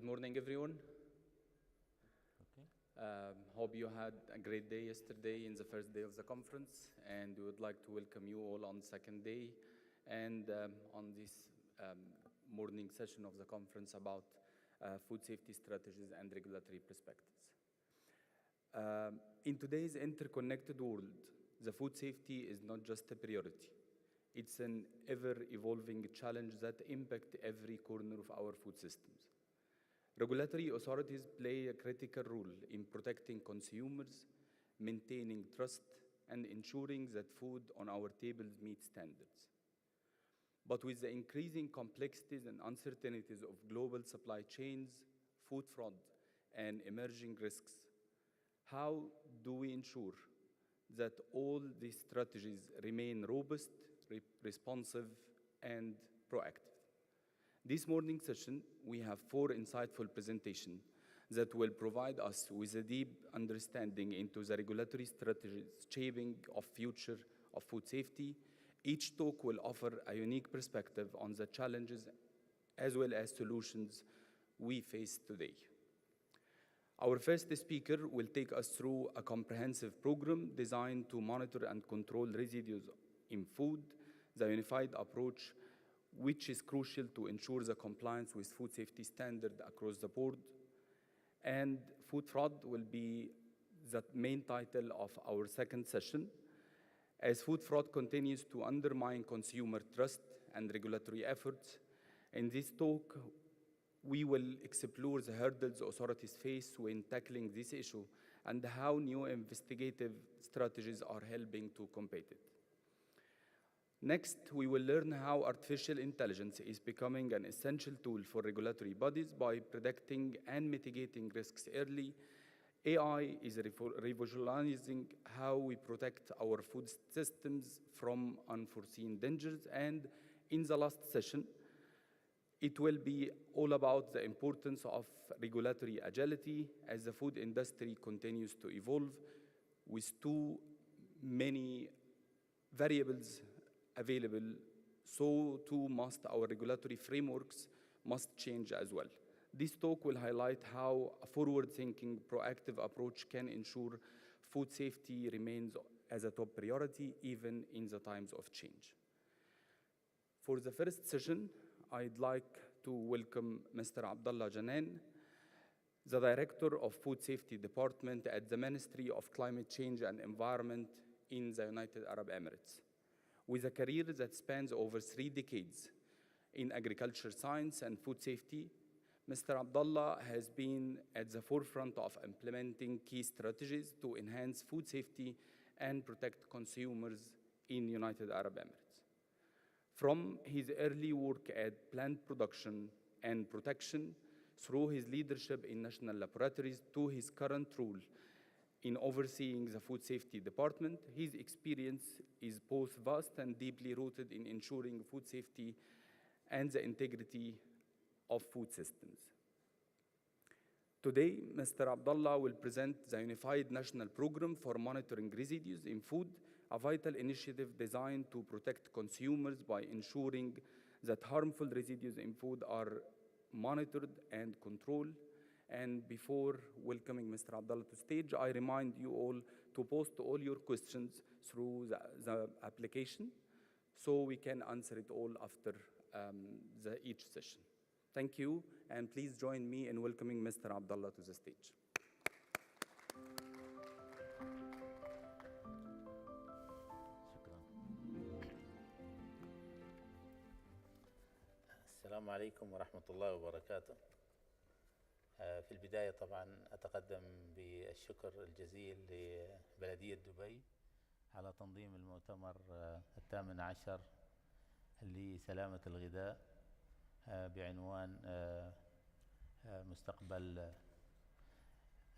Good morning, everyone. Okay. Hope you had a great day yesterday in the first day of the conference, and we would like to welcome you all on the second day and on this morning session of the conference about food safety strategies and regulatory perspectives. In today's interconnected world, the food safety is not just a priority. It's an ever-evolving challenge that impacts every corner of our food systems. Regulatory authorities play a critical role in protecting consumers, maintaining trust, and ensuring that food on our tables meets standards. But with the increasing complexities and uncertainties of global supply chains, food fraud, and emerging risks, how do we ensure that all these strategies remain robust, responsive, and proactive? This morning session, we have 4 insightful presentations that will provide us with a deep understanding into the regulatory strategies shaping of future of food safety. Each talk will offer a unique perspective on the challenges as well as solutions we face today. Our first speaker will take us through a comprehensive program designed to monitor and control residues in food, the unified approach which is crucial to ensure the compliance with food safety standards across the board. And food fraud will be the main title of our second session. As food fraud continues to undermine consumer trust and regulatory efforts, in this talk, we will explore the hurdles authorities face when tackling this issue and how new investigative strategies are helping to combat it. Next, we will learn how artificial intelligence is becoming an essential tool for regulatory bodies by predicting and mitigating risks early. AI is revolutionizing how we protect our food systems from unforeseen dangers. And in the last session, it will be all about the importance of regulatory agility as the food industry continues to evolve with too many variables available, so too must our regulatory frameworks must change as well. This talk will highlight how a forward-thinking, proactive approach can ensure food safety remains as a top priority even in the times of change. For the first session, I'd like to welcome Mr. Abdullah Janan, the Director of Food Safety Department at the Ministry of Climate Change and Environment in the United Arab Emirates. With a career that spans over 3 decades in agriculture science and food safety, Mr. Abdullah has been at the forefront of implementing key strategies to enhance food safety and protect consumers in the United Arab Emirates. From his early work at plant production and protection, through his leadership in national laboratories, to his current role in overseeing the Food Safety Department, his experience is both vast and deeply rooted in ensuring food safety and the integrity of food systems. Today, Mr. Abdullah will present the Unified National Program for Monitoring Residues in Food, a vital initiative designed to protect consumers by ensuring that harmful residues in food are monitored and controlled. And before welcoming Mr. Abdullah to stage, I remind you all to post all your questions through the application so we can answer it all after each session. Thank you, and please join me in welcoming Mr. Abdullah to the stage. السلام عليكم ورحمة الله وبركاته. في البداية طبعا أتقدم بالشكر الجزيل لبلدية دبي على تنظيم المؤتمر 18 لسلامة الغذاء بعنوان مستقبل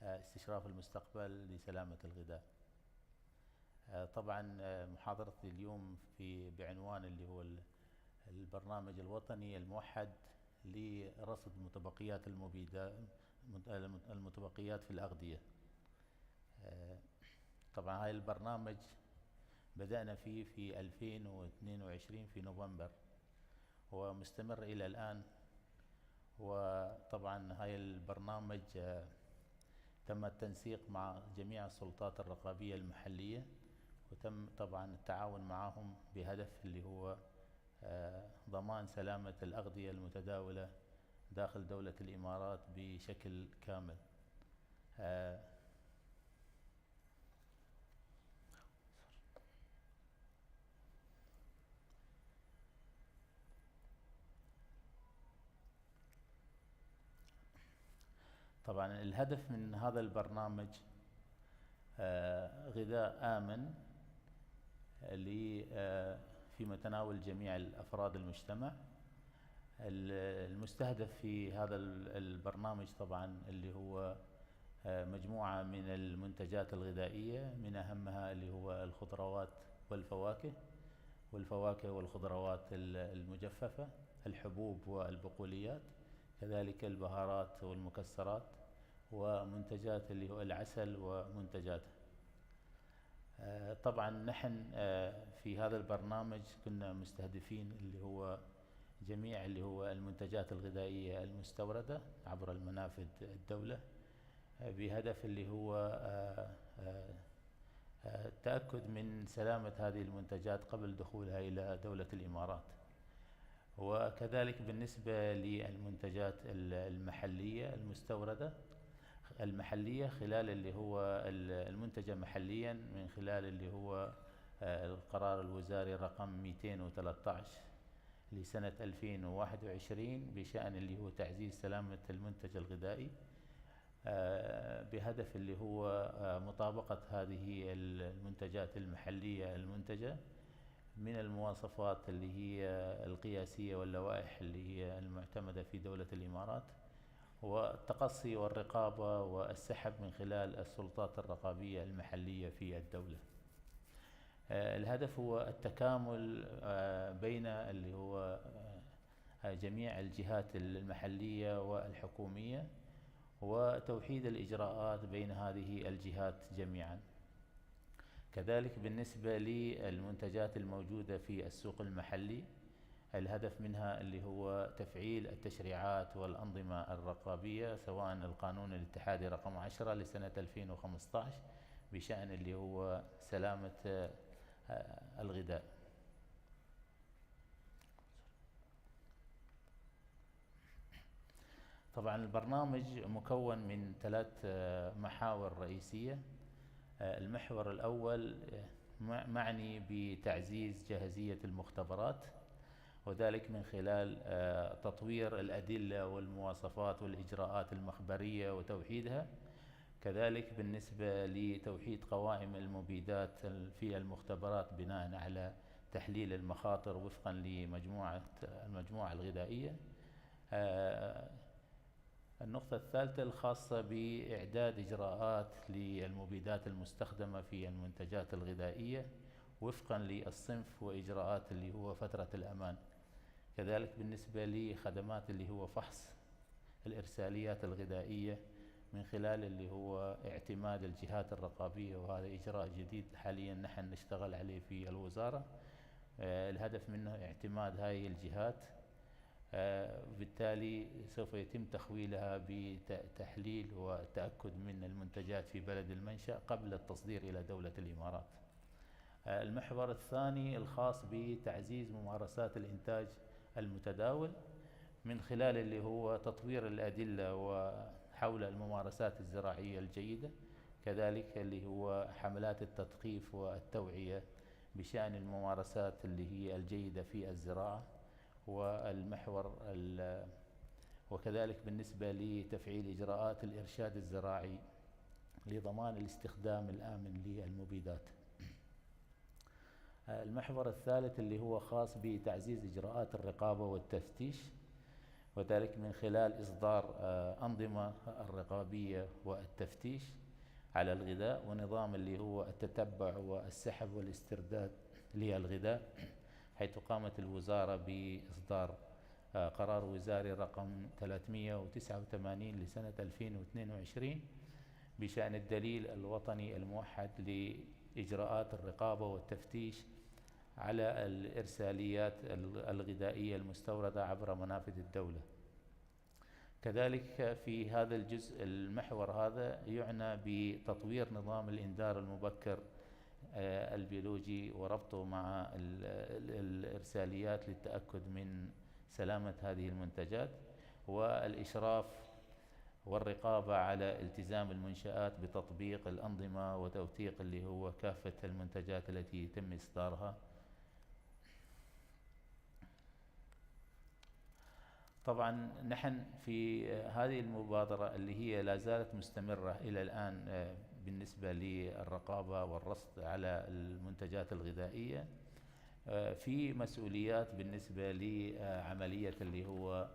استشراف المستقبل لسلامة الغذاء. طبعا محاضرتي اليوم بعنوان اللي هو البرنامج الوطني الموحد لرصد متبقيات المتبقيات في الأغذية. طبعا هاي البرنامج بدأنا فيه في 2022 في نوفمبر، هو مستمر إلى الآن، وطبعا هاي البرنامج تم التنسيق مع جميع السلطات الرقابية المحلية، وتم طبعا التعاون معهم بهدف اللي هو ضمان سلامة الأغذية المتداولة داخل دولة الإمارات بشكل كامل. طبعا الهدف من هذا البرنامج غذاء آمن في متناول جميع الأفراد المجتمع. المستهدف في هذا البرنامج طبعا اللي هو مجموعة من المنتجات الغذائية، من أهمها اللي هو الخضروات والفواكه والخضروات المجففة، الحبوب والبقوليات، كذلك البهارات والمكسرات، ومنتجات اللي هو العسل ومنتجاته. طبعا نحن في هذا البرنامج كنا مستهدفين اللي هو جميع اللي هو المنتجات الغذائية المستوردة عبر المنافذ الدولة، بهدف اللي هو التأكد من سلامة هذه المنتجات قبل دخولها إلى دولة الإمارات. وكذلك بالنسبة للمنتجات المحلية المستوردة المحلية خلال اللي هو المنتجة محليا من خلال اللي هو القرار الوزاري رقم 213 لسنة 2021 بشأن اللي هو تعزيز سلامة المنتج الغذائي، بهدف اللي هو مطابقة هذه المنتجات المحلية المنتجة من المواصفات اللي هي القياسية واللوائح اللي هي المعتمدة في دولة الإمارات، والتقصي والرقابة والسحب من خلال السلطات الرقابية المحلية في الدولة. الهدف هو التكامل بين اللي هو جميع الجهات المحلية والحكومية، وتوحيد الإجراءات بين هذه الجهات جميعا. كذلك بالنسبة للمنتجات الموجودة في السوق المحلي، الهدف منها اللي هو تفعيل التشريعات والأنظمة الرقابية، سواء القانون الاتحادي رقم 10 لسنة 2015 بشأن اللي هو سلامة الغذاء. طبعا البرنامج مكون من 3 محاور رئيسية. المحور الأول معني بتعزيز جاهزية المختبرات، وذلك من خلال تطوير الأدلة والمواصفات والإجراءات المخبرية وتوحيدها. كذلك بالنسبة لتوحيد قوائم المبيدات في المختبرات بناء على تحليل المخاطر وفقا المجموعة الغذائية. النقطة الثالثة الخاصة بإعداد إجراءات للمبيدات المستخدمة في المنتجات الغذائية وفقا للصنف وإجراءات اللي هو فترة الأمان. كذلك بالنسبة لخدمات اللي هو فحص الإرساليات الغذائية من خلال اللي هو اعتماد الجهات الرقابية، وهذا إجراء جديد حاليا نحن نشتغل عليه في الوزارة. الهدف منه اعتماد هذه الجهات، بالتالي سوف يتم تخويلها بتحليل وتأكد من المنتجات في بلد المنشأ قبل التصدير إلى دولة الإمارات. المحور الثاني الخاص بتعزيز ممارسات الإنتاج المتداول من خلال اللي هو تطوير الأدلة وحول الممارسات الزراعية الجيدة، كذلك اللي هو حملات التثقيف والتوعية بشأن الممارسات اللي هي الجيدة في الزراعة. وكذلك بالنسبة لتفعيل إجراءات الإرشاد الزراعي لضمان الاستخدام الآمن للمبيدات. المحور الثالث اللي هو خاص بتعزيز إجراءات الرقابة والتفتيش، وذلك من خلال إصدار أنظمة الرقابية والتفتيش على الغذاء، ونظام اللي هو التتبع والسحب والاسترداد للغذاء، حيث قامت الوزارة بإصدار قرار وزاري رقم 389 لسنة 2022 بشأن الدليل الوطني الموحد لإجراءات الرقابة والتفتيش على الإرساليات الغذائية المستوردة عبر منافذ الدولة. كذلك في هذا الجزء المحور هذا يعنى بتطوير نظام الإنذار المبكر البيولوجي وربطه مع الإرساليات للتأكد من سلامة هذه المنتجات، والإشراف والرقابة على التزام المنشآت بتطبيق الأنظمة وتوثيق اللي هو كافة المنتجات التي يتم إصدارها. طبعا نحن في هذه المبادرة اللي هي لا زالت مستمرة إلى الآن بالنسبة للرقابة والرصد على المنتجات الغذائية، في مسؤوليات بالنسبة لعملية اللي هو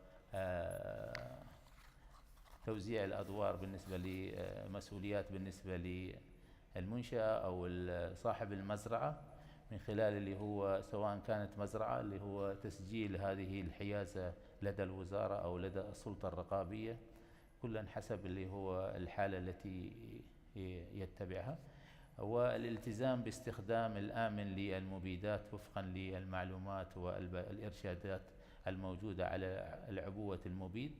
توزيع الأدوار، بالنسبة لمسؤوليات بالنسبة للمنشأة أو صاحب المزرعة، من خلال اللي هو سواء كانت مزرعة اللي هو تسجيل هذه الحيازة لدى الوزارة أو لدى السلطة الرقابية، كلا حسب اللي هو الحالة التي يتبعها، والالتزام باستخدام الآمن للمبيدات وفقا للمعلومات والإرشادات الموجودة على العبوة المبيد،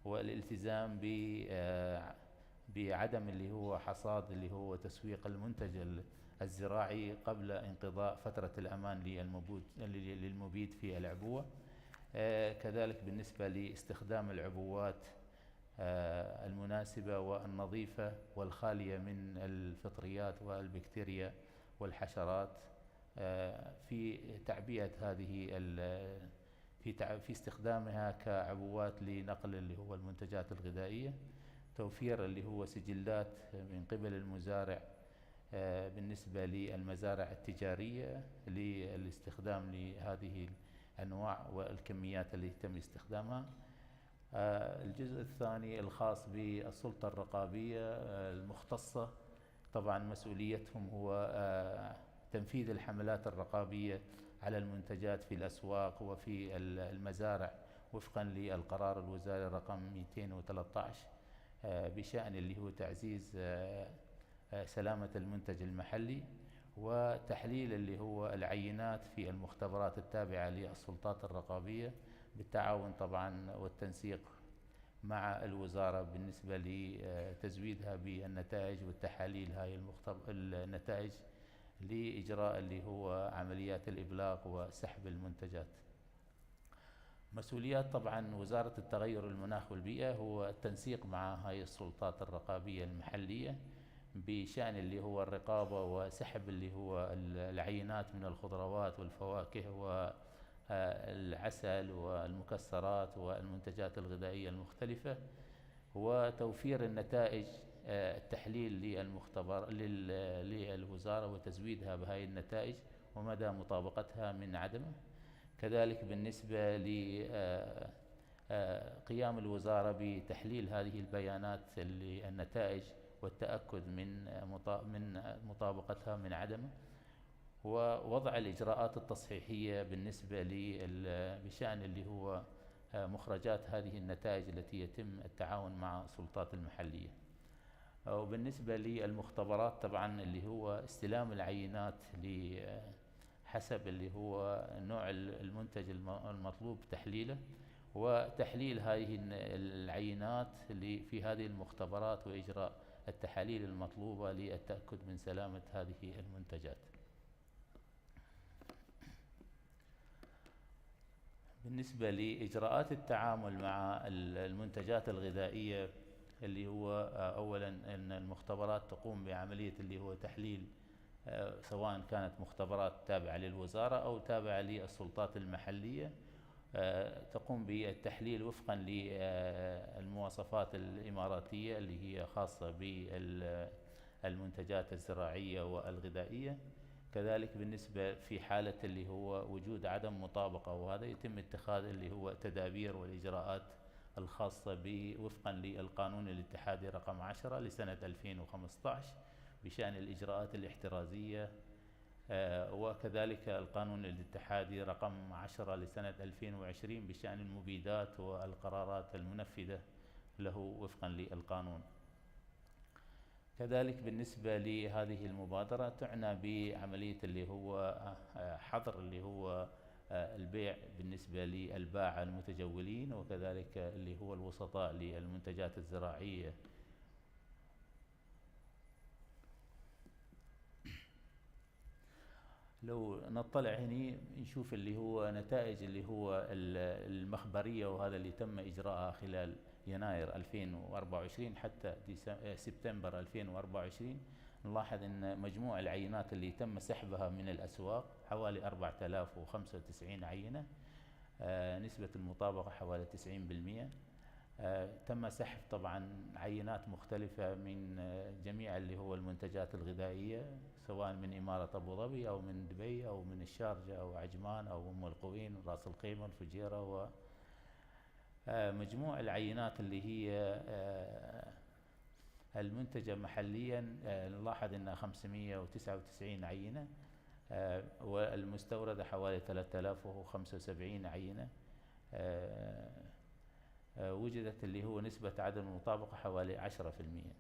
والالتزام بعدم اللي هو حصاد اللي هو تسويق المنتج الزراعي قبل انقضاء فترة الأمان للمبيد في العبوة. كذلك بالنسبة لاستخدام العبوات المناسبة والنظيفة والخالية من الفطريات والبكتيريا والحشرات في تعبئة هذه في استخدامها كعبوات لنقل اللي هو المنتجات الغذائية، توفير اللي هو سجلات من قبل المزارع بالنسبة للمزارع التجارية للاستخدام لهذه الأنواع والكميات اللي يتم استخدامها. الجزء الثاني الخاص بالسلطة الرقابية المختصة، طبعا مسؤوليتهم هو تنفيذ الحملات الرقابية على المنتجات في الأسواق وفي المزارع وفقا للقرار الوزاري رقم 213 بشأن اللي هو تعزيز سلامة المنتج المحلي، وتحليل اللي هو العينات في المختبرات التابعة للسلطات الرقابية بالتعاون طبعا والتنسيق مع الوزارة بالنسبة لتزويدها بالنتائج والتحاليل هاي النتائج لإجراء اللي هو عمليات الإبلاغ وسحب المنتجات. مسؤوليات طبعا وزارة التغير المناخ والبيئة هو التنسيق مع هاي السلطات الرقابية المحلية بشأن اللي هو الرقابة وسحب اللي هو العينات من الخضروات والفواكه والعسل والمكسرات والمنتجات الغذائية المختلفة، وتوفير النتائج التحليل للمختبر للوزارة وتزويدها بهاي النتائج ومدى مطابقتها من عدمه. كذلك بالنسبة لقيام الوزارة بتحليل هذه البيانات النتائج والتأكد من مطابقتها من عدمه، ووضع الإجراءات التصحيحية بالنسبة بشأن اللي هو مخرجات هذه النتائج التي يتم التعاون مع السلطات المحلية. وبالنسبة للمختبرات طبعا اللي هو استلام العينات حسب اللي هو نوع المنتج المطلوب تحليله، وتحليل هذه العينات اللي في هذه المختبرات وإجراء التحاليل المطلوبة للتأكد من سلامة هذه المنتجات. بالنسبة لإجراءات التعامل مع المنتجات الغذائية اللي هو أولا أن المختبرات تقوم بعملية اللي هو تحليل سواء كانت مختبرات تابعة للوزارة أو تابعة للسلطات المحلية، تقوم بالتحليل وفقا للمواصفات الإماراتية اللي هي خاصة بالمنتجات الزراعية والغذائية. كذلك بالنسبة في حالة اللي هو وجود عدم مطابقة، وهذا يتم اتخاذ اللي هو تدابير والإجراءات الخاصة وفقا للقانون الاتحادي رقم 10 لسنة 2015 بشأن الإجراءات الاحترازية، وكذلك القانون الاتحادي رقم 10 لسنة 2020 بشأن المبيدات والقرارات المنفذة له وفقا للقانون. كذلك بالنسبة لهذه المبادرة تعنى بعملية اللي هو حظر اللي هو البيع بالنسبة للباعة المتجولين، وكذلك اللي هو الوسطاء للمنتجات الزراعية. لو نطلع هني نشوف اللي هو نتائج اللي هو المخبرية، وهذا اللي تم إجراءها خلال يناير 2024 حتى سبتمبر 2024. نلاحظ أن مجموع العينات اللي تم سحبها من الأسواق حوالي 4095 عينة، نسبة المطابقة حوالي 90%. تم سحب طبعا عينات مختلفة من جميع اللي هو المنتجات الغذائية، سواء من إمارة أبو ظبي أو من دبي أو من الشارجة أو عجمان أو أم القوين رأس الخيمة الفجيرة. ومجموع العينات اللي هي المنتجة محليا نلاحظ أنها 599 عينة، والمستوردة حوالي 3075 عينة. وجدت اللي هو نسبة عدم المطابقة حوالي 10%.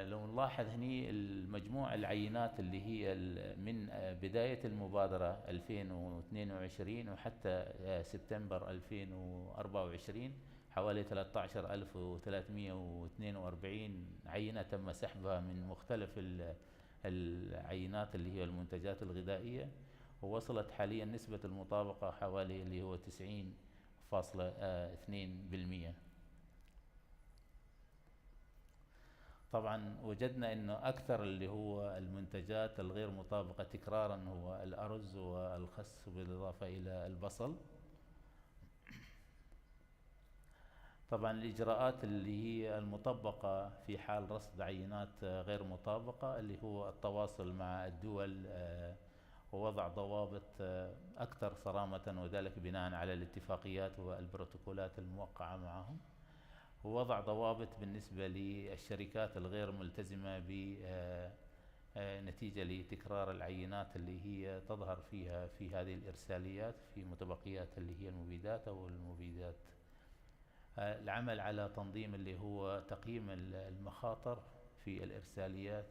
لو نلاحظ هني المجموع العينات اللي هي من بداية المبادرة 2022 وحتى سبتمبر 2024 حوالي 13342 عينة تم سحبها من مختلف العينات اللي هي المنتجات الغذائية، ووصلت حاليا نسبة المطابقة حوالي اللي هو 90.2%. طبعا وجدنا انه اكثر اللي هو المنتجات الغير مطابقة تكرارا هو الارز والخس بالاضافة الى البصل. طبعا الاجراءات اللي هي المطبقة في حال رصد عينات غير مطابقة اللي هو التواصل مع الدول ووضع ضوابط اكثر صرامة، وذلك بناء على الاتفاقيات والبروتوكولات الموقعة معهم، ووضع ضوابط بالنسبة للشركات الغير ملتزمة بنتيجة لتكرار العينات اللي هي تظهر فيها في هذه الإرساليات في متبقيات اللي هي المبيدات أو المبيدات. العمل على تنظيم اللي هو تقييم المخاطر في الإرساليات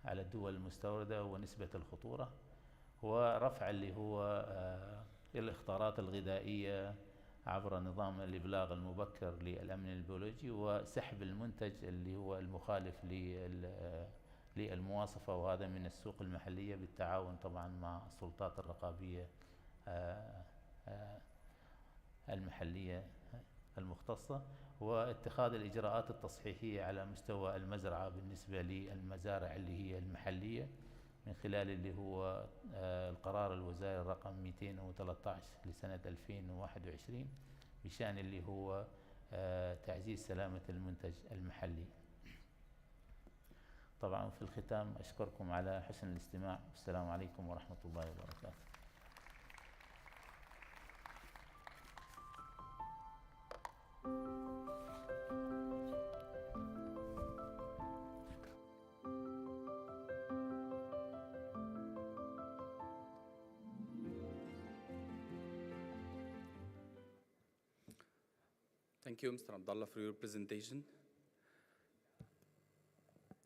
على الدول المستوردة ونسبة الخطورة، ورفع اللي هو الإخطارات الغذائية عبر نظام الإبلاغ المبكر للأمن البيولوجي، وسحب المنتج اللي هو المخالف للمواصفة، وهذا من السوق المحلية بالتعاون طبعا مع السلطات الرقابية المحلية المختصة، واتخاذ الإجراءات التصحيحية على مستوى المزرعة بالنسبة للمزارع اللي هي المحلية من خلال اللي هو القرار الوزاري رقم 213 لسنة 2021 بشأن اللي هو تعزيز سلامة المنتج المحلي. طبعا في الختام أشكركم على حسن الاستماع، والسلام عليكم ورحمة الله وبركاته. Thank you, Mr. Abdallah, for your presentation.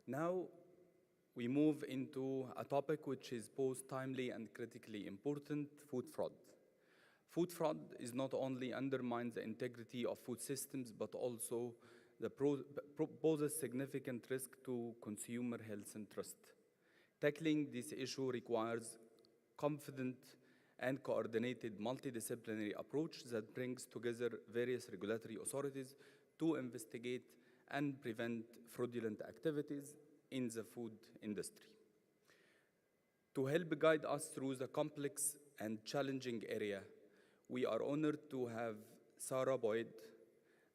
Now, we move into a topic which is both timely and critically important: food fraud. Food fraud is not only undermines the integrity of food systems, but also poses significant risk to consumer health and trust. Tackling this issue requires confident and coordinated multidisciplinary approach that brings together various regulatory authorities to investigate and prevent fraudulent activities in the food industry. To help guide us through the complex and challenging area, we are honored to have Sarah Boyd,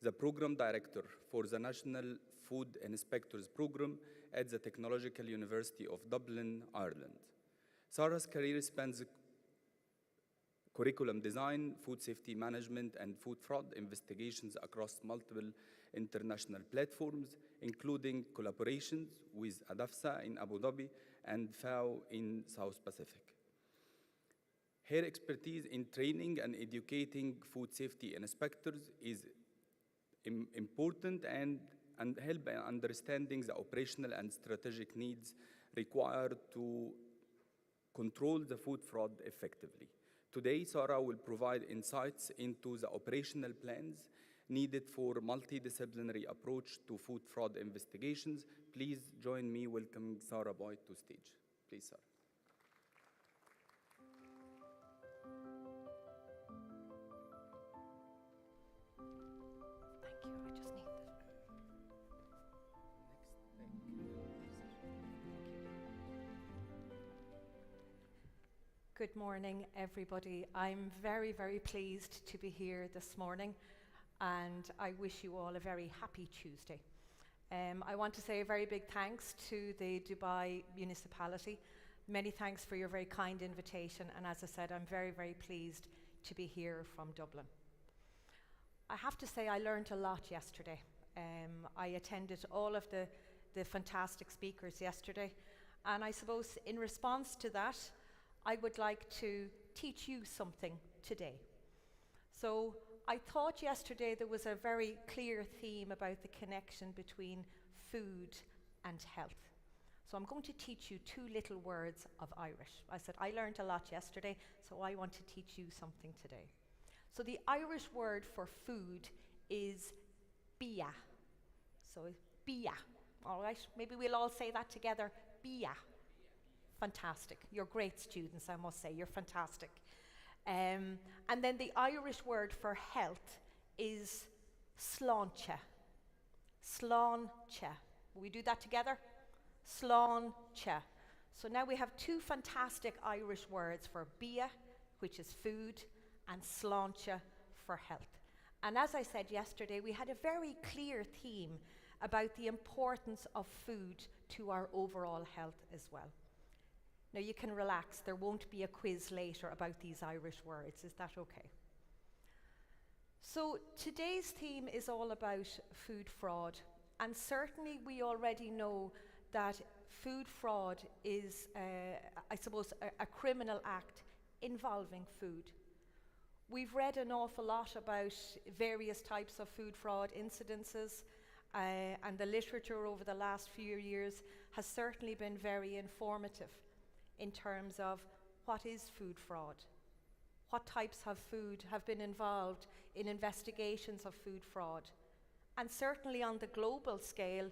the Program Director for the National Food Inspectors Program at the Technological University of Dublin, Ireland. Sarah's career spans curriculum design, food safety management, and food fraud investigations across multiple international platforms, including collaborations with ADAFSA in Abu Dhabi and FAO in South Pacific. Her expertise in training and educating food safety inspectors is important and help in understanding the operational and strategic needs required to control the food fraud effectively. Today, Sarah will provide insights into the operational plans needed for multidisciplinary approach to food fraud investigations. Please join me welcoming Sarah Boyd to stage. Please, Sarah. Good morning, everybody. I'm very, very pleased to be here this morning, and I wish you all a very happy Tuesday. I want to say a very big thanks to the Dubai municipality. Many thanks for your very kind invitation, and as I said, I'm very, very pleased to be here from Dublin. I have to say I learned a lot yesterday. I attended all of the fantastic speakers yesterday, and I suppose in response to that, I would like to teach you something today. So I thought yesterday there was a very clear theme about the connection between food and health. So I'm going to teach you two little words of Irish. I said I learned a lot yesterday, so I want to teach you something today. So the Irish word for food is bia. So bia, all right? Maybe we'll all say that together, bia. Fantastic. You're great students, I must say. You're fantastic. And then the Irish word for health is sláinte. Sláinte. Will we do that together? Sláinte. So now we have two fantastic Irish words for bia, which is food, and sláinte for health. And as I said yesterday, we had a very clear theme about the importance of food to our overall health as well. Now you can relax, there won't be a quiz later about these Irish words, is that okay? So today's theme is all about food fraud, and certainly we already know that food fraud is, I suppose, a criminal act involving food. We've read an awful lot about various types of food fraud incidences, and the literature over the last few years has certainly been very informative in terms of what is food fraud, what types of food have been involved in investigations of food fraud. And certainly on the global scale,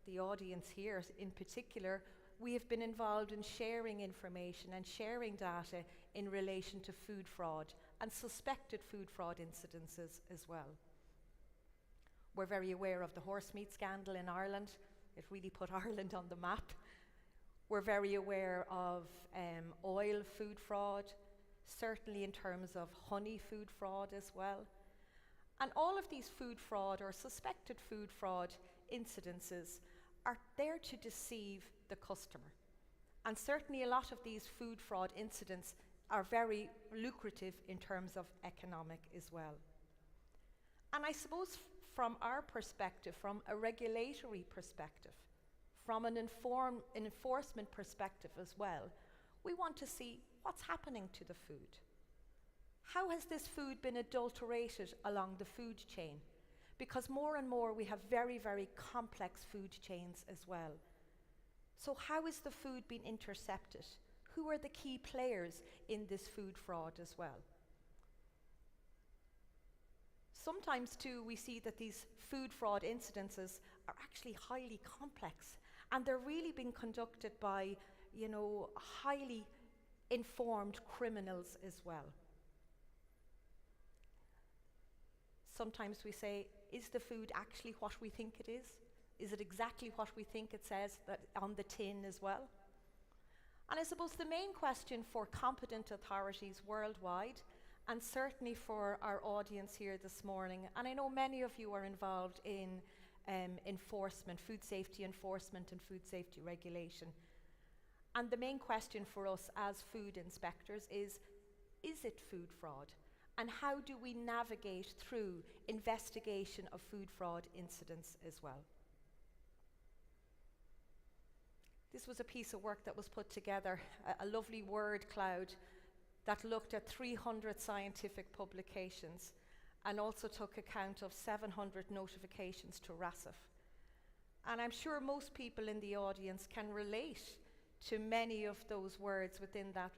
the audience here in particular, we have been involved in sharing information and sharing data in relation to food fraud and suspected food fraud incidences as well. We're very aware of the horse meat scandal in Ireland. It really put Ireland on the map. We're very aware of oil food fraud, certainly in terms of honey food fraud as well. And all of these food fraud or suspected food fraud incidences are there to deceive the customer. And certainly a lot of these food fraud incidents are very lucrative in terms of economic as well. And I suppose from our perspective, from a regulatory perspective, from an enforcement perspective as well, we want to see what's happening to the food. How has this food been adulterated along the food chain? Because more and more we have very, very complex food chains as well. So how is the food being intercepted? Who are the key players in this food fraud as well? Sometimes too we see that these food fraud incidences are actually highly complex, and they're really being conducted by, highly informed criminals as well. Sometimes we say, is the food actually what we think it is? Is it exactly what we think it says that on the tin as well? And I suppose the main question for competent authorities worldwide, and certainly for our audience here this morning, and I know many of you are involved in enforcement, food safety enforcement and food safety regulation. And the main question for us as food inspectors is it food fraud? And how do we navigate through investigation of food fraud incidents as well? This was a piece of work that was put together, a lovely word cloud that looked at 300 scientific publications and also took account of 700 notifications to RASIF. And I'm sure most people in the audience can relate to many of those words within that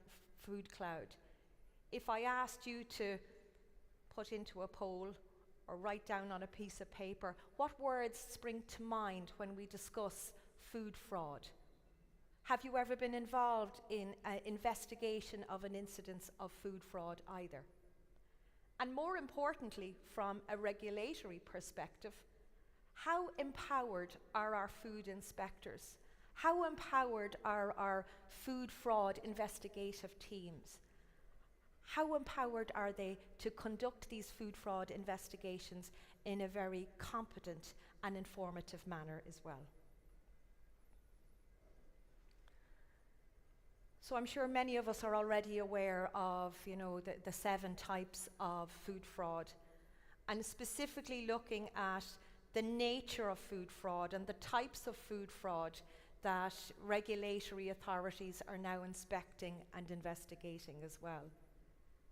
food cloud. If I asked you to put into a poll or write down on a piece of paper, what words spring to mind when we discuss food fraud? Have you ever been involved in an investigation of an incidence of food fraud either? And more importantly, from a regulatory perspective, how empowered are our food inspectors? How empowered are our food fraud investigative teams? How empowered are they to conduct these food fraud investigations in a very competent and informative manner as well? So I'm sure many of us are already aware of, the 7 types of food fraud, and specifically looking at the nature of food fraud and the types of food fraud that regulatory authorities are now inspecting and investigating as well.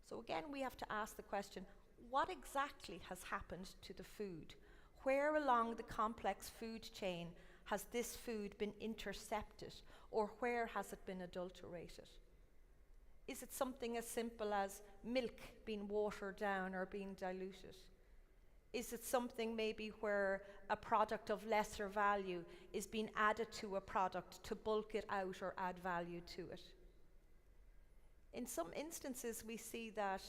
So again, we have to ask the question, what exactly has happened to the food? Where along the complex food chain has this food been intercepted, or where has it been adulterated? Is it something as simple as milk being watered down or being diluted? Is it something maybe where a product of lesser value is being added to a product to bulk it out or add value to it? In some instances, we see that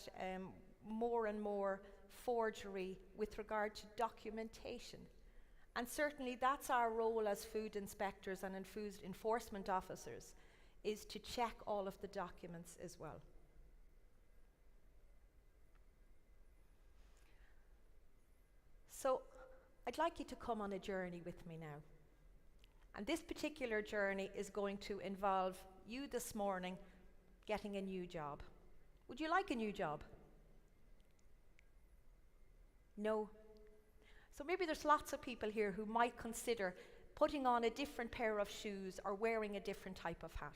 more and more forgery with regard to documentation. And certainly that's our role as food inspectors and food enforcement officers, is to check all of the documents as well. So I'd like you to come on a journey with me now. And this particular journey is going to involve you this morning getting a new job. Would you like a new job? No. So maybe there's lots of people here who might consider putting on a different pair of shoes or wearing a different type of hat.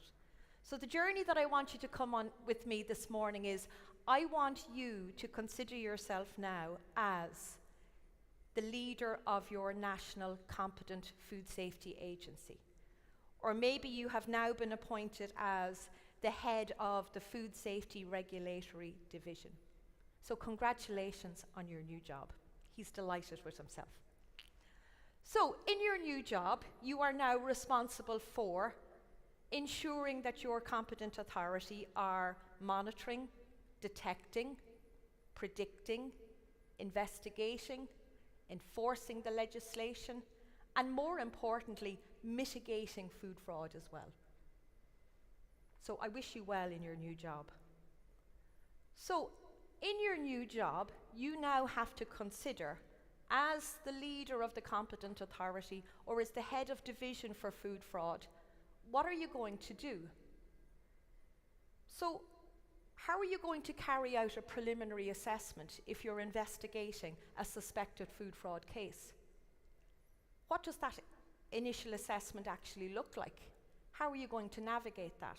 So the journey that I want you to come on with me this morning is, I want you to consider yourself now as the leader of your national competent food safety agency. Or maybe you have now been appointed as the head of the Food Safety Regulatory Division. So congratulations on your new job. He's delighted with himself. So in your new job, you are now responsible for ensuring that your competent authority are monitoring, detecting, predicting, investigating, enforcing the legislation, and more importantly, mitigating food fraud as well. So I wish you well in your new job. So in your new job, you now have to consider, as the leader of the competent authority or as the head of division for food fraud, what are you going to do? So how are you going to carry out a preliminary assessment if you're investigating a suspected food fraud case? What does that initial assessment actually look like? How are you going to navigate that?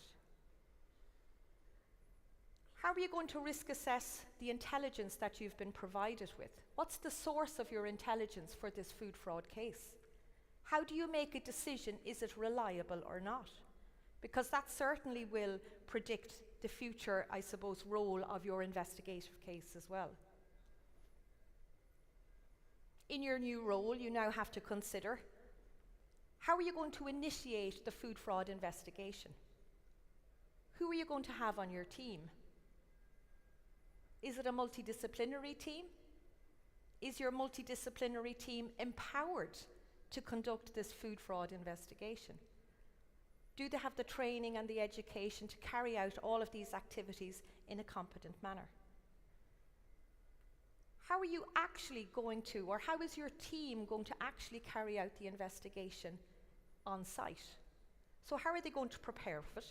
How are you going to risk assess the intelligence that you've been provided with? What's the source of your intelligence for this food fraud case? How do you make a decision, is it reliable or not? Because that certainly will predict the future, I suppose, role of your investigative case as well. In your new role, you now have to consider, how are you going to initiate the food fraud investigation? Who are you going to have on your team? Is it a multidisciplinary team? Is your multidisciplinary team empowered to conduct this food fraud investigation? Do they have the training and the education to carry out all of these activities in a competent manner? How are you actually going to, or how is your team going to actually carry out the investigation on site? So how are they going to prepare for it?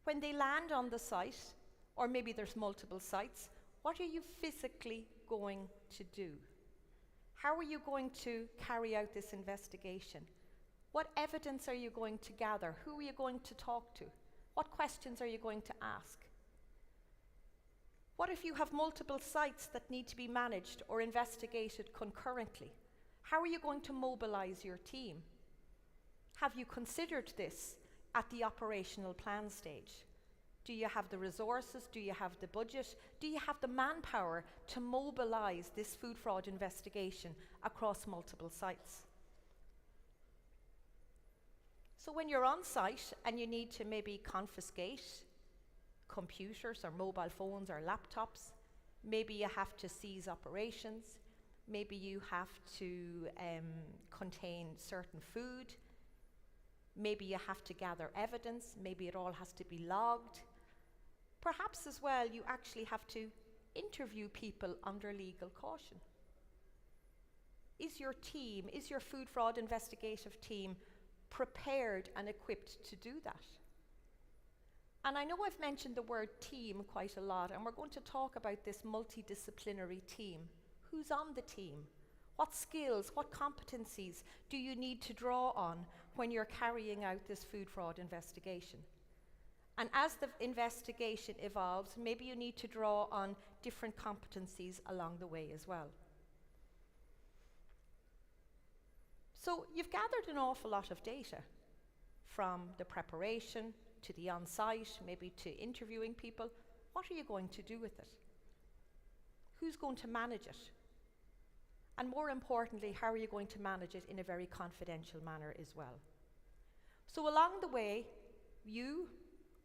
When they land on the site, or maybe there's multiple sites, what are you physically going to do? How are you going to carry out this investigation? What evidence are you going to gather? Who are you going to talk to? What questions are you going to ask? What if you have multiple sites that need to be managed or investigated concurrently? How are you going to mobilize your team? Have you considered this at the operational plan stage? Do you have the resources? Do you have the budget? Do you have the manpower to mobilize this food fraud investigation across multiple sites? So when you're on site and you need to maybe confiscate computers or mobile phones or laptops, maybe you have to seize operations, maybe you have to contain certain food, maybe you have to gather evidence, maybe it all has to be logged. Perhaps as well you actually have to interview people under legal caution. Is your team, is your food fraud investigative team prepared and equipped to do that? And I know I've mentioned the word team quite a lot, and we're going to talk about this multidisciplinary team. Who's on the team? What skills, what competencies do you need to draw on when you're carrying out this food fraud investigation? And as the investigation evolves, maybe you need to draw on different competencies along the way as well. So you've gathered an awful lot of data, from the preparation to the on-site, maybe to interviewing people. What are you going to do with it? Who's going to manage it? And more importantly, how are you going to manage it in a very confidential manner as well? So along the way, you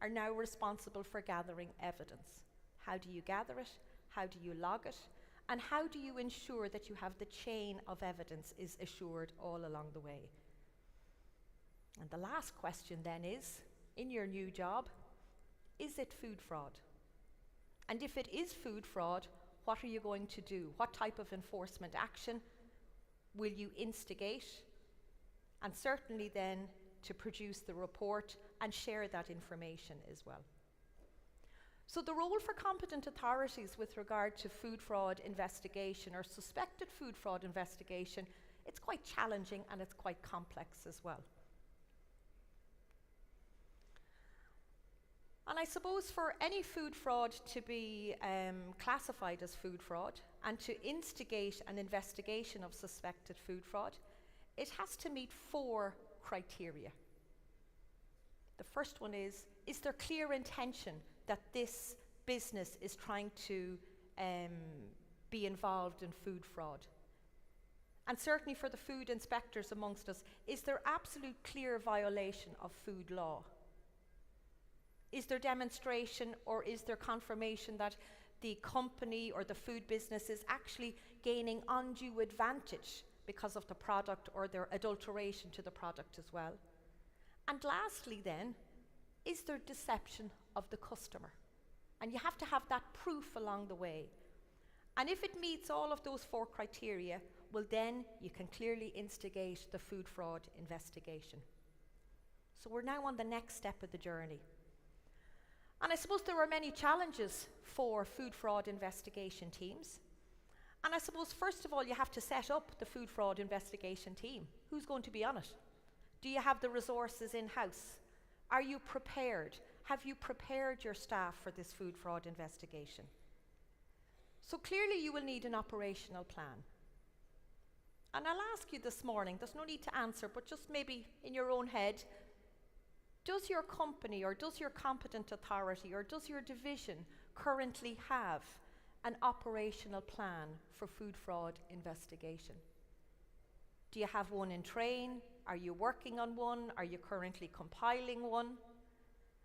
are now responsible for gathering evidence. How do you gather it? How do you log it? And how do you ensure that you have the chain of evidence is assured all along the way? And the last question then is, in your new job, is it food fraud? And if it is food fraud, what are you going to do? What type of enforcement action will you instigate? And certainly then to produce the report and share that information as well. So the role for competent authorities with regard to food fraud investigation or suspected food fraud investigation, it's quite challenging and it's quite complex as well. And I suppose for any food fraud to be classified as food fraud and to instigate an investigation of suspected food fraud, it has to meet 4 criteria. The first one is there clear intention that this business is trying to be involved in food fraud? And certainly for the food inspectors amongst us, is there absolute clear violation of food law? Is there demonstration or is there confirmation that the company or the food business is actually gaining undue advantage because of the product or their adulteration to the product as well? And lastly then, is there deception of the customer? And you have to have that proof along the way. And if it meets all of those 4 criteria, well then you can clearly instigate the food fraud investigation. So we're now on the next step of the journey. And I suppose there are many challenges for food fraud investigation teams. And I suppose first of all you have to set up the food fraud investigation team. Who's going to be on it? Do you have the resources in-house? Are you prepared? Have you prepared your staff for this food fraud investigation? So clearly you will need an operational plan. And I'll ask you this morning, there's no need to answer, but just maybe in your own head, does your company or does your competent authority or does your division currently have an operational plan for food fraud investigation? Do you have one in train? Are you working on one? Are you currently compiling one?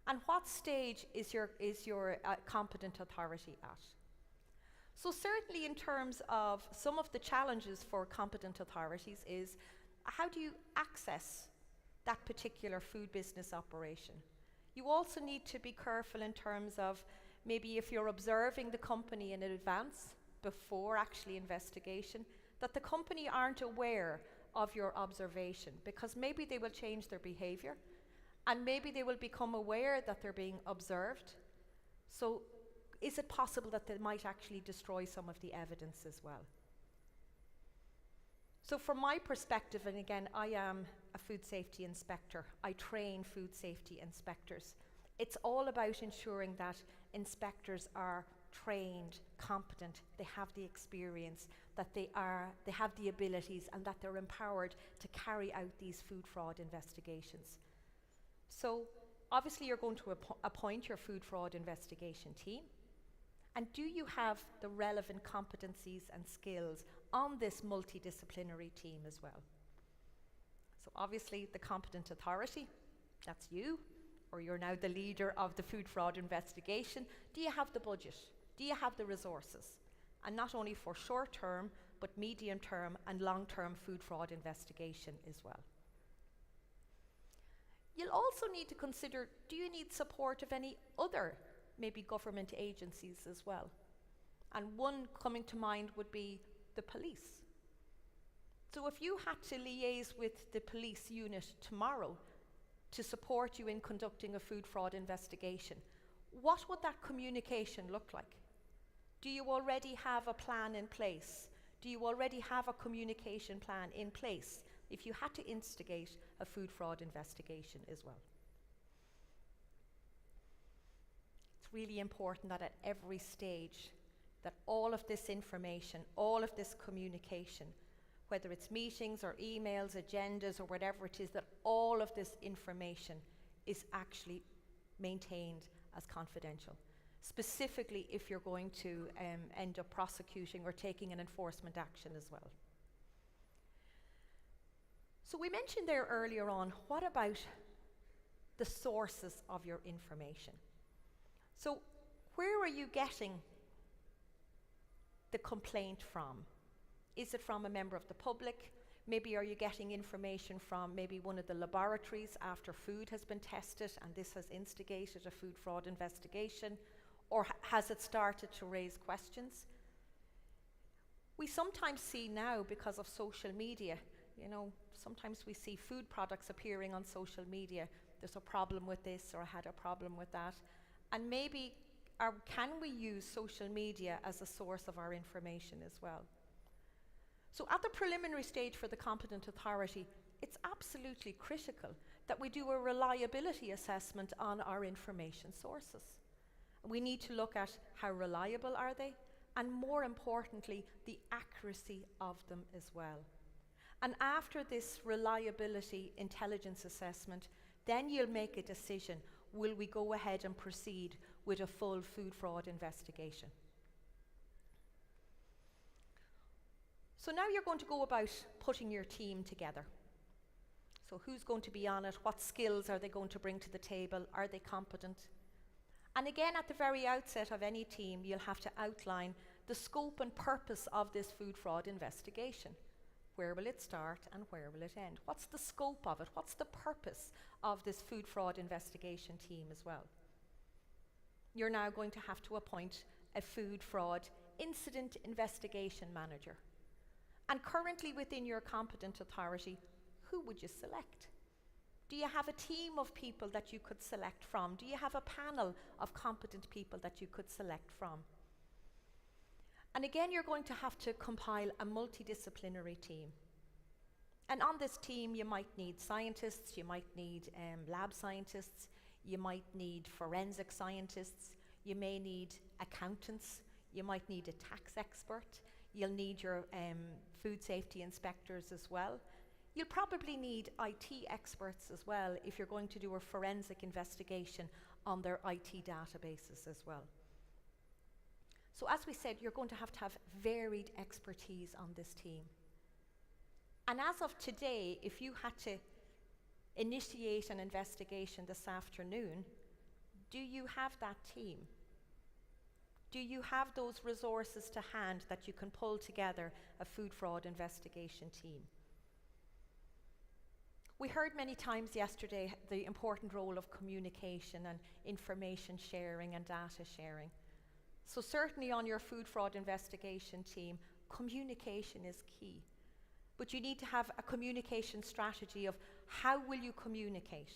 And what stage is your competent authority at? So certainly in terms of some of the challenges for competent authorities is, how do you access that particular food business operation? You also need to be careful in terms of maybe if you're observing the company in advance before actually investigation, that the company aren't aware of your observation, because maybe they will change their behavior and maybe they will become aware that they're being observed. So is it possible that they might actually destroy some of the evidence as well? So from my perspective, and again, I am a food safety inspector, I train food safety inspectors. It's all about ensuring that inspectors are trained, competent, they have the experience, that they have the abilities, and that they're empowered to carry out these food fraud investigations. So Obviously, you're going to appoint your food fraud investigation team. And do you have the relevant competencies and skills on this multidisciplinary team as well? So obviously, the competent authority, that's you, or you're now the leader of the food fraud investigation. Do you have the budget? Do you have the resources? And not only for short-term, but medium-term and long-term food fraud investigation as well. You'll also need to consider, do you need support of any other, maybe government agencies as well? And one coming to mind would be the police. So if you had to liaise with the police unit tomorrow to support you in conducting a food fraud investigation, what would that communication look like? Do you already have a plan in place? Do you already have a communication plan in place if you had to instigate a food fraud investigation as well? It's really important that at every stage that all of this information, all of this communication, whether it's meetings or emails, agendas or whatever it is, that all of this information is actually maintained as confidential. Specifically if you're going to end up prosecuting or taking an enforcement action as well. So we mentioned there earlier on, what about the sources of your information? So where are you getting the complaint from? Is it from a member of the public? Maybe are you getting information from maybe one of the laboratories after food has been tested and this has instigated a food fraud investigation? Or has it started to raise questions? We sometimes see now, because of social media, you know, sometimes we see food products appearing on social media. There's a problem with this, or I had a problem with that. And maybe, can we use social media as a source of our information as well? So at the preliminary stage for the competent authority, it's absolutely critical that we do a reliability assessment on our information sources. We need to look at how reliable are they, and more importantly, the accuracy of them as well. And after this reliability intelligence assessment, then you'll make a decision, will we go ahead and proceed with a full food fraud investigation? So now you're going to go about putting your team together. So who's going to be on it? What skills are they going to bring to the table? Are they competent? And again, at the very outset of any team, you'll have to outline the scope and purpose of this food fraud investigation. Where will it start and where will it end? What's the scope of it? What's the purpose of this food fraud investigation team as well? You're now going to have to appoint a food fraud incident investigation manager. And currently within your competent authority, who would you select? Do you have a team of people that you could select from? Do you have a panel of competent people that you could select from? And again, you're going to have to compile a multidisciplinary team. And on this team, you might need scientists, you might need lab scientists, you might need forensic scientists, you may need accountants, you might need a tax expert, you'll need your food safety inspectors as well. You'll probably need IT experts as well if you're going to do a forensic investigation on their IT databases as well. So as we said, you're going to have varied expertise on this team. And as of today, if you had to initiate an investigation this afternoon, do you have that team? Do you have those resources to hand that you can pull together a food fraud investigation team? We heard many times yesterday the important role of communication and information sharing and data sharing. So certainly on your food fraud investigation team, communication is key. But you need to have a communication strategy of how will you communicate,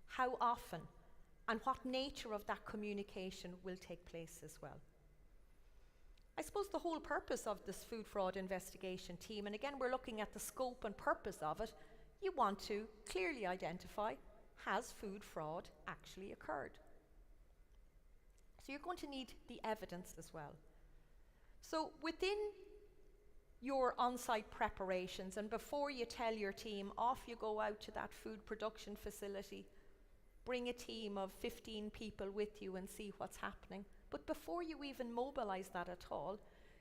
how often, and what nature of that communication will take place as well. I suppose the whole purpose of this food fraud investigation team, and again we're looking at the scope and purpose of it, you want to clearly identify, has food fraud actually occurred? So you're going to need the evidence as well. So within your on-site preparations, and before you tell your team, off you go out to that food production facility, bring a team of 15 people with you and see what's happening. But before you even mobilize that at all,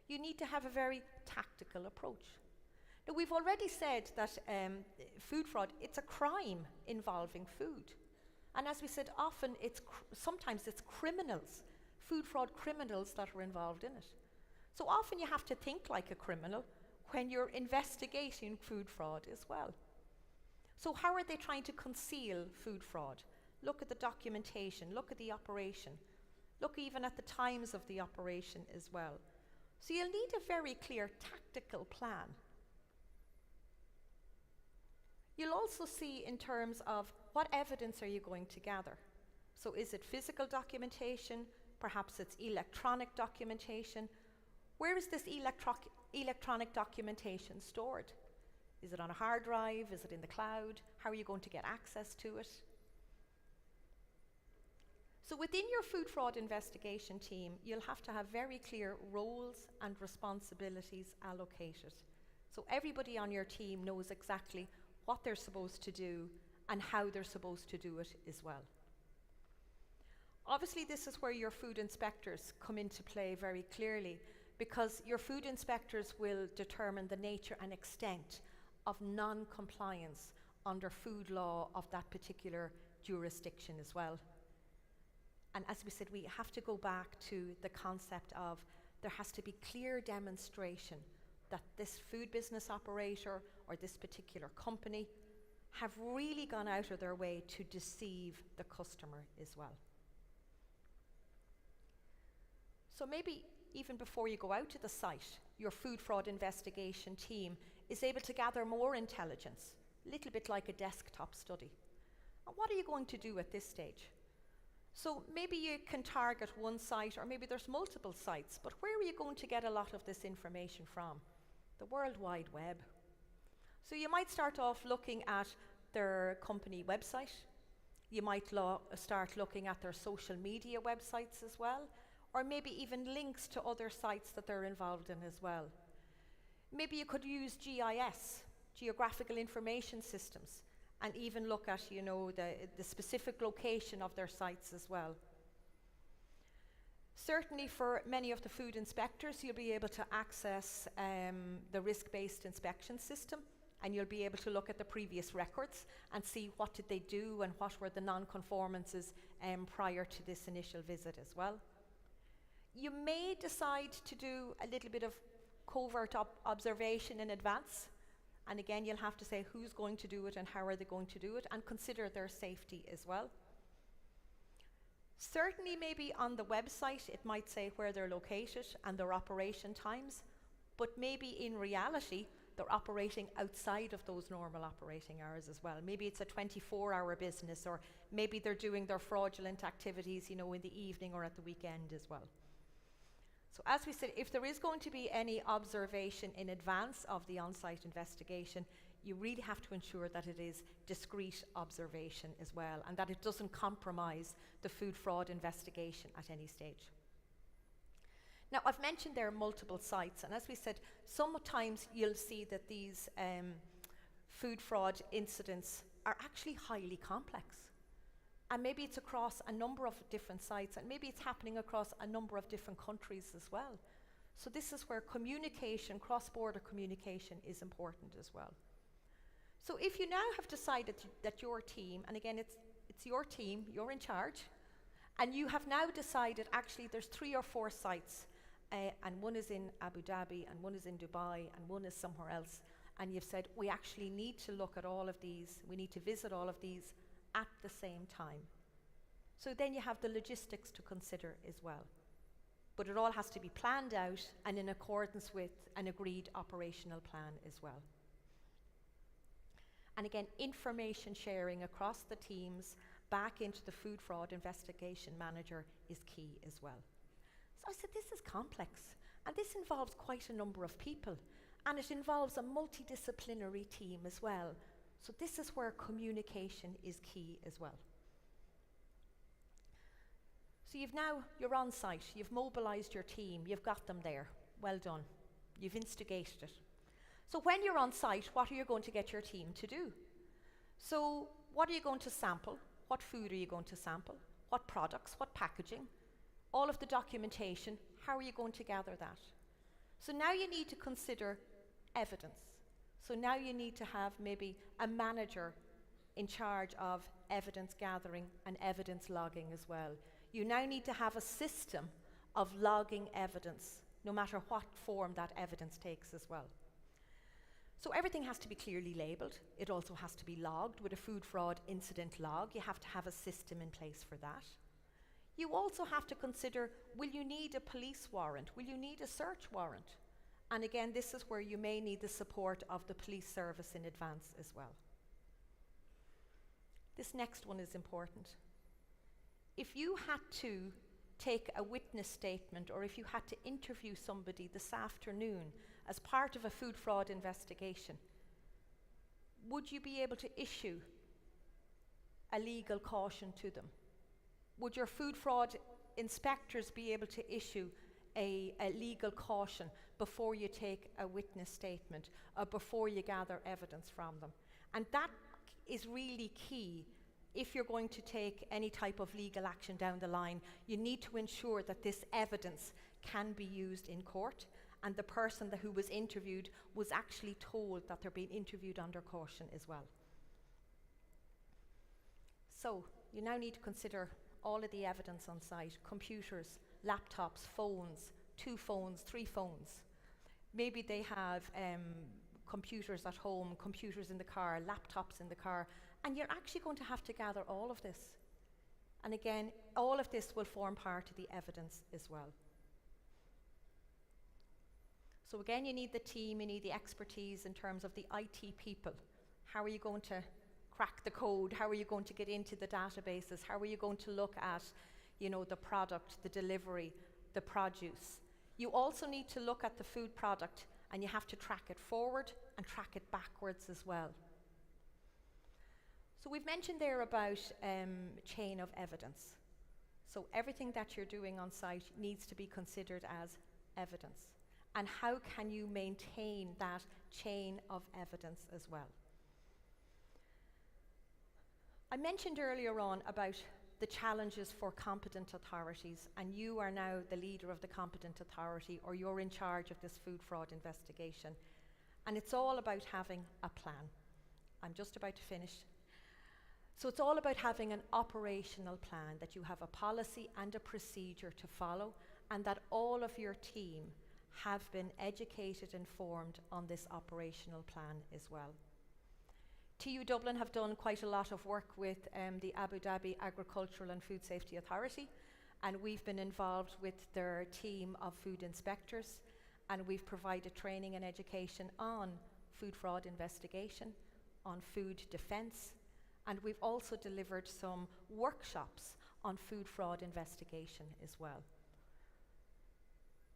you need to have a very tactical approach. Now, we've already said that food fraud, it's a crime involving food. And as we said, often sometimes it's criminals, food fraud criminals that are involved in it. So often you have to think like a criminal when you're investigating food fraud as well. So how are they trying to conceal food fraud? Look at the documentation, look at the operation, look even at the times of the operation as well. So you'll need a very clear tactical plan. You'll also see in terms of what evidence are you going to gather. So is it physical documentation? Perhaps it's electronic documentation. Where is this electronic documentation stored? Is it on a hard drive? Is it in the cloud? How are you going to get access to it? So within your food fraud investigation team, you'll have to have very clear roles and responsibilities allocated. So everybody on your team knows exactly what they're supposed to do and how they're supposed to do it as well. Obviously, this is where your food inspectors come into play very clearly, because your food inspectors will determine the nature and extent of non-compliance under food law of that particular jurisdiction as well. And as we said, we have to go back to the concept of there has to be clear demonstration that this food business operator or this particular company have really gone out of their way to deceive the customer as well. So maybe even before you go out to the site, your food fraud investigation team is able to gather more intelligence, a little bit like a desktop study. And what are you going to do at this stage? So maybe you can target one site, or maybe there's multiple sites, but where are you going to get a lot of this information from? The World Wide Web. So you might start off looking at their company website. You might start looking at their social media websites as well, or maybe even links to other sites that they're involved in as well. Maybe you could use GIS, Geographical Information Systems, and even look at, the specific location of their sites as well. Certainly for many of the food inspectors, you'll be able to access the risk-based inspection system, and you'll be able to look at the previous records and see what did they do and what were the non-conformances prior to this initial visit as well. You may decide to do a little bit of covert observation in advance. And again, you'll have to say who's going to do it and how are they going to do it, and consider their safety as well. Certainly maybe on the website it might say where they're located and their operation times, but maybe in reality they're operating outside of those normal operating hours as well. Maybe it's a 24-hour business, or maybe they're doing their fraudulent activities, in the evening or at the weekend as well. So as we said, if there is going to be any observation in advance of the on-site investigation, you really have to ensure that it is discreet observation as well, and that it doesn't compromise the food fraud investigation at any stage. Now, I've mentioned there are multiple sites, and as we said, sometimes you'll see that these food fraud incidents are actually highly complex. And maybe it's across a number of different sites, and maybe it's happening across a number of different countries as well. So this is where communication, cross-border communication, is important as well. So if you now have decided that your team, and again it's your team, you're in charge, and you have now decided actually there's 3 or 4 sites, and one is in Abu Dhabi, and one is in Dubai, and one is somewhere else, and you've said we actually need to look at all of these, we need to visit all of these at the same time. So then you have the logistics to consider as well. But it all has to be planned out and in accordance with an agreed operational plan as well. And again, information sharing across the teams back into the food fraud investigation manager is key as well. So I said, this is complex, and this involves quite a number of people, and it involves a multidisciplinary team as well. So this is where communication is key as well. So you're on site, you've mobilized your team, you've got them there. Well done. You've instigated it. So when you're on site, what are you going to get your team to do? So what are you going to sample? What food are you going to sample? What products? What packaging? All of the documentation, how are you going to gather that? So now you need to consider evidence. So now you need to have maybe a manager in charge of evidence gathering and evidence logging as well. You now need to have a system of logging evidence, no matter what form that evidence takes as well. So everything has to be clearly labelled. It also has to be logged with a food fraud incident log. You have to have a system in place for that. You also have to consider, will you need a police warrant? Will you need a search warrant? And again, this is where you may need the support of the police service in advance as well. This next one is important. If you had to take a witness statement, or if you had to interview somebody this afternoon as part of a food fraud investigation, would you be able to issue a legal caution to them? Would your food fraud inspectors be able to issue a legal caution before you take a witness statement or before you gather evidence from them? And that is really key. If you're going to take any type of legal action down the line, you need to ensure that this evidence can be used in court, and the person who was interviewed was actually told that they're being interviewed under caution as well. So you now need to consider all of the evidence on site: computers, laptops, phones, 2 phones, 3 phones. Maybe they have computers at home, computers in the car, laptops in the car, and you're actually going to have to gather all of this. And again, all of this will form part of the evidence as well. So again, you need the team, you need the expertise in terms of the IT people. How are you going to crack the code? How are you going to get into the databases? How are you going to look at, the product, the delivery, the produce? You also need to look at the food product, and you have to track it forward and track it backwards as well. So we've mentioned there about chain of evidence. So everything that you're doing on site needs to be considered as evidence. And how can you maintain that chain of evidence as well? I mentioned earlier on about the challenges for competent authorities, and you are now the leader of the competent authority, or you're in charge of this food fraud investigation. And it's all about having a plan. I'm just about to finish. So it's all about having an operational plan, that you have a policy and a procedure to follow, and that all of your team have been educated and informed on this operational plan as well. TU Dublin have done quite a lot of work with the Abu Dhabi Agricultural and Food Safety Authority, and we've been involved with their team of food inspectors, and we've provided training and education on food fraud investigation, on food defence, and we've also delivered some workshops on food fraud investigation as well.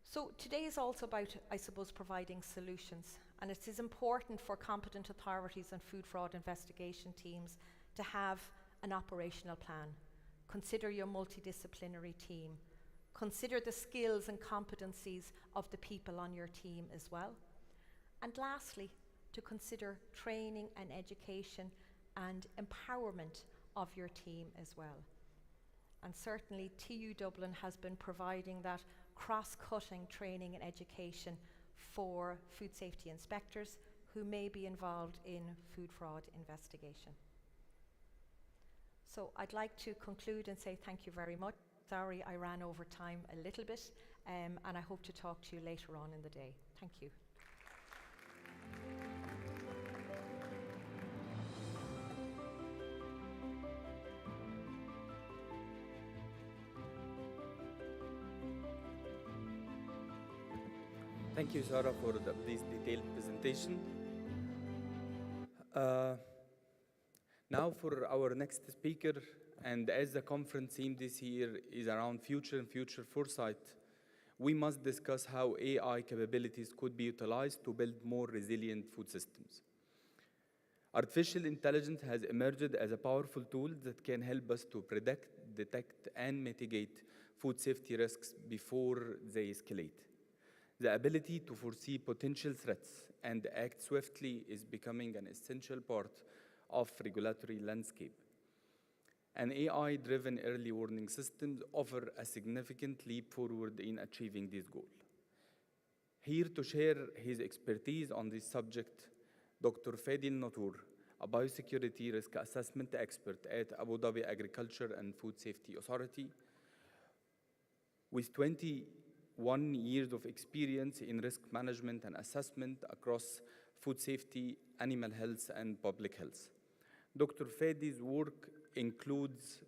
So today is also about, I suppose, providing solutions, and it is important for competent authorities and food fraud investigation teams to have an operational plan. Consider your multidisciplinary team. Consider the skills and competencies of the people on your team as well. And lastly, to consider training and education and empowerment of your team as well. And certainly TU Dublin has been providing that cross-cutting training and education for food safety inspectors who may be involved in food fraud investigation. So I'd like to conclude and say thank you very much. Sorry I ran over time a little bit, and I hope to talk to you later on in the day. Thank you. Thank you, Sarah, for this detailed presentation. Now for our next speaker, and as the conference theme this year is around future and future foresight, we must discuss how AI capabilities could be utilized to build more resilient food systems. Artificial intelligence has emerged as a powerful tool that can help us to predict, detect, and mitigate food safety risks before they escalate. The ability to foresee potential threats and act swiftly is becoming an essential part of regulatory landscape. and AI-driven early warning systems offer a significant leap forward in achieving this goal. Here to share his expertise on this subject, Dr. Fadi Al-Natour, a biosecurity risk assessment expert at Abu Dhabi Agriculture and Food Safety Authority, with 21 years of experience in risk management and assessment across food safety, animal health, and public health. Dr. Fadi's work includes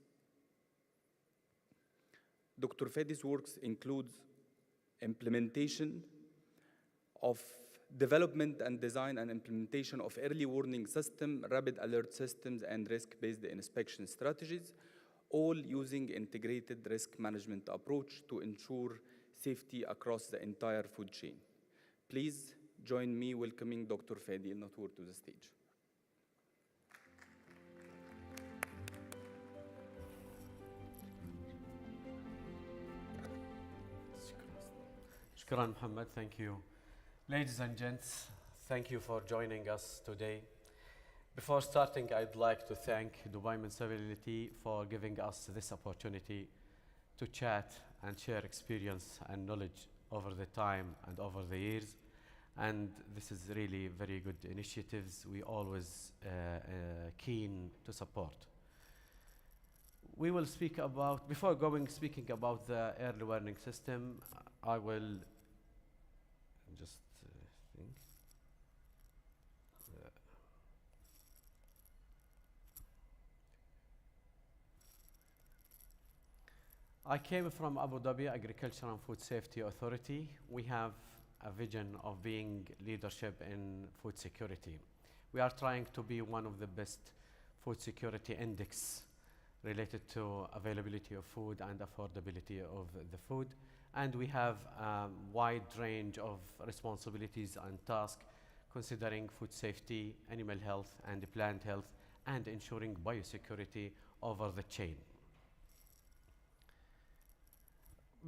implementation of development and design and implementation of early warning system, rapid alert systems, and risk-based inspection strategies, all using integrated risk management approach to ensure safety across the entire food chain. Please join me welcoming Dr. Fadi Al-Natour to the stage. Shukran, Muhammad. Thank you. Ladies and gents, thank you for joining us today. Before starting, I'd like to thank Dubai Municipality for giving us this opportunity to chat and share experience and knowledge over the time and over the years. And this is really very good initiatives. We always keen to support. We will speak about, before speaking about the early warning system, I will just think. I came from Abu Dhabi Agriculture and Food Safety Authority. We have a vision of being leadership in food security. We are trying to be one of the best food security index related to availability of food and affordability of the food. And we have a wide range of responsibilities and tasks considering food safety, animal health, and plant health, and ensuring biosecurity over the chain.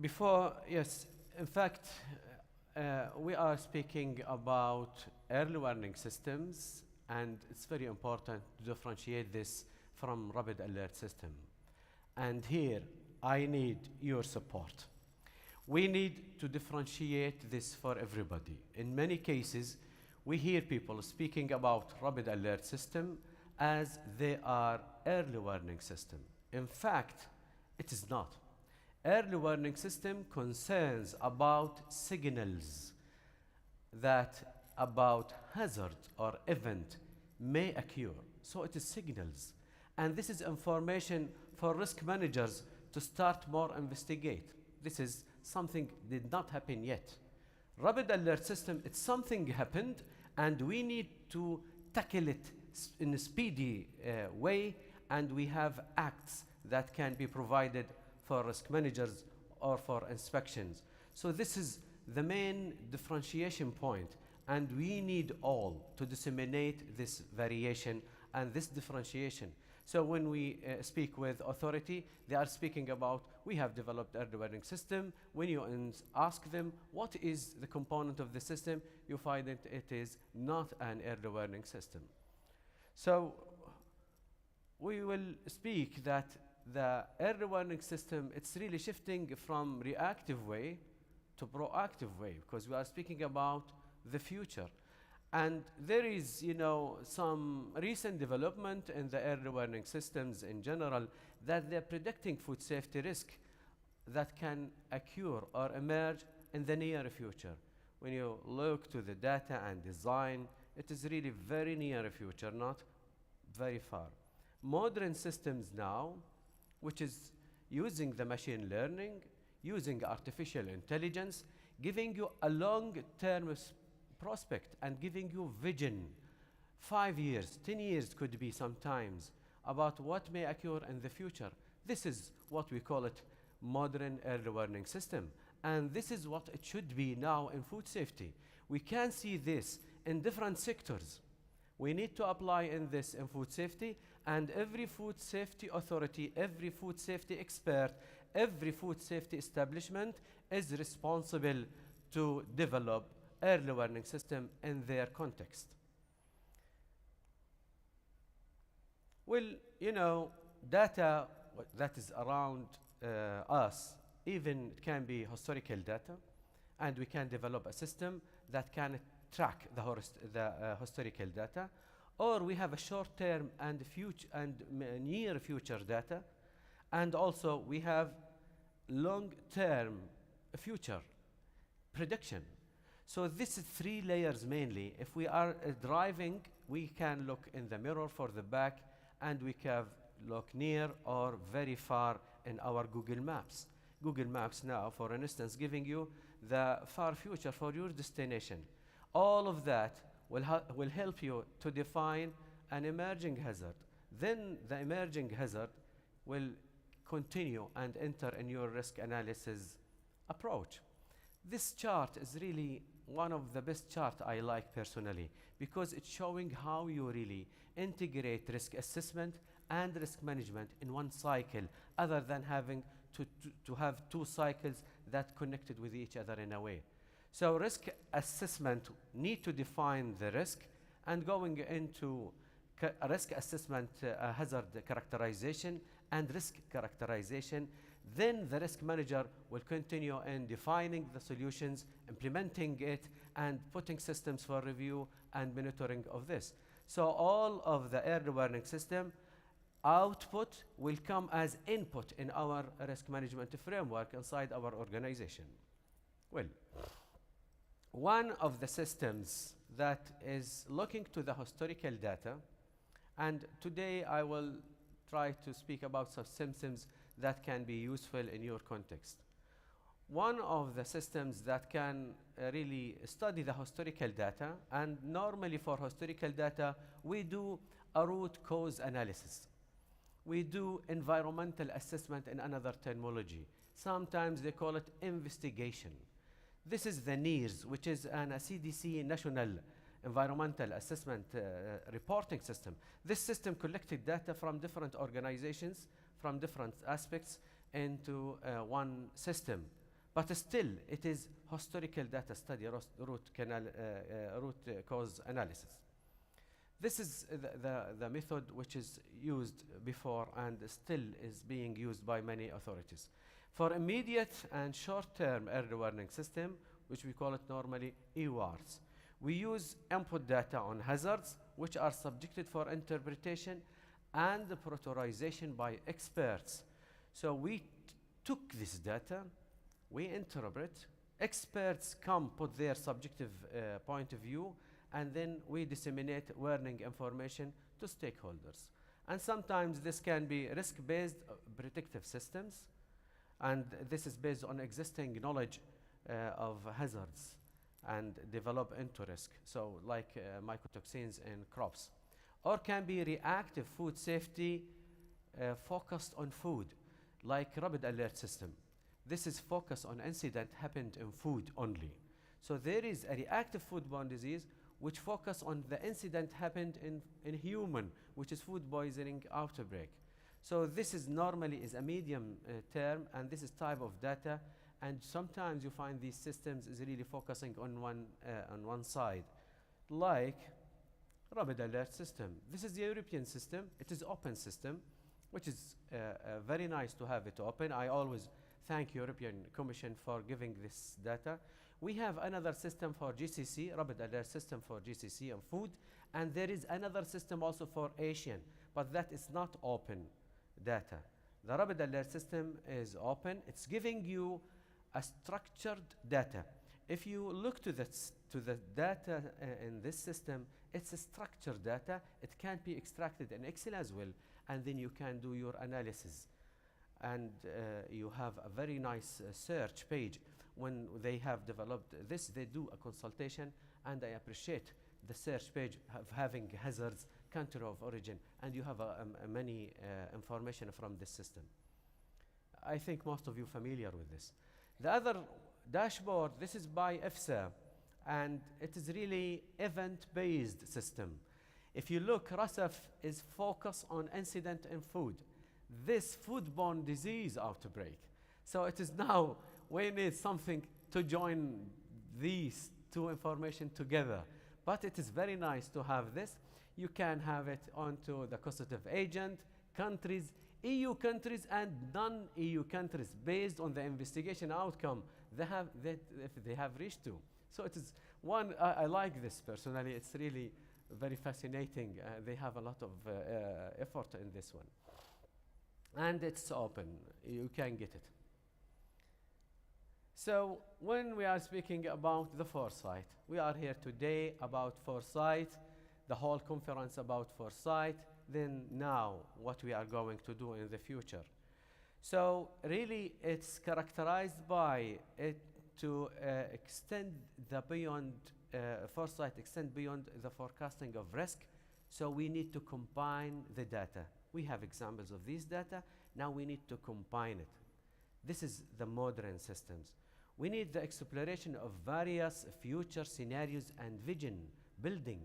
In fact, we are speaking about early warning systems, and it's very important to differentiate this from rapid alert system. And here, I need your support. We need to differentiate this for everybody. In many cases, we hear people speaking about rapid alert system as they are early warning system. In fact, it is not. Early warning system concerns about signals that about hazard or event may occur. So it is signals. And this is information for risk managers to start more investigate. This is something did not happen yet. Rapid alert system, it's something happened and we need to tackle it in a speedy way, and we have acts that can be provided for risk managers or for inspections. So this is the main differentiation point, and we need all to disseminate this variation and this differentiation. So when we speak with authority, they are speaking about, we have developed early warning system. When you ask them, what is the component of the system, you find that it is not an early warning system. So we will speak that the early warning system, it's really shifting from reactive way to proactive way, because we are speaking about the future. And there is, some recent development in the early warning systems in general that they're predicting food safety risk that can occur or emerge in the near future. When you look to the data and design, it is really very near future, not very far. Modern systems now, which is using the machine learning, using artificial intelligence, giving you a long-term prospect and giving you vision, 5 years, 10 years could be sometimes, about what may occur in the future. This is what we call it modern early warning system. And this is what it should be now in food safety. We can see this in different sectors. We need to apply in this in food safety, and every food safety authority, every food safety expert, every food safety establishment is responsible to develop early warning system in their context. Well, data that is around us, even it can be historical data, and we can develop a system that can track the historical data, or we have a short-term and near future data, and also we have long-term future prediction. So this is 3 layers mainly. If we are driving, we can look in the mirror for the back, and we can look near or very far in our Google Maps. Google Maps now, for instance, giving you the far future for your destination. All of that will help you to define an emerging hazard. Then the emerging hazard will continue and enter in your risk analysis approach. This chart is really one of the best charts I like personally, because it's showing how you really integrate risk assessment and risk management in one cycle, other than having to have 2 cycles that connected with each other in a way. So risk assessment need to define the risk, and going into risk assessment, hazard characterization and risk characterization. Then the risk manager will continue in defining the solutions, implementing it, and putting systems for review and monitoring of this. So all of the early warning system output will come as input in our risk management framework inside our organization. Well, one of the systems that is looking to the historical data, and today I will try to speak about some systems that can be useful in your context. One of the systems that can really study the historical data, and normally for historical data, we do a root cause analysis. We do environmental assessment in another terminology. Sometimes they call it investigation. This is the NEARS, which is a CDC National Environmental Assessment Reporting System. This system collected data from different organizations, from different aspects into one system. But still, it is historical data study, root cause analysis. This is the method which is used before and still is being used by many authorities. For immediate and short-term early warning system, which we call it normally EWARS, we use input data on hazards which are subjected for interpretation and prioritization by experts. So we took this data, we interpret, experts come put their subjective point of view, and then we disseminate warning information to stakeholders. And sometimes this can be risk-based predictive systems, and this is based on existing knowledge of hazards and develop into risk, so like mycotoxins in crops. Or can be reactive food safety focused on food, like rapid alert system. This is focused on incident happened in food only. So there is a reactive foodborne disease which focus on the incident happened in human, which is food poisoning outbreak. So this is normally is a medium term, and this is type of data, and sometimes you find these systems is really focusing on one side, like rapid alert system. This is the European system. It is open system, which is very nice to have it open. I always thank European Commission for giving this data. We have another system for GCC, rapid alert system for GCC and food, and there is another system also for Asian, but that is not open data. The rapid alert system is open. It's giving you a structured data. If you look to the data in this system, it's a structured data. It can be extracted in Excel as well, and then you can do your analysis. And you have a very nice search page. When they have developed this, they do a consultation, and I appreciate the search page having hazards, country of origin, and you have many information from this system. I think most of you familiar with this. The other dashboard, this is by EFSA, and it is really event-based system. If you look, RASAF is focused on incident in food. This foodborne disease outbreak. So it is now, we need something to join these two information together. But it is very nice to have this. You can have it onto the causative agent, countries, EU countries and non-EU countries, based on the investigation outcome if they have reached to. So it is one, I like this personally. It's really very fascinating. They have a lot of effort in this one. And it's open. You can get it. So when we are speaking about the Foresight, we are here today about Foresight, the whole conference about Foresight, then now what we are going to do in the future. So really it's characterized by it to extend the beyond, Foresight extend beyond the forecasting of risk. So we need to combine the data. We have examples of these data. Now we need to combine it. This is the modern systems. We need the exploration of various future scenarios and vision building.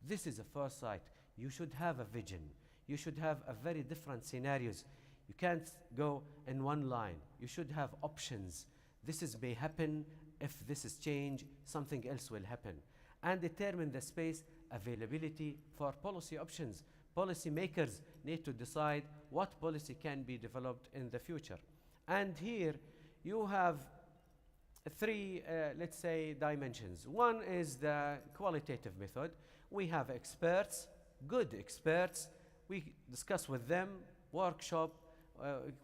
This is a Foresight. You should have a vision. You should have a very different scenarios. You can't go in one line. You should have options. This may happen. If this is changed, something else will happen. And determine the space availability for policy options. Policy makers need to decide what policy can be developed in the future. And here you have three, let's say, dimensions. One is the qualitative method. We have experts, good experts. We discuss with them, workshop.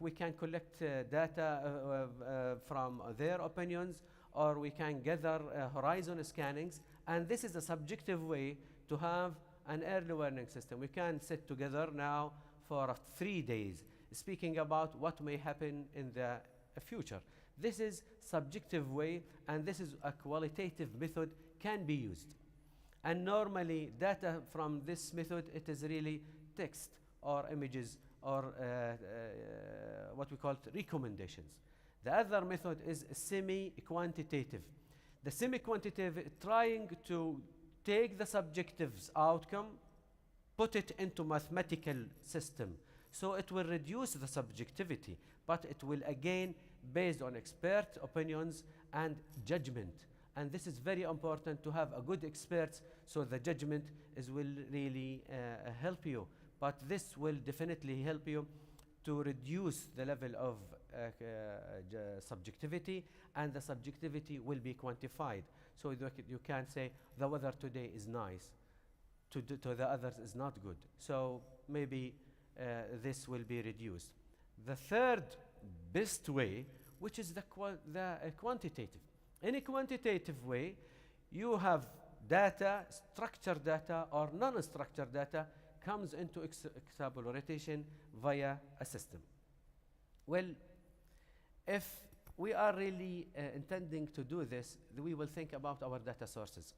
We can collect data from their opinions, or we can gather horizon scannings. And this is a subjective way to have an early warning system. We can sit together now for 3 days, speaking about what may happen in the future. This is subjective way, and this is a qualitative method can be used. And normally data from this method, it is really text or images or what we call recommendations. The other method is semi-quantitative. The semi-quantitative trying to take the subjective's outcome, put it into mathematical system. So it will reduce the subjectivity, but it will again based on expert opinions and judgment. And this is very important to have a good experts, so the judgment will really help you. But this will definitely help you to reduce the level of subjectivity, and the subjectivity will be quantified. So you can say the weather today is nice, to the others is not good. So maybe this will be reduced. The third best way, which is the quantitative. In a quantitative way, you have data, structured data or non-structured data comes into extrapolation via a system. Well, if we are really intending to do this, we will think about our data sources.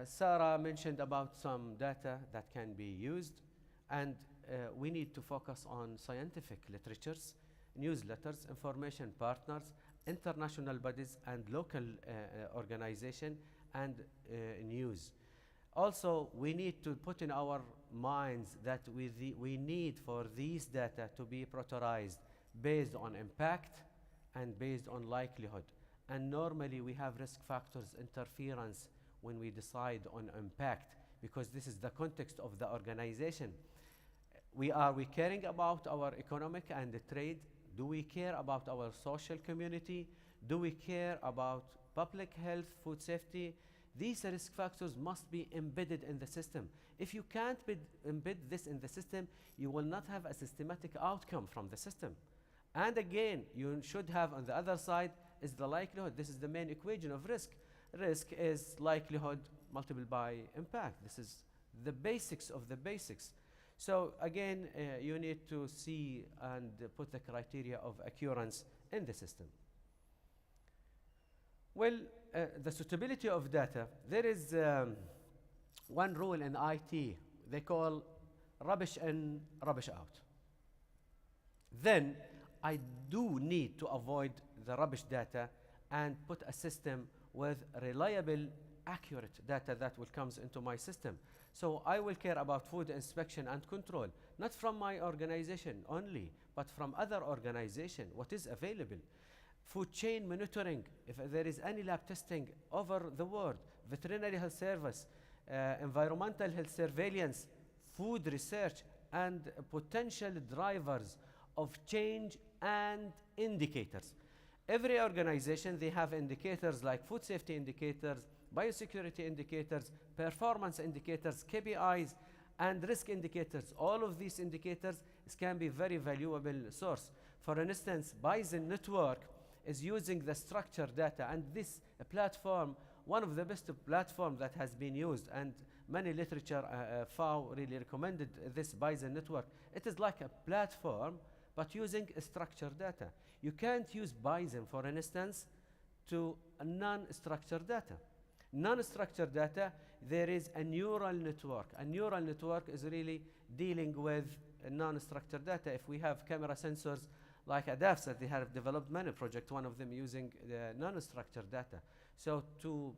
Sarah mentioned about some data that can be used, and we need to focus on scientific literatures, newsletters, information partners, international bodies, and local organization and news. Also, we need to put in our minds that we need for these data to be prioritized based on impact and based on likelihood. And normally we have risk factors interference when we decide on impact, because this is the context of the organization. Are we caring about our economic and the trade? Do we care about our social community? Do we care about public health, food safety? These risk factors must be embedded in the system. If you can't embed this in the system, you will not have a systematic outcome from the system. And again, you should have on the other side is the likelihood. This is the main equation of risk. Risk is likelihood multiplied by impact. This is the basics of the basics. So again, you need to see and put the criteria of occurrence in the system. Well, the suitability of data, there is one rule in IT they call rubbish in, rubbish out. Then I do need to avoid the rubbish data and put a system with reliable, accurate data that will comes into my system. So I will care about food inspection and control, not from my organization only, but from other organizations, what is available. Food chain monitoring, if there is any lab testing over the world, veterinary health service, environmental health surveillance, food research, and potential drivers of change and indicators. Every organization, they have indicators like food safety indicators, biosecurity indicators, performance indicators, KPIs, and risk indicators. All of these indicators can be very valuable source. For instance, Bison Network is using the structured data, and this platform, one of the best platforms that has been used, and many literature, FAO really recommended this Bison Network. It is like a platform, but using structured data. You can't use Bison, for instance, to non-structured data. Non-structured data, there is a neural network. A neural network is really dealing with non-structured data. If we have camera sensors like ADAFs that they have developed many projects, one of them using the non-structured data. So to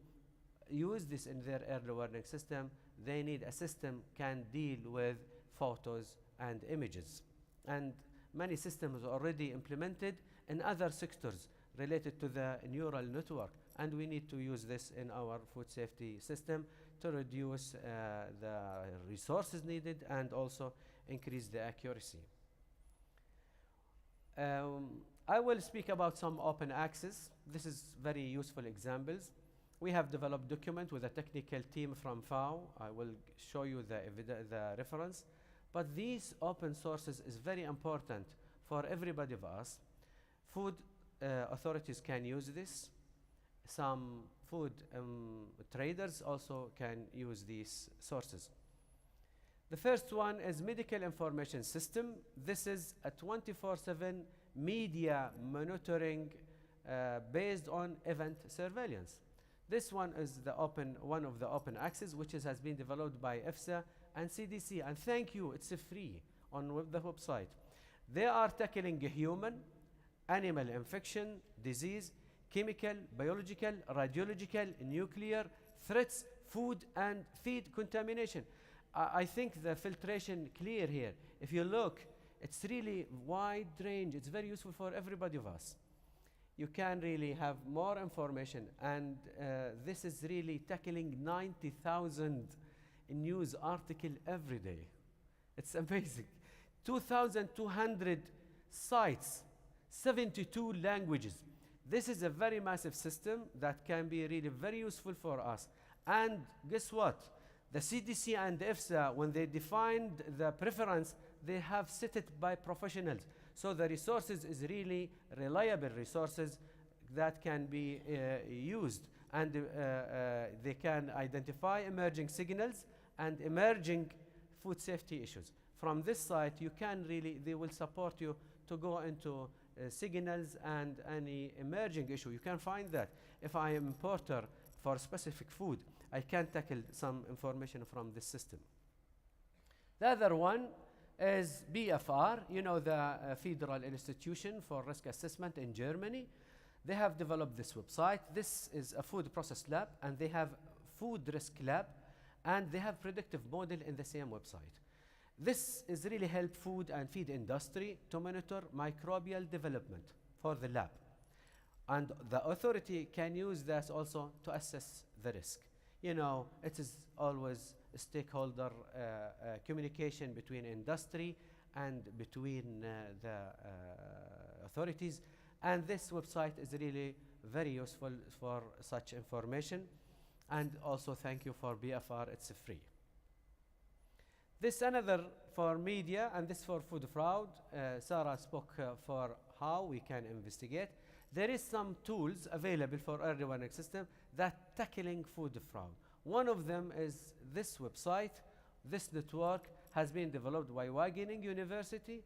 use this in their early warning system, they need a system can deal with photos and images. And many systems are already implemented in other sectors related to the neural network. And we need to use this in our food safety system to reduce the resources needed and also increase the accuracy. I will speak about some open access. This is very useful examples. We have developed document with a technical team from FAO. I will show you the reference. But these open sources is very important for everybody of us. Food authorities can use this. Some food traders also can use these sources. The first one is medical information system. This is a 24/7 media monitoring based on event surveillance. This one is one of the open access, which has been developed by EFSA and CDC. And thank you, it's free on the website. They are tackling human, animal infection, disease, chemical, biological, radiological, nuclear threats, food and feed contamination. I think the filtration clear here. If you look, it's really wide range. It's very useful for everybody of us. You can really have more information, and this is really tackling 90,000 news article every day. It's amazing. 2,200 sites, 72 languages. This is a very massive system that can be really very useful for us. And guess what? The CDC and EFSA, when they defined the preference, they have set it by professionals. So the resources is really reliable resources that can be used. And they can identify emerging signals and emerging food safety issues. From this site, you can really, they will support you to go into signals and any emerging issue. You can find that. If I am importer for specific food, I can tackle some information from this system. The other one is BFR, you know, the Federal Institution for Risk Assessment in Germany. They have developed this website. This is a food process lab, and they have food risk lab, and they have predictive model in the same website. This is really help food and feed industry to monitor microbial development for the lab. And the authority can use this also to assess the risk. You know, it is always a stakeholder communication between industry and between the authorities. And this website is really very useful for such information. And also thank you for BFR, it's free. This another for media, and this for food fraud. Sarah spoke for how we can investigate. There is some tools available for early warning system that tackling food fraud. One of them is this website. This network has been developed by Wageningen University.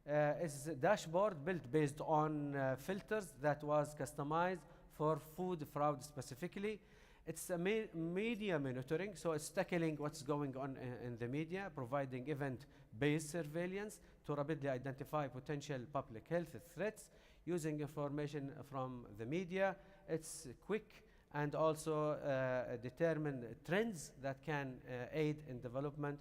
It's a dashboard built based on filters that was customized for food fraud specifically. It's a media monitoring, so it's tackling what's going on in the media, providing event-based surveillance to rapidly identify potential public health threats using information from the media. It's quick and also determine trends that can aid in development,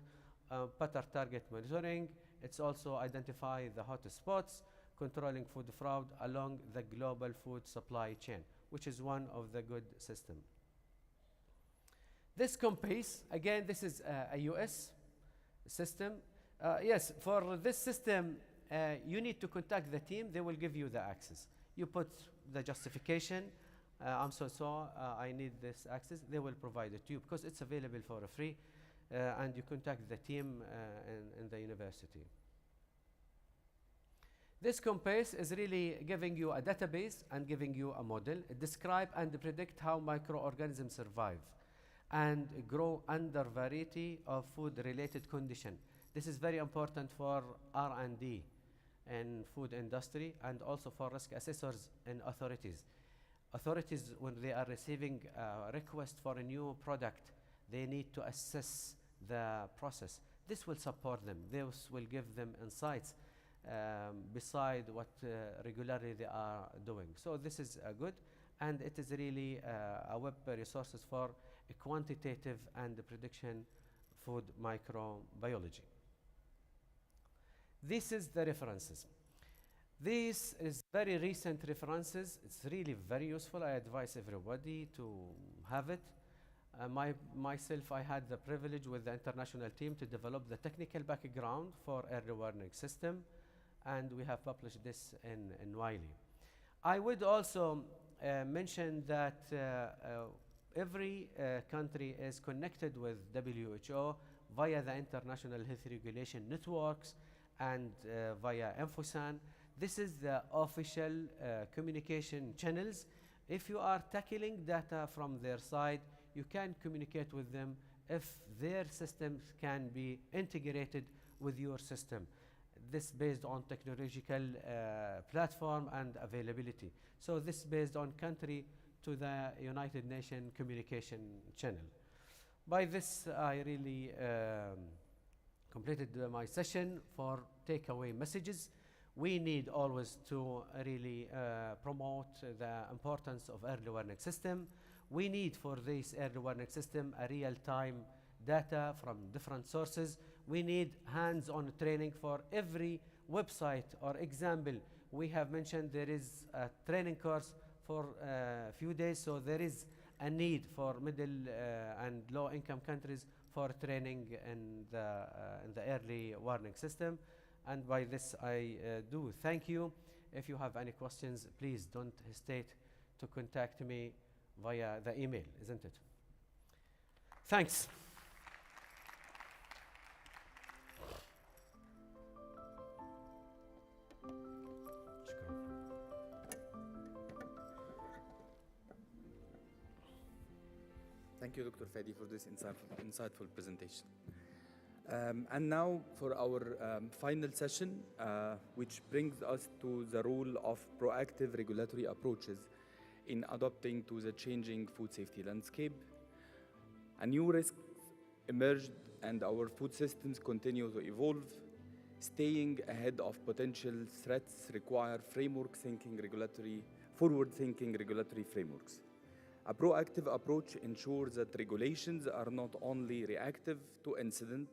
better target monitoring. It's also identify the hot spots, controlling food fraud along the global food supply chain, which is one of the good systems. This Compass, again, this is a US system. Yes, for this system, you need to contact the team. They will give you the access. You put the justification. I'm I need this access. They will provide it to you because it's available for free. And you contact the team in the university. This Compass is really giving you a database and giving you a model. Describe and predict how microorganisms survive and grow under variety of food-related conditions. This is very important for R&D in food industry and also for risk assessors and authorities. Authorities, when they are receiving a request for a new product, they need to assess the process. This will support them. This will give them insights beside what regularly they are doing. So this is good, and it is really a web resources for quantitative and prediction food microbiology. This is the references. This is very recent references. It's really very useful. I advise everybody to have it. Myself, I had the privilege with the international team to develop the technical background for early warning system, and we have published this in Wiley. I would also mention that every country is connected with WHO via the International Health Regulation Networks and via InfoSan. This is the official communication channels. If you are tackling data from their side, you can communicate with them if their systems can be integrated with your system. This based on technological platform and availability. So this based on country to the United Nations communication channel. By this, I really completed my session for takeaway messages. We need always to really promote the importance of early warning system. We need for this early warning system a real-time data from different sources. We need hands-on training for every website or example. We have mentioned there is a training course for a few days, so there is a need for middle and low-income countries for training in the early warning system. And by this, I do thank you. If you have any questions, please don't hesitate to contact me via the email, isn't it? Thanks. Thank you, Dr. Fadi, for this insightful presentation. And now for our final session, which brings us to the role of proactive regulatory approaches in adapting to the changing food safety landscape. A new risk emerged and our food systems continue to evolve. Staying ahead of potential threats require forward-thinking regulatory frameworks. A proactive approach ensures that regulations are not only reactive to incidents,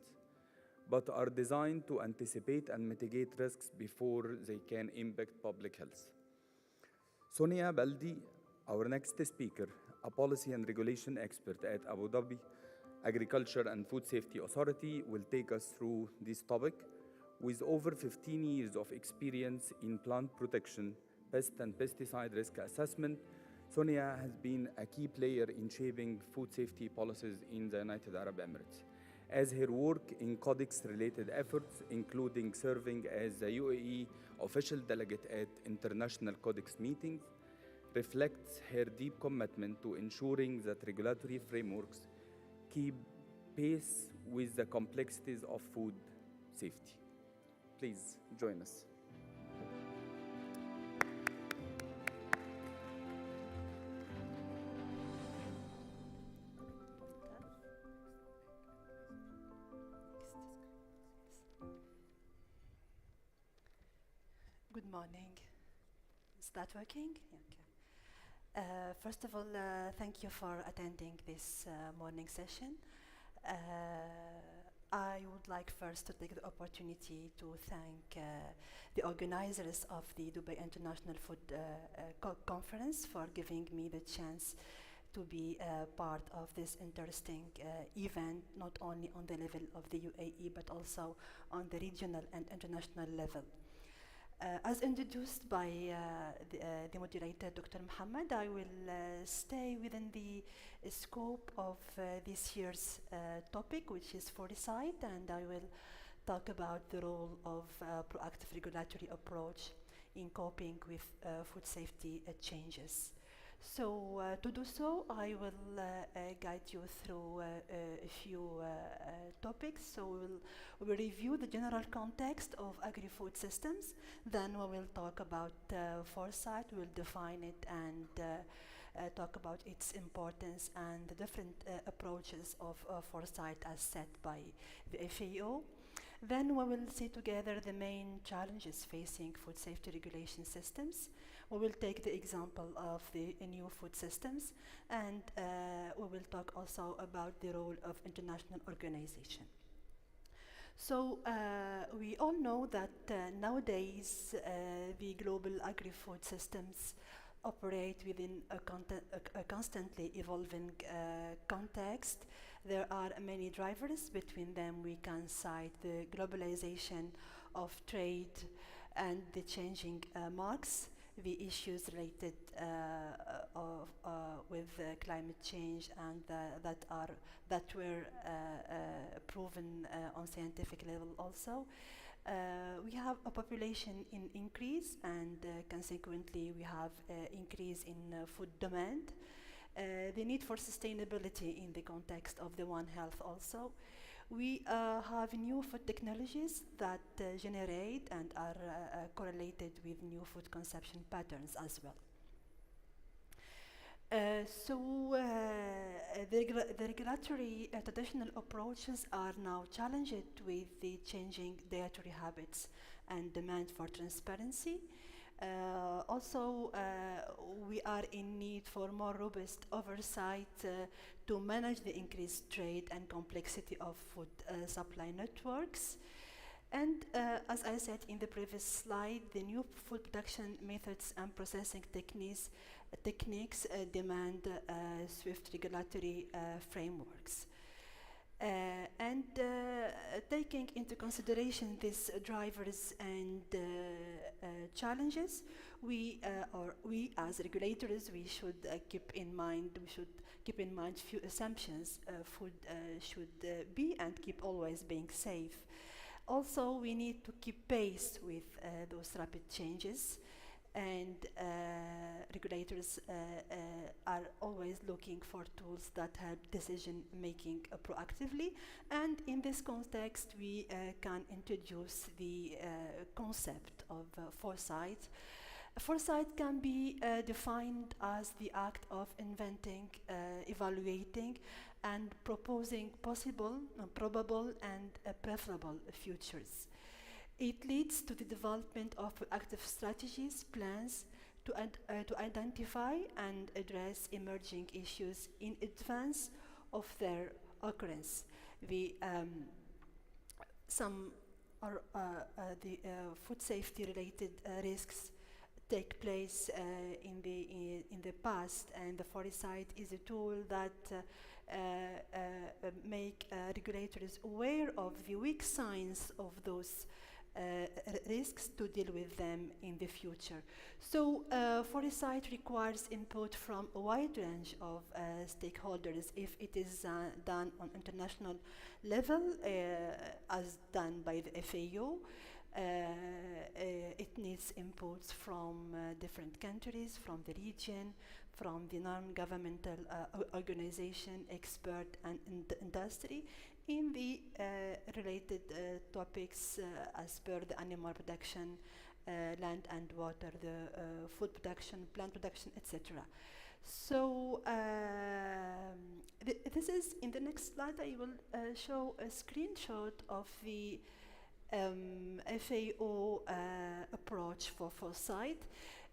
but are designed to anticipate and mitigate risks before they can impact public health. Sonia Baldi, our next speaker, a policy and regulation expert at Abu Dhabi Agriculture and Food Safety Authority, will take us through this topic. With over 15 years of experience in plant protection, pest and pesticide risk assessment, Sonia has been a key player in shaping food safety policies in the United Arab Emirates, as her work in Codex-related efforts, including serving as the UAE official delegate at international Codex meetings, reflects her deep commitment to ensuring that regulatory frameworks keep pace with the complexities of food safety. Please join us. Good morning. Is that working? Yeah, okay. First of all, thank you for attending this morning session. I would like first to take the opportunity to thank the organizers of the Dubai International Food Conference for giving me the chance to be part of this interesting event, not only on the level of the UAE, but also on the regional and international level. As introduced by the moderator, Dr. Muhammad, I will stay within the scope of this year's topic, which is Foresight, and I will talk about the role of proactive regulatory approach in coping with food safety changes. So to do so, I will guide you through a few topics. So we will review the general context of agri-food systems. Then we will talk about foresight. We will define it and talk about its importance and the different approaches of foresight as set by the FAO. Then we will see together the main challenges facing food safety regulation systems. We will take the example of the new food systems, and we will talk also about the role of international organization. So we all know that nowadays the global agri-food systems operate within a constantly evolving context. There are many drivers. Between them, we can cite the globalization of trade and the changing marks, the issues related with climate change, and that were proven on scientific level also. We have a population in increase, and consequently we have increase in food demand. The need for sustainability in the context of the One Health also. We have new food technologies that generate and are correlated with new food consumption patterns as well. The regulatory traditional approaches are now challenged with the changing dietary habits and demand for transparency. Also, we are in need for more robust oversight to manage the increased trade and complexity of food supply networks. And as I said in the previous slide, the new food production methods and processing techniques demand swift regulatory frameworks. Taking into consideration these drivers and challenges, we as regulators, we should keep in mind few assumptions. Food should be and keep always being safe. Also, we need to keep pace with those rapid changes, and regulators are always looking for tools that help decision making proactively. And in this context, we can introduce the concept of foresight. Foresight can be defined as the act of inventing, evaluating, and proposing possible, probable, and preferable futures. It leads to the development of active strategies, plans to identify and address emerging issues in advance of their occurrence. The food safety related risks take place in the past, and the foresight is a tool that make regulators aware of the weak signs of those risks to deal with them in the future. So foresight requires input from a wide range of stakeholders. If it is done on international level, as done by the FAO, it needs inputs from different countries, from the region, from the non-governmental organization, expert, and industry in the related topics as per the animal production, land and water, the food production, plant production, etc. So this is, in the next slide, I will show a screenshot of the FAO approach for foresight.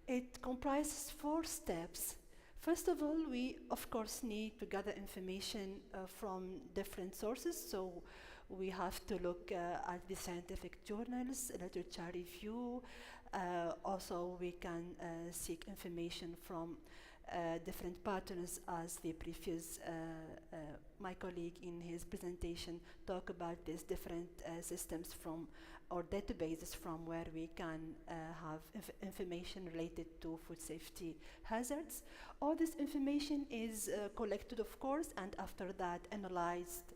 It comprises 4 steps. First of all, we of course need to gather information from different sources. So we have to look at the scientific journals, literature review. Also, we can seek information from different patterns, as the previous my colleague in his presentation talk about these different systems from or databases from where we can have information related to food safety hazards. All this information is collected, of course, and after that analyzed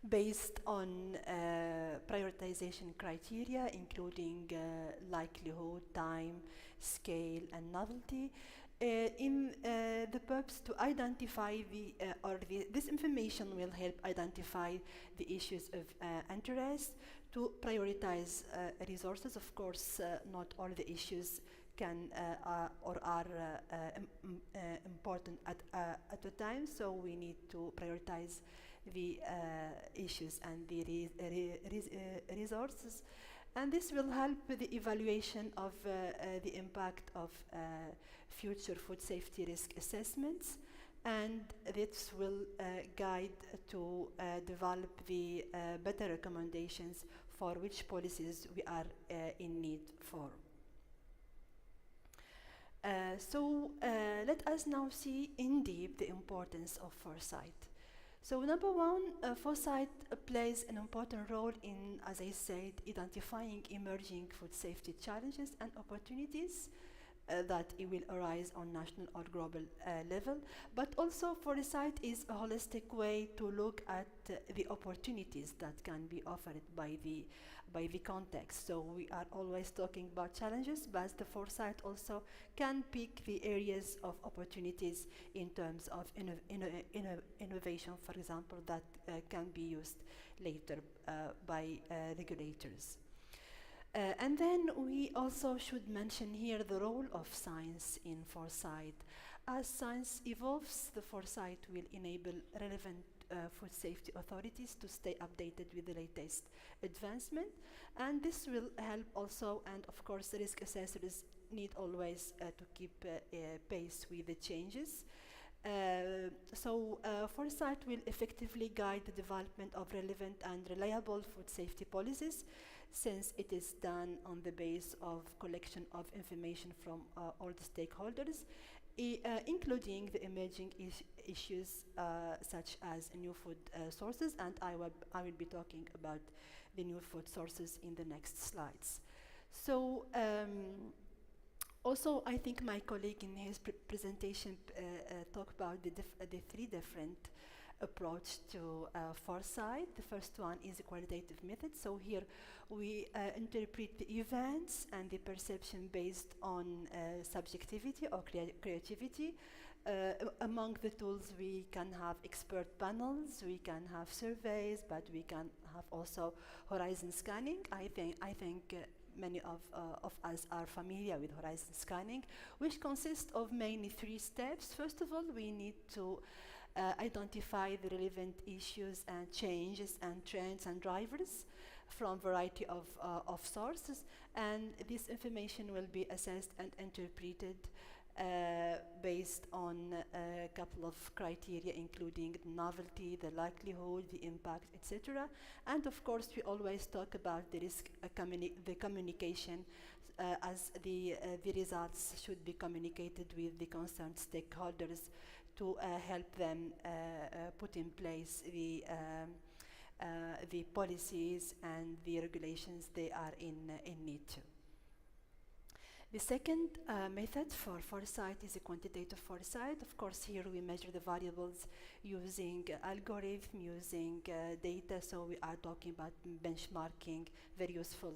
based on prioritization criteria, including likelihood, time, scale, and novelty, in the purpose to identify this information will help identify the issues of interest, to prioritize resources. Of course, not all the issues can or are important at a time, so we need to prioritize the issues and the resources, and this will help with the evaluation of the impact of future food safety risk assessments, and this will guide to develop the better recommendations for which policies we are in need for. So let us now see in deep the importance of foresight. So number one, foresight plays an important role in, as I said, identifying emerging food safety challenges and opportunities that it will arise on national or global level. But also foresight is a holistic way to look at the opportunities that can be offered by the context. So we are always talking about challenges, but the foresight also can pick the areas of opportunities in terms of innovation, for example, that can be used later by regulators. And then we also should mention here the role of science in foresight. As science evolves, the foresight will enable relevant food safety authorities to stay updated with the latest advancement, and this will help also, and of course the risk assessors need always to keep pace with the changes. So foresight will effectively guide the development of relevant and reliable food safety policies, since it is done on the basis of collection of information from all the stakeholders, including the emerging issues such as new food sources, and I will be talking about the new food sources in the next slides. So also I think my colleague in his presentation talked about the three different approach to foresight. The first one is a qualitative method. So here we interpret the events and the perception based on subjectivity or creativity. Among the tools we can have expert panels, we can have surveys, but we can have also horizon scanning. I think many of us are familiar with horizon scanning, which consists of mainly three steps. First of all, we need to identify the relevant issues and changes and trends and drivers from variety of sources, and this information will be assessed and interpreted based on a couple of criteria, including the novelty, the likelihood, the impact, etc. And of course, we always talk about the risk, the communication, as the results should be communicated with the concerned stakeholders to help them put in place the policies and the regulations they are in need to. The second method for foresight is a quantitative foresight. Of course, here we measure the variables using algorithm, using data. So we are talking about benchmarking, very useful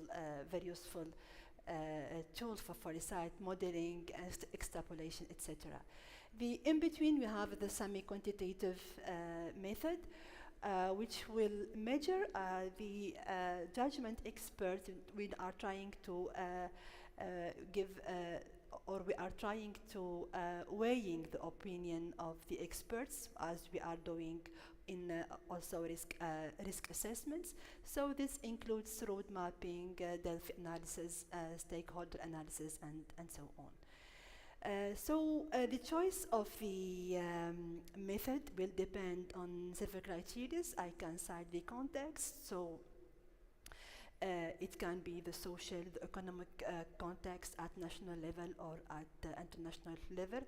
tool for foresight, modeling, extrapolation, etc. The in between we have the semi-quantitative method, which will measure the judgment experts. We are trying to we are trying to weighing the opinion of the experts, as we are doing in also risk assessments. So this includes road mapping, Delphi analysis, stakeholder analysis, and so on. So the choice of the method will depend on several criteria. I can cite the context. So It can be the social, the economic context at national level or at international level.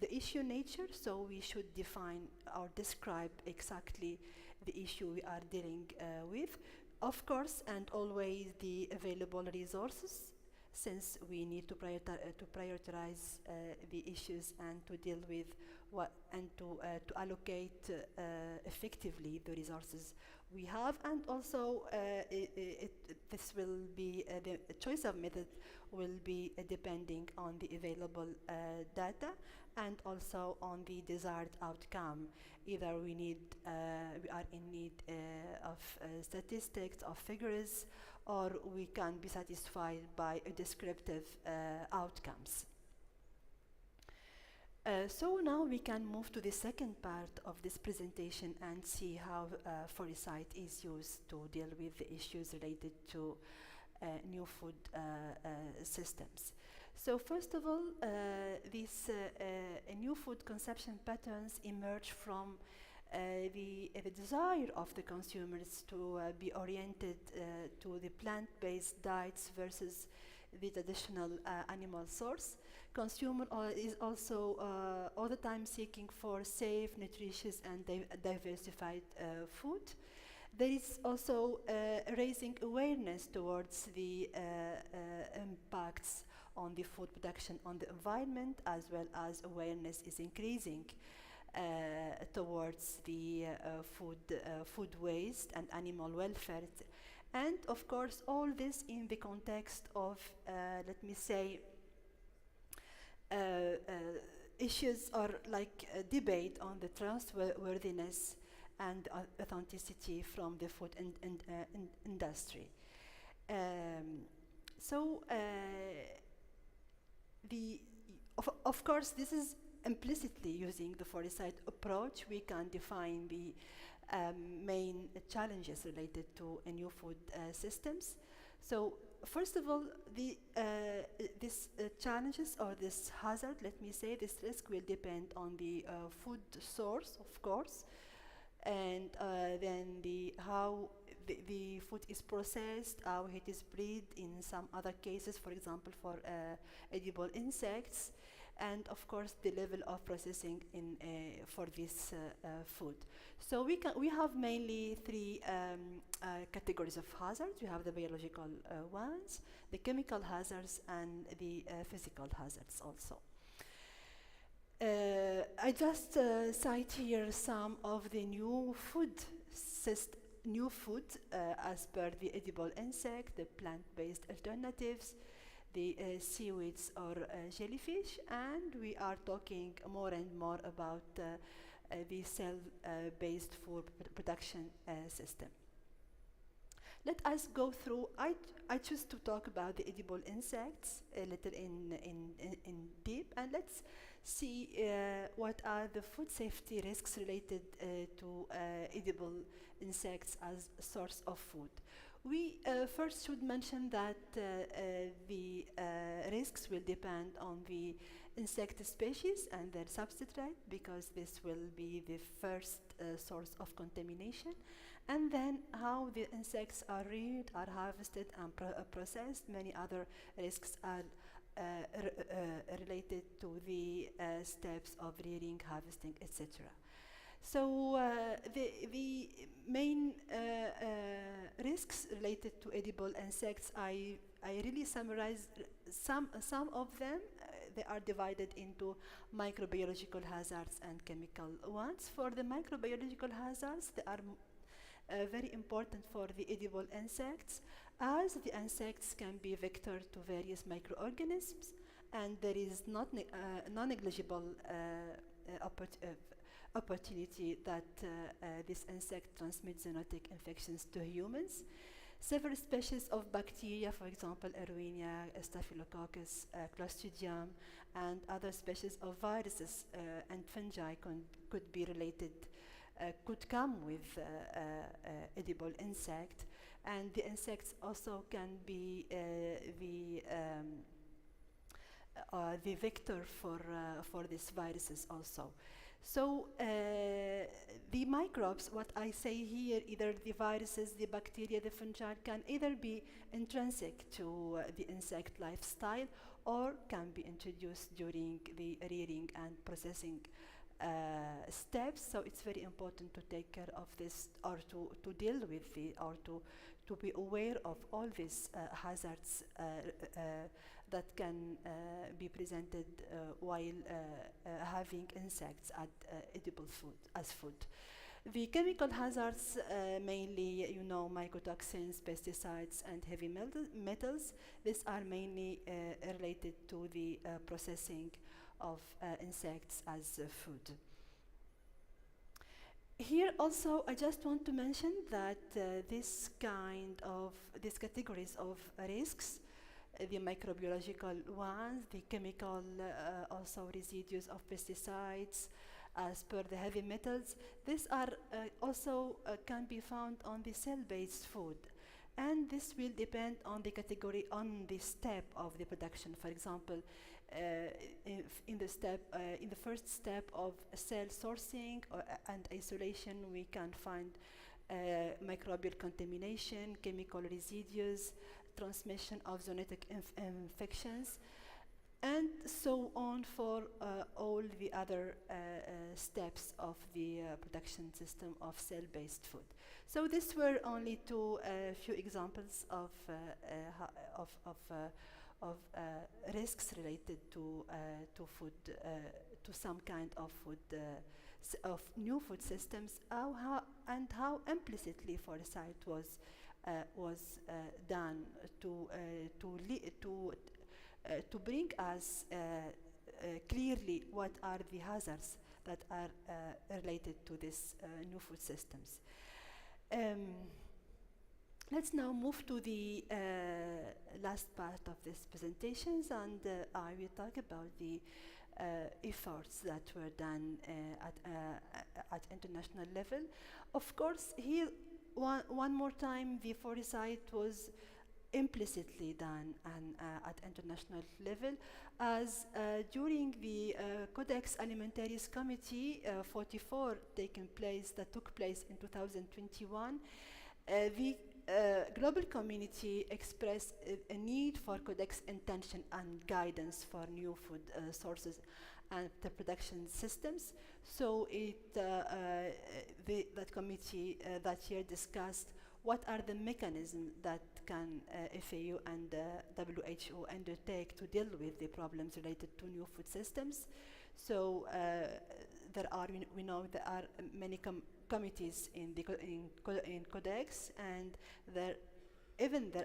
The issue nature, so we should define or describe exactly the issue we are dealing with. Of course, and always the available resources, since we need to prioritize the issues and to deal with what and to allocate effectively the resources we have, and also this will be the choice of method will be depending on the available data and also on the desired outcome. Either we are in need of statistics, of figures, or we can be satisfied by a descriptive outcomes. So now we can move to the second part of this presentation and see how Foresight is used to deal with the issues related to new food systems. So first of all, these new food consumption patterns emerge from the desire of the consumers to be oriented to the plant-based diets versus the traditional animal source. Consumer is also all the time seeking for safe, nutritious, and diversified food. There is also raising awareness towards the impacts on the food production on the environment, as well as awareness is increasing towards the food waste and animal welfare. And of course, all this in the context of, let me say, issues or like debate on the trustworthiness and authenticity from the food industry. Of course, this is implicitly using the Foresight approach. We can define the main challenges related to new food systems. So first of all, these challenges or this hazard, let me say, this risk will depend on the food source, of course, and then how the food is processed, how it is bred in some other cases, for example, for edible insects, and of course the level of processing for this food. So we have mainly three categories of hazards. We have the biological ones, the chemical hazards, and the physical hazards also. I just cite here some of the new food as per the edible insect, the plant-based alternatives, the seaweeds or jellyfish, and we are talking more and more about the cell-based food production system. Let us go through. I choose to talk about the edible insects a little in deep, and let's see what are the food safety risks related to edible insects as a source of food. We first should mention that the risks will depend on the insect species and their substrate, because this will be the first source of contamination, and then how the insects are reared, are harvested, and processed. Many other risks are related to the steps of rearing, harvesting, etc. So the main risks related to edible insects, I really summarize some of them. They are divided into microbiological hazards and chemical ones. For the microbiological hazards, they are very important for the edible insects, as the insects can be vector to various microorganisms, and there is non-negligible opportunity that this insect transmits zoonotic infections to humans. Several species of bacteria, for example, Erwinia, Staphylococcus, Clostridium, and other species of viruses and fungi could be related, could come with edible insect, and the insects also can be the vector for these viruses also. So the microbes, what I say here, either the viruses, the bacteria, the fungi, can either be intrinsic to the insect lifestyle or can be introduced during the rearing and processing steps. So it's very important to take care of this, or to deal with the, or to be aware of all these hazards that can be presented while having insects at edible food as food. The chemical hazards, mainly, you know, mycotoxins, pesticides, and heavy metals. These are mainly related to the processing of insects as food. Here also, I just want to mention that these categories of risks, the microbiological ones, the chemical also residues of pesticides, as per the heavy metals, these are also can be found on the cell-based food. And this will depend on the category, on the step of the production. For example, in the first step of cell sourcing and isolation, we can find microbial contamination, chemical residues, transmission of zoonotic infections, and so on for all the other steps of the production system of cell-based food. So these were only few examples of risks related to food, to some kind of food, of new food systems, and how implicitly Foresight was done to bring us clearly what are the hazards that are related to these new food systems. Let's now move to the last part of this presentations, and I will talk about the efforts that were done at international level. Of course, here one more time, the Foresight was implicitly done at international level, as during the Codex Alimentarius Committee 44 that took place in 2021, the global community expressed a need for Codex intention and guidance for new food sources and the production systems. So that committee that year discussed what are the mechanisms that can FAO and WHO undertake to deal with the problems related to new food systems. So we know there are many committees in Codex, and there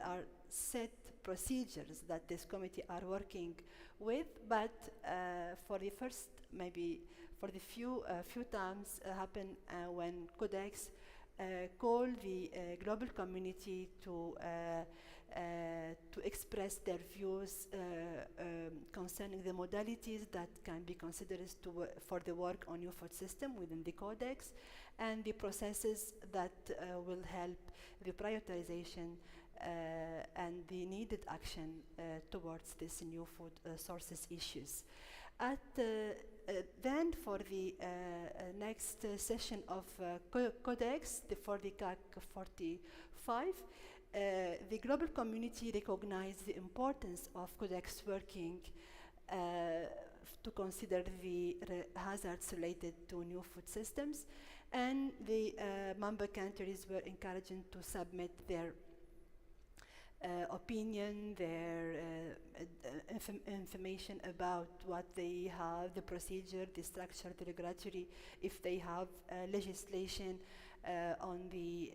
are set procedures that this committee are working with, but for the first, maybe for the few times happen when Codex call the global community to express their views concerning the modalities that can be considered for the work on new food system within the Codex, and the processes that will help the prioritization and the needed action towards this new food sources issues. Then for the next session of Codex, for the CAC 45, the global community recognized the importance of Codex working to consider the hazards related to new food systems, and the member countries were encouraged to submit their opinion, their information about what they have, the procedure, the structure, the regulatory, if they have legislation on the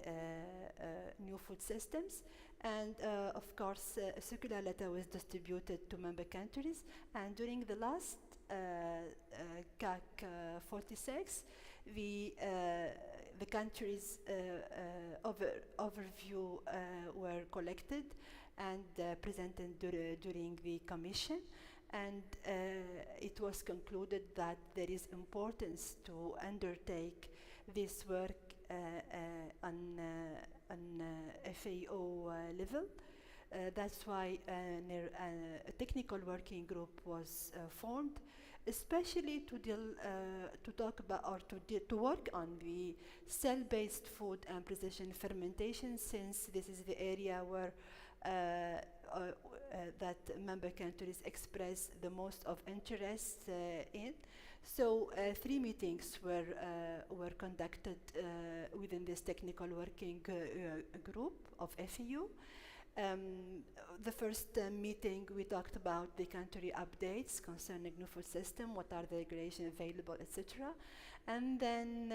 new food systems. And of course, a circular letter was distributed to member countries. And during the last CAC 46, the countries' overview were collected and presented during the commission, and it was concluded that there is importance to undertake this work on FAO level. That's why a technical working group was formed especially to deal, to talk about or to work on the cell-based food and precision fermentation, since this is the area where that member countries express the most of interest in. So 3 meetings were conducted within this technical working group of FEU. The first meeting, we talked about the country updates concerning new food system, what are the regulations available, etc. And then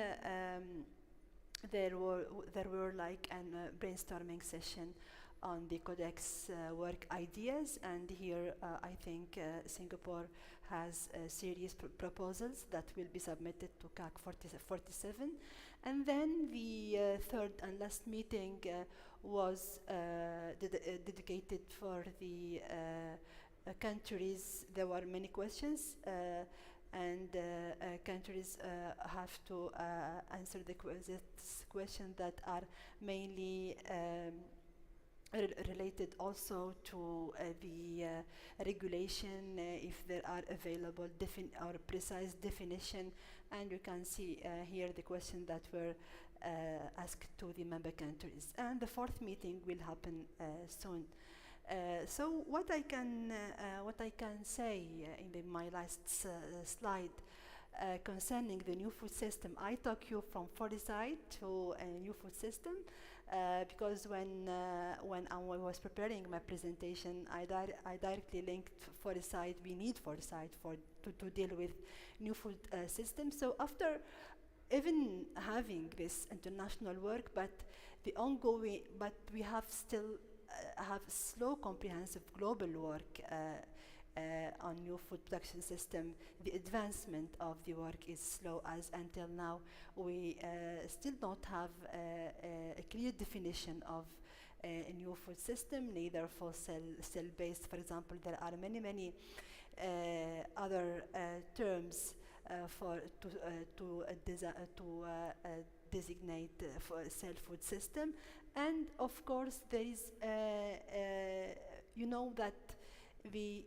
there were like a brainstorming session on the Codex work ideas, and here I think Singapore has serious proposals that will be submitted to CAC 47. And then the third and last meeting was dedicated for the countries. There were many questions, and countries have to answer the questions that are mainly related also to the regulation, if there are available or precise definition. And you can see here the questions that were asked to the member countries. And the 4th meeting will happen soon. So what I can say in my last slide concerning the new food system, I took you from Foresight to a new food system. Because when I was preparing my presentation, I directly linked Foresight. We need Foresight to deal with new food systems. So after even having this international work, but we have still have slow, comprehensive global work on new food production system. The advancement of the work is slow, as until now we still don't have a clear definition of a new food system, neither for cell-based. For example, there are many other terms to designate for a cell food system. And of course there is you know that the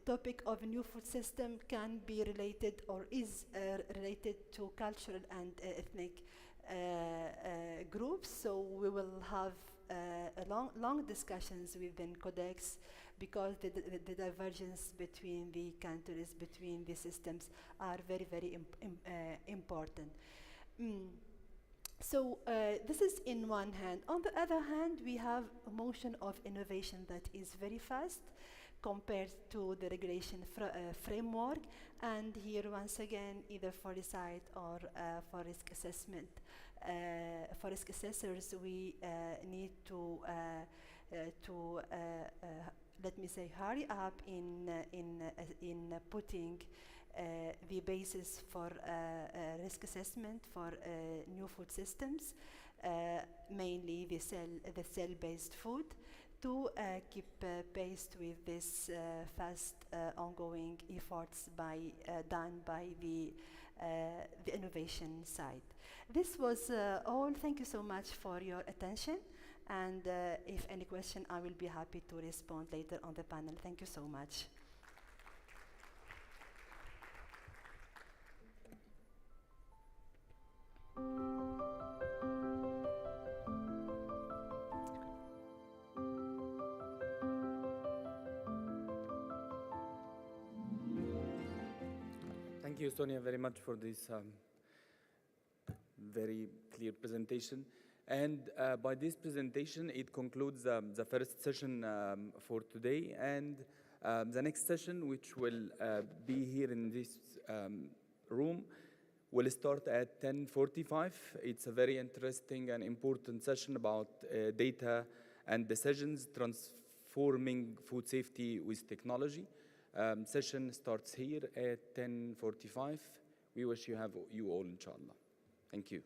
topic of a new food system can be related or is related to cultural and ethnic groups. So we will have long discussions within Codex, because the divergence between the countries, between the systems, are very important. So this is in one hand. On the other hand, we have a motion of innovation that is very fast compared to the regulation framework. And here once again, either Foresight or for risk assessment, for risk assessors, we need to let me say hurry up in putting the basis for risk assessment for new food systems, mainly the cell-based food, to keep pace with this fast ongoing efforts done by the innovation side. This was all. Thank you so much for your attention. And if any question, I will be happy to respond later on the panel. Thank you so much. Thank you, Sonia, very much for this very clear presentation. And by this presentation, it concludes the first session for today. And the next session, which will be here in this room, will start at 10:45. It's a very interesting and important session about data and decisions, transforming food safety with technology. Session starts here at 10:45. We wish you all, inshallah. Thank you.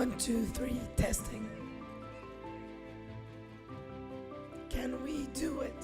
1, 2, 3 testing. Can we do it?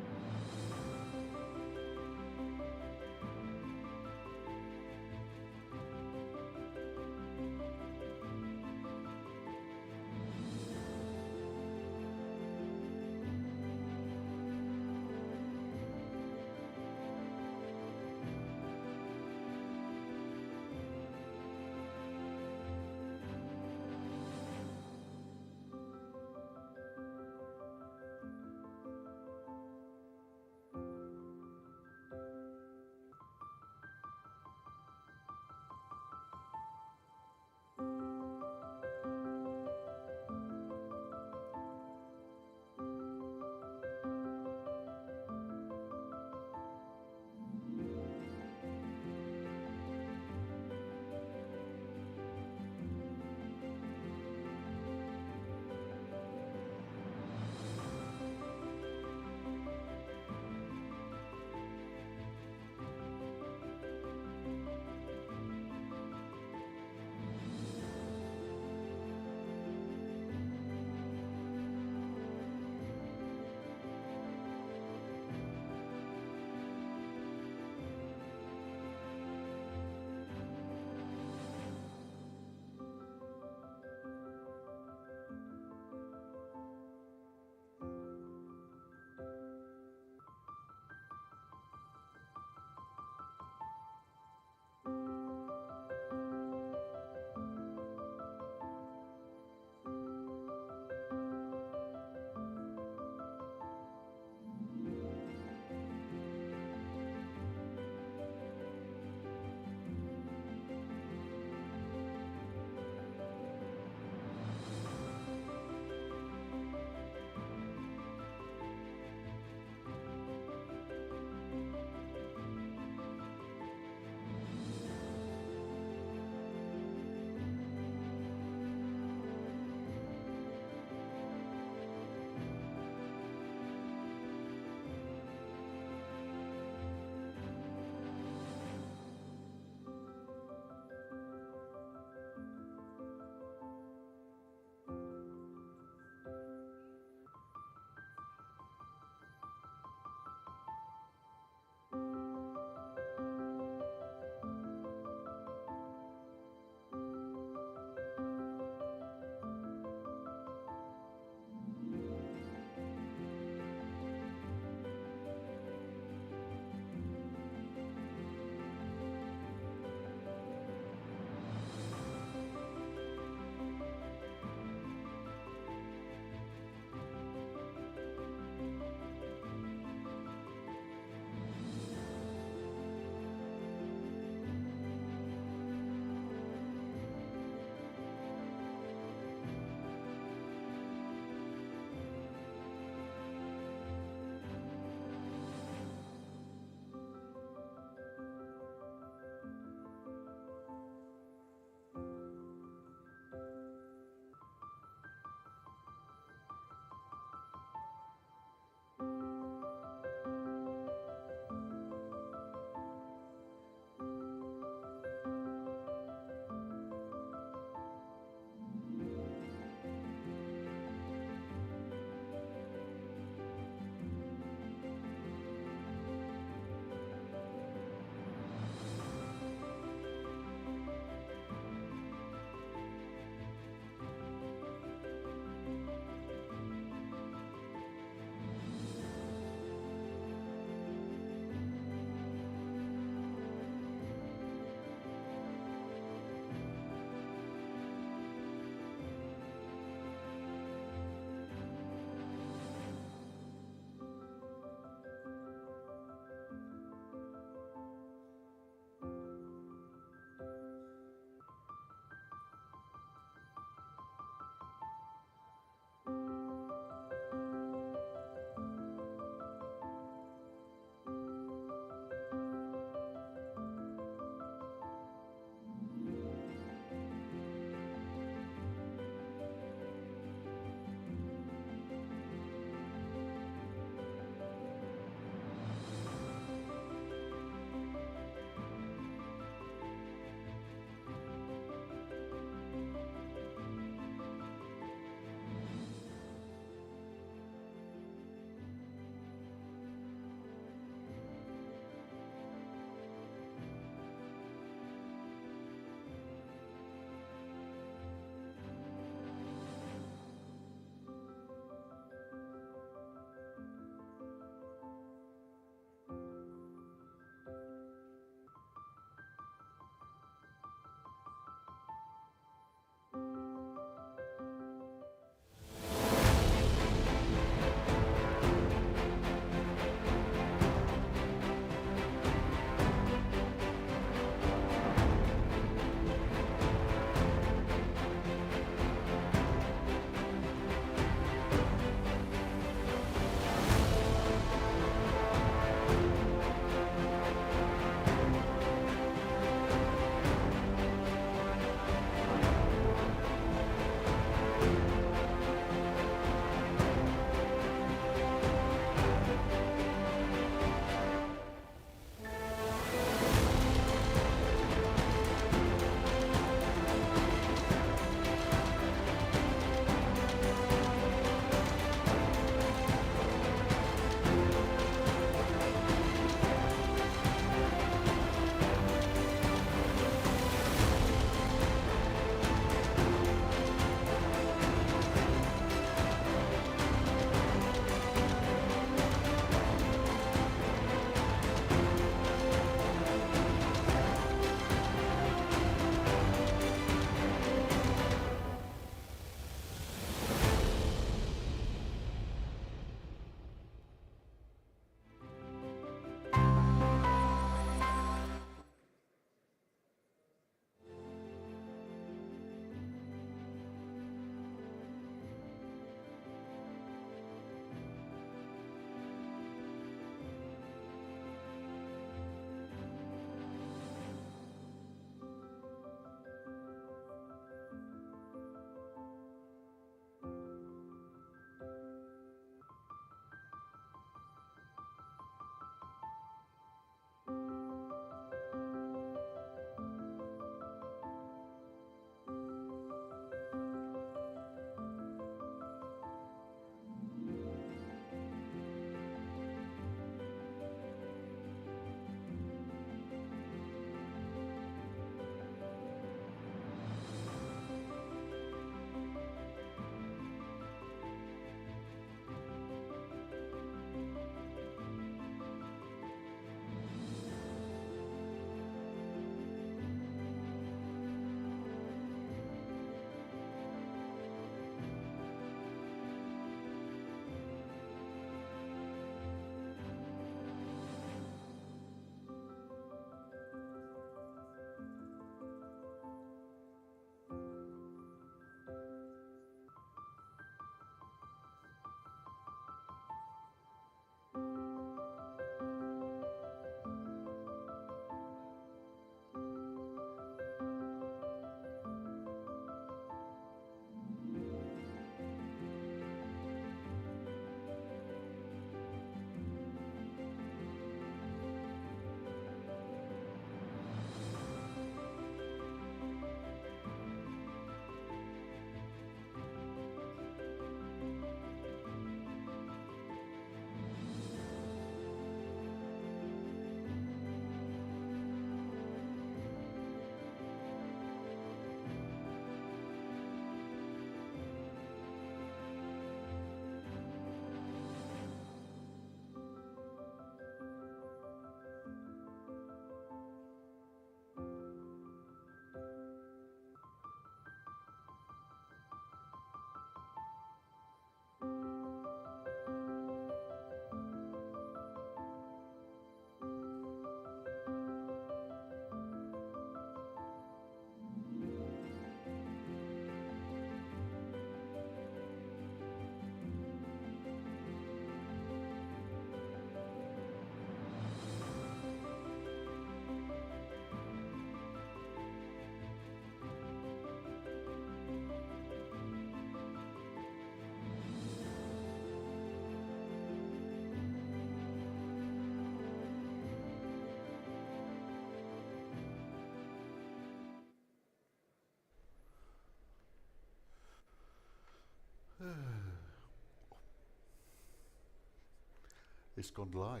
It's gone live.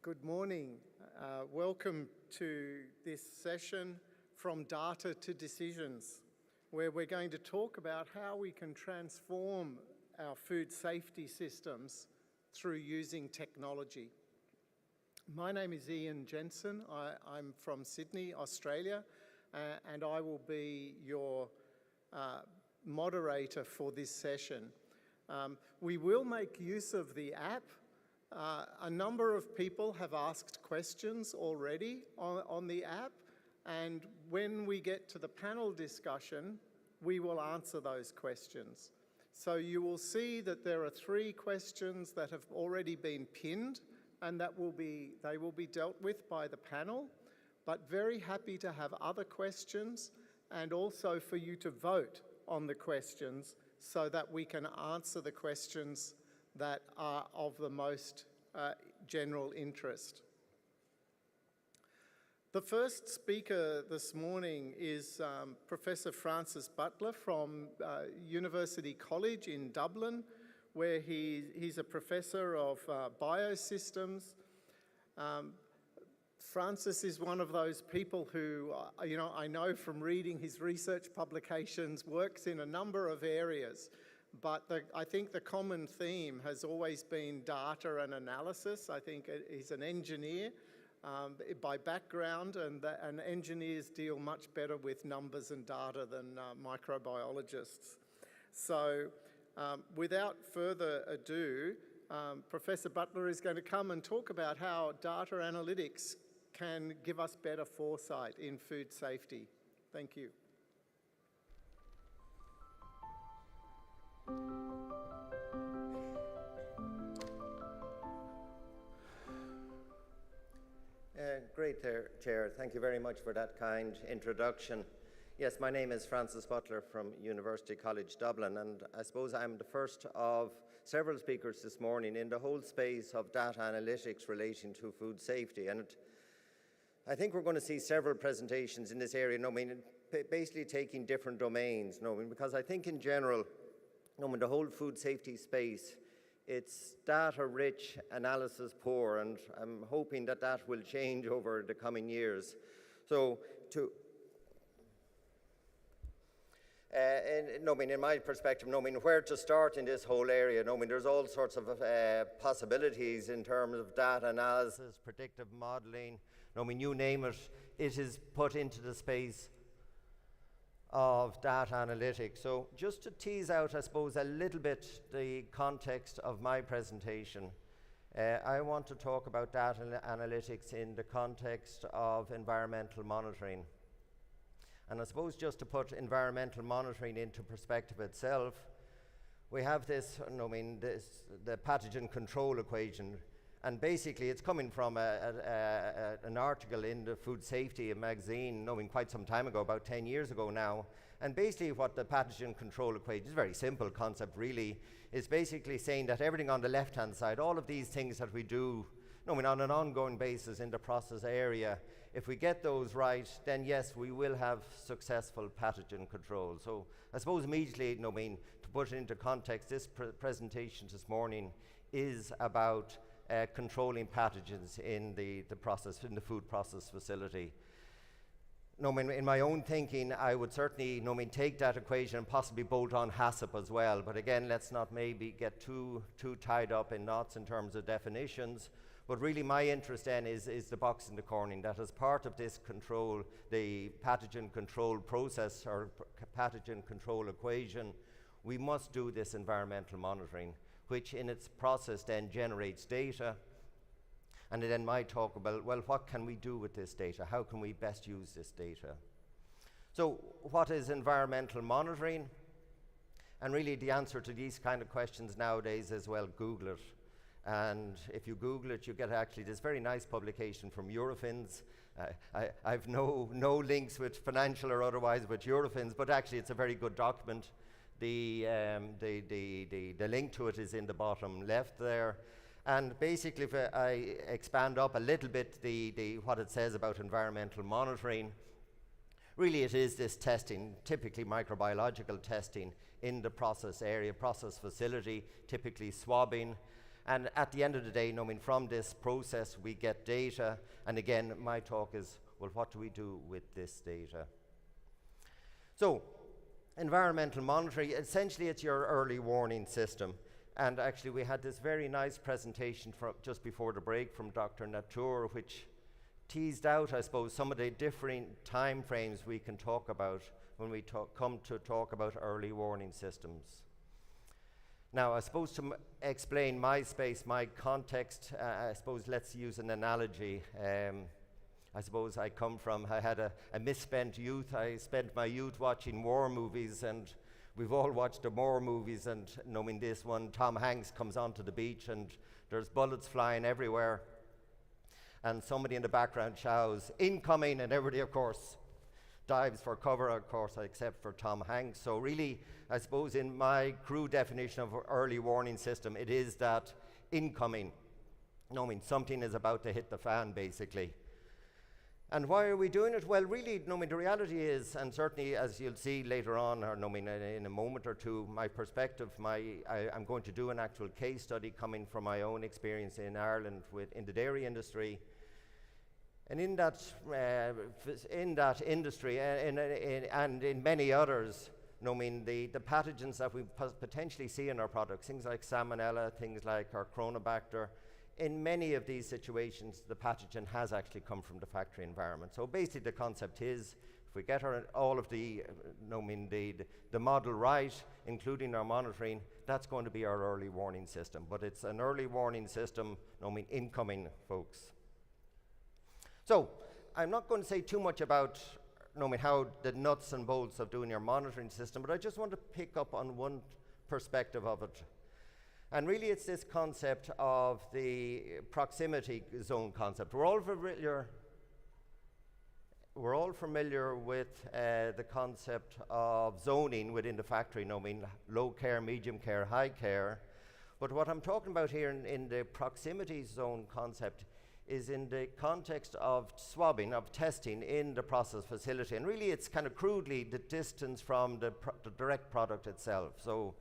Good morning. Welcome to this session, From Data to Decisions, where we're going to talk about how we can transform our food safety systems through using technology. My name is Ian Jensen. I'm from Sydney, Australia, and I will be your moderator for this session. We will make use of the app. A number of people have asked questions already on the app, and when we get to the panel discussion, we will answer those questions. So you will see that there are 3 questions that have already been pinned, and they will be dealt with by the panel, but very happy to have other questions and also for you to vote on the questions so that we can answer the questions that are of the most general interest. The first speaker this morning is Professor Francis Butler from University College in Dublin, where he's a professor of biosystems. Francis is one of those people who, I know from reading his research publications, works in a number of areas. But I think the common theme has always been data and analysis. I think he's an engineer by background, and engineers deal much better with numbers and data than microbiologists. So without further ado, Professor Butler is going to come and talk about how data analytics can give us better foresight in food safety. Thank you. Great, Chair. Thank you very much for that kind introduction. Yes, my name is Francis Butler from University College Dublin, and I suppose I'm the first of several speakers this morning in the whole space of data analytics relating to food safety. And I think we're going to see several presentations in this area, basically taking different domains, because I think in general, the whole food safety space, it's data-rich, analysis-poor, and I'm hoping that that will change over the coming years. So, in my perspective, where to start in this whole area, there's all sorts of possibilities in terms of data analysis, predictive modeling, you name it, it is put into the space of data analytics. So just to tease out, I suppose, a little bit the context of my presentation, I want to talk about data analytics in the context of environmental monitoring. And I suppose just to put environmental monitoring into perspective itself, we have this, the pathogen control equation. And basically, it's coming from an article in the Food Safety magazine, quite some time ago, about 10 years ago now. And basically what the pathogen control equation is, a very simple concept really, is basically saying that everything on the left-hand side, all of these things that we do on an ongoing basis in the process area, if we get those right, then yes, we will have successful pathogen control. So I suppose immediately, to put it into context, this presentation this morning is about controlling pathogens in the process, in the food process facility. In my own thinking, I would certainly take that equation and possibly bolt on HACCP as well. But again, let's not maybe get too tied up in knots in terms of definitions. But really my interest then is the box in the corner, that as part of this control, the pathogen control process or pathogen control equation, we must do this environmental monitoring, which in its process then generates data. And it then might talk about, well, what can we do with this data? How can we best use this data? So what is environmental monitoring? And really the answer to these kind of questions nowadays is, well, Google it. And if you Google it, you get actually this very nice publication from Eurofins. I've no links with financial or otherwise with Eurofins, but actually it's a very good document. The link to it is in the bottom left there. And basically, if I expand up a little bit what it says about environmental monitoring, really it is this testing, typically microbiological testing in the process area, process facility, typically swabbing. And at the end of the day, from this process we get data. And again, my talk is, well, what do we do with this data? So, environmental monitoring, essentially it's your early warning system. And actually we had this very nice presentation just before the break from Dr. Natour, which teased out, I suppose, some of the different time frames we can talk about when we come to talk about early warning systems. Now, I suppose to explain my space, my context, I suppose let's use an analogy. I suppose I had a misspent youth. I spent my youth watching war movies, and we've all watched the war movies, and knowing this one, Tom Hanks comes onto the beach and there's bullets flying everywhere. And somebody in the background shouts, "Incoming," and everybody, of course, dives for cover, of course, except for Tom Hanks. So really, I suppose in my crude definition of early warning system, it is that incoming, knowing something is about to hit the fan, basically. And why are we doing it? Well, really, the reality is, and certainly as you'll see later on, or in a moment or two, my perspective, I'm going to do an actual case study coming from my own experience in Ireland in the dairy industry. And in that industry, and in many others, the pathogens that we potentially see in our products, things like Salmonella, things like our Chronobacter, in many of these situations, the pathogen has actually come from the factory environment. So basically the concept is, if we get all of the model right, including our monitoring, that's going to be our early warning system. But it's an early warning system, incoming, folks. So I'm not going to say too much about how the nuts and bolts of doing your monitoring system, but I just want to pick up on one perspective of it. And really it's this concept of the proximity zone concept. We're all familiar with the concept of zoning within the factory, low care, medium care, high care. But what I'm talking about here in the proximity zone concept is in the context of swabbing, of testing in the process facility. And really it's kind of crudely the distance from the direct product itself. So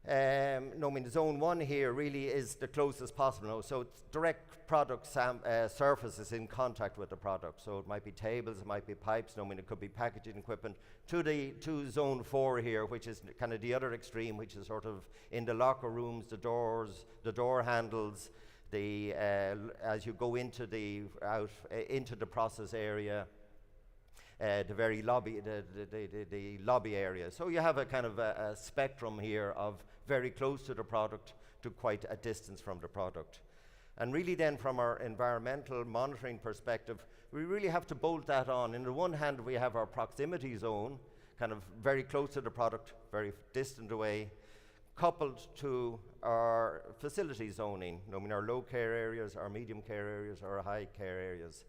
the zone 1 here really is the closest possible. So it's direct product surfaces in contact with the product. So it might be tables, it might be pipes, it could be packaging equipment, to zone 4 here, which is kind of the other extreme, which is sort of in the locker rooms, the doors, the door handles, as you go into the process area, the very lobby, the lobby area. So you have a kind of a spectrum here of very close to the product to quite a distance from the product. And really then from our environmental monitoring perspective, we really have to bolt that on. On the one hand, we have our proximity zone, kind of very close to the product, very distant away, coupled to our facility zoning, our low care areas, our medium care areas, our high care areas.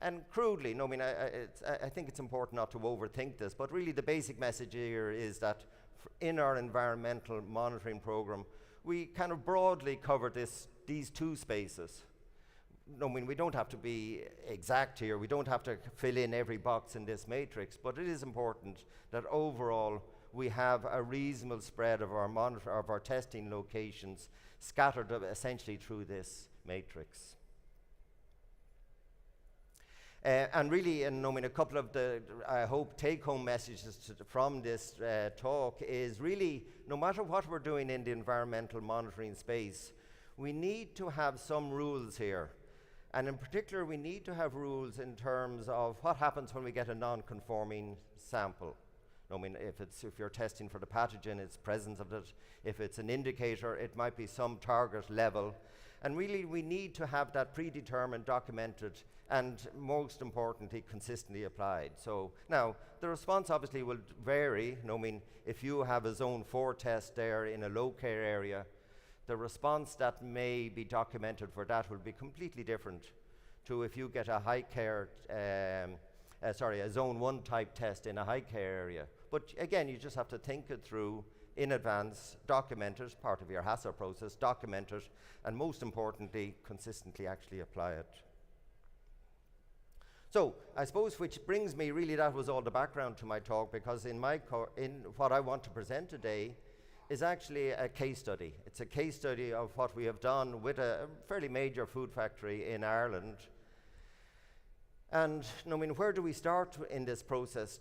And crudely, I think it's important not to overthink this, but really the basic message here is that in our environmental monitoring program, we kind of broadly cover these two spaces. We don't have to be exact here, we don't have to fill in every box in this matrix, but it is important that overall we have a reasonable spread of our testing locations scattered essentially through this matrix. And really, a couple of the, I hope, take-home messages from this talk is really, no matter what we're doing in the environmental monitoring space, we need to have some rules here. And in particular, we need to have rules in terms of what happens when we get a non-conforming sample. If you're testing for the pathogen, it's presence of it. If it's an indicator, it might be some target level. And really, we need to have that predetermined, documented, and most importantly, consistently applied. So now, the response obviously will vary. If you have a zone 4 test there in a low care area, the response that may be documented for that will be completely different to if you get a high care, a zone 1 type test in a high care area. But again, you just have to think it through, in advance, document it, part of your HACCP process, document it, and most importantly, consistently actually apply it. So, I suppose which brings me, really that was all the background to my talk, because in what I want to present today is actually a case study. It's a case study of what we have done with a fairly major food factory in Ireland. And I mean, where do we start in this process?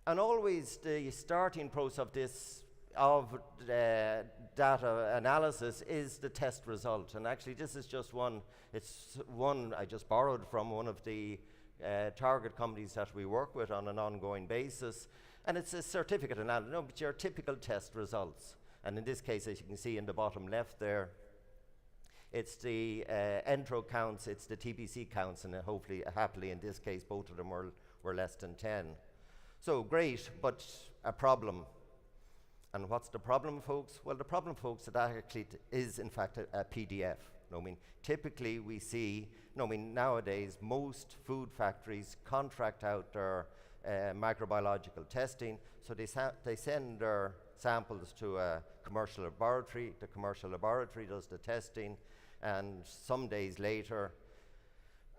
And always the starting process of data analysis is the test result. And actually this is just one, it's one I just borrowed from one of the target companies that we work with on an ongoing basis. And it's a certificate analysis, no, but your typical test results. And in this case, as you can see in the bottom left there, it's the entro counts, it's the TBC counts, and hopefully, happily in this case, both of them were less than 10. So great, but a problem. And what's the problem, folks? Well, the problem, folks, that actually is in fact a PDF. I mean, typically we see, nowadays most food factories contract out their microbiological testing, so they send their samples to a commercial laboratory. The commercial laboratory does the testing, and some days later,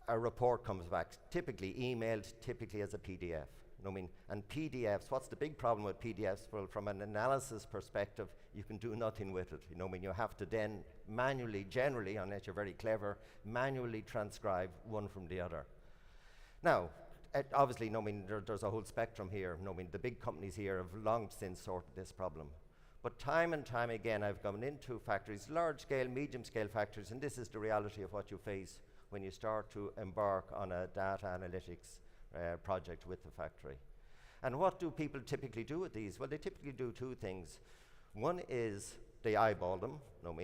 a report comes back, typically emailed, typically as a PDF. And PDFs, what's the big problem with PDFs? Well, from an analysis perspective, you can do nothing with it. You have to then manually, generally, unless you're very clever, manually transcribe one from the other. Now, obviously, there's a whole spectrum here. The big companies here have long since sorted this problem. But time and time again, I've gone into factories, large-scale, medium-scale factories, and this is the reality of what you face when you start to embark on a data analytics project with the factory. And what do people typically do with these? Well, they typically do two things. One is they eyeball them.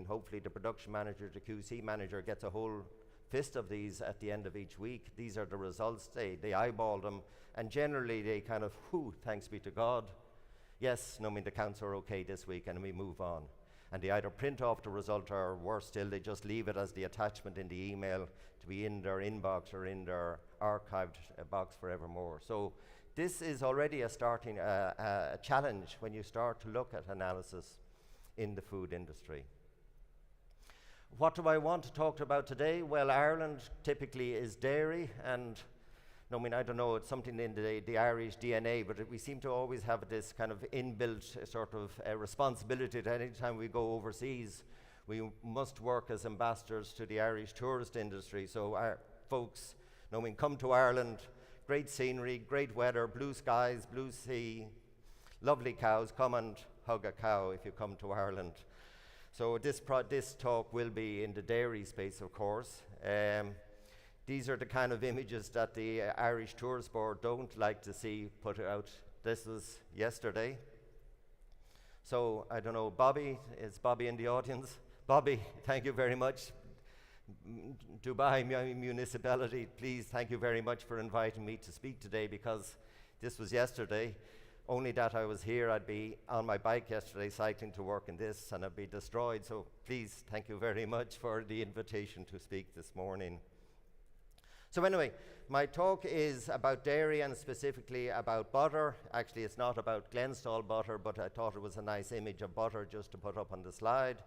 Hopefully the production manager, the QC manager gets a whole fist of these at the end of each week. These are the results. They eyeball them, and generally they kind of, thanks be to God. Yes, the counts are okay this week, and we move on. And they either print off the result, or worse still, they just leave it as the attachment in the email to be in their inbox or in their archived box forevermore. So this is already a starting a challenge when you start to look at analysis in the food industry. What do I want to talk about today? Well, Ireland typically is dairy, and I don't know, it's something in the Irish DNA, but we seem to always have this kind of inbuilt sort of responsibility that any time we go overseas, we must work as ambassadors to the Irish tourist industry. So our folks, come to Ireland, great scenery, great weather, blue skies, blue sea, lovely cows. Come and hug a cow if you come to Ireland. So this talk will be in the dairy space, of course. These are the kind of images that the Irish Tourist Board don't like to see put out. This was yesterday. So I don't know, Bobby, is Bobby in the audience? Bobby, thank you very much. Dubai Municipality, please, thank you very much for inviting me to speak today, because this was yesterday. Only that I was here, I'd be on my bike yesterday cycling to work in this, and I'd be destroyed. So please, thank you very much for the invitation to speak this morning. So anyway, my talk is about dairy and specifically about butter. Actually, it's not about Glenstall butter, but I thought it was a nice image of butter just to put up on the slide.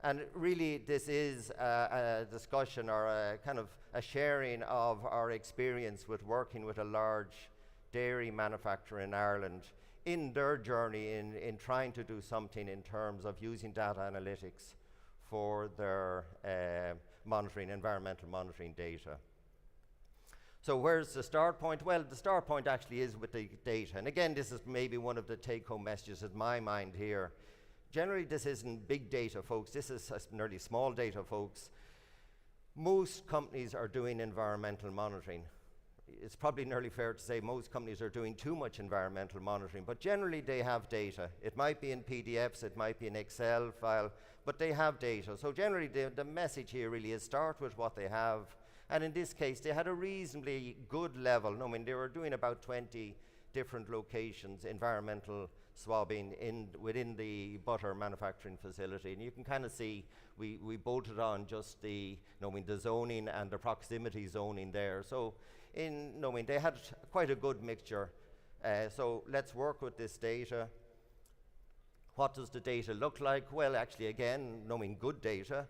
And really, this is a discussion or a kind of a sharing of our experience with working with a large dairy manufacturer in Ireland in their journey in trying to do something in terms of using data analytics for their environmental monitoring data. So where's the start point? Well, the start point actually is with the data. And again, this is maybe one of the take-home messages in my mind here. Generally, this isn't big data, folks. This is nearly small data, folks. Most companies are doing environmental monitoring. It's probably nearly fair to say most companies are doing too much environmental monitoring, but generally they have data. It might be in PDFs, it might be an Excel file, but they have data. So generally the message here really is start with what they have. And in this case, they had a reasonably good level. They were doing about 20 different locations, environmental swabbing within the butter manufacturing facility. And you can kind of see we bolted on just the zoning and the proximity zoning there. So they had quite a good mixture. So let's work with this data. What does the data look like? Well, actually, again, knowing good data.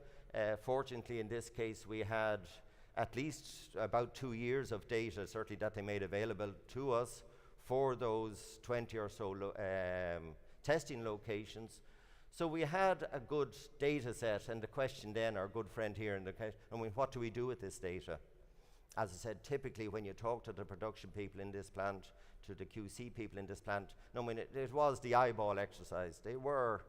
Fortunately, in this case, we had at least about 2 years of data, certainly that they made available to us for those 20 or so testing locations. So we had a good data set, and the question then, our good friend here in the case, what do we do with this data? As I said, typically when you talk to the production people in this plant, to the QC people in this plant, it was the eyeball exercise. They were,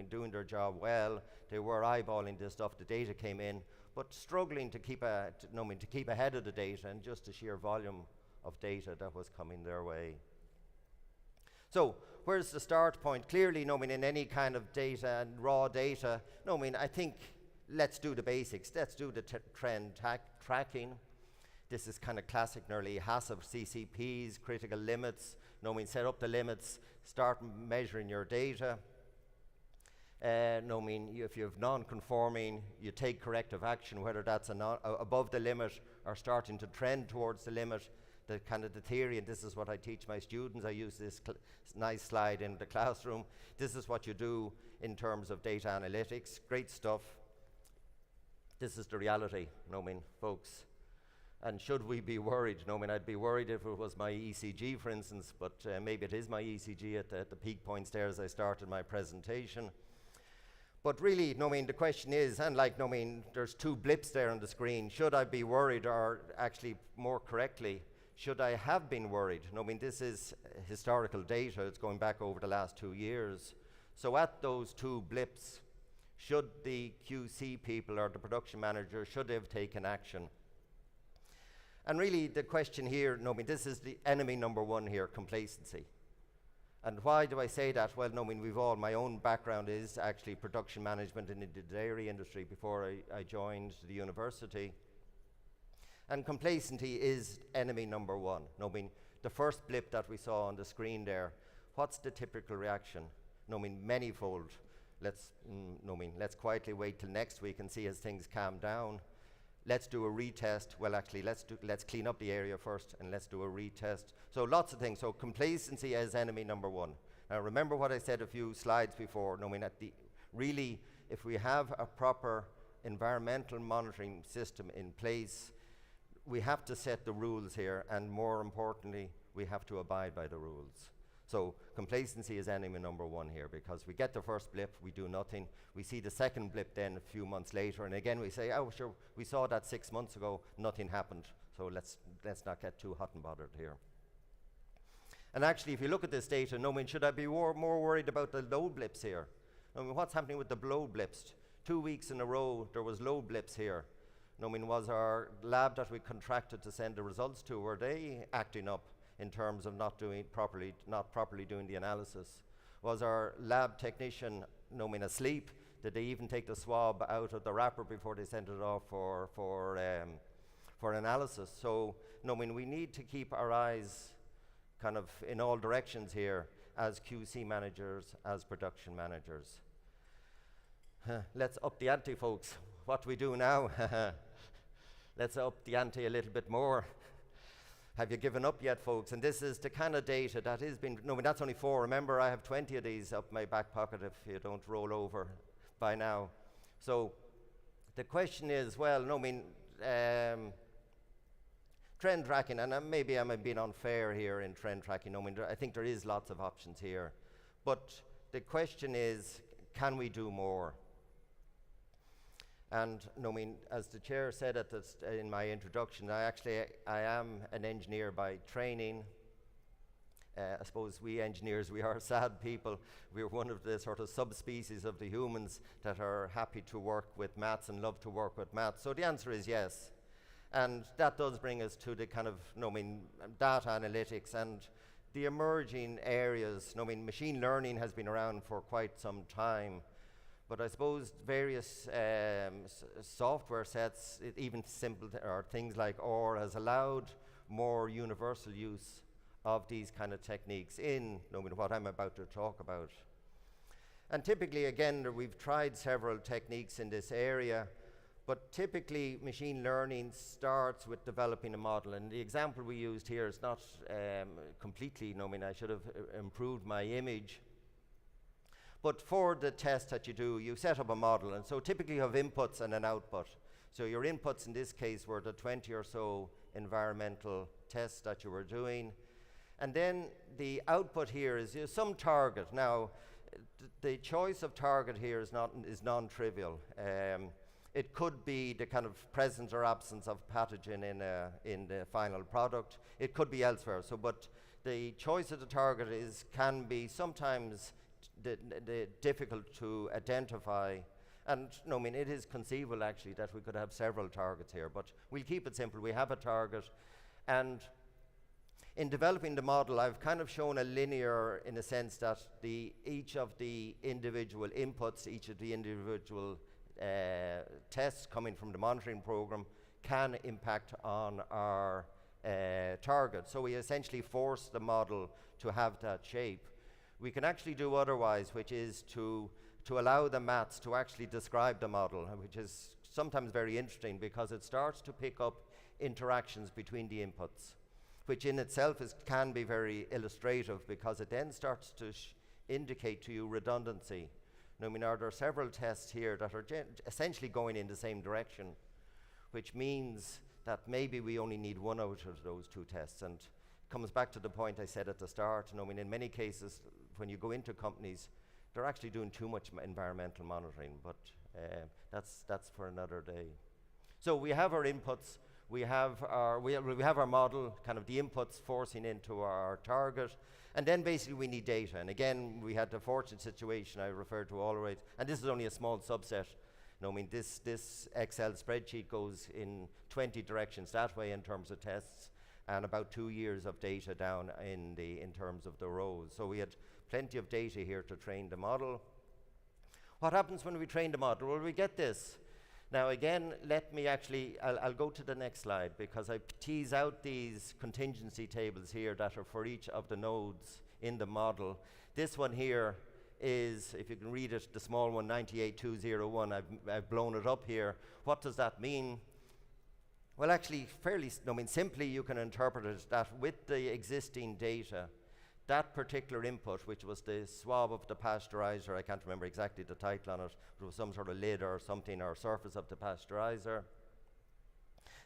doing their job well. They were eyeballing this stuff. The data came in, but struggling to keep ahead of the data and just the sheer volume of data that was coming their way. So where's the start point? Clearly, in any kind of data and raw data, I think let's do the basics. Let's do the trend tracking. This is kind of classic nearly HACCP, CCPs, critical limits. Set up the limits, start measuring your data. If you have non-conforming, you take corrective action, whether that's above the limit or starting to trend towards the limit. The theory, and this is what I teach my students. I use this nice slide in the classroom. This is what you do in terms of data analytics. Great stuff. This is the reality, folks. And should we be worried? I'd be worried if it was my ECG, for instance, but maybe it is my ECG at the peak points there as I started my presentation. But really, the question is, and there's 2 blips there on the screen. Should I be worried, or actually more correctly, should I have been worried? This is historical data. It's going back over the last 2 years. So at those 2 blips, should the QC people or the production manager, should they have taken action? And really the question here, this is the enemy number 1 here, complacency. And why do I say that? Well, my own background is actually production management in the dairy industry before I joined the university. And complacency is enemy number 1. The first blip that we saw on the screen there, what's the typical reaction? Manyfold. Let's quietly wait till next week and see as things calm down. Let's do a retest. Well, actually, let's clean up the area first and let's do a retest. So lots of things. So complacency is enemy number 1. Now remember what I said a few slides before. Really, if we have a proper environmental monitoring system in place, we have to set the rules here, and more importantly, we have to abide by the rules. So complacency is enemy number 1 here, because we get the first blip, we do nothing. We see the second blip then a few months later, and again we say, oh sure, we saw that 6 months ago, nothing happened. So let's not get too hot and bothered here. And actually, if you look at this data, should I be more worried about the low blips here? What's happening with the low blips? 2 weeks in a row, there was low blips here. Was our lab that we contracted to send the results to, were they acting up in terms of not properly doing the analysis? Was our lab technician, asleep? Did they even take the swab out of the wrapper before they sent it off for analysis? So, we need to keep our eyes kind of in all directions here as QC managers, as production managers. Let's up the ante, folks. What do we do now? Let's up the ante a little bit more. Have you given up yet, folks? And this is the kind of data that has been, that's only 4. Remember, I have 20 of these up my back pocket if you don't roll over by now. So the question is, well, trend tracking, and maybe I'm being unfair here in trend tracking. I think there is lots of options here. But the question is, can we do more? And as the chair said in my introduction, I am an engineer by training. I suppose we engineers, we are sad people. We're one of the sort of subspecies of the humans that are happy to work with maths and love to work with maths. So the answer is yes. And that does bring us to the kind of data analytics and the emerging areas. Machine learning has been around for quite some time. But I suppose various software sets, even simple or things like OR, has allowed more universal use of these kind of techniques in what I'm about to talk about. And typically, again, we've tried several techniques in this area, but typically machine learning starts with developing a model. And the example we used here is not completely, I should have improved my image. But for the test that you do, you set up a model, and so typically you have inputs and an output. So your inputs in this case were the 20 or so environmental tests that you were doing. And then the output here is some target. Now, the choice of target here is non-trivial. It could be the kind of presence or absence of pathogen in the final product. It could be elsewhere. So, but the choice of the target can be sometimes difficult to identify. And no, I mean, it is conceivable actually that we could have several targets here, but we'll keep it simple. We have a target, and in developing the model, I've kind of shown a linear, in a sense that each of the individual inputs, each of the individual tests coming from the monitoring program can impact on our target. So we essentially force the model to have that shape. We can actually do otherwise, which is to allow the maths to actually describe the model, which is sometimes very interesting because it starts to pick up interactions between the inputs, which in itself can be very illustrative because it then starts to indicate to you redundancy. Now, I mean, there are several tests here that are essentially going in the same direction, which means that maybe we only need one out of those two tests. And it comes back to the point I said at the start. I mean, in many cases, when you go into companies, they're actually doing too much environmental monitoring, but that's for another day. So we have our inputs, we have our model, kind of the inputs forcing into our target, and then basically we need data. And again, we had the fortunate situation I referred to already, and this is only a small subset. No, I mean, this Excel spreadsheet goes in 20 directions that way in terms of tests, and about 2 years of data down in terms of the rows. So we had plenty of data here to train the model. What happens when we train the model? Well, we get this. Now again, let me actually, I'll go to the next slide because I tease out these contingency tables here that are for each of the nodes in the model. This one here is, if you can read it, the small one, 98201. I've blown it up here. What does that mean? Well, actually, simply you can interpret it that with the existing data, that particular input, which was the swab of the pasteurizer, I can't remember exactly the title on it, but it was some sort of lid or something, or surface of the pasteurizer.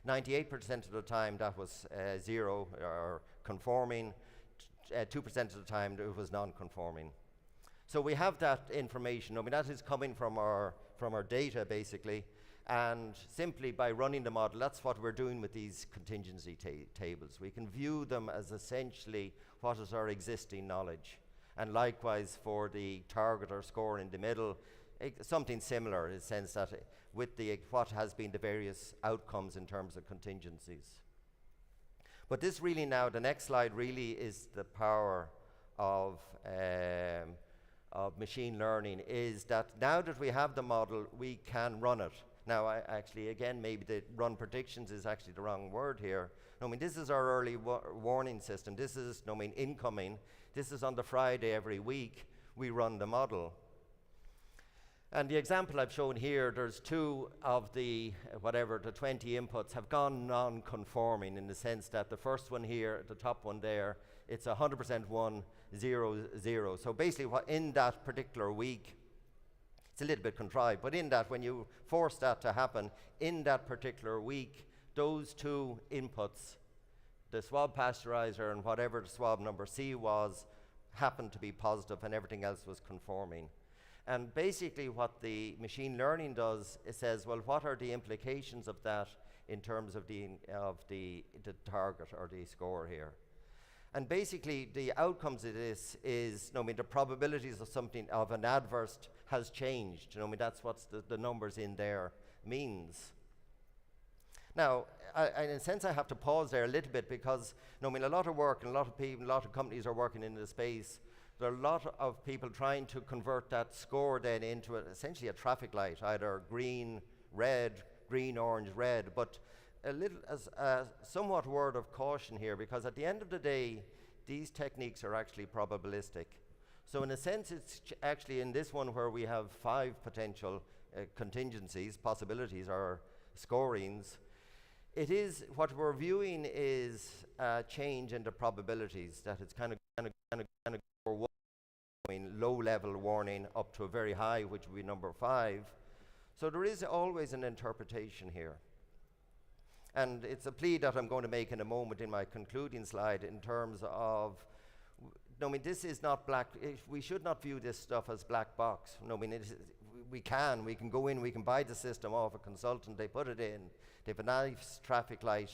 98% of the time that was 0 or conforming, 2% of the time it was non-conforming. So we have that information. I mean, that is coming from our data basically, and simply by running the model, that's what we're doing with these contingency tables. We can view them as essentially what is our existing knowledge. And likewise for the target or score in the middle, something similar in the sense that with what has been the various outcomes in terms of contingencies. But this really now, the next slide really is the power of machine learning, is that now that we have the model, we can run it. Now, actually, again, maybe the run predictions is actually the wrong word here. I mean, this is our early warning system. This is, I mean, incoming. This is on the Friday every week. We run the model. And the example I've shown here, there's 2 of the 20 inputs have gone non-conforming in the sense that the first one here, the top one there, it's 100% 1, 0, 0. So basically, in that particular week, it's a little bit contrived, but in that, when you force that to happen, in that particular week, those 2 inputs, the swab pasteurizer and whatever the swab number C was, happened to be positive and everything else was conforming. And basically what the machine learning does, it says, well, what are the implications of that in terms of the target or the score here? And basically the outcomes of this is, I mean, the probabilities of something, of an adverse has changed. I mean, that's what the numbers in there means. Now, in a sense, I have to pause there a little bit because, I mean, a lot of work and a lot of people, a lot of companies are working in this space. There are a lot of people trying to convert that score then into essentially a traffic light, either green, orange, red. But a little, as a somewhat word of caution here, because at the end of the day, these techniques are actually probabilistic. So in a sense, it's actually in this one where we have 5 potential contingencies, possibilities, or scorings. It is, what we're viewing is a change in the probabilities, that it's kind of low-level warning up to a very high, which would be number 5. So there is always an interpretation here. And it's a plea that I'm going to make in a moment in my concluding slide in terms of, this is not black, we should not view this stuff as black box. We can go in, we can buy the system off a consultant, they put it in, they have a nice traffic light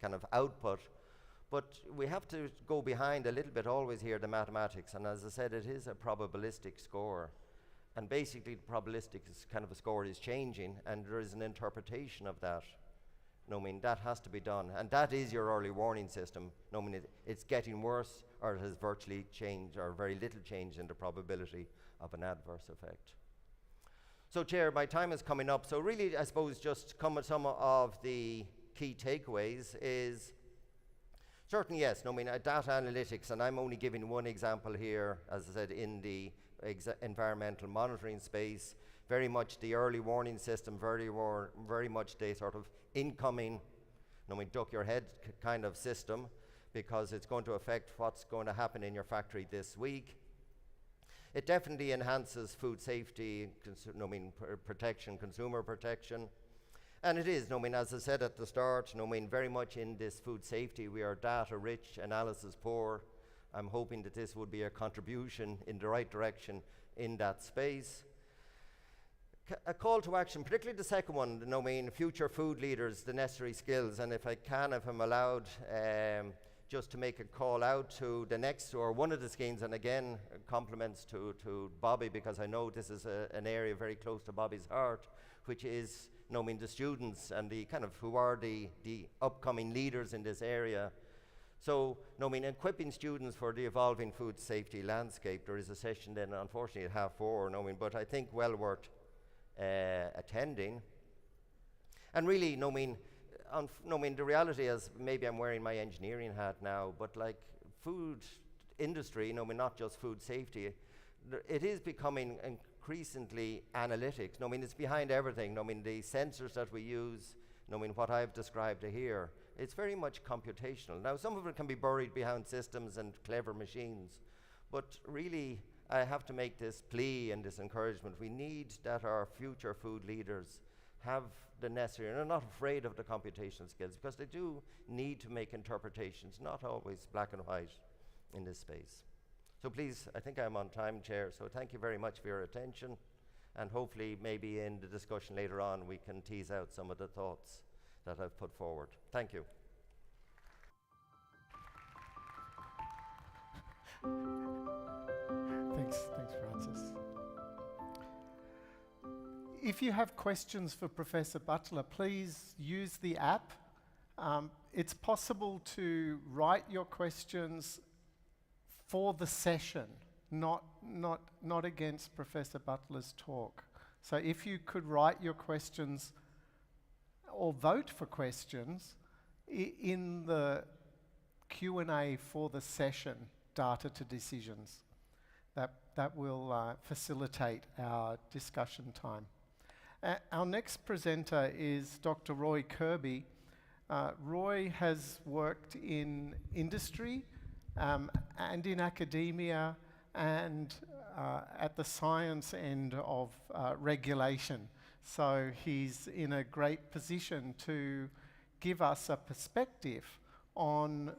kind of output, but we have to go behind a little bit always here the mathematics, and as I said, it is a probabilistic score. And basically the probabilistic kind of a score is changing, and there is an interpretation of that. That has to be done, and that is your early warning system. It's getting worse, or it has virtually changed, or very little change in the probability of an adverse effect. So, Chair, my time is coming up. So really, I suppose just some of the key takeaways is, certainly yes, data analytics, and I'm only giving one example here, as I said, in the environmental monitoring space, very much the early warning system, very much the sort of incoming, duck your head kind of system, because it's going to affect what's going to happen in your factory this week. It definitely enhances food safety, protection, consumer protection. And it is, as I said at the start, very much in this food safety, we are data rich, analysis poor. I'm hoping that this would be a contribution in the right direction in that space. A call to action, particularly the second one, future food leaders, the necessary skills, and if I'm allowed, just to make a call out to the next, or one of the schemes, and again, compliments to Bobby, because I know this is an area very close to Bobby's heart, which is, the students and the kind of who are the upcoming leaders in this area. So, equipping students for the evolving food safety landscape. There is a session then, unfortunately, at 4:30, but I think well worth attending. And really, the reality is, maybe I'm wearing my engineering hat now, but like food industry, not just food safety, it is becoming increasingly analytics. It's behind everything. The sensors that we use, what I've described here, it's very much computational. Now, some of it can be buried behind systems and clever machines, but really, I have to make this plea and this encouragement. We need that our future food leaders have the necessary, and are not afraid of the computational skills, because they do need to make interpretations, not always black and white in this space. So please, I think I'm on time, Chair, so thank you very much for your attention, and hopefully maybe in the discussion later on we can tease out some of the thoughts that I've put forward. Thank you. Thanks, Francis. If you have questions for Professor Butler, please use the app. It's possible to write your questions for the session, not against Professor Butler's talk. So if you could write your questions or vote for questions in the Q&A for the session, Data to Decisions. That will facilitate our discussion time. Our next presenter is Dr. Roy Kirby. Roy has worked in industry and in academia and at the science end of regulation. So he's in a great position to give us a perspective on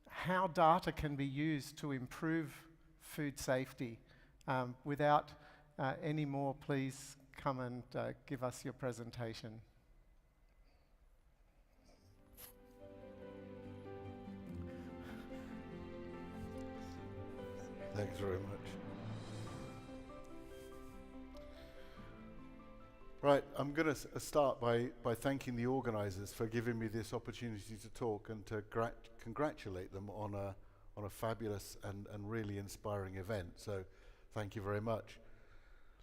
how data can be used to improve food safety. Without any more, please come and give us your presentation. Thanks very much. Right, I'm going to start by thanking the organisers for giving me this opportunity to talk and to congratulate them on a fabulous and really inspiring event. So thank you very much.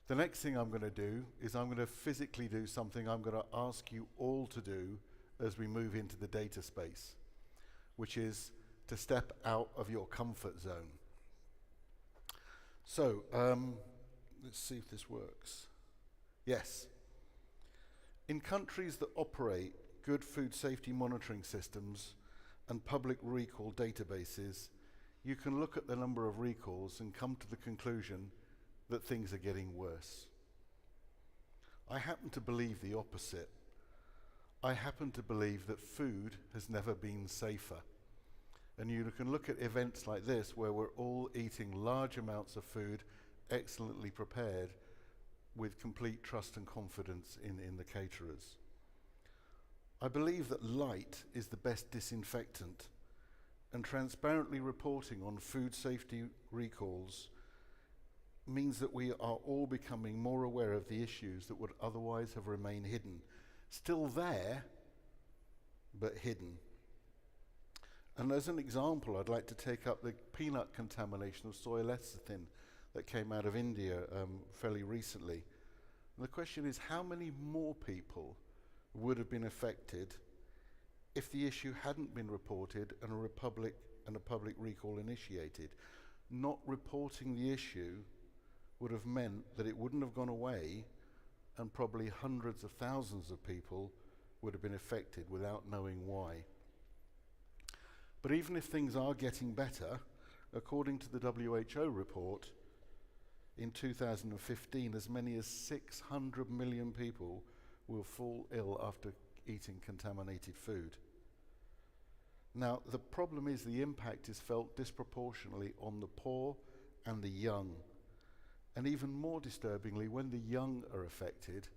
The next thing I'm going to do is I'm going to physically do something I'm going to ask you all to do as we move into the data space, which is to step out of your comfort zone. So let's see if this works. Yes. In countries that operate good food safety monitoring systems and public recall databases, you can look at the number of recalls and come to the conclusion that things are getting worse. I happen to believe the opposite. I happen to believe that food has never been safer. And you can look at events like this where we're all eating large amounts of food, excellently prepared, with complete trust and confidence in the caterers. I believe that light is the best disinfectant, and transparently reporting on food safety recalls means that we are all becoming more aware of the issues that would otherwise have remained hidden. Still there, but hidden. And as an example, I'd like to take up the peanut contamination of soy lecithin that came out of India fairly recently. And the question is, how many more people would have been affected if the issue hadn't been reported and a public recall initiated? Not reporting the issue would have meant that it wouldn't have gone away, and probably hundreds of thousands of people would have been affected without knowing why. But even if things are getting better, according to the WHO report, in 2015, as many as 600 million people will fall ill after eating contaminated food. Now, the problem is the impact is felt disproportionately on the poor and the young. And even more disturbingly, when the young are affected,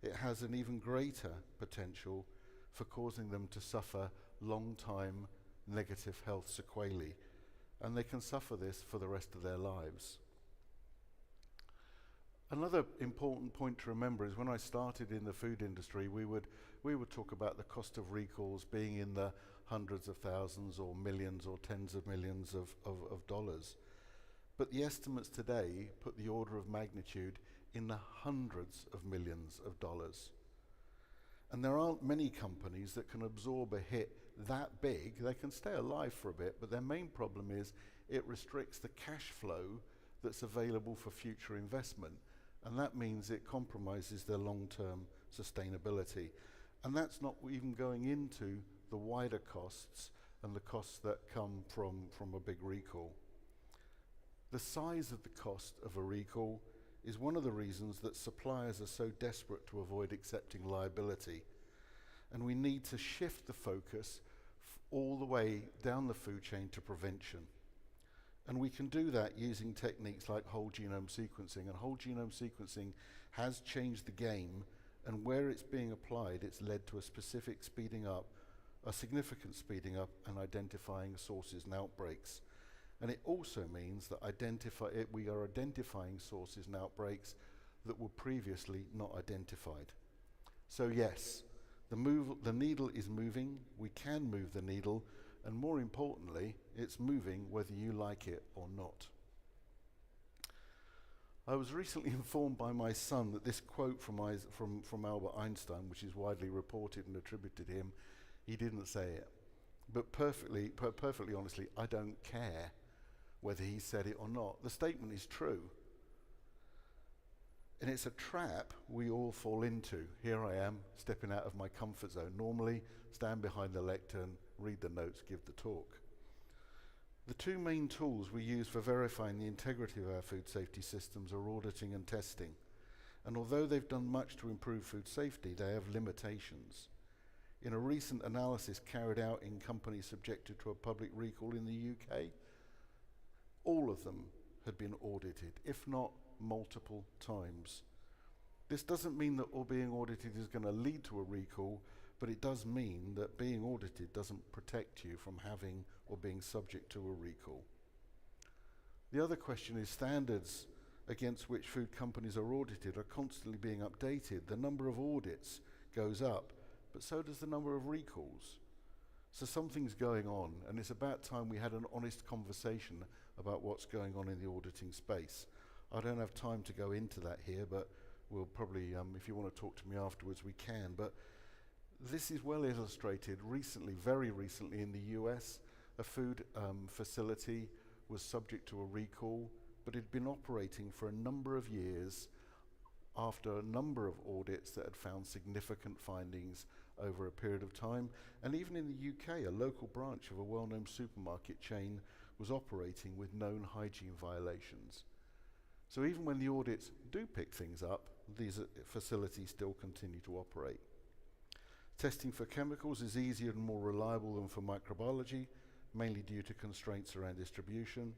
it has an even greater potential for causing them to suffer long-time negative health sequelae. And they can suffer this for the rest of their lives. Another important point to remember is when I started in the food industry, we would talk about the cost of recalls being in the hundreds of thousands or millions or tens of millions of dollars. But the estimates today put the order of magnitude in the hundreds of millions of dollars. And there aren't many companies that can absorb a hit that big. They can stay alive for a bit, but their main problem is it restricts the cash flow that's available for future investment. And that means it compromises their long-term sustainability. And that's not even going into the wider costs and the costs that come from a big recall. The size of the cost of a recall is one of the reasons that suppliers are so desperate to avoid accepting liability. And we need to shift the focus all the way down the food chain to prevention. And we can do that using techniques like whole genome sequencing. And whole genome sequencing has changed the game, and where it's being applied, it's led to a specific speeding up, a significant speeding up and identifying sources and outbreaks. And it also means that we are identifying sources and outbreaks that were previously not identified. So yes, the needle is moving, we can move the needle, and more importantly, it's moving whether you like it or not. I was recently informed by my son that this quote from Albert Einstein, which is widely reported and attributed to him, he didn't say it. But perfectly honestly, I don't care whether he said it or not. The statement is true. And it's a trap we all fall into. Here I am, stepping out of my comfort zone. Normally, stand behind the lectern, read the notes, give the talk. The two main tools we use for verifying the integrity of our food safety systems are auditing and testing. And although they've done much to improve food safety, they have limitations. In a recent analysis carried out in companies subjected to a public recall in the UK, all of them had been audited, if not multiple times. This doesn't mean that all being audited is going to lead to a recall, but it does mean that being audited doesn't protect you from having or being subject to a recall. The other question is standards against which food companies are audited are constantly being updated. The number of audits goes up, but so does the number of recalls. So something's going on, and it's about time we had an honest conversation about what's going on in the auditing space. I don't have time to go into that here, but we'll probably, if you want to talk to me afterwards, we can. But this is well illustrated recently, very recently in the US. A food facility was subject to a recall, but it had been operating for a number of years after a number of audits that had found significant findings over a period of time. And even in the UK, a local branch of a well-known supermarket chain was operating with known hygiene violations. So even when the audits do pick things up, these facilities still continue to operate. Testing for chemicals is easier and more reliable than for microbiology, mainly due to constraints around distribution.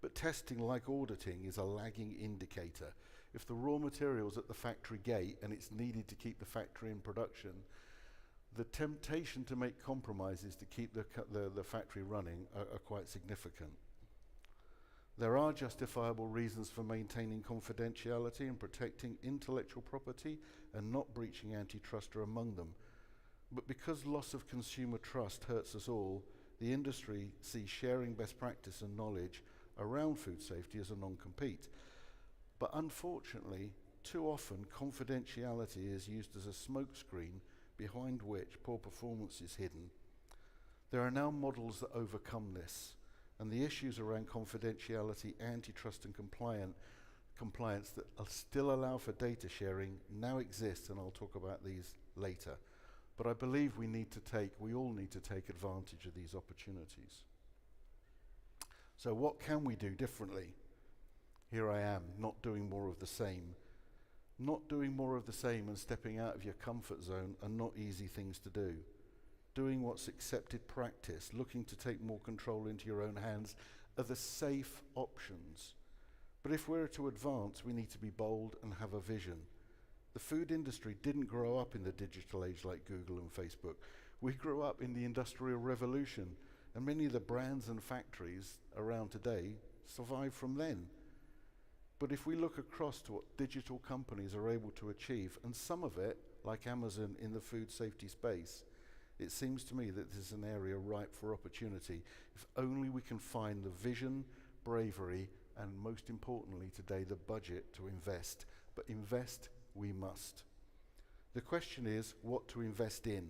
But testing, like auditing, is a lagging indicator. If the raw material's at the factory gate and it's needed to keep the factory in production, the temptation to make compromises to keep the factory running are quite significant. There are justifiable reasons for maintaining confidentiality and protecting intellectual property, and not breaching antitrust are among them. But because loss of consumer trust hurts us all, the industry sees sharing best practice and knowledge around food safety as a non-compete. But unfortunately, too often confidentiality is used as a smokescreen behind which poor performance is hidden. There are now models that overcome this, and the issues around confidentiality, antitrust and compliance that still allow for data sharing now exist, and I'll talk about these later. But I believe we all need to take advantage of these opportunities. So what can we do differently? Here I am, not doing more of the same. Not doing more of the same and stepping out of your comfort zone are not easy things to do. Doing what's accepted practice, looking to take more control into your own hands, are the safe options. But if we're to advance, we need to be bold and have a vision. The food industry didn't grow up in the digital age like Google and Facebook. We grew up in the Industrial Revolution, and many of the brands and factories around today survived from then. But if we look across to what digital companies are able to achieve, and some of it, like Amazon in the food safety space, it seems to me that this is an area ripe for opportunity, if only we can find the vision, bravery, and most importantly today, the budget to invest. But invest we must. The question is what to invest in,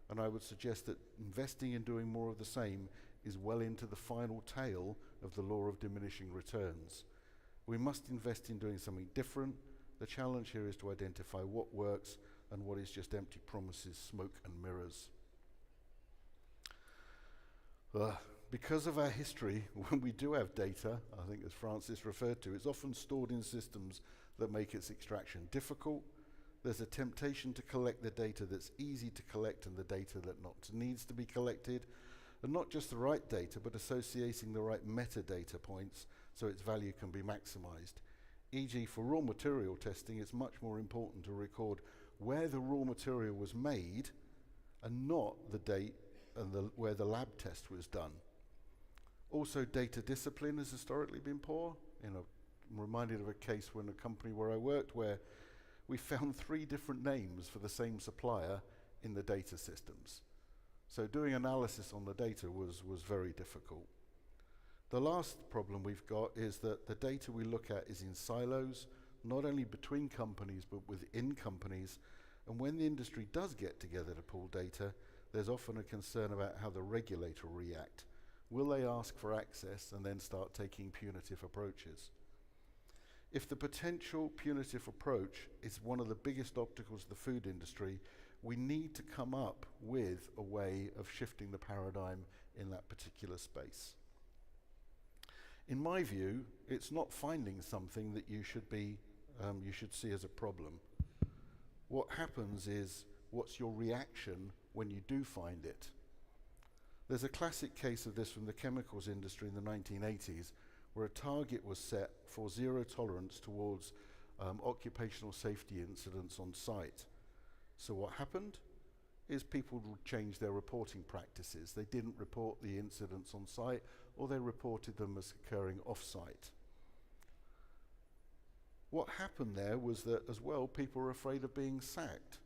and I would suggest that investing in doing more of the same is well into the final tail of the law of diminishing returns. We must invest in doing something different. The challenge here is to identify what works and what is just empty promises, smoke and mirrors. Because of our history, when we do have data, I think as Francis referred to, it's often stored in systems that make its extraction difficult. There's a temptation to collect the data that's easy to collect and the data that needs to be collected. And not just the right data, but associating the right metadata points so its value can be maximized. E.g., for raw material testing, it's much more important to record where the raw material was made and not the date and where the lab test was done. Also, data discipline has historically been poor. I'm reminded of a case when a company where I worked where we found 3 different names for the same supplier in the data systems. So doing analysis on the data was very difficult. The last problem we've got is that the data we look at is in silos, not only between companies, but within companies. And when the industry does get together to pool data, there's often a concern about how the regulator will react. Will they ask for access and then start taking punitive approaches? If the potential punitive approach is one of the biggest obstacles to the food industry, we need to come up with a way of shifting the paradigm in that particular space. In my view, it's not finding something that you should see as a problem. What happens is, what's your reaction when you do find it? There's a classic case of this from the chemicals industry in the 1980s, where a target was set for zero tolerance towards occupational safety incidents on site. So what happened is people would change their reporting practices. They didn't report the incidents on site, or they reported them as occurring off-site. What happened there was that, as well, people were afraid of being sacked.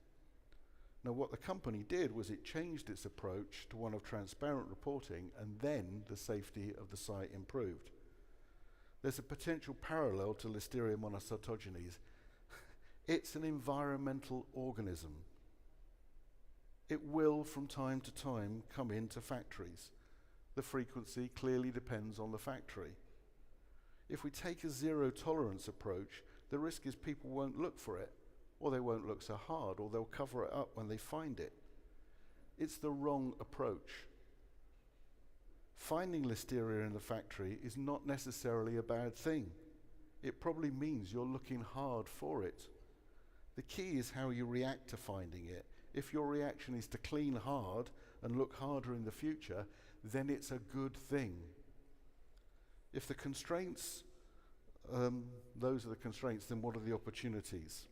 Now, what the company did was it changed its approach to one of transparent reporting, and then the safety of the site improved. There's a potential parallel to Listeria monocytogenes. It's an environmental organism. It will, from time to time, come into factories. The frequency clearly depends on the factory. If we take a zero tolerance approach, the risk is people won't look for it, or they won't look so hard, or they'll cover it up when they find it. It's the wrong approach. Finding listeria in the factory is not necessarily a bad thing. It probably means you're looking hard for it. The key is how you react to finding it. If your reaction is to clean hard and look harder in the future, then it's a good thing. If the constraints, those are the constraints, then what are the opportunities?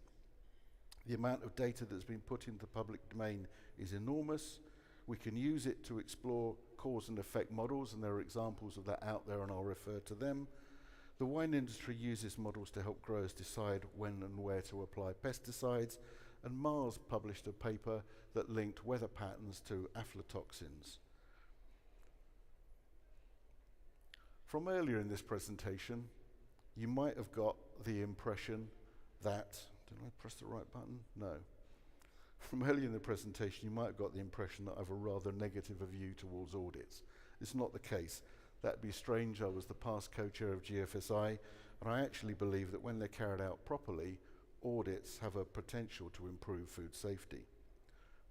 The amount of data that's been put into the public domain is enormous. We can use it to explore cause and effect models, and there are examples of that out there, and I'll refer to them. The wine industry uses models to help growers decide when and where to apply pesticides, and Mars published a paper that linked weather patterns to aflatoxins. From earlier in this presentation, you might have got the impression that, did I press the right button? No. From earlier in the presentation, you might have got the impression that I have a rather negative view towards audits. It's not the case. That'd be strange. I was the past co-chair of GFSI, and I actually believe that when they're carried out properly, audits have a potential to improve food safety.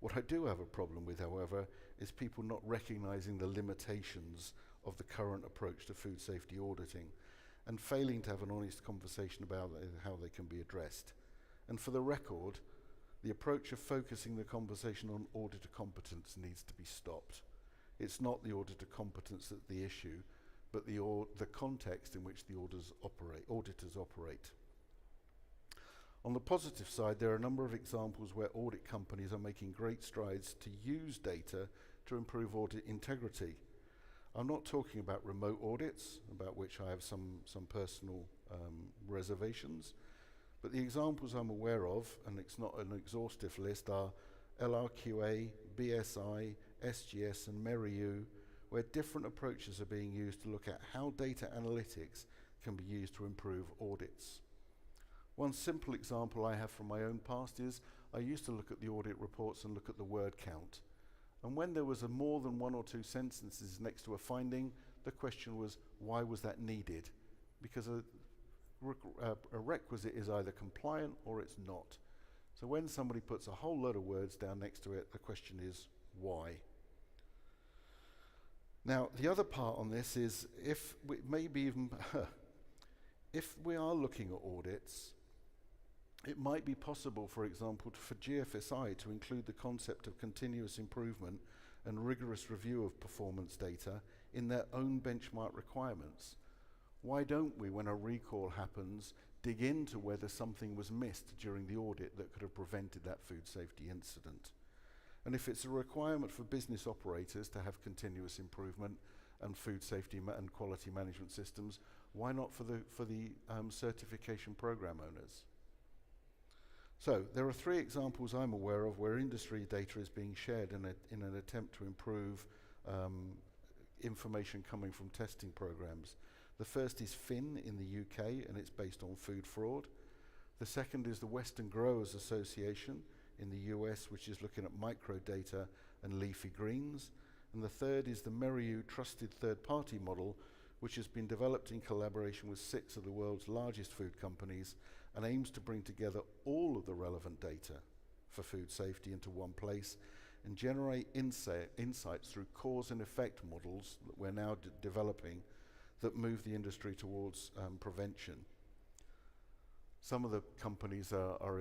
What I do have a problem with, however, is people not recognizing the limitations of the current approach to food safety auditing and failing to have an honest conversation about how they can be addressed. And for the record, the approach of focusing the conversation on auditor competence needs to be stopped. It's not the auditor competence that's the issue, but the context in which the auditors operate. On the positive side, there are a number of examples where audit companies are making great strides to use data to improve audit integrity. I'm not talking about remote audits, about which I have some personal reservations, but the examples I'm aware of, and it's not an exhaustive list, are LRQA, BSI, SGS, and Meriu, where different approaches are being used to look at how data analytics can be used to improve audits. One simple example I have from my own past is I used to look at the audit reports and look at the word count. And when there was more than one or two sentences next to a finding, the question was, why was that needed? Because a requisite is either compliant or it's not. So when somebody puts a whole load of words down next to it, the question is, why? Now, the other part on this is, if we are looking at audits, it might be possible, for example, for GFSI to include the concept of continuous improvement and rigorous review of performance data in their own benchmark requirements. Why don't we, when a recall happens, dig into whether something was missed during the audit that could have prevented that food safety incident? And if it's a requirement for business operators to have continuous improvement and food safety and quality management systems, why not for the certification program owners? So there are three examples I'm aware of where industry data is being shared in an attempt to improve information coming from testing programs. The first is FIN in the UK, and it's based on food fraud. The second is the Western Growers Association in the US, which is looking at microdata and leafy greens. And the third is the Meriu Trusted Third-Party Model, which has been developed in collaboration with 6 of the world's largest food companies and aims to bring together all of the relevant data for food safety into one place and generate insights through cause and effect models that we're now developing that move the industry towards prevention. Some of the companies that are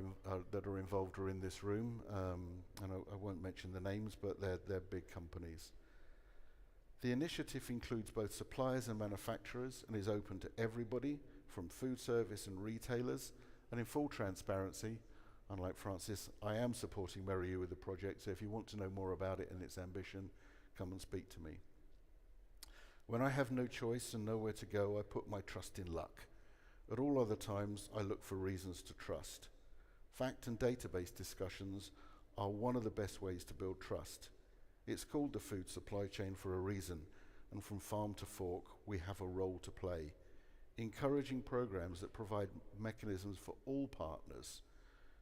involved are in this room, and I won't mention the names, but they're big companies. The initiative includes both suppliers and manufacturers and is open to everybody, from food service and retailers. And in full transparency, unlike Francis, I am supporting Meriu with the project, so if you want to know more about it and its ambition, come and speak to me. When I have no choice and nowhere to go, I put my trust in luck. At all other times, I look for reasons to trust. Fact and database discussions are one of the best ways to build trust. It's called the food supply chain for a reason, and from farm to fork, we have a role to play. Encouraging programs that provide mechanisms for all partners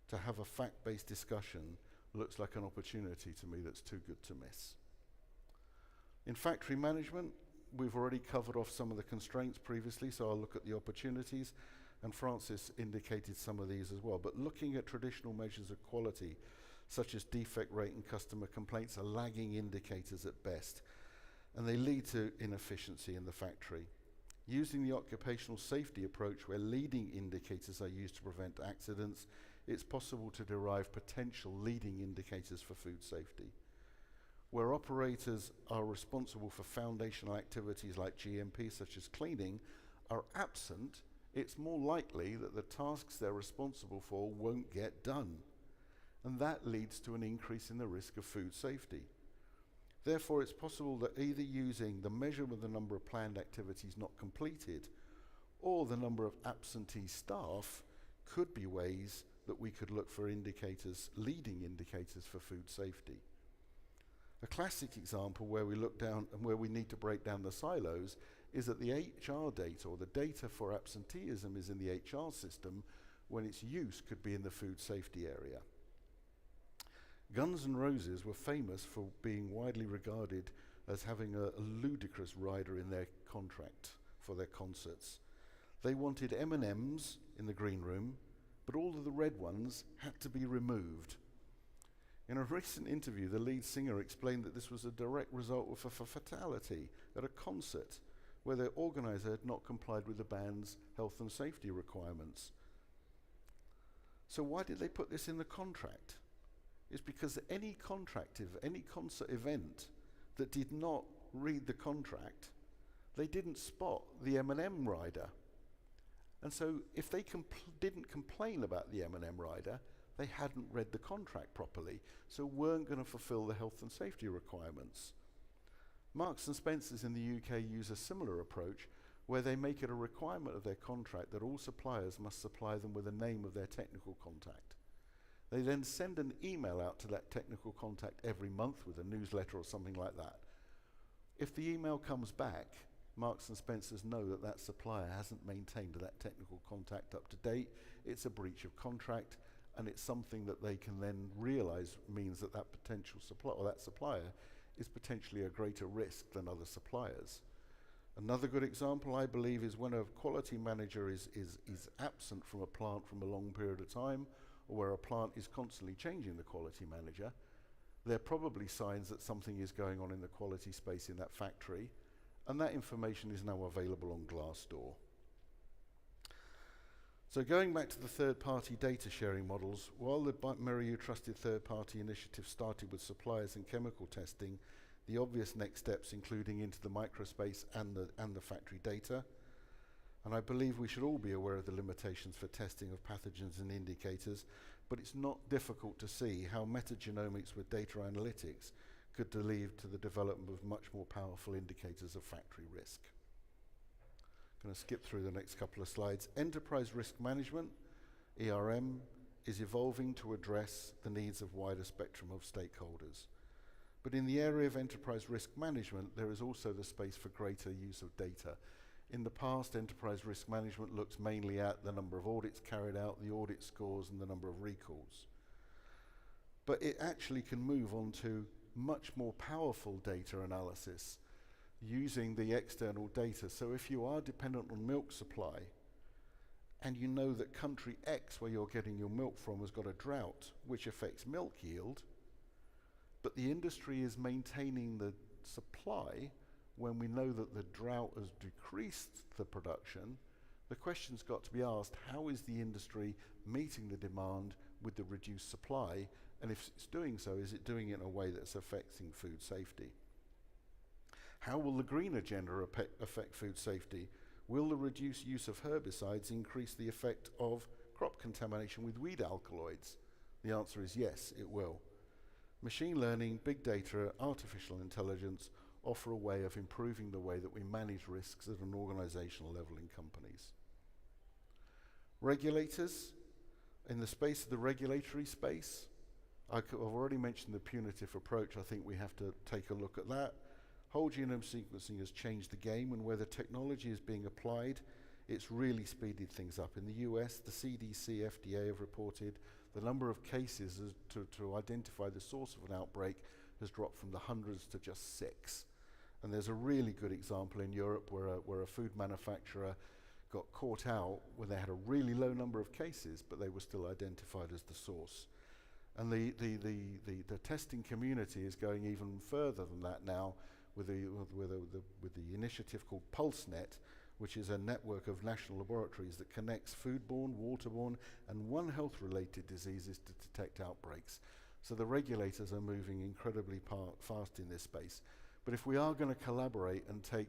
to have a fact-based discussion looks like an opportunity to me that's too good to miss. In factory management, we've already covered off some of the constraints previously, so I'll look at the opportunities, and Francis indicated some of these as well. But looking at traditional measures of quality, such as defect rate and customer complaints, are lagging indicators at best. and they lead to inefficiency in the factory. Using the occupational safety approach, where leading indicators are used to prevent accidents, it's possible to derive potential leading indicators for food safety. Where operators are responsible for foundational activities like GMP, such as cleaning, are absent, it's more likely that the tasks they're responsible for won't get done. And that leads to an increase in the risk of food safety. Therefore, it's possible that either using the measurement of the number of planned activities not completed or the number of absentee staff could be ways that we could look for indicators, leading indicators for food safety. A classic example where we look down and where we need to break down the silos is that the HR data, or the data for absenteeism, is in the HR system when its use could be in the food safety area. Guns N' Roses were famous for being widely regarded as having a ludicrous rider in their contract for their concerts. They wanted M&Ms in the green room, but all of the red ones had to be removed. In a recent interview, the lead singer explained that this was a direct result of a fatality at a concert where the organizer had not complied with the band's health and safety requirements. So why did they put this in the contract? It's because any concert event that did not read the contract, they didn't spot the M&M rider. And so if they didn't complain about the M&M rider, they hadn't read the contract properly, so weren't going to fulfill the health and safety requirements. Marks and Spencers in the UK use a similar approach where they make it a requirement of their contract that all suppliers must supply them with a name of their technical contact. They then send an email out to that technical contact every month with a newsletter or something like that. If the email comes back, Marks and Spencers know that that supplier hasn't maintained that technical contact up to date. It's a breach of contract, and it's something that they can then realize means that that potential supplier, or that supplier, is potentially a greater risk than other suppliers. Another good example, I believe, is when a quality manager is absent from a plant from a long period of time, or where a plant is constantly changing the quality manager, there are probably signs that something is going on in the quality space in that factory, and that information is now available on Glassdoor. So going back to the third-party data sharing models, while the Meriu Trusted Third-Party Initiative started with suppliers and chemical testing, the obvious next steps including into the microspace and the factory data. And I believe we should all be aware of the limitations for testing of pathogens and indicators, but it's not difficult to see how metagenomics with data analytics could lead to the development of much more powerful indicators of factory risk. I'm going to skip through the next couple of slides. Enterprise risk management, ERM, is evolving to address the needs of wider spectrum of stakeholders. But in the area of enterprise risk management, there is also the space for greater use of data. In the past, enterprise risk management looks mainly at the number of audits carried out, the audit scores, and the number of recalls. But it actually can move on to much more powerful data analysis using the external data. So if you are dependent on milk supply, and you know that country X, where you're getting your milk from, has got a drought, which affects milk yield, but the industry is maintaining the supply when we know that the drought has decreased the production, the question's got to be asked, how is the industry meeting the demand with the reduced supply? And if it's doing so, is it doing it in a way that's affecting food safety? How will the green agenda affect food safety? Will the reduced use of herbicides increase the effect of crop contamination with weed alkaloids? The answer is yes, it will. Machine learning, big data, artificial intelligence offer a way of improving the way that we manage risks at an organizational level in companies. Regulators, in the space of the regulatory space, I've already mentioned the punitive approach. I think we have to take a look at that. Whole genome sequencing has changed the game, and where the technology is being applied, it's really speeded things up. In the US, the CDC, FDA have reported the number of cases to identify the source of an outbreak has dropped from the hundreds to just 6. And there's a really good example in Europe where a food manufacturer got caught out when they had a really low number of cases, but they were still identified as the source. And the testing community is going even further than that now, with the initiative called PulseNet, which is a network of national laboratories that connects foodborne, waterborne, and One Health-related diseases to detect outbreaks. So the regulators are moving incredibly fast in this space. But if we are going to collaborate and take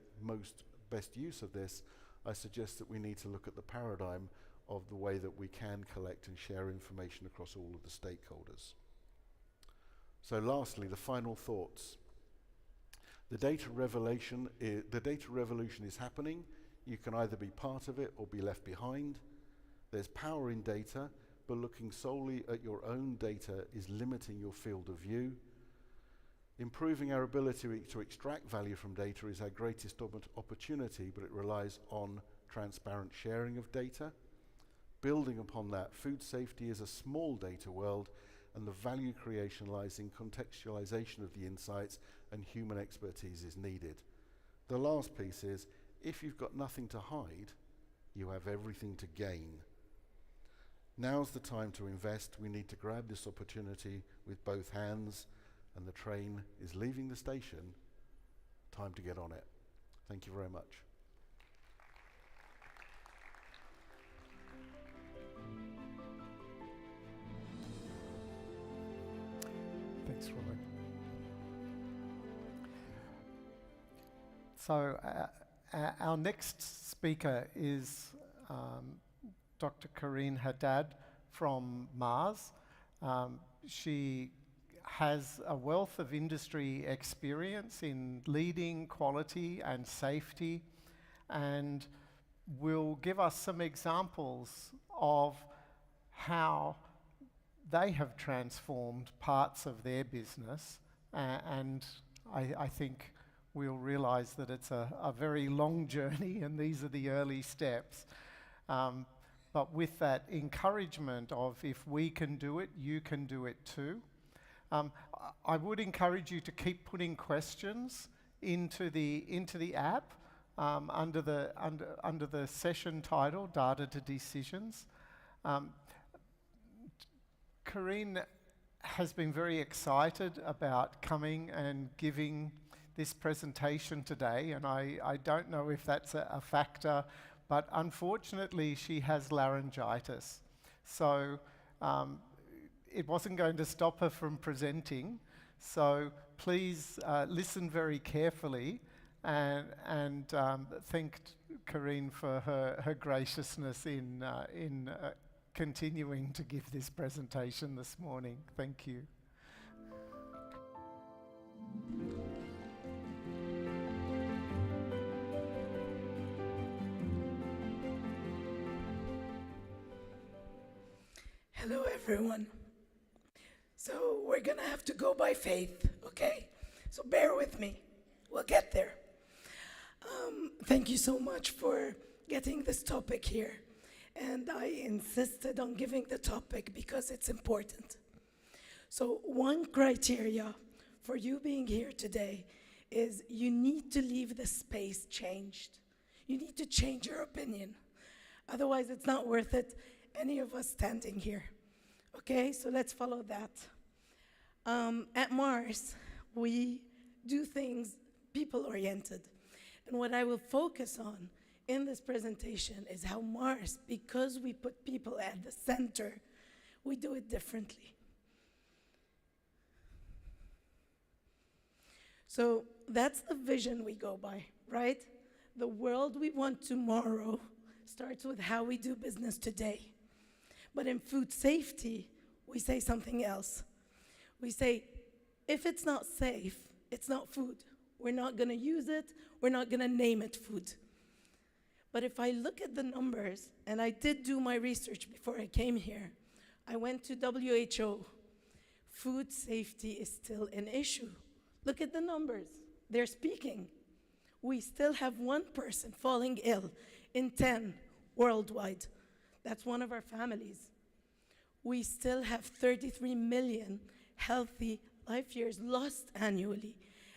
best use of this, I suggest that we need to look at the paradigm of the way that we can collect and share information across all of the stakeholders. So lastly, the final thoughts. The data revolution is happening. You can either be part of it or be left behind. There's power in data, but looking solely at your own data is limiting your field of view. Improving our ability to extract value from data is our greatest opportunity, but it relies on transparent sharing of data. Building upon that, food safety is a small data world, and the value creation lies in contextualization of the insights, and human expertise is needed. The last piece is, if you've got nothing to hide, you have everything to gain. Now's the time to invest. We need to grab this opportunity with both hands, and the train is leaving the station. Time to get on it. Thank you very much. Thanks, Robert. So our next speaker is Dr. Karine Haddad from Mars. She has a wealth of industry experience in leading quality and safety, and will give us some examples of how they have transformed parts of their business, and I think we'll realize that it's a very long journey, and these are the early steps. But with that encouragement of, if we can do it, you can do it too. I would encourage you to keep putting questions into the app under the session title, Data to Decisions. Karine has been very excited about coming and giving this presentation today, and I don't know if that's a factor, but unfortunately she has laryngitis. So it wasn't going to stop her from presenting, so please listen very carefully and thank Karine for her graciousness in continuing to give this presentation this morning. Thank you. Hello, everyone. So we're gonna have to go by faith, okay? So bear with me. We'll get there. Thank you so much for getting this topic here. And I insisted on giving the topic because it's important. So one criteria for you being here today is you need to leave the space changed. You need to change your opinion. Otherwise, it's not worth it, any of us standing here. Okay, so let's follow that. At Mars, we do things people-oriented. And what I will focus on in this presentation is how Mars, because we put people at the center, we do it differently. So that's the vision we go by, right? The world we want tomorrow starts with how we do business today. But in food safety, we say something else. We say, if it's not safe, it's not food. We're not gonna use it, we're not gonna name it food. But if I look at the numbers, and I did do my research before I came here, I went to WHO. Food safety is still an issue. Look at the numbers, they're speaking. We still have 1 person falling ill in 10 worldwide. That's one of our families. We still have 33 million healthy life years lost annually.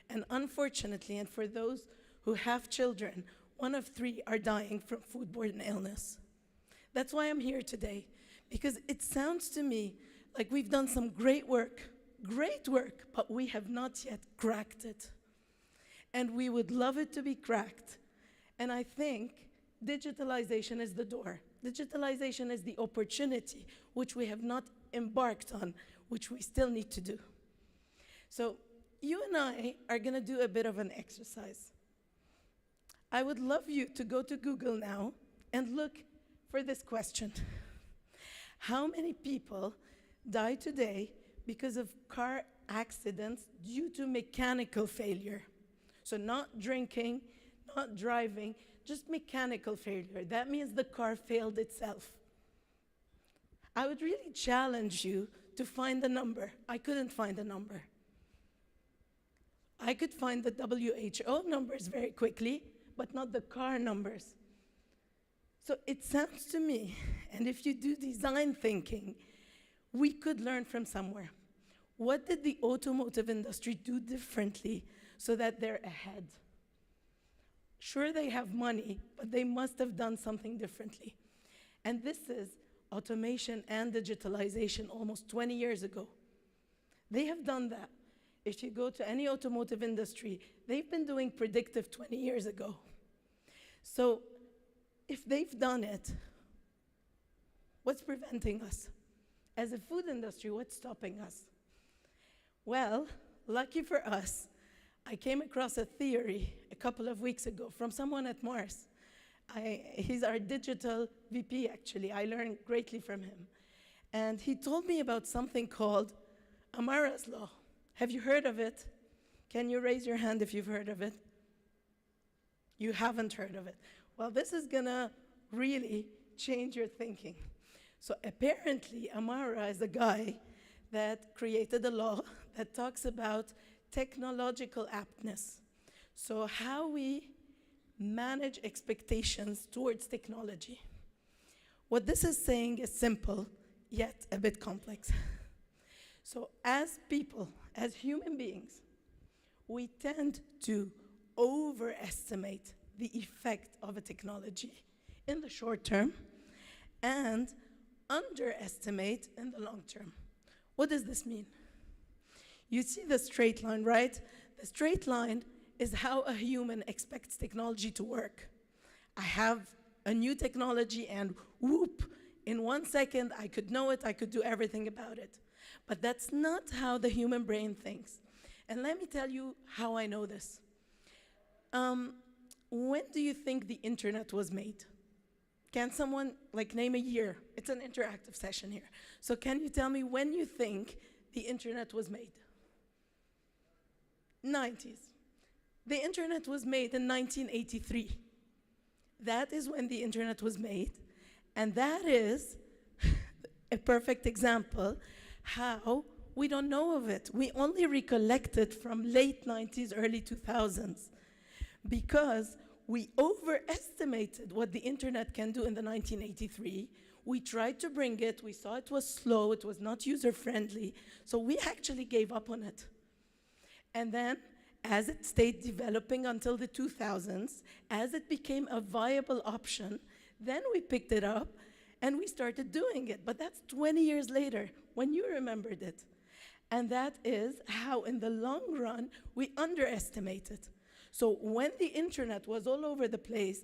And unfortunately, and for those who have children, 1 of 3 are dying from foodborne illness. That's why I'm here today, because it sounds to me like we've done some great work, but we have not yet cracked it. and we would love it to be cracked. And I think digitalization is the door. Digitalization is the opportunity, which we have not embarked on, which we still need to do. So you and I are going to do a bit of an exercise. I would love you to go to Google now and look for this question. How many people die today because of car accidents due to mechanical failure? So not drinking, not driving, just mechanical failure. That means the car failed itself. I would really challenge you to find the number. I couldn't find the number. I could find the WHO numbers very quickly, but not the car numbers. So it sounds to me, and if you do design thinking, we could learn from somewhere. What did the automotive industry do differently so that they're ahead? Sure, they have money, but they must have done something differently. And this is automation and digitalization almost 20 years ago. They have done that. If you go to any automotive industry, they've been doing predictive 20 years ago. So if they've done it, what's preventing us? As a food industry, what's stopping us? Well, lucky for us, I came across a theory a couple of weeks ago from someone at Mars. He's our digital VP, actually. I learned greatly from him. And he told me about something called Amara's Law. Have you heard of it? Can you raise your hand if you've heard of it? You haven't heard of it. Well, this is gonna really change your thinking. So apparently, Amara is a guy that created a law that talks about technological aptness. So how we manage expectations towards technology. What this is saying is simple, yet a bit complex. So as people, as human beings, we tend to overestimate the effect of a technology in the short term and underestimate in the long term. What does this mean? You see the straight line, right? The straight line is how a human expects technology to work. I have a new technology and whoop, in 1 second I could know it, I could do everything about it. But that's not how the human brain thinks. And let me tell you how I know this. When do you think the internet was made? Can someone name a year? It's an interactive session here. So can you tell me when you think the internet was made? 90s. The internet was made in 1983. That is when the internet was made. And that is a perfect example how we don't know of it. We only recollect it from late 90s, early 2000s, because we overestimated what the internet can do in the 1983. We tried to bring it, we saw it was slow, it was not user-friendly, so we actually gave up on it. And then, as it stayed developing until the 2000s, as it became a viable option, then we picked it up and we started doing it. But that's 20 years later, when you remembered it. And that is how, in the long run, we underestimated. So when the internet was all over the place,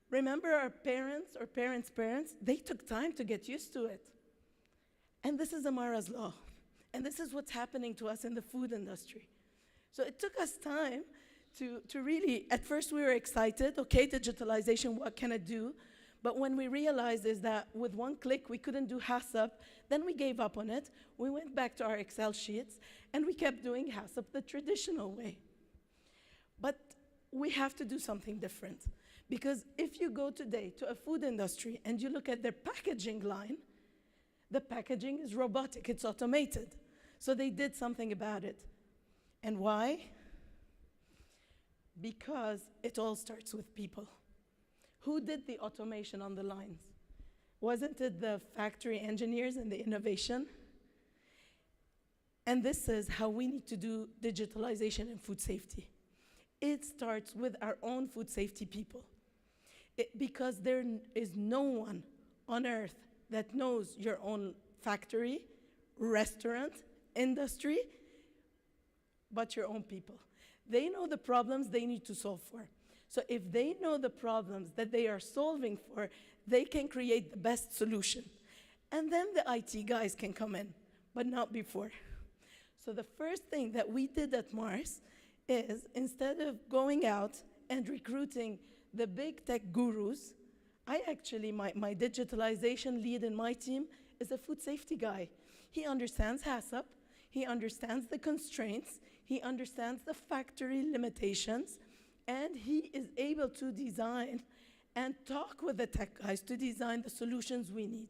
remember our parents or parents' parents, they took time to get used to it. And this is Amara's Law. And this is what's happening to us in the food industry. So it took us time to really, at first we were excited, okay, digitalization, what can it do? But when we realized is that with one click we couldn't do HACCP, then we gave up on it. We went back to our Excel sheets and we kept doing HACCP the traditional way. But we have to do something different. Because if you go today to a food industry and you look at their packaging line, the packaging is robotic, it's automated. So they did something about it. And why? Because it all starts with people. Who did the automation on the lines? Wasn't it the factory engineers and the innovation? And this is how we need to do digitalization and food safety. It starts with our own food safety people. Because there is no one on earth that knows your own factory, restaurant, industry, but your own people. They know the problems they need to solve for. So if they know the problems that they are solving for, they can create the best solution. And then the IT guys can come in, but not before. So the first thing that we did at Mars is, instead of going out and recruiting the big tech gurus, I actually, my digitalization lead in my team is a food safety guy. He understands HACCP, he understands the constraints, he understands the factory limitations, and he is able to design and talk with the tech guys to design the solutions we need.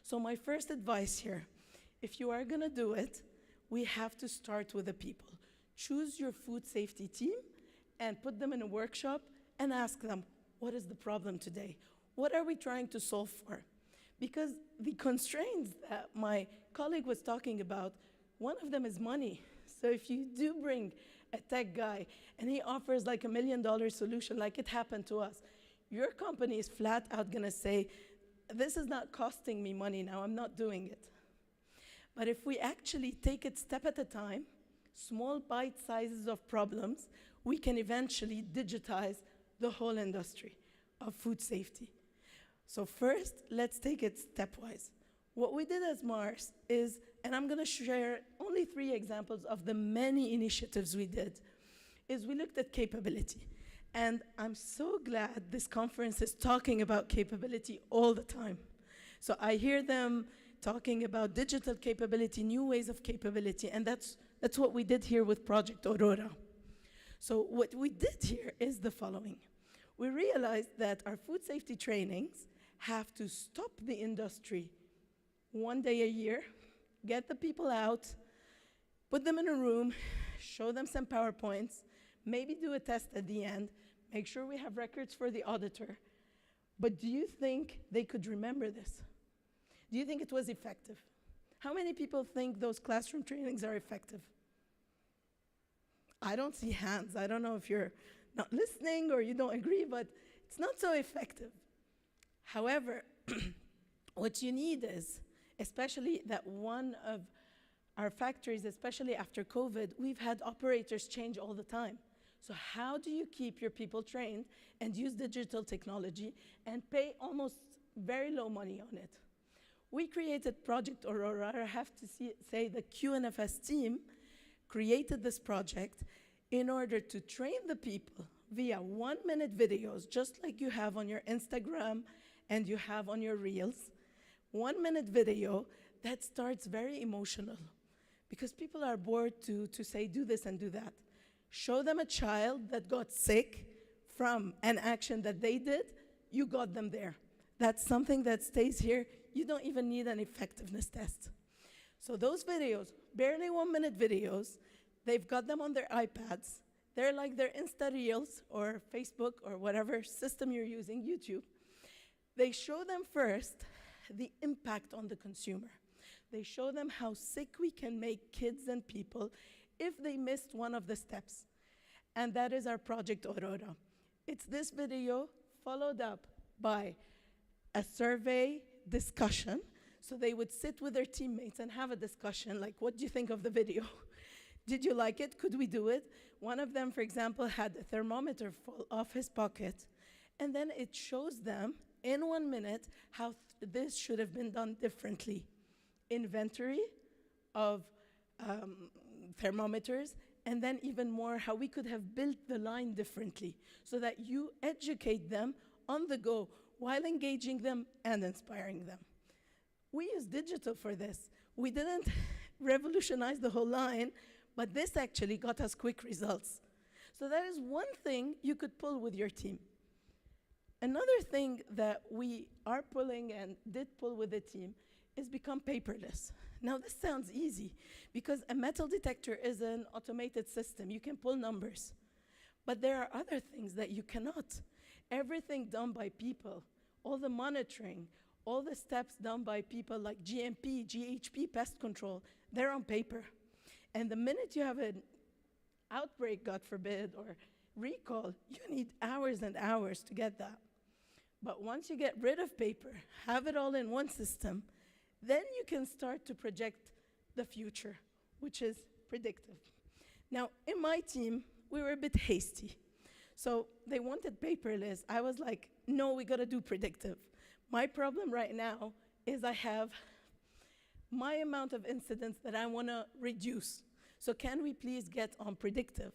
So my first advice here, if you are gonna do it, we have to start with the people. Choose your food safety team and put them in a workshop and ask them, what is the problem today? What are we trying to solve for? Because the constraints that my colleague was talking about, one of them is money. So if you do bring a tech guy and he offers like $1 million solution, like it happened to us, your company is flat out gonna say, this is not costing me money now, I'm not doing it. But if we actually take it step at a time, small bite sizes of problems, we can eventually digitize the whole industry of food safety. So first, let's take it stepwise. What we did as Mars is, and I'm gonna share only 3 examples of the many initiatives we did, is we looked at capability. And I'm so glad this conference is talking about capability all the time. So I hear them talking about digital capability, new ways of capability, and that's what we did here with Project Aurora. So what we did here is the following. We realized that our food safety trainings have to stop the industry 1 day a year, get the people out, put them in a room, show them some PowerPoints, maybe do a test at the end, make sure we have records for the auditor. But do you think they could remember this? Do you think it was effective? How many people think those classroom trainings are effective? I don't see hands. I don't know if you're not listening or you don't agree, but it's not so effective. However, what you need is, especially that one of our factories, especially after COVID, we've had operators change all the time. So how do you keep your people trained and use digital technology and pay almost very low money on it? We created Project Aurora. I have to say the QNFS team created this project in order to train the people via 1-minute videos, just like you have on your Instagram and you have on your Reels. 1-minute video that starts very emotional because people are bored to say, do this and do that. Show them a child that got sick from an action that they did, you got them there. That's something that stays here. You don't even need an effectiveness test. So those videos, barely 1-minute videos, they've got them on their iPads. They're like their Insta Reels or Facebook or whatever system you're using, YouTube. They show them first the impact on the consumer. They show them how sick we can make kids and people if they missed one of the steps. And that is our Project Aurora. It's this video followed up by a survey discussion. So they would sit with their teammates and have a discussion, like, what do you think of the video? Did you like it? Could we do it? One of them, for example, had a thermometer fall off his pocket, and then it shows them in 1 minute how this should have been done differently. Inventory of thermometers, and then even more how we could have built the line differently so that you educate them on the go while engaging them and inspiring them. We use digital for this. We didn't revolutionize the whole line, but this actually got us quick results. So that is one thing you could pull with your team. Another thing that we are pulling and did pull with the team is become paperless. Now this sounds easy because a metal detector is an automated system. You can pull numbers. But there are other things that you cannot. Everything done by people, all the monitoring, all the steps done by people like GMP, GHP, pest control, they're on paper. And the minute you have an outbreak, God forbid, or recall, you need hours and hours to get that. But once you get rid of paper, have it all in one system, then you can start to project the future, which is predictive. Now, in my team, we were a bit hasty. So they wanted paperless. I was like, no, we gotta do predictive. My problem right now is I have my amount of incidents that I wanna reduce. So can we please get on predictive?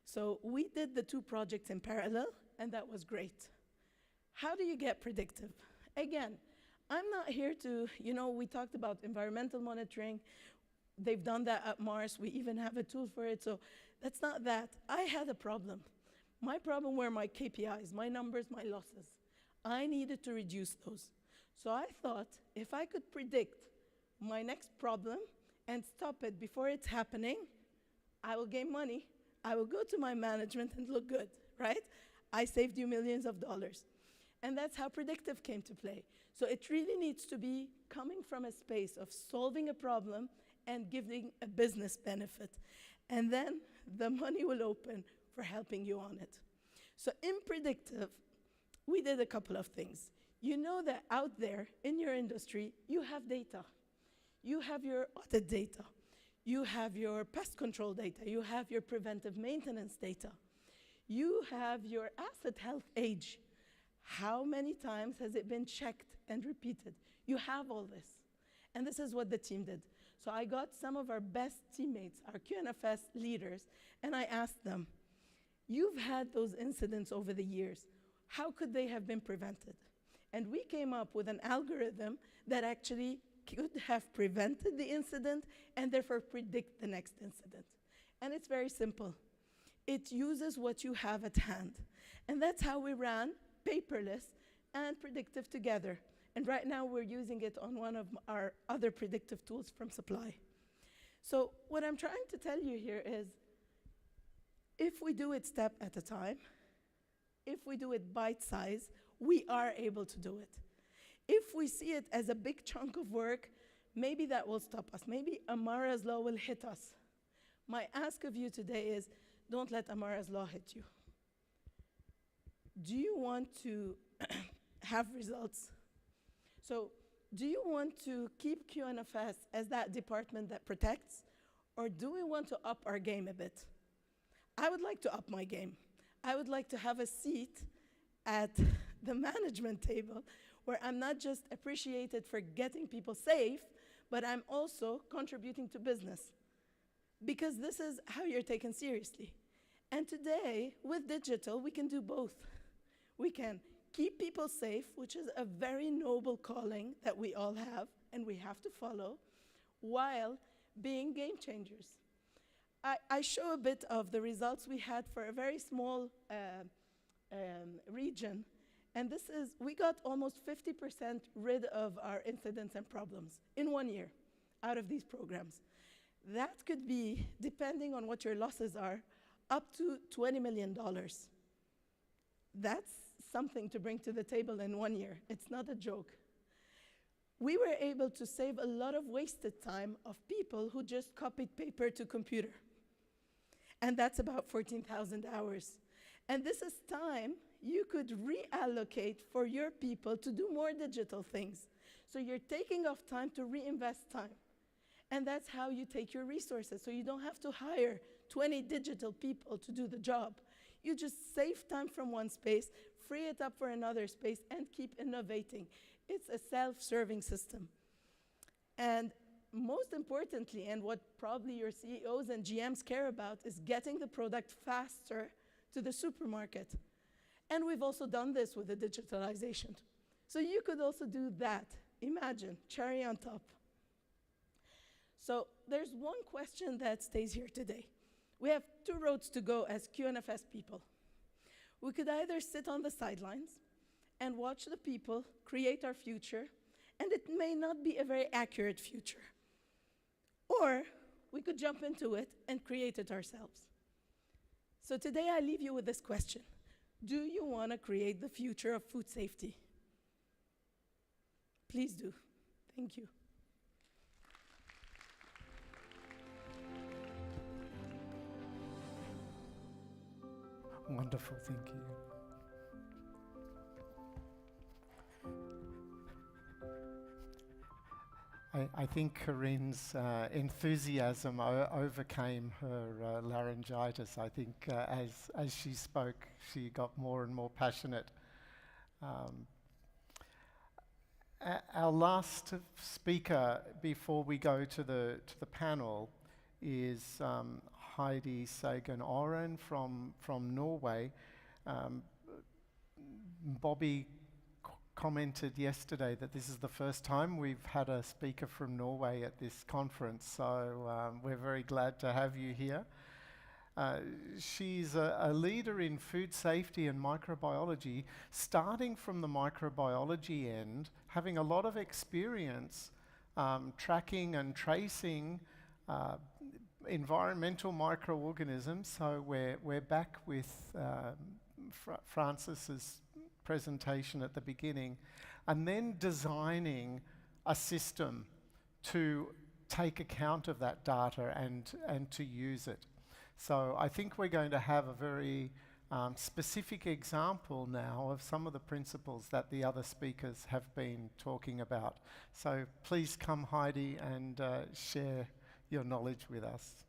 So we did the two projects in parallel, and that was great. How do you get predictive? Again, I'm not here to, we talked about environmental monitoring. They've done that at Mars. We even have a tool for it. So that's not that. I had a problem. My problem were my KPIs, my numbers, my losses. I needed to reduce those. So I thought if I could predict my next problem and stop it before it's happening, I will gain money. I will go to my management and look good, right? I saved you millions of dollars. And that's how predictive came to play. So it really needs to be coming from a space of solving a problem and giving a business benefit. And then the money will open for helping you on it. So in predictive, we did a couple of things. You know that out there in your industry, you have data. You have your audit data. You have your pest control data. You have your preventive maintenance data. You have your asset health age. How many times has it been checked and repeated? You have all this. And this is what the team did. So I got some of our best teammates, our QNFS leaders, and I asked them, you've had those incidents over the years. How could they have been prevented? And we came up with an algorithm that actually could have prevented the incident and therefore predict the next incident. And it's very simple. It uses what you have at hand. And that's how we ran paperless and predictive together. And right now we're using it on one of our other predictive tools from supply. So what I'm trying to tell you here is, if we do it step at a time, if we do it bite size, we are able to do it. If we see it as a big chunk of work, maybe that will stop us. Maybe Amara's law will hit us. My ask of you today is, don't let Amara's law hit you. Do you want to have results? So do you want to keep QNFS as that department that protects, or do we want to up our game a bit? I would like to up my game. I would like to have a seat at the management table where I'm not just appreciated for getting people safe, but I'm also contributing to business. Because this is how you're taken seriously. And today, with digital, we can do both. We can keep people safe, which is a very noble calling that we all have and we have to follow, while being game changers. I show a bit of the results we had for a very small region. And this is, we got almost 50% rid of our incidents and problems in 1 year out of these programs. That could be, depending on what your losses are, up to $20 million. That's something to bring to the table in 1 year. It's not a joke. We were able to save a lot of wasted time of people who just copied paper to computer. And that's about 14,000 hours. And this is time you could reallocate for your people to do more digital things. So you're taking off time to reinvest time. And that's how you take your resources. So you don't have to hire 20 digital people to do the job. You just save time from one space, free it up for another space, and keep innovating. It's a self-serving system. And most importantly, and what probably your CEOs and GMs care about, is getting the product faster to the supermarket. And we've also done this with the digitalization. So you could also do that. Imagine, cherry on top. So there's one question that stays here today. We have two roads to go as QNFS people. We could either sit on the sidelines and watch the people create our future, and it may not be a very accurate future. Or we could jump into it and create it ourselves. So today I leave you with this question. Do you want to create the future of food safety? Please do. Thank you. Wonderful, thank you. I think Corinne's enthusiasm overcame her laryngitis. I think as she spoke, she got more and more passionate. Our last speaker before we go to the panel is Heidi Sagan Oren from Norway. Bobby commented yesterday that this is the first time we've had a speaker from Norway at this conference, so we're very glad to have you here. She's a leader in food safety and microbiology, starting from the microbiology end, having a lot of experience tracking and tracing environmental microorganisms. So we're back with Francis's presentation at the beginning, and then designing a system to take account of that data and to use it. So I think we're going to have a very specific example now of some of the principles that the other speakers have been talking about. So please come, Heidi, and share your knowledge with us.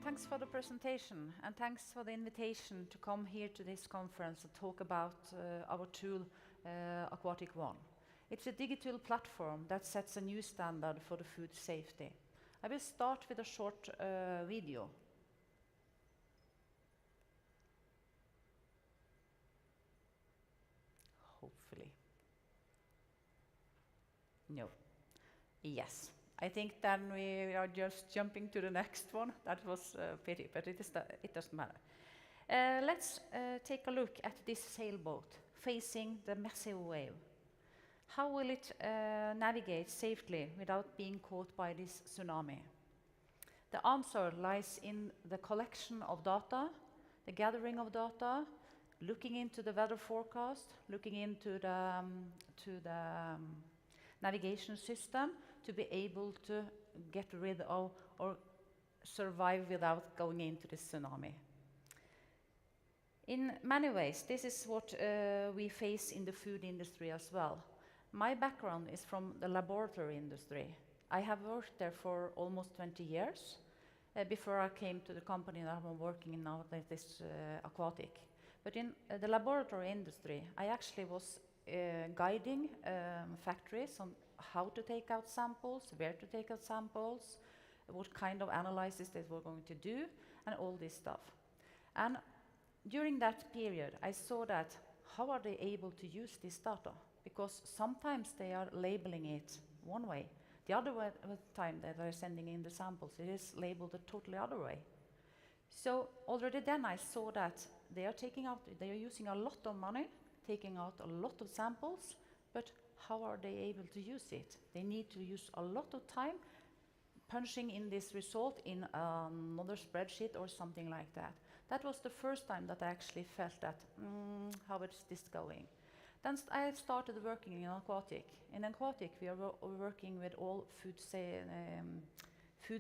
Thanks for the presentation, and thanks for the invitation to come here to this conference and talk about our tool, Aquatic One. It's a digital platform that sets a new standard for the food safety. I will start with a short video. Hopefully. No. Yes. I think then we are just jumping to the next one. That was a pity, but it doesn't matter. Let's take a look at this sailboat facing the massive wave. How will it navigate safely without being caught by this tsunami? The answer lies in the collection of data, the gathering of data, looking into the weather forecast, looking into the navigation system, to be able to get rid of or survive without going into the tsunami. In many ways, this is what we face in the food industry as well. My background is from the laboratory industry. I have worked there for almost 20 years before I came to the company that I'm working in now, that is Aquatic. But in the laboratory industry, I actually was guiding factories on how to take out samples, where to take out samples, what kind of analysis they were going to do, and all this stuff. And during that period, I saw that how are they able to use this data? Because sometimes they are labeling it one way. The other time that they're sending in the samples, it is labeled a totally other way. So already then I saw that they are using a lot of money, taking out a lot of samples, but how are they able to use it? They need to use a lot of time punching in this result in another spreadsheet or something like that. That was the first time that I actually felt that, how is this going? Then I started working in Aquatic. In Aquatic, we are working with all food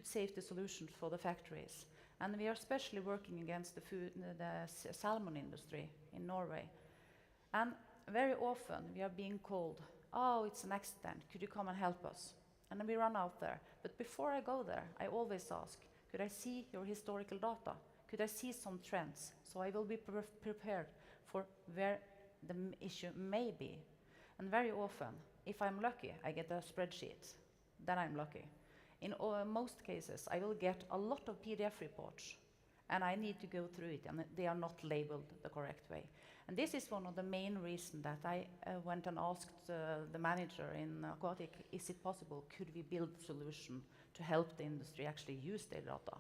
safety solutions for the factories. And we are especially working against the salmon industry in Norway. And very often we are being called, oh, it's an accident, could you come and help us? And then we run out there. But before I go there, I always ask, could I see your historical data? Could I see some trends? So I will be prepared for where the issue may be. And very often, if I'm lucky, I get a spreadsheet. Then I'm lucky. In most cases, I will get a lot of PDF reports, and I need to go through it, and they are not labeled the correct way. And this is one of the main reasons that I went and asked the manager in Aquatic, is it possible, could we build a solution to help the industry actually use their data?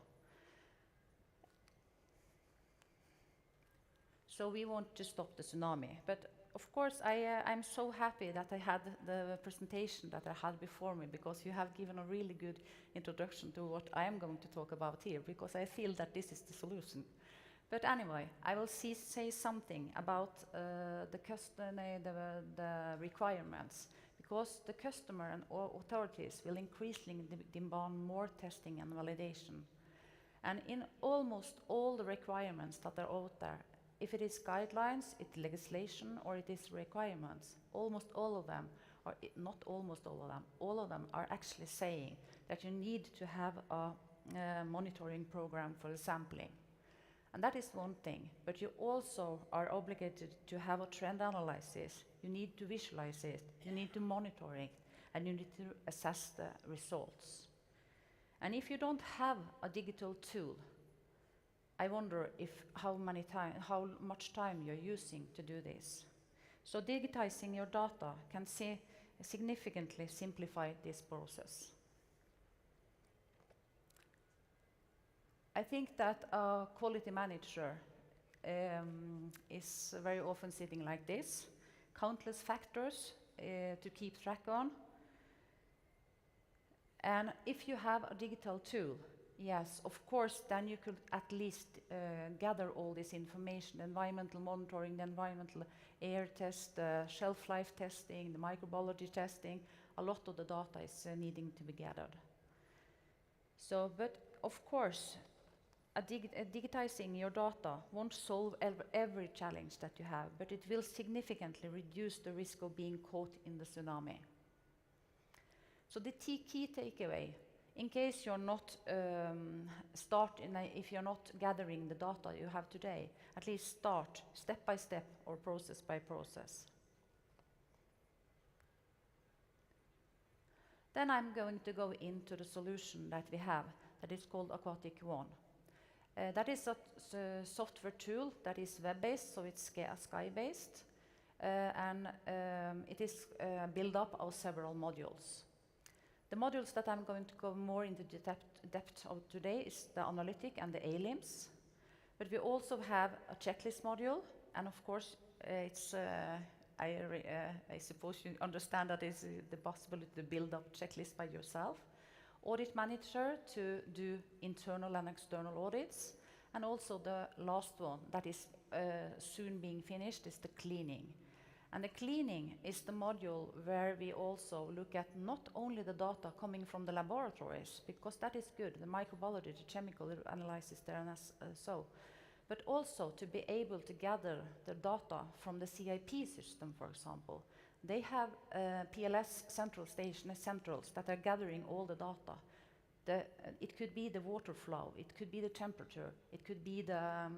So we want to stop the tsunami. But of course, I'm so happy that I had the presentation that I had before me, because you have given a really good introduction to what I am going to talk about here, because I feel that this is the solution. But anyway, I will say something about the requirements, because the customer and authorities will increasingly demand more testing and validation. And in almost all the requirements that are out there, if it is guidelines, it's legislation, or it is requirements, almost all of them, or not almost all of them are actually saying that you need to have a monitoring program for the sampling. And that is one thing, but you also are obligated to have a trend analysis. You need to visualize it, you need to monitor it, and you need to assess the results. And if you don't have a digital tool, I wonder how much time you're using to do this. So digitizing your data can significantly simplify this process. I think that a quality manager is very often sitting like this, countless factors to keep track on. And if you have a digital tool, yes, of course, then you could at least gather all this information, the environmental monitoring, the environmental air test, the shelf life testing, the microbiology testing. A lot of the data is needing to be gathered. So, but of course, digitizing your data won't solve every challenge that you have, but it will significantly reduce the risk of being caught in the tsunami. So the key takeaway, in case you're not if you're not gathering the data you have today, at least start step by step or process by process. Then I'm going to go into the solution that we have that is called Aquatic One. That is a software tool that is web-based, so it's sky-based, and it is built up of several modules. The modules that I'm going to go more into the depth of today is the analytic and the A-limbs, but we also have a checklist module, and of course it's I suppose you understand that it's the possibility to build up checklists by yourself. Audit manager to do internal and external audits, and also the last one that is soon being finished is the cleaning. And the cleaning is the module where we also look at not only the data coming from the laboratories, because that is good, the microbiology, the chemical analysis there and so, but also to be able to gather the data from the CIP system, for example. They have PLS centrals that are gathering all the data. It could be the water flow, it could be the temperature, it could be the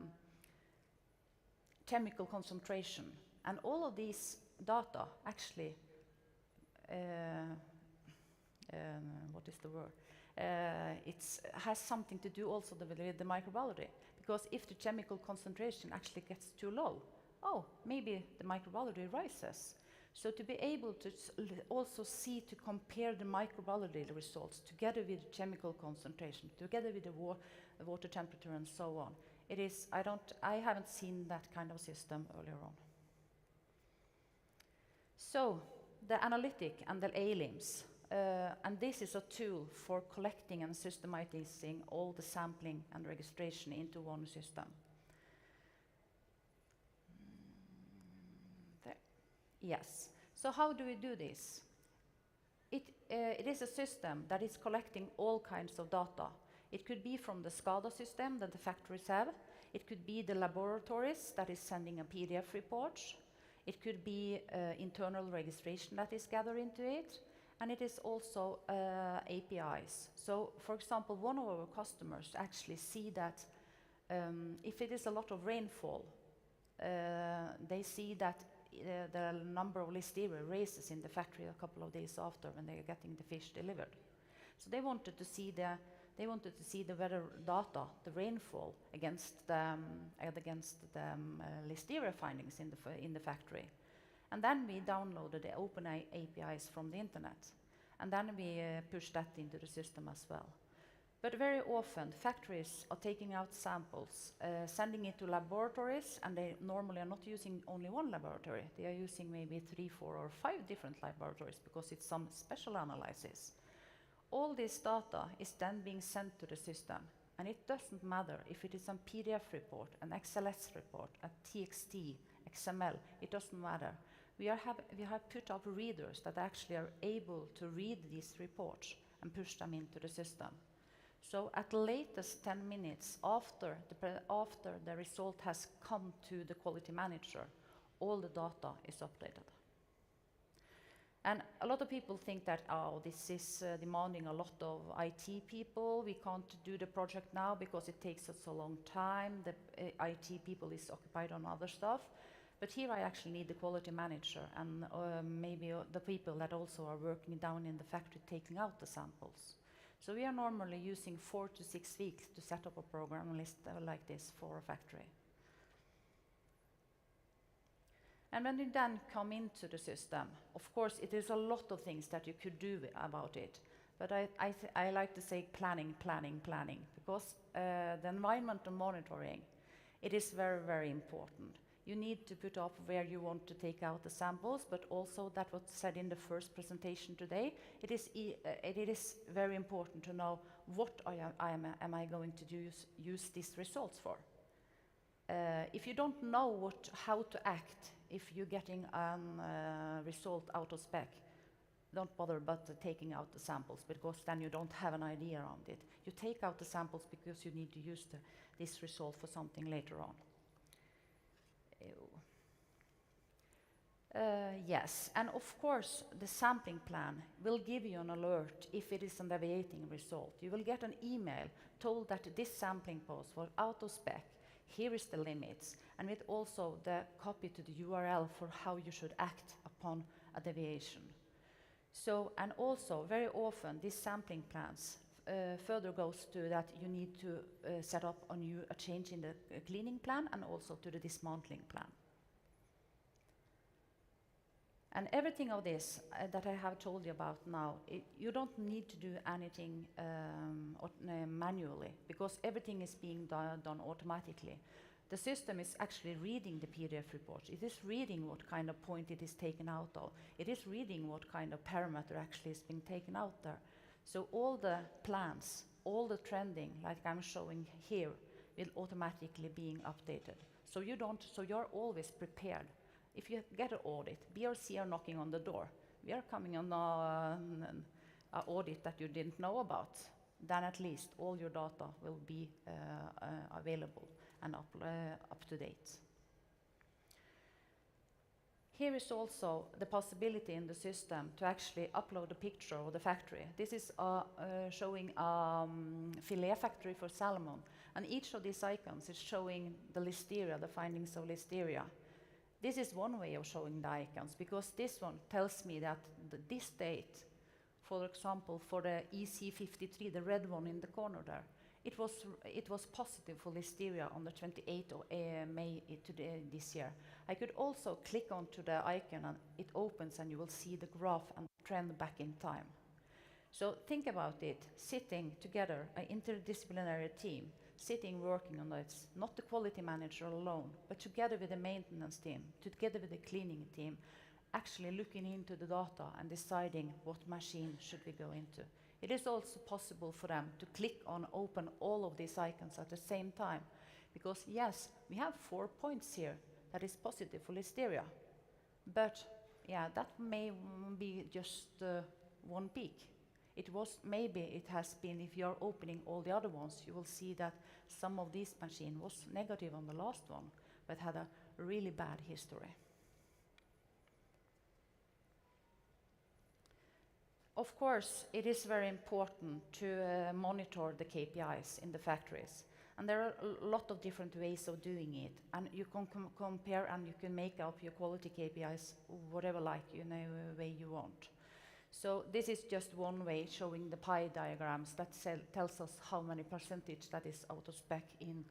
chemical concentration. And all of these data actually, what is the word? It has something to do also with the microbiology. Because if the chemical concentration actually gets too low, maybe the microbiology rises. So to be able to also see, to compare the microbiology results together with the chemical concentration, together with the water temperature and so on. It is, I haven't seen that kind of system earlier on. So the analytic and the A-limbs, and this is a tool for collecting and systematizing all the sampling and registration into one system. Yes. So how do we do this? It is a system that is collecting all kinds of data. It could be from the SCADA system that the factories have. It could be the laboratories that is sending a PDF report. It could be internal registration that is gathered into it. And it is also APIs. So, for example, one of our customers actually see that if it is a lot of rainfall, they see that the number of listeria raises in the factory a couple of days after when they are getting the fish delivered. So they wanted to see the weather data, the rainfall against the listeria findings in the factory. And then we downloaded the open APIs from the internet, and then we pushed that into the system as well. But very often, factories are taking out samples, sending it to laboratories, and they normally are not using only one laboratory. They are using maybe 3, 4, or 5 different laboratories because it's some special analysis. All this data is then being sent to the system, and it doesn't matter if it is a PDF report, an XLS report, a TXT, XML, it doesn't matter. We have put up readers that actually are able to read these reports and push them into the system. So at the latest 10 minutes after the result has come to the quality manager, all the data is updated. And a lot of people think that, oh, this is demanding a lot of IT people. We can't do the project now because it takes us a long time. The IT people is occupied on other stuff. But here I actually need the quality manager and maybe the people that also are working down in the factory taking out the samples. So we are normally using 4 to 6 weeks to set up a program list like this for a factory. And when you then come into the system, of course, it is a lot of things that you could do about it. But I like to say planning, planning, planning, because the environmental monitoring, it is very, very important. You need to put up where you want to take out the samples, but also that was said in the first presentation today. It is very important to know what am I going to use these results for. If you don't know how to act, if you're getting a result out of spec, don't bother about taking out the samples, because then you don't have an idea around it. You take out the samples because you need to use this result for something later on. Yes, and of course the sampling plan will give you an alert if it is a deviating result. You will get an email told that this sampling post was out of spec. Here is the limits, and with also the copy to the URL for how you should act upon a deviation. So, and also very often these sampling plans further goes to that you need to set up a change in the cleaning plan and also to the dismantling plan. And everything of this that I have told you about now, you don't need to do anything manually, because everything is being done automatically. The system is actually reading the PDF report. It is reading what kind of point it is taken out of. It is reading what kind of parameter actually is being taken out there. So all the plans, all the trending, like I'm showing here, will automatically being updated. So you're always prepared. If you get an audit, BRC are knocking on the door. We are coming on an audit that you didn't know about. Then at least all your data will be available and up to date. Here is also the possibility in the system to actually upload a picture of the factory. This is showing a fillet factory for salmon, and each of these icons is showing the listeria, the findings of listeria. This is one way of showing the icons, because this one tells me that this date, for example, for the EC53, the red one in the corner there, it was positive for listeria on the 28th of May this year. I could also click onto the icon and it opens and you will see the graph and trend back in time. So think about it, sitting together, an interdisciplinary team, sitting working on this, not the quality manager alone, but together with the maintenance team, together with the cleaning team, actually looking into the data and deciding what machine should we go into. It is also possible for them to click on open all of these icons at the same time, because yes, we have 4 points here that is positive for listeria, but yeah, that may be just one peak. Maybe it has been, if you're opening all the other ones, you will see that some of this machine was negative on the last one, but had a really bad history. Of course, it is very important to monitor the KPIs in the factories. And there are a lot of different ways of doing it. And you can compare and you can make up your quality KPIs whatever way you want. So this is just one way showing the pie diagrams that tells us how many percentage that is out of spec in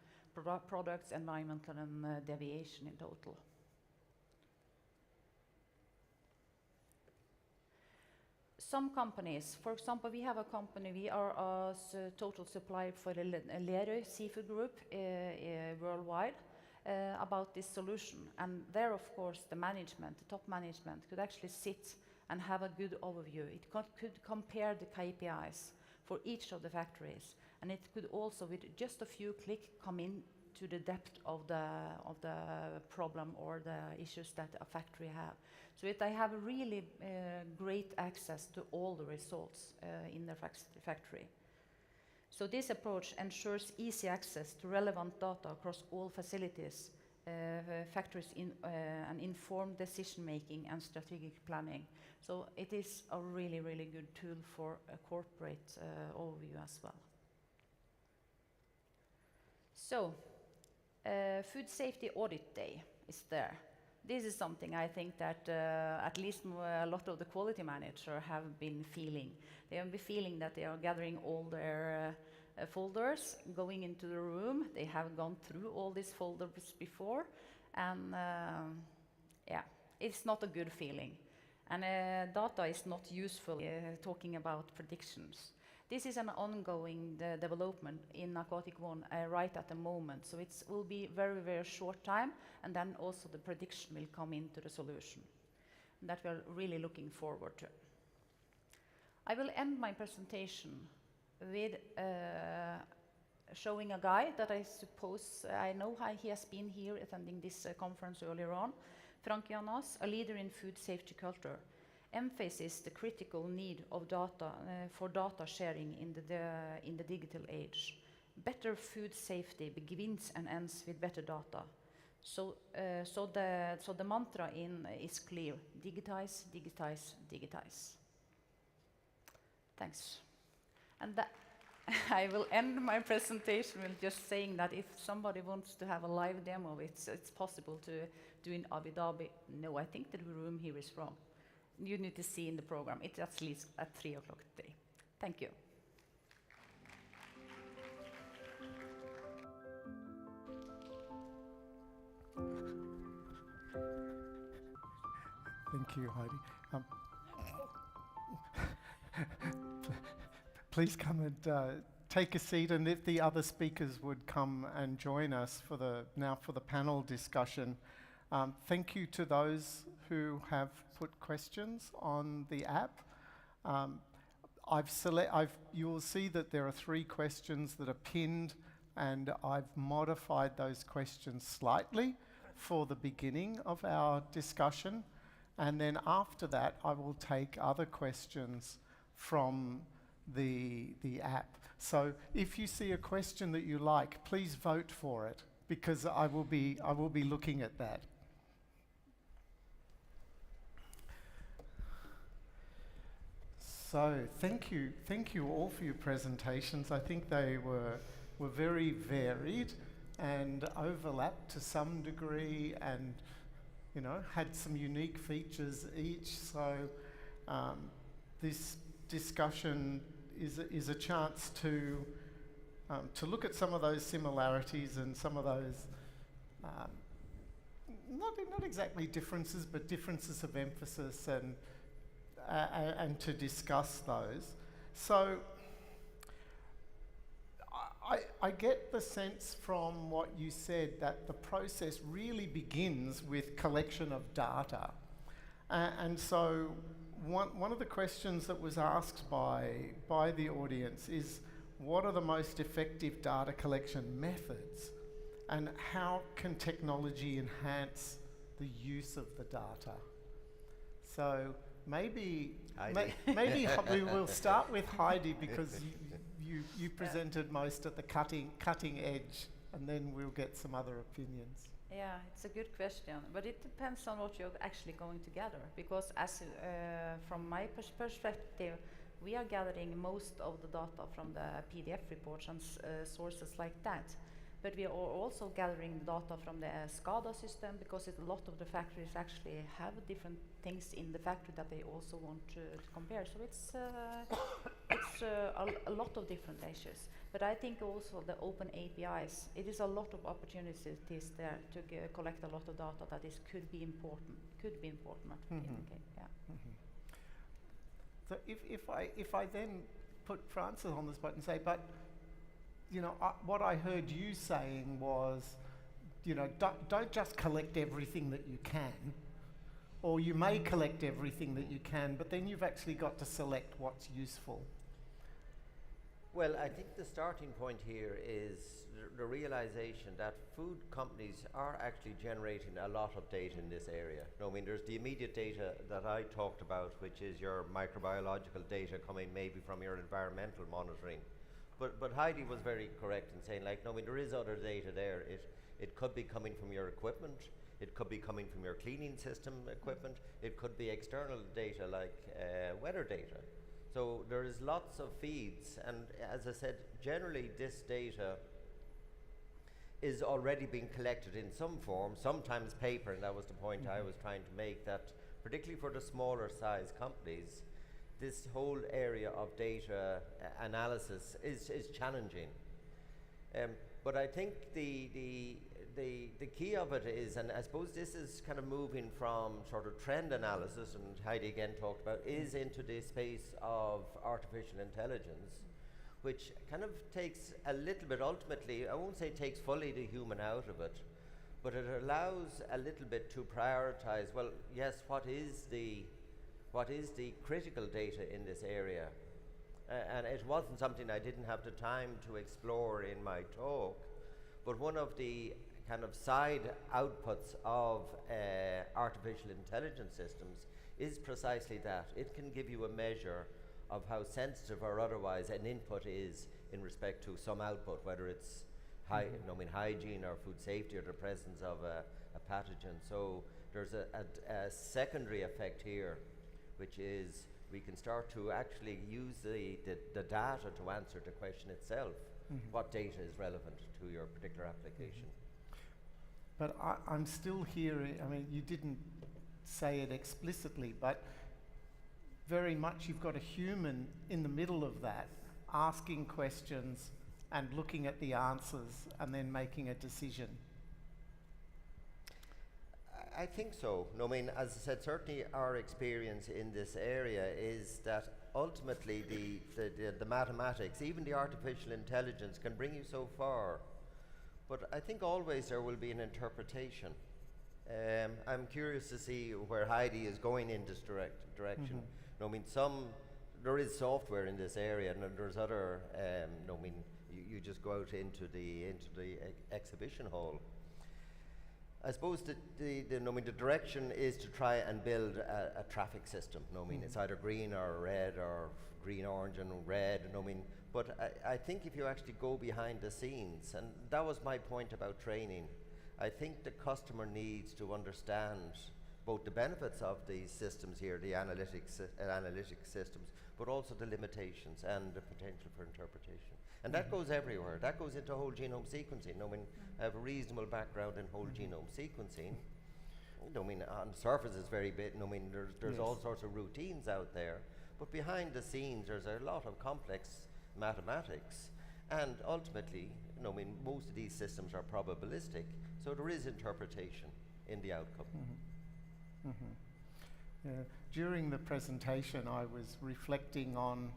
products, environmental and deviation in total. Some companies, for example, we have a company, we are a total supplier for the Lerøy seafood group worldwide about this solution. And there, of course, the management, the top management, could actually sit and have a good overview. It could compare the KPIs for each of the factories. And it could also, with just a few clicks, come in to the depth of the problem or the issues that a factory have. So they have really great access to all the results in their factory. So this approach ensures easy access to relevant data across all facilities, factors and informed decision making and strategic planning. So it is a really, really good tool for a corporate overview as well. So, Food Safety Audit Day is there. This is something I think that at least a lot of the quality managers have been feeling. They have been feeling that they are gathering all their folders, going into the room. They have gone through all these folders before, and yeah, it's not a good feeling. And data is not useful talking about predictions. This is an ongoing development in Aquatic One right at the moment, so it will be very, very short time, and then also the prediction will come into the solution. And that we're really looking forward to. I will end my presentation with showing a guy that I suppose I know he has been here attending this conference earlier on. Frank Jannas, a leader in food safety culture, emphasizes the critical need of data for data sharing in the digital age. Better food safety begins and ends with better data. So the mantra is clear: digitize, digitize, digitize. Thanks. And I will end my presentation with just saying that if somebody wants to have a live demo, it's possible to do in Abu Dhabi. No, I think the room here is wrong. You need to see in the program. It's at least at 3 o'clock today. Thank you. Thank you, Heidi. Please come and take a seat, and if the other speakers would come and join us for the panel discussion. Thank you to those who have put questions on the app. You will see that there are 3 questions that are pinned, and I've modified those questions slightly for the beginning of our discussion. And then after that, I will take other questions from the app. So if you see a question that you like, please vote for it, because I will be looking at that. So thank you all for your presentations. I think they were very varied and overlapped to some degree, and had some unique features each. So this discussion is a chance to look at some of those similarities and some of those not exactly differences, but differences of emphasis, and to discuss those. So I get the sense from what you said that the process really begins with collection of data. And so one of the questions that was asked by the audience is, what are the most effective data collection methods? And how can technology enhance the use of the data? So maybe we will start with Heidi, because you presented most at the cutting edge, and then we'll get some other opinions. Yeah, it's a good question, but it depends on what you're actually going to gather. Because from my perspective, we are gathering most of the data from the PDF reports and sources like that. But we are also gathering data from the SCADA system, because a lot of the factories actually have different things in the factory that they also want to compare. So it's a lot of different issues. But I think also the open APIs, it is a lot of opportunities there to collect a lot of data that could be important. Yeah. Mm-hmm. So if I then put Francis on the spot and say, but what I heard you saying was, don't just collect everything that you can, or you may collect everything that you can, but then you've actually got to select what's useful. Well, I think the starting point here is the realization that food companies are actually generating a lot of data in this area. There's the immediate data that I talked about, which is your microbiological data coming maybe from your environmental monitoring. But Heidi was very correct in saying, like, no, I mean, there is other data there. It could be coming from your equipment. It could be coming from your cleaning system equipment. It could be external data like weather data. So there is lots of feeds. And as I said, generally this data is already being collected in some form, sometimes paper, and that was the point I was trying to make, that particularly for the smaller size companies, this whole area of data analysis is challenging. But I think the key of it is, and I suppose this is kind of moving from sort of trend analysis, and Heidi again talked about, is into the space of artificial intelligence, which kind of takes a little bit, ultimately, I won't say takes fully the human out of it, but it allows a little bit to prioritize, well, yes, what is the critical data in this area? And it wasn't something I didn't have the time to explore in my talk, but one of the kind of side outputs of artificial intelligence systems is precisely that. It can give you a measure of how sensitive or otherwise an input is in respect to some output, whether it's hygiene or food safety or the presence of a pathogen. So there's a secondary effect here, which is we can start to actually use the data to answer the question itself. What data is relevant to your particular application? But I'm still hearing, I mean, you didn't say it explicitly, but very much you've got a human in the middle of that, asking questions and looking at the answers and then making a decision. I think so. No, I mean, as I said, certainly our experience in this area is that ultimately the mathematics, even the artificial intelligence, can bring you so far. But I think always there will be an interpretation. I'm curious to see where Heidi is going in this direction. No, I mean, there is software in this area, and there's other. No, I mean, you just go out into the exhibition hall. I suppose the direction is to try and build a traffic system. No, I mean, it's either green or red or green, orange, and red. No, I mean, but I think if you actually go behind the scenes, and that was my point about training, I think the customer needs to understand both the benefits of these systems here, the analytics systems, but also the limitations and the potential for interpretation. And that goes everywhere. That goes into whole genome sequencing. I mean, I have a reasonable background in whole genome sequencing. I mean, on the surface it's very big. I mean, there's all sorts of routines out there. But behind the scenes, there's a lot of complex mathematics. And ultimately, I mean, most of these systems are probabilistic. So there is interpretation in the outcome. Yeah. During the presentation, I was reflecting on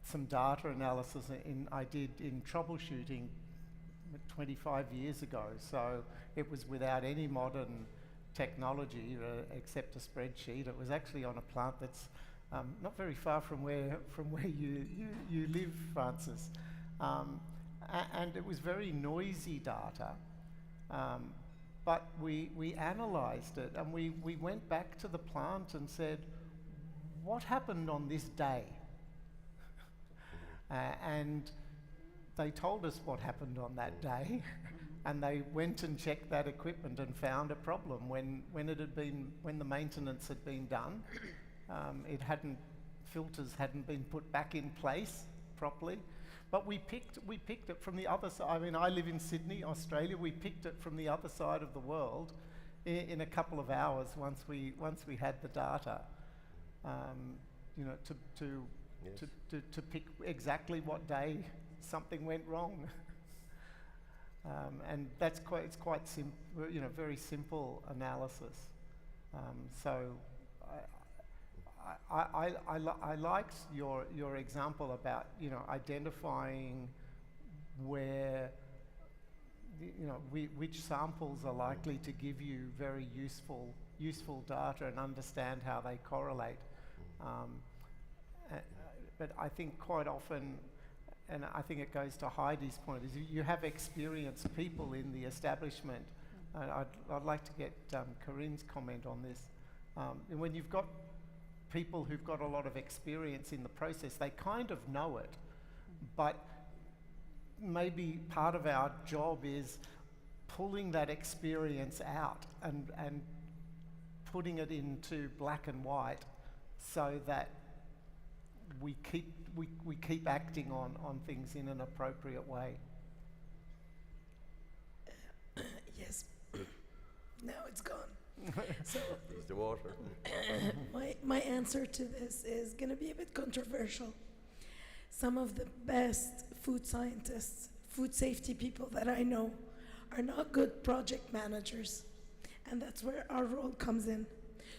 some data analysis I did in troubleshooting 25 years ago. So it was without any modern technology except a spreadsheet. It was actually on a plant that's not very far from where you live, Francis. And it was very noisy data. But we analysed it, and we went back to the plant and said, what happened on this day? And they told us what happened on that day, and they went and checked that equipment and found a problem when the maintenance had been done. Filters hadn't been put back in place properly. But we picked it from the other side. I mean, I live in Sydney, Australia. We picked it from the other side of the world in a couple of hours once we had the data. You know, to pick exactly what day something went wrong. And it's quite simple, you know, very simple analysis. So I liked your example about, you know, identifying where, you know, which samples are likely to give you very useful data and understand how they correlate. But I think quite often, and I think it goes to Heidi's point, is you have experienced people in the establishment. I'd like to get Corinne's comment on this. When you've got people who've got a lot of experience in the process, they kind of know it. but maybe part of our job is pulling that experience out and putting it into black and white so that we keep acting on things in an appropriate way. Yes. Now it's gone. So Use the water. my answer to this is going to be a bit controversial. Some of the best food scientists, food safety people that I know are not good project managers. And that's where our role comes in.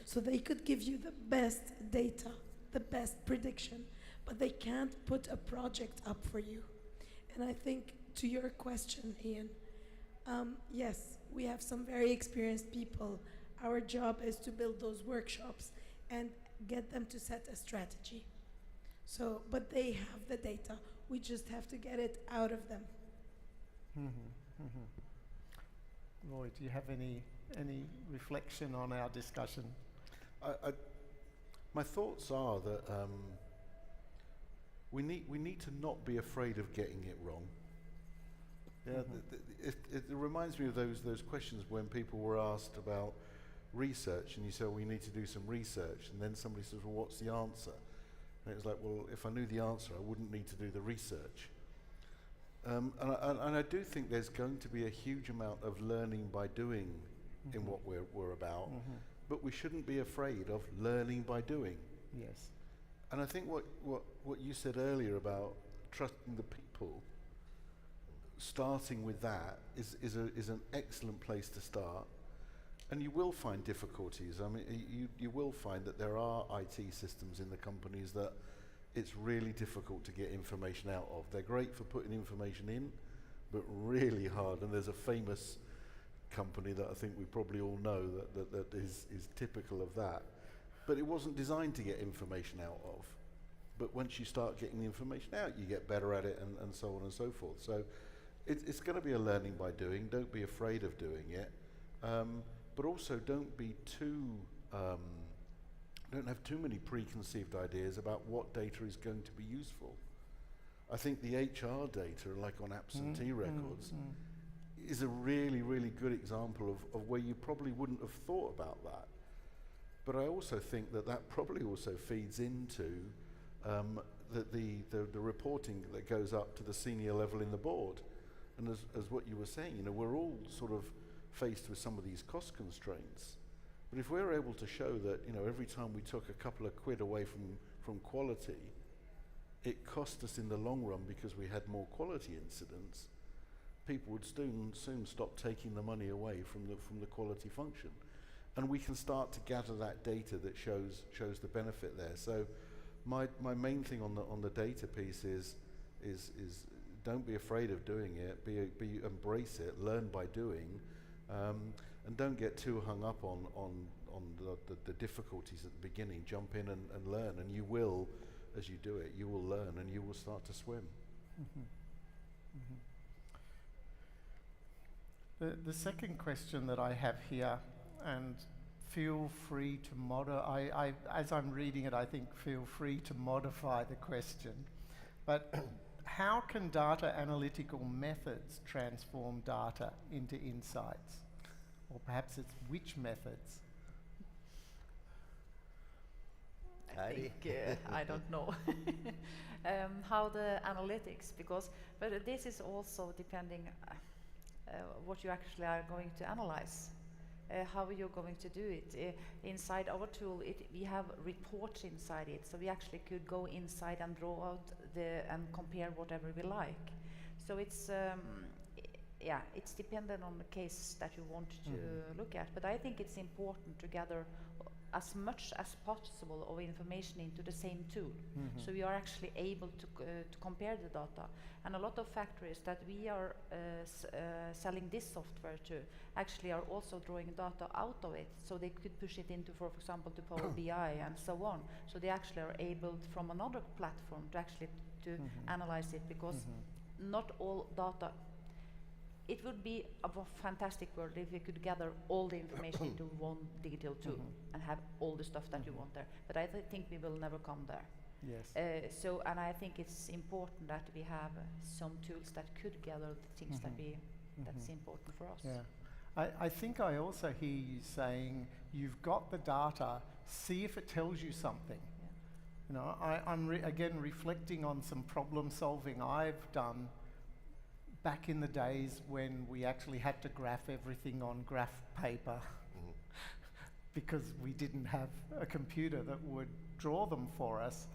So they could give you the best data, the best prediction, but they can't put a project up for you. And I think to your question, Ian, yes, we have some very experienced people. Our job is to build those workshops and get them to set a strategy. So, but they have the data. We just have to get it out of them. Roy, do you have any reflection on our discussion? My thoughts are that we need to not be afraid of getting it wrong. Yeah, it reminds me of those questions when people were asked about research, and you say, well, we need to do some research, and then somebody says, well, what's the answer? And it was like, well, if I knew the answer, I wouldn't need to do the research. And I do think there's going to be a huge amount of learning by doing in what we're about, but we shouldn't be afraid of learning by doing. Yes. And I think what you said earlier about trusting the people, starting with that is an excellent place to start. And you will find difficulties. I mean, you will find that there are IT systems in the companies that it's really difficult to get information out of. They're great for putting information in, but really hard. And there's a famous company that I think we probably all know that is typical of that. But it wasn't designed to get information out of. But once you start getting the information out, you get better at it, and so on and so forth. So it's going to be a learning by doing. Don't be afraid of doing it. But also don't be don't have too many preconceived ideas about what data is going to be useful. I think the HR data, like on absentee records, is a really, really good example of where you probably wouldn't have thought about that. But I also think that probably also feeds into the reporting that goes up to the senior level in the board. And as what you were saying, we're all sort of faced with some of these cost constraints. But if we're able to show that, every time we took a couple of quid away from quality, it cost us in the long run because we had more quality incidents, people would soon stop taking the money away from the quality function. And we can start to gather that data that shows the benefit there. So my main thing on the data piece is don't be afraid of doing it, embrace it, learn by doing, and don't get too hung up on the difficulties at the beginning. Jump in and learn, and you will, as you do it, you will learn and you will start to swim. The second question that I have here, and feel free to as I'm reading it, I think feel free to modify the question, but how can data analytical methods transform data into insights? Or perhaps it's which methods? I don't know how the analytics, but this is also depending what you actually are going to analyze, how you're going to do it. Inside our tool, we have reports inside it, so we actually could go inside and draw out and compare whatever we like. So it's it's dependent on the case that you want to look at. But I think it's important to gather as much as possible of information into the same tool, so you are actually able to compare the data. And a lot of factories that we are selling this software to actually are also drawing data out of it, so they could push it into, for example, to Power BI and so on. So they actually are able from another platform to actually to analyze it, because not all data. It would be a fantastic world if we could gather all the information into one digital tool and have all the stuff that you want there. But I think we will never come there. Yes. And I think it's important that we have some tools that could gather the things that's important for us. Yeah. I think I also hear you saying you've got the data, see if it tells you something. Yeah. You know, I'm again reflecting on some problem solving I've done back in the days when we actually had to graph everything on graph paper because we didn't have a computer that would draw them for us.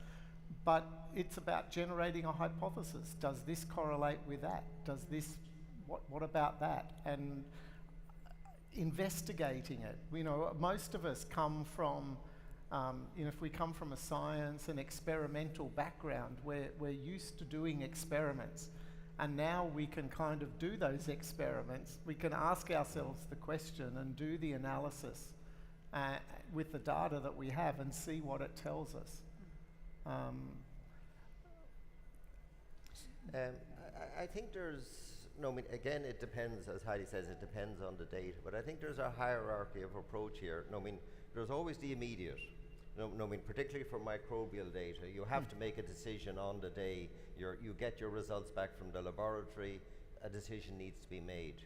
But it's about generating a hypothesis. Does this correlate with that? Does this, what about that? And investigating it. You know, most of us come from, you know, if we come from a science and experimental background, we're used to doing experiments. And now we can kind of do those experiments. We can ask ourselves the question and do the analysis with the data that we have and see what it tells us. I think there's, no, I mean, again, it depends, as Heidi says, it depends on the data, but I think there's a hierarchy of approach here. No, I mean, there's always the immediate. No, I mean, particularly for microbial data, you have to make a decision on the day you get your results back from the laboratory, a decision needs to be made.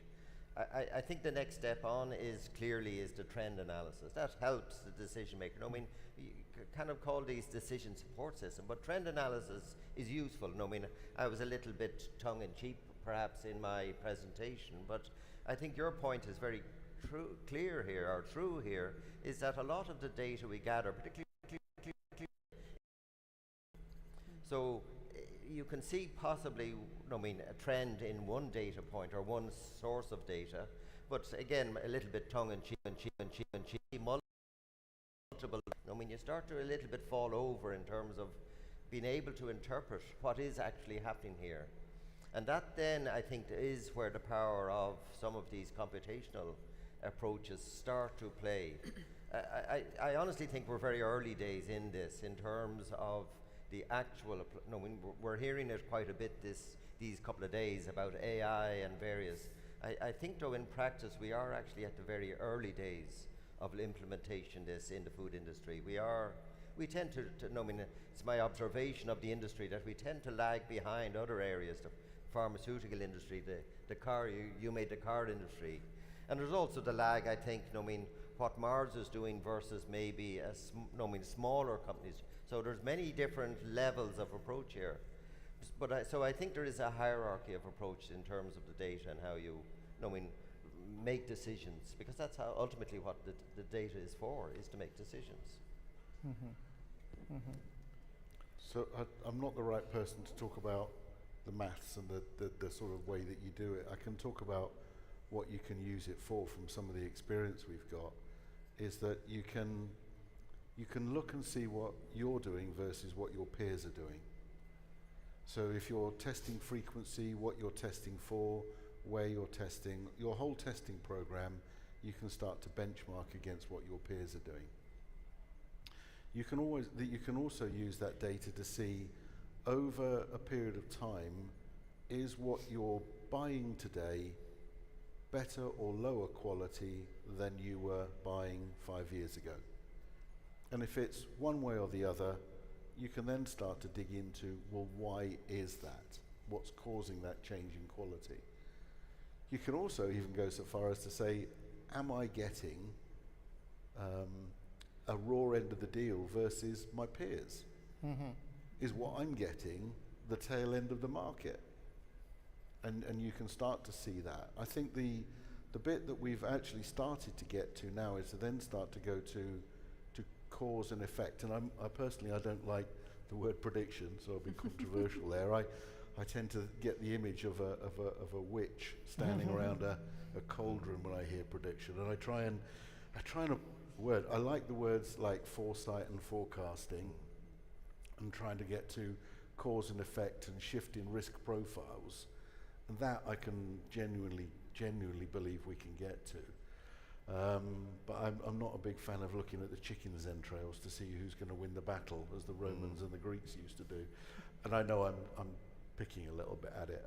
I think the next step on is clearly the trend analysis. That helps the decision maker. No, I mean, you kind of call these decision support system, but trend analysis is useful. No, I mean, I was a little bit tongue-in-cheek perhaps in my presentation, but I think your point is very clear here, or true here, is that a lot of the data we gather, particularly so you can see possibly, I mean, a trend in one data point or one source of data, but again, a little bit tongue-in-cheek, multiple. I mean, you start to a little bit fall over in terms of being able to interpret what is actually happening here. And that then, I think, is where the power of some of these computational approaches start to play. I honestly think we're very early days in this in terms of the actual, no, we're hearing it quite a bit these couple of days about AI and various. I think though in practice we are actually at the very early days of implementation this in the food industry. We tend to no, I mean, it's my observation of the industry that we tend to lag behind other areas, the pharmaceutical industry, the car, you made the car industry. And there's also the lag, I think, no, I mean, what Mars is doing versus maybe smaller companies. So there's many different levels of approach here. But so I think there is a hierarchy of approach in terms of the data and how you, I mean, make decisions, because that's how ultimately what the data is for, is to make decisions. So I'm not the right person to talk about the maths and the sort of way that you do it. I can talk about what you can use it for from some of the experience we've got, is that you can look and see what you're doing versus what your peers are doing. So if you're testing frequency, what you're testing for, where you're testing, your whole testing program, you can start to benchmark against what your peers are doing. You can also use that data to see over a period of time, is what you're buying today better or lower quality than you were buying 5 years ago? And if it's one way or the other, you can then start to dig into, well, why is that? What's causing that change in quality? You can also even go so far as to say, am I getting a raw end of the deal versus my peers? Is what I'm getting the tail end of the market? And you can start to see that. I think the bit that we've actually started to get to now is to then start to go to cause and effect. And I personally don't like the word prediction, so I'll be controversial there. I tend to get the image of a witch standing around a cauldron when I hear prediction, and I try and I like the words like foresight and forecasting, and trying to get to cause and effect and shifting risk profiles. And that I can genuinely believe we can get to. But I'm not a big fan of looking at the chicken's entrails to see who's going to win the battle, as the Romans and the Greeks used to do. And I know I'm picking a little bit at it,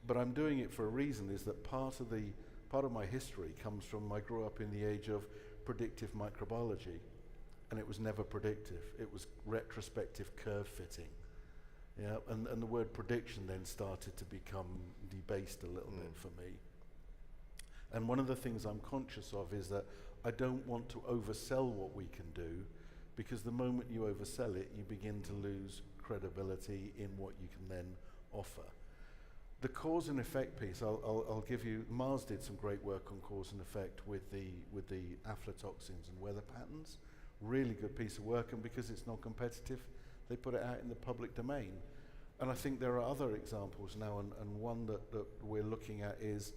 but I'm doing it for a reason. Is that part of my history comes from, I grew up in the age of predictive microbiology, and it was never predictive. It was retrospective curve fitting. Yeah, and the word prediction then started to become debased a little bit for me. And one of the things I'm conscious of is that I don't want to oversell what we can do, because the moment you oversell it, you begin to lose credibility in what you can then offer. The cause and effect piece, I'll give you, Mars did some great work on cause and effect with the aflatoxins and weather patterns. Really good piece of work, and because it's not competitive, they put it out in the public domain. And I think there are other examples now, and one that we're looking at is,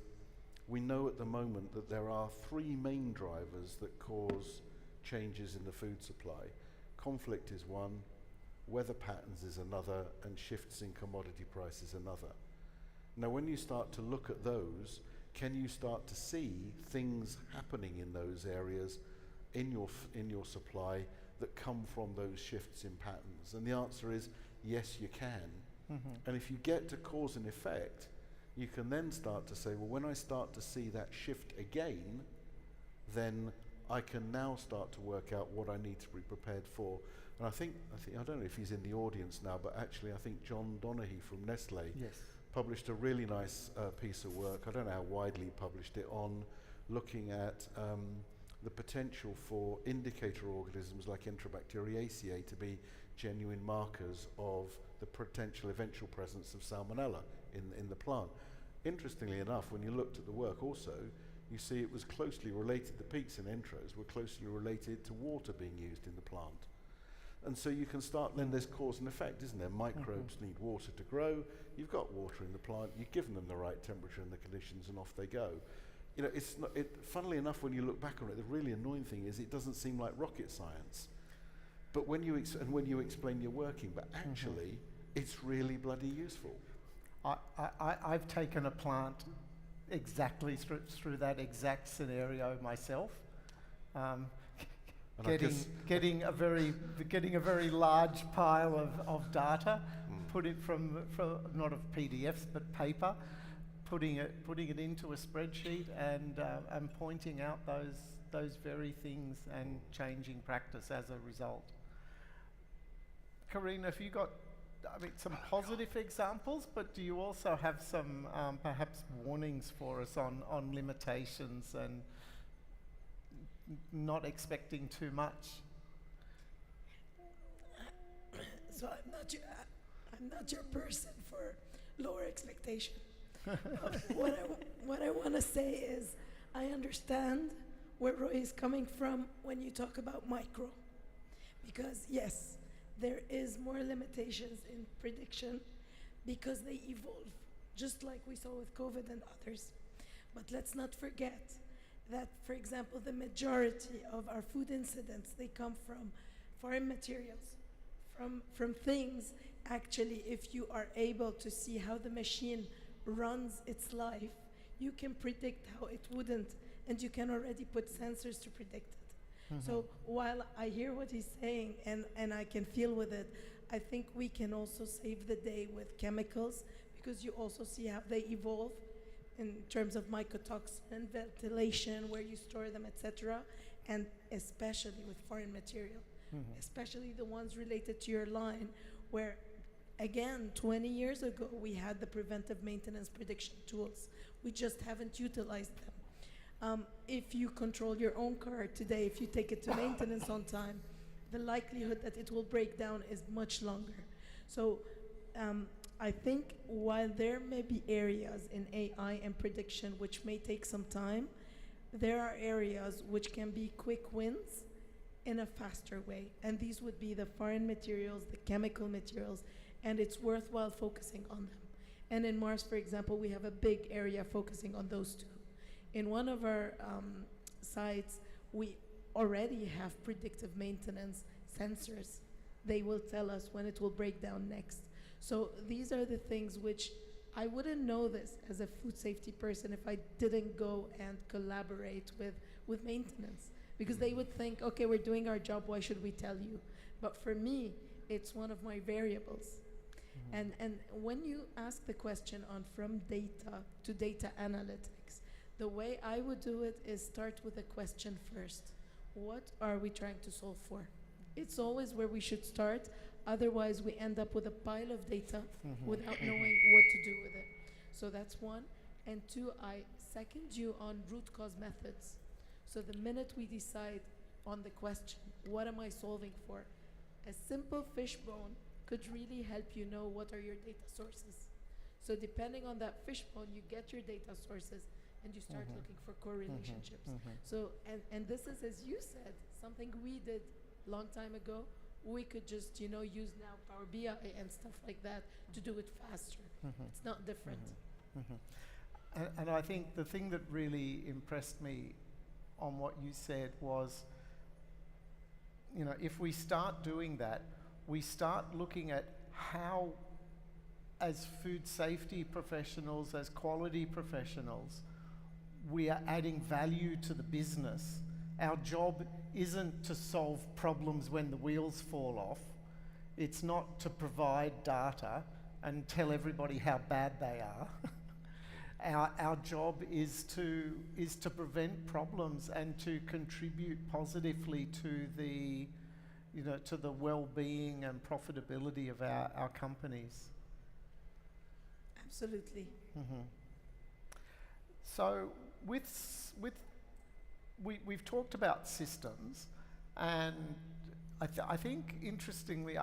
we know at the moment that there are 3 main drivers that cause changes in the food supply. Conflict is one, weather patterns is another, and shifts in commodity price is another. Now, when you start to look at those, can you start to see things happening in those areas in your supply that come from those shifts in patterns? And the answer is yes, you can. And if you get to cause and effect, you can then start to say, well, when I start to see that shift again, then I can now start to work out what I need to be prepared for. And I think I don't know if he's in the audience now, but actually I think John Donaghy from Nestle published a really nice piece of work, I don't know how widely he published it, on looking at the potential for indicator organisms like Enterobacteriaceae to be genuine markers of the potential eventual presence of salmonella in the plant. Interestingly enough, when you looked at the work also, you see it was closely related, the peaks in entros were closely related to water being used in the plant. And so you can start, then there's cause and effect, isn't there? Microbes need water to grow, you've got water in the plant, you've given them the right temperature and the conditions, and off they go. You know, it's not, funnily enough, when you look back on it, the really annoying thing is it doesn't seem like rocket science. But when you explain your working, but actually, it's really bloody useful. I've taken a plant exactly through that exact scenario myself. Getting a very large pile of data, put it from not of PDFs but paper, putting it into a spreadsheet and pointing out those very things and changing practice as a result. Karina, have you got some positive examples, but do you also have some perhaps warnings for us on limitations and not expecting too much? So I'm not your person for lower expectation. What I want to say is, I understand where Roy is coming from when you talk about micro, because yes, there is more limitations in prediction because they evolve, just like we saw with COVID and others. But let's not forget that, for example, the majority of our food incidents, they come from foreign materials, from things, actually, if you are able to see how the machine runs its life, you can predict how it wouldn't, and you can already put sensors to predict it. So while I hear what he's saying and I can feel with it, I think we can also save the day with chemicals, because you also see how they evolve in terms of mycotoxin, ventilation, where you store them, etc., and especially with foreign material, especially the ones related to your line, where, again, 20 years ago, we had the preventive maintenance prediction tools. We just haven't utilized them. If you control your own car today, if you take it to maintenance on time, the likelihood that it will break down is much longer. So I think while there may be areas in AI and prediction which may take some time, there are areas which can be quick wins in a faster way. And these would be the foreign materials, the chemical materials, and it's worthwhile focusing on them. And in Mars, for example, we have a big area focusing on those two. In one of our sites, we already have predictive maintenance sensors. They will tell us when it will break down next. So these are the things which I wouldn't know this as a food safety person if I didn't go and collaborate with maintenance. Because they would think, okay, we're doing our job, why should we tell you? But for me, it's one of my variables. And when you ask the question on from data to data analytics, the way I would do it is start with a question first. What are we trying to solve for? It's always where we should start. Otherwise, we end up with a pile of data without knowing what to do with it. So that's one. And two, I second you on root cause methods. So the minute we decide on the question, what am I solving for? A simple fishbone could really help you know what are your data sources. So depending on that fishbone, you get your data sources and you start looking for correlationships. So, and this is, as you said, something we did long time ago. We could just, use now Power BI and stuff like that to do it faster. It's not different. And I think the thing that really impressed me on what you said was, if we start doing that, we start looking at how, as food safety professionals, as quality professionals, we are adding value to the business. Our job isn't to solve problems when the wheels fall off. It's not to provide data and tell everybody how bad they are. Our job is to prevent problems and to contribute positively to the well-being and profitability of our companies. Absolutely. So we've talked about systems, and I think interestingly,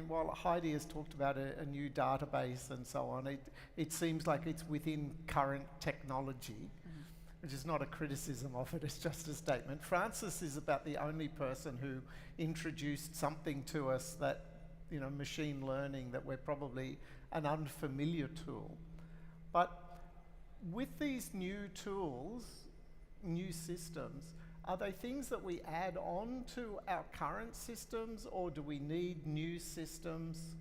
while Heidi has talked about a new database and so on, it seems like it's within current technology, which is not a criticism of it, it's just a statement. Francis is about the only person who introduced something to us that, machine learning, that we're probably an unfamiliar tool. But with these new tools, new systems, are they things that we add on to our current systems, or do we need new systems?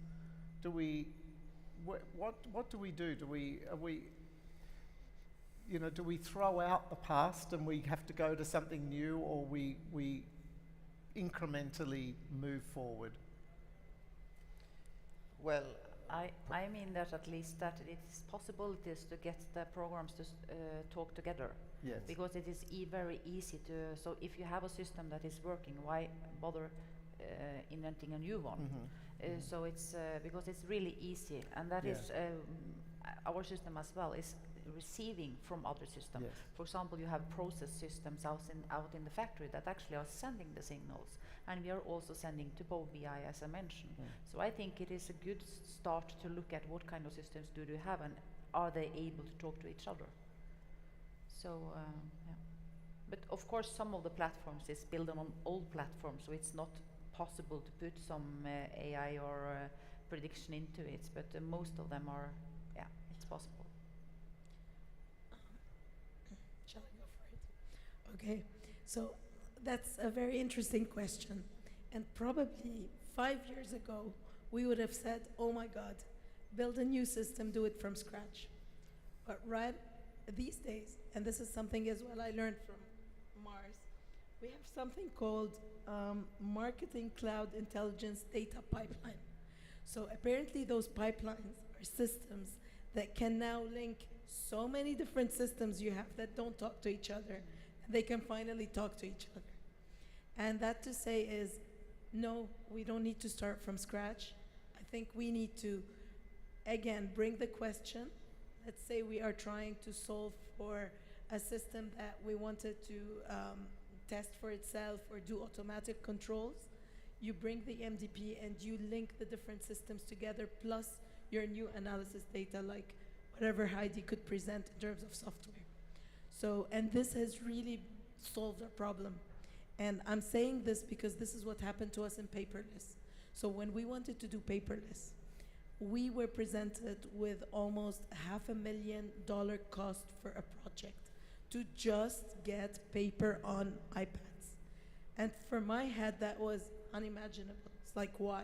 What do we do? Do we throw out the past and we have to go to something new, or we incrementally move forward? Well, I mean that at least that it is possibilities to get the programs to talk together. Yes. Because it is very easy to, so if you have a system that is working, why bother inventing a new one? So it's, because it's really easy, and that is, our system as well is receiving from other systems. Yes. For example, you have process systems out in the factory that actually are sending the signals, and we are also sending to Power BI, as I mentioned. So I think it is a good start to look at what kind of systems do you have, and are they able to talk to each other? So, yeah. But of course, some of the platforms is built on old platforms, so it's not possible to put some AI or prediction into it, but most of them are, it's possible. Shall I go for it? Okay, so that's a very interesting question. And probably 5 years ago, we would have said, oh my God, build a new system, do it from scratch. But right these days, and this is something as well I learned from Mars, we have something called Marketing Cloud Intelligence Data Pipeline. So apparently those pipelines are systems that can now link so many different systems you have that don't talk to each other, and they can finally talk to each other. And that to say is, no, we don't need to start from scratch. I think we need to, again, bring the question. Let's say we are trying to solve for a system that we wanted to test for itself or do automatic controls. You bring the MDP and you link the different systems together, plus your new analysis data, like whatever Heidi could present in terms of software. So, and this has really solved our problem. And I'm saying this because this is what happened to us in paperless. So when we wanted to do paperless, we were presented with almost $500,000 cost for a project to just get paper on iPads. And for my head, that was unimaginable. It's like, why?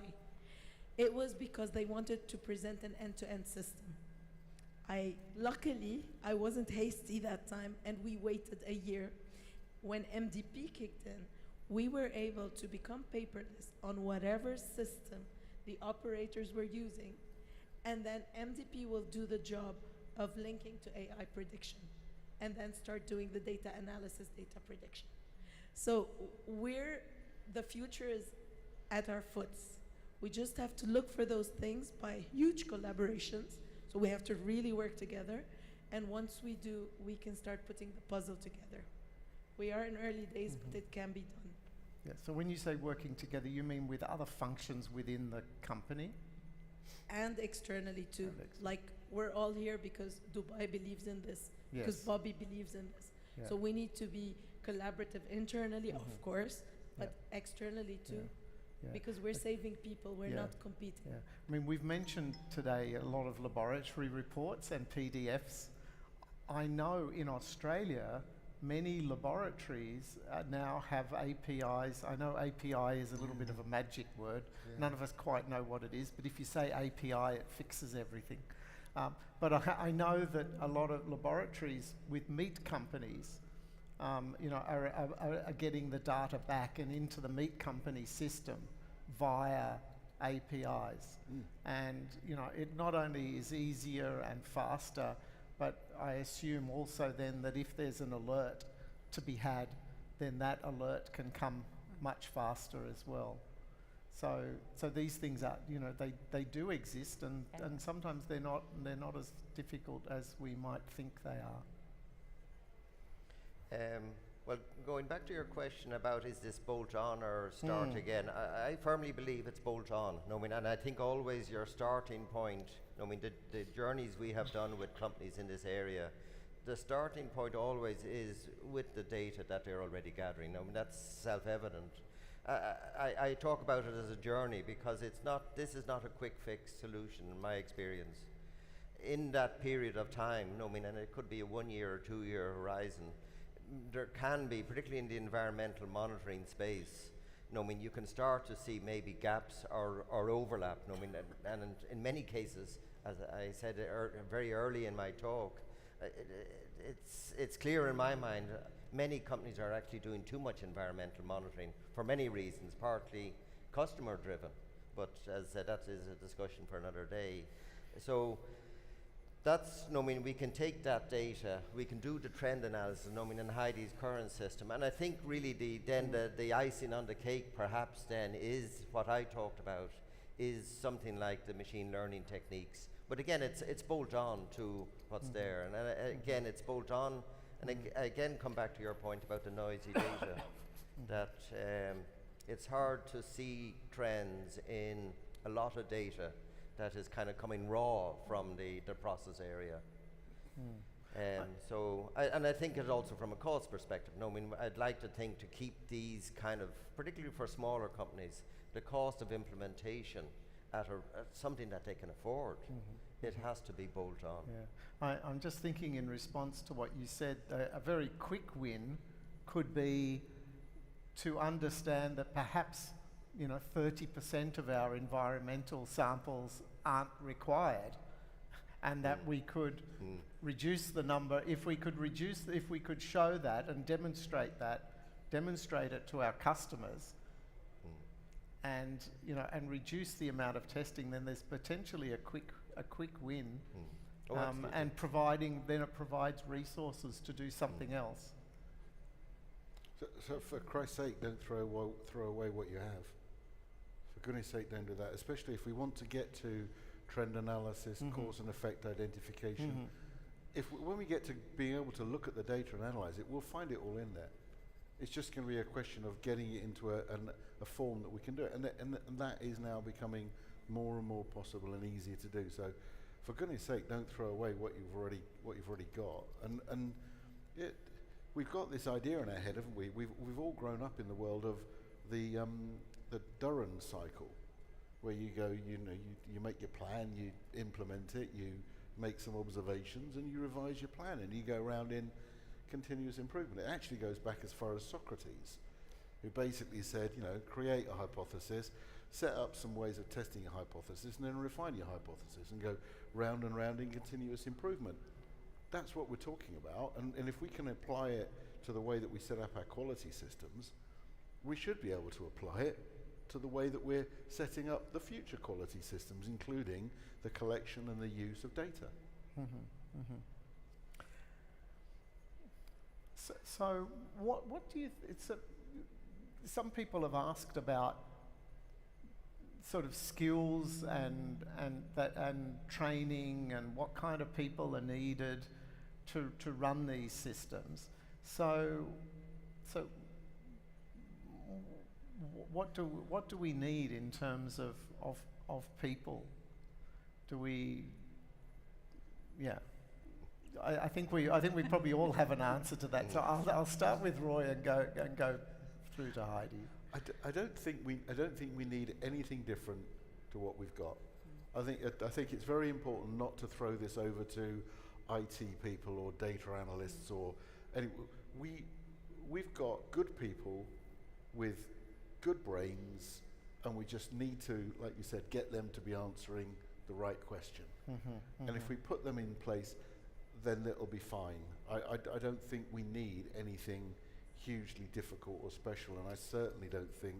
It was because they wanted to present an end-to-end system. Luckily, I wasn't hasty that time, and we waited a year. When MDP kicked in, we were able to become paperless on whatever system the operators were using, and then MDP will do the job of linking to AI prediction, and then start doing the data analysis, data prediction. So the future is at our foots. We just have to look for those things by huge collaborations. So we have to really work together. And once we do, we can start putting the puzzle together. We are in early days, but it can be done. Yeah, so when you say working together, you mean with other functions within the company? And externally too. Like, we're all here because Dubai believes in this, because Yes. Bobby believes in this. Yeah. So we need to be collaborative internally, of course, but externally too. Yeah. Because we're saving people, we're not competing. Yeah. I mean, we've mentioned today a lot of laboratory reports and PDFs. I know in Australia, many laboratories now have APIs. I know API is a little bit of a magic word. None of us quite know what it is, but if you say API, it fixes everything. But I know that a lot of laboratories with meat companies, you know, are getting the data back and into the meat company system via APIs. And, you know, it not only is easier and faster, but I assume also then that if there's an alert to be had, then that alert can come much faster as well. So these things are, you know, they do exist, and sometimes they're not as difficult as we might think they are. Well, going back to your question about is this bolt on or start again, I firmly believe it's bolt on. No, I mean, and I think always your starting point, I mean, the journeys we have done with companies in this area, the starting point always is with the data that they're already gathering. I mean, that's self-evident. I talk about it as a journey because this is not a quick fix solution in my experience. In that period of time, no, I mean, and it could be a 1 year or 2 year horizon, there can be, particularly in the environmental monitoring space, no, I mean, you can start to see maybe gaps or overlap. No, I mean, and in many cases, as I said very early in my talk, it's clear in my mind many companies are actually doing too much environmental monitoring for many reasons, partly customer driven, but as I said, that is a discussion for another day. So that's, no, I mean, we can take that data, we can do the trend analysis, no, I mean, in Heidi's current system, and I think really the icing on the cake perhaps then is what I talked about, is something like the machine learning techniques. But again, it's bolt on to what's there, and again, it's bolt on, and again, come back to your point about the noisy data, that it's hard to see trends in a lot of data that is kind of coming raw from the process area. So, I think it also from a cost perspective, no, I mean, I'd like to think to keep these kind of, particularly for smaller companies, the cost of implementation at something that they can afford. It has to be bolt on. Yeah. I'm just thinking in response to what you said, a very quick win could be to understand that perhaps, you know, 30% of our environmental samples aren't required, and that we could reduce the number. If we could show that and demonstrate it to our customers, and, you know, and reduce the amount of testing, then there's potentially a quick win. And it provides resources to do something else. So for Christ's sake, don't throw away what you have. For goodness sake, don't do that, especially if we want to get to trend analysis, cause and effect identification. When we get to being able to look at the data and analyze it, we'll find it all in there. It's just going to be a question of getting it into a form that we can do it, and that is now becoming more and more possible and easier to do. So, for goodness sake, don't throw away what you've already got. And we've got this idea in our head, haven't we? We've all grown up in the world of the Durand cycle, where you go, you make your plan, you implement it, you make some observations, and you revise your plan, and you go around in continuous improvement. It actually goes back as far as Socrates, who basically said, create a hypothesis, set up some ways of testing a hypothesis, and then refine your hypothesis and go round and round in continuous improvement. That's what we're talking about, and if we can apply it to the way that we set up our quality systems, we should be able to apply it to the way that we're setting up the future quality systems, including the collection and the use of data. So what do you, some people have asked about sort of skills and training and what kind of people are needed to run these systems. So what do we need in terms of people? Do we? Yeah. I think we probably all have an answer to that. So I'll start with Roy and go through to Heidi. I don't think we need anything different to what we've got. I think it's very important not to throw this over to IT people or data analysts or we've got good people with good brains, and we just need to, like you said, get them to be answering the right question. And if we put them in place, then it'll be fine. I don't think we need anything hugely difficult or special, and I certainly don't think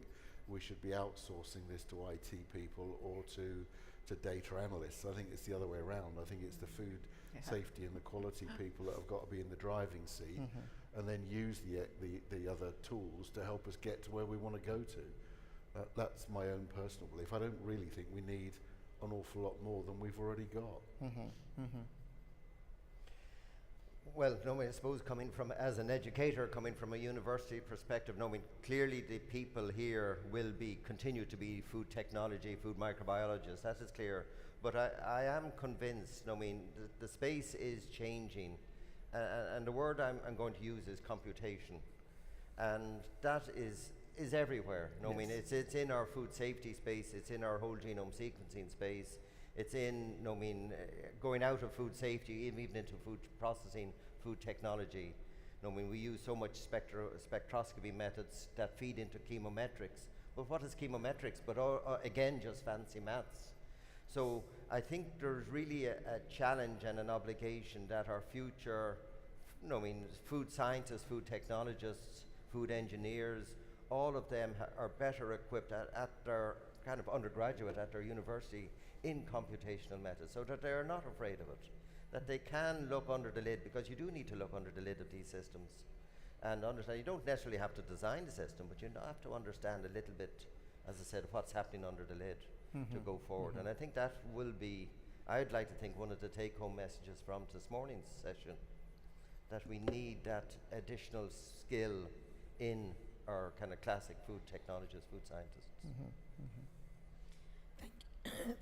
we should be outsourcing this to IT people or to data analysts. I think it's the other way around. I think it's the food safety and the quality people that have got to be in the driving seat, and then use the other tools to help us get to where we want to go to. That's my own personal belief. I don't really think we need an awful lot more than we've already got. Well, no, I suppose coming from, as an educator, coming from a university perspective, no, I mean, clearly the people here will continue to be food technology, food microbiologists, that is clear. But I am convinced, no, I mean, the space is changing, and the word I'm going to use is computation. And that is everywhere, no, I mean, it's in our food safety space, it's in our whole genome sequencing space, it's in, no, I mean, going out of food safety, even into food processing, food technology. No, I mean, we use so much spectroscopy methods that feed into chemometrics. Well, what is chemometrics? But again, just fancy maths. So I think there's really a challenge and an obligation that our future, no, I mean, food scientists, food technologists, food engineers, all of them are better equipped at their kind of undergraduate, at their university, in computational methods, so that they are not afraid of it, that they can look under the lid, because you do need to look under the lid of these systems and understand. You don't necessarily have to design the system, but you have to understand a little bit, as I said, what's happening under the lid to go forward. And I think that will be, I'd like to think, one of the take-home messages from this morning's session, that we need that additional skill in our kind of classic food technologists, food scientists.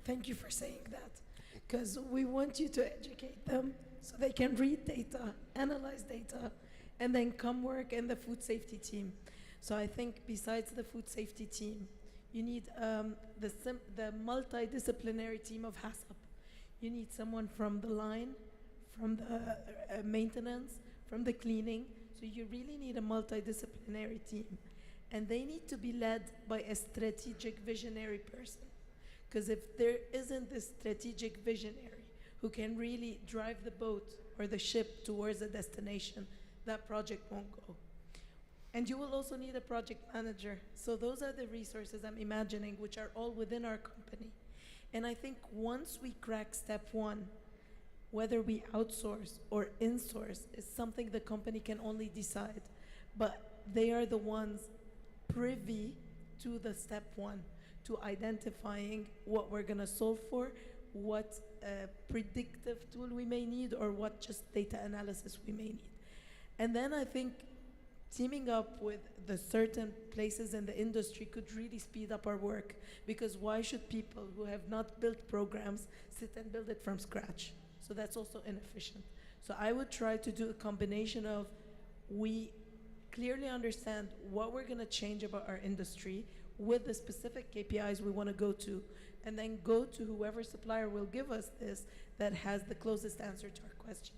Thank you for saying that, because we want you to educate them so they can read data, analyze data, and then come work in the food safety team. So I think besides the food safety team, you need the multidisciplinary team of HACCP. You need someone from the line, from the maintenance, from the cleaning. So you really need a multidisciplinary team. And they need to be led by a strategic visionary person. Because if there isn't this strategic visionary who can really drive the boat or the ship towards a destination, that project won't go. And you will also need a project manager. So those are the resources I'm imagining, which are all within our company. And I think once we crack step one, whether we outsource or insource is something the company can only decide. But they are the ones privy to the step one, to identifying what we're going to solve for, what predictive tool we may need, or what just data analysis we may need. And then I think teaming up with the certain places in the industry could really speed up our work, because why should people who have not built programs sit and build it from scratch? So that's also inefficient. So I would try to do a combination of, we clearly understand what we're going to change about our industry with the specific KPIs we want to go to, and then go to whoever supplier will give us this that has the closest answer to our question.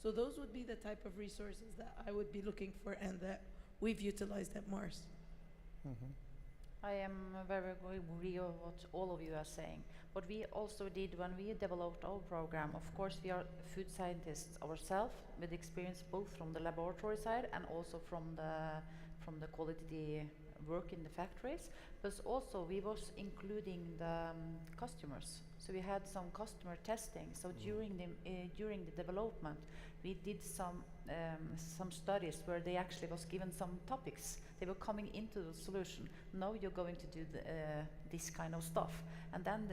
So those would be the type of resources that I would be looking for and that we've utilized at Mars. I am very agree with what all of you are saying. What we also did when we developed our program, of course, we are food scientists ourselves with experience both from the laboratory side and also from the quality work in the factories, but also we was including the customers. So we had some customer testing. So during the development, we did some studies where they actually was given some topics. They were coming into the solution. Now you're going to do this kind of stuff. And then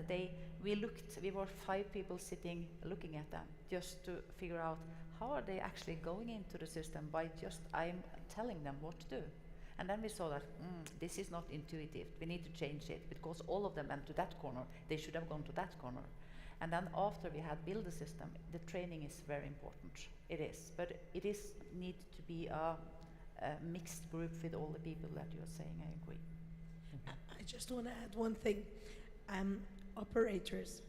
we were 5 people sitting looking at them just to figure out how are they actually going into the system by just I'm telling them what to do. And then we saw that this is not intuitive. We need to change it because all of them went to that corner. They should have gone to that corner. And then after we had built the system, the training is very important. It is, but it is need to be a mixed group with all the people that you're saying. I agree. I just want to add one thing. Operators,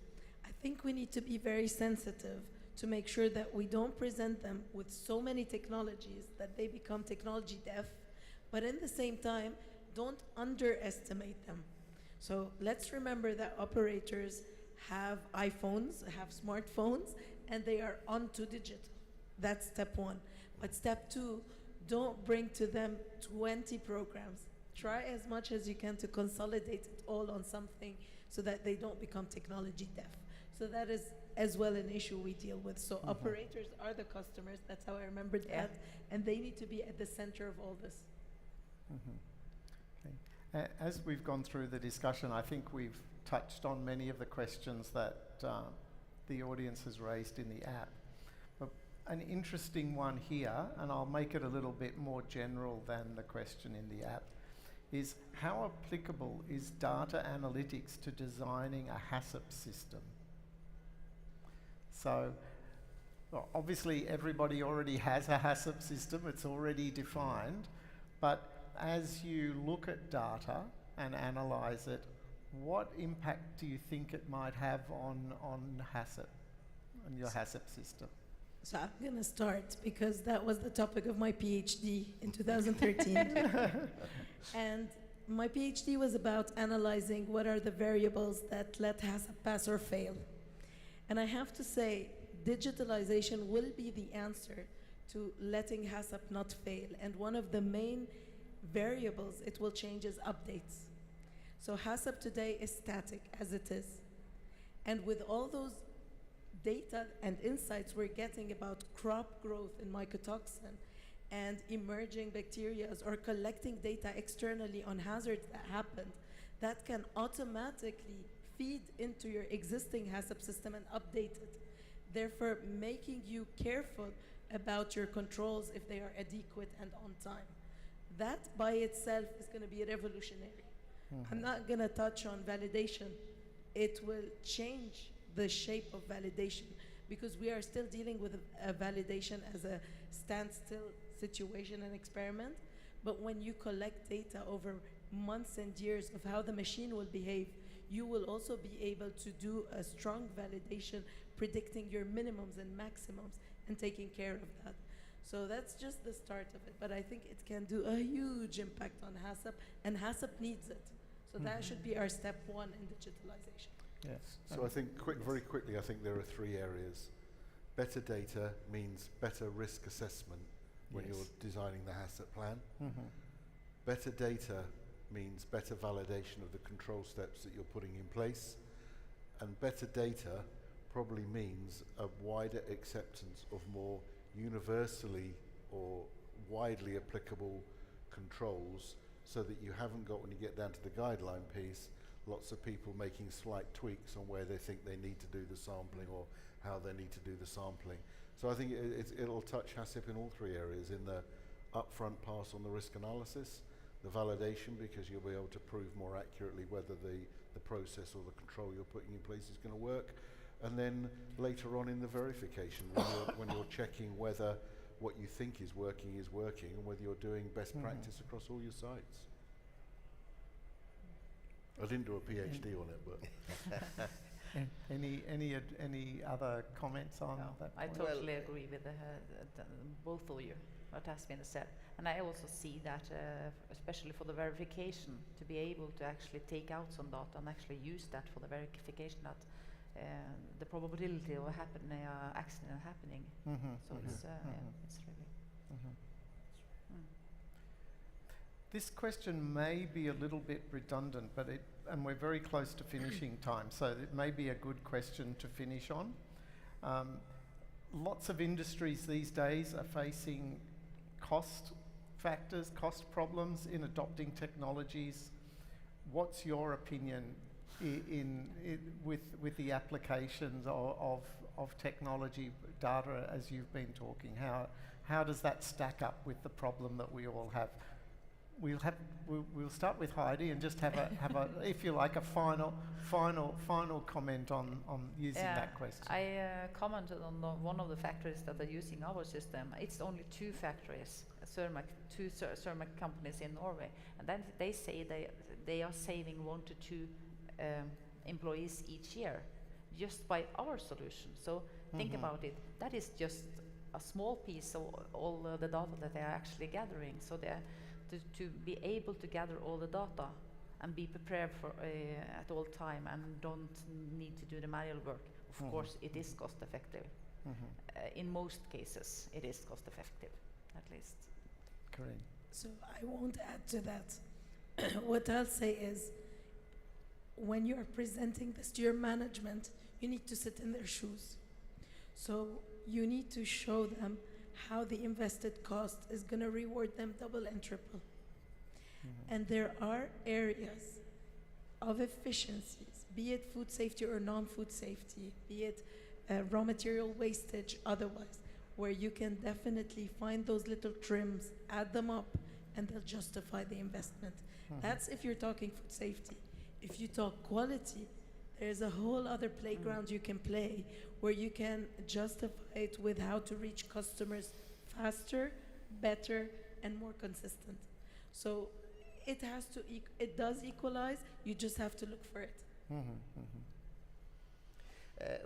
I think we need to be very sensitive to make sure that we don't present them with so many technologies that they become technology deaf, but in the same time, don't underestimate them. So let's remember that operators have iPhones, have smartphones, and they are onto digital. That's step 1. But step 2, don't bring to them 20 programs. Try as much as you can to consolidate it all on something so that they don't become technology deaf. So that is as well an issue we deal with. So operators are the customers, that's how I remembered that, and they need to be at the center of all this. Okay. As we've gone through the discussion, I think we've touched on many of the questions that the audience has raised in the app. But an interesting one here, and I'll make it a little bit more general than the question in the app, is how applicable is data analytics to designing a HACCP system? So, well, obviously everybody already has a HACCP system, it's already defined, but as you look at data and analyze it, what impact do you think it might have on HACCP, on your HACCP system? So I'm going to start because that was the topic of my PhD in 2013. And my PhD was about analyzing what are the variables that let HACCP pass or fail. And I have to say, digitalization will be the answer to letting HACCP not fail. And one of the main variables it will change is updates. So HACCP today is static as it is. And with all those data and insights we're getting about crop growth in mycotoxin and emerging bacteria or collecting data externally on hazards that happened, that can automatically feed into your existing HACCP system and update it. Therefore, making you careful about your controls if they are adequate and on time. That by itself is going to be revolutionary. I'm not going to touch on validation. It will change the shape of validation because we are still dealing with a validation as a standstill situation and experiment. But when you collect data over months and years of how the machine will behave, you will also be able to do a strong validation, predicting your minimums and maximums and taking care of that. So that's just the start of it, but I think it can do a huge impact on HACCP, and HACCP needs it. So that should be our step 1 in digitalization. Yes. So I think very quickly, I think there are 3 areas. Better data means better risk assessment when you're designing the HACCP plan. Better data means better validation of the control steps that you're putting in place. And better data probably means a wider acceptance of more universally or widely applicable controls, so that you haven't got, when you get down to the guideline piece, lots of people making slight tweaks on where they think they need to do the sampling or how they need to do the sampling. So I think it'll touch HACCP in all 3 areas, in the upfront pass on the risk analysis, the validation, because you'll be able to prove more accurately whether the process or the control you're putting in place is going to work, and then later on in the verification, when you're checking whether what you think is working and whether you're doing best practice across all your sites. I didn't do a PhD on it, but any other comments on that I point? totally agree with both of you, what has been said. And I also see that, especially for the verification, to be able to actually take out some data and actually use that for the verification, that the probability of accident happening. So it's really. This question may be a little bit redundant, but and we're very close to finishing time, so it may be a good question to finish on. lots of industries these days are facing cost factors, cost problems in adopting technologies. What's your opinion with the applications of technology data as you've been talking? How does that stack up with the problem that we all have? We'll start with Heidi and just have a if you like a final comment on using that question. I commented on one of the factories that are using our system. It's only 2 factories, two ceramic companies in Norway, and then they say they are saving 1 to 2 employees each year just by our solution. So think about it. That is just a small piece of all the data that they are actually gathering. So they're to be able to gather all the data and be prepared for at all time and don't need to do the manual work. Of course, it is cost effective. In most cases, it is cost effective, at least. Correct. So I won't add to that. What I'll say is, when you are presenting this to your management, you need to sit in their shoes. So you need to show them how the invested cost is going to reward them double and triple. And there are areas of efficiencies, be it food safety or non-food safety, be it raw material wastage, otherwise, where you can definitely find those little trims, add them up, and they'll justify the investment. That's if you're talking food safety. If you talk quality, there's a whole other playground you can play where you can justify it with how to reach customers faster, better, and more consistent. So it has to, it does equalize, you just have to look for it.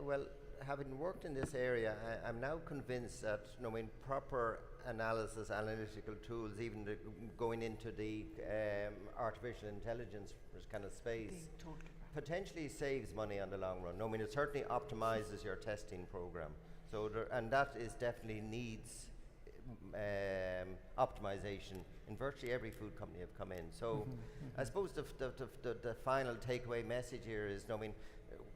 Well, having worked in this area, I'm now convinced that proper analysis, analytical tools, even going into the artificial intelligence kind of space, potentially saves money on the long run. It certainly optimizes your testing program. So and that is definitely needs optimization in virtually every food company have come in. So I suppose the final takeaway message here is,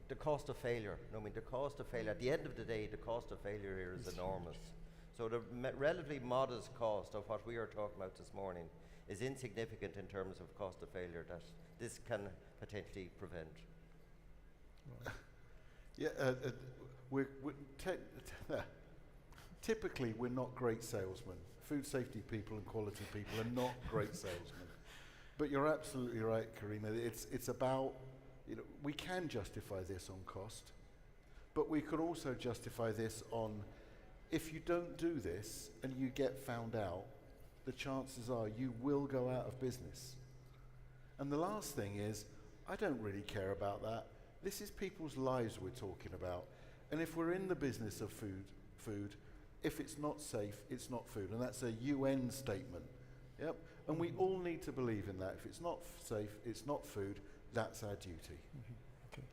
the cost of failure. The cost of failure, at the end of the day, the cost of failure here is enormous. So the relatively modest cost of what we are talking about this morning is insignificant in terms of cost of failure that this can potentially prevent. Typically, we're not great salesmen. Food safety people and quality people are not great salesmen. But you're absolutely right, Karina. It's about, we can justify this on cost, but we could also justify this on, if you don't do this and you get found out, the chances are you will go out of business. And the last thing is, I don't really care about that. This is people's lives we're talking about. And if we're in the business of food, if it's not safe, it's not food. And that's a UN statement. Yep. And we all need to believe in that. If it's not safe, it's not food, that's our duty. Okay.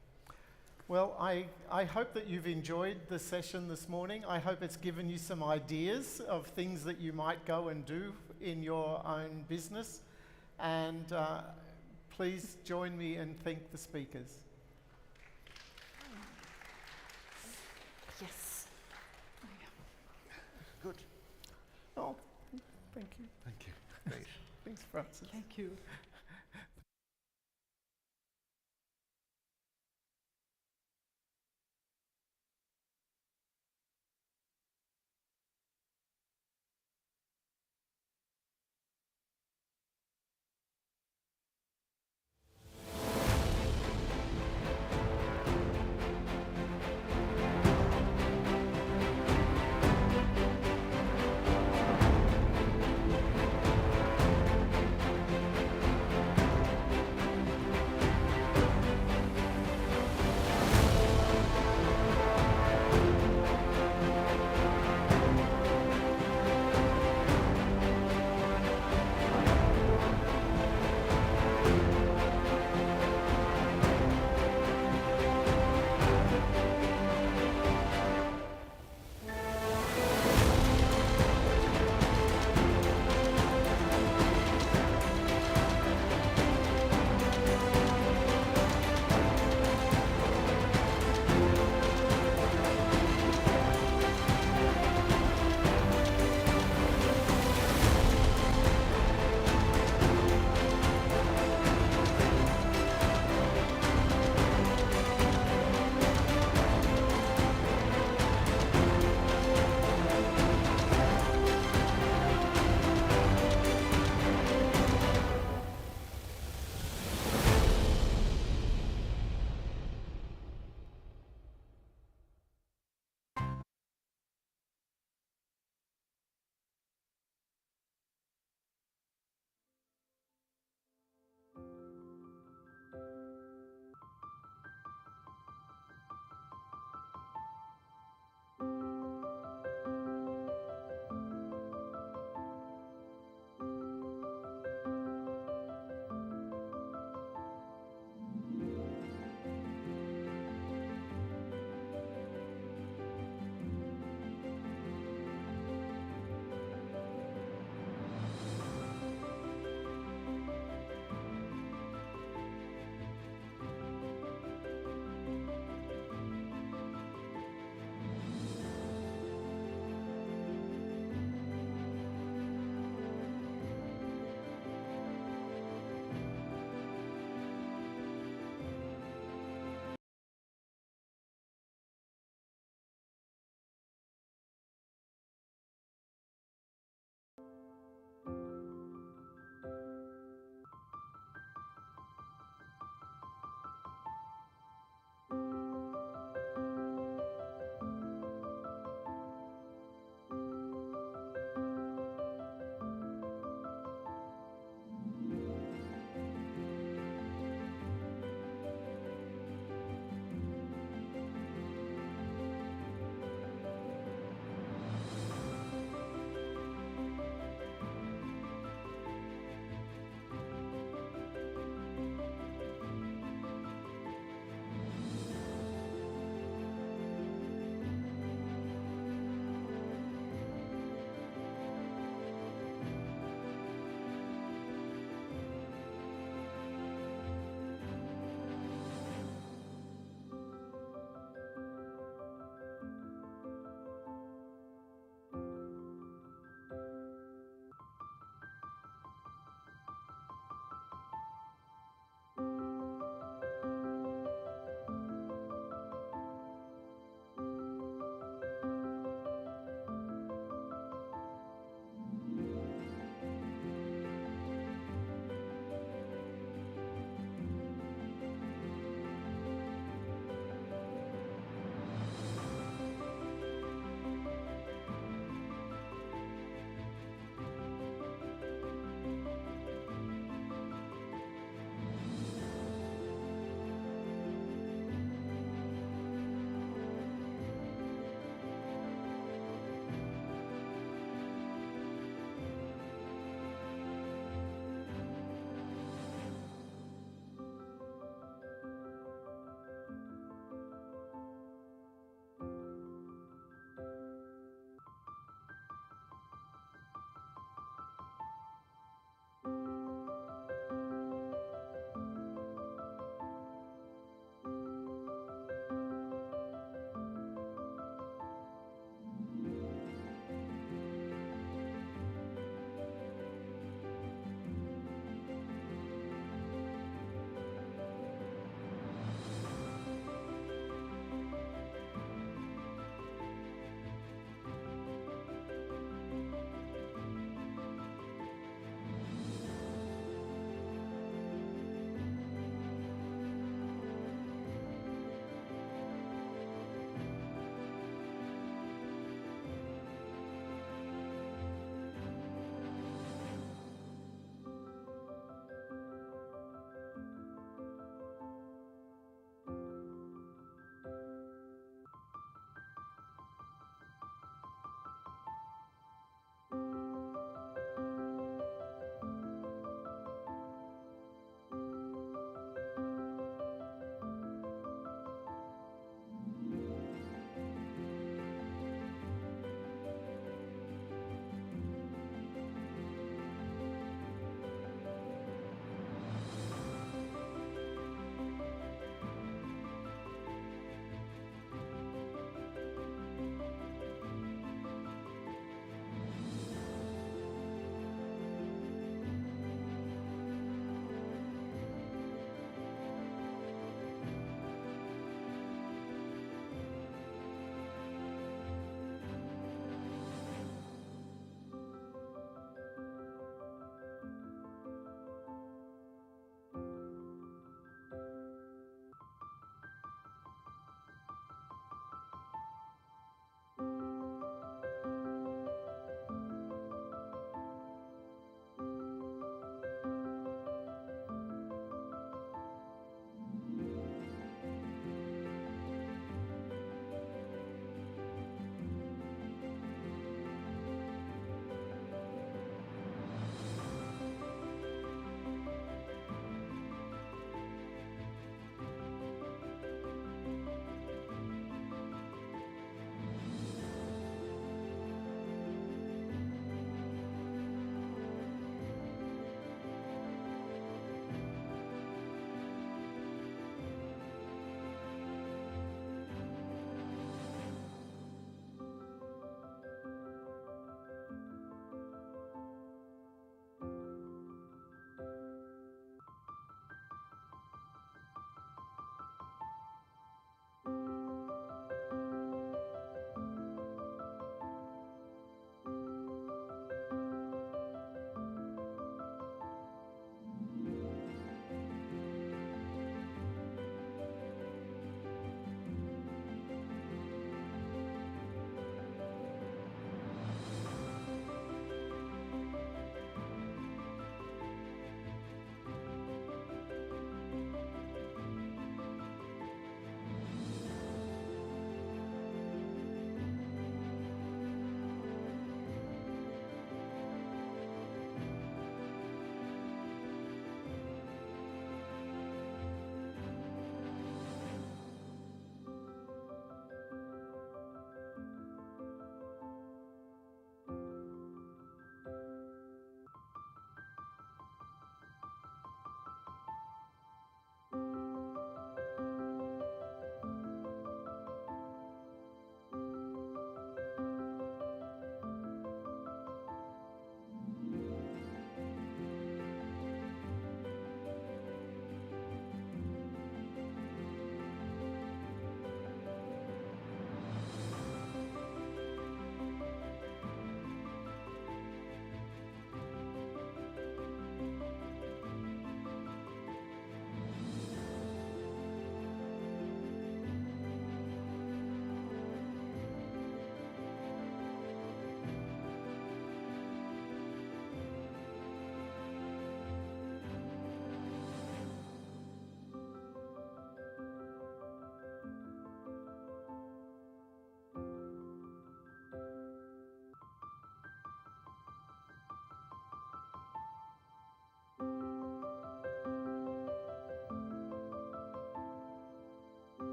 Well, I hope that you've enjoyed the session this morning. I hope it's given you some ideas of things that you might go and do in your own business. And please join me and thank the speakers. Yes. Good. Oh, thank you. Thank you. Great. Thanks, Francis. Thank you.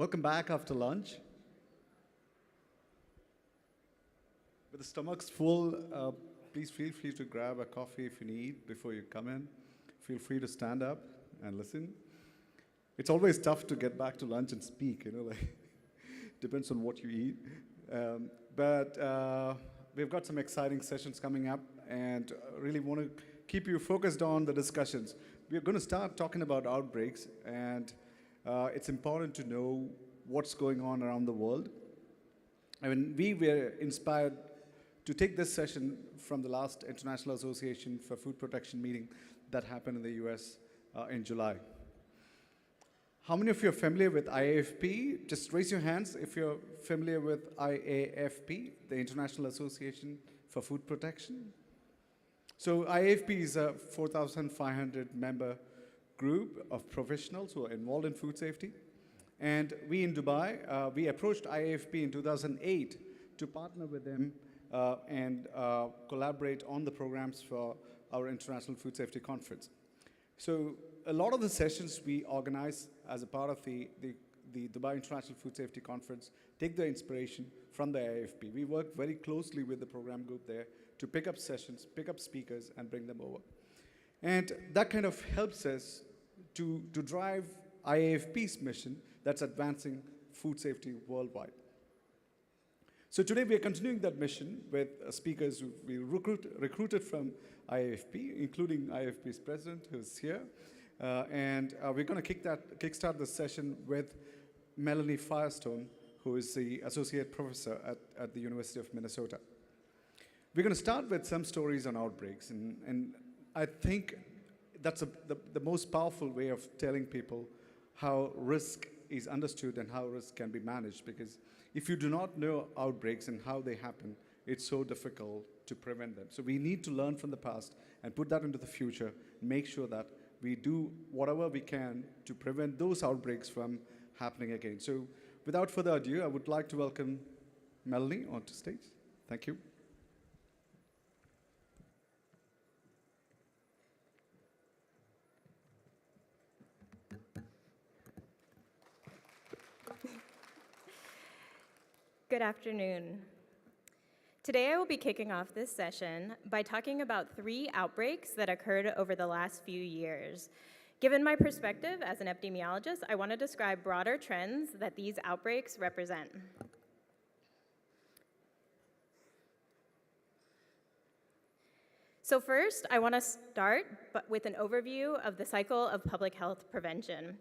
Welcome back after lunch. With the stomachs full, please feel free to grab a coffee if you need before you come in. Feel free to stand up and listen. It's always tough to get back to lunch and speak, like depends on what you eat. But we've got some exciting sessions coming up and really want to keep you focused on the discussions. We're going to start talking about outbreaks, and it's important to know what's going on around the world. I mean, we were inspired to take this session from the last International Association for Food Protection meeting that happened in the US in July. How many of you are familiar with IAFP? Just raise your hands if you're familiar with IAFP, the International Association for Food Protection. So IAFP is a 4,500 member group of professionals who are involved in food safety. And we in Dubai, we approached IAFP in 2008 to partner with them and collaborate on the programs for our International Food Safety Conference. So a lot of the sessions we organize as a part of the Dubai International Food Safety Conference take the inspiration from the IAFP. We work very closely with the program group there to pick up sessions, pick up speakers, and bring them over. And that kind of helps us to drive IAFP's mission that's advancing food safety worldwide. So today we are continuing that mission with speakers who we recruited from IAFP, including IAFP's president, who's here. And we're going to kickstart the session with Melanie Firestone, who is the associate professor at the University of Minnesota. We're going to start with some stories on outbreaks, and I think that's the most powerful way of telling people how risk is understood and how risk can be managed, because if you do not know outbreaks and how they happen, it's so difficult to prevent them. So we need to learn from the past and put that into the future, make sure that we do whatever we can to prevent those outbreaks from happening again. So without further ado, I would like to welcome Melanie onto stage. Thank you. Good afternoon. Today I will be kicking off this session by talking about 3 outbreaks that occurred over the last few years. Given my perspective as an epidemiologist, I want to describe broader trends that these outbreaks represent. So first, I want to start with an overview of the cycle of public health prevention.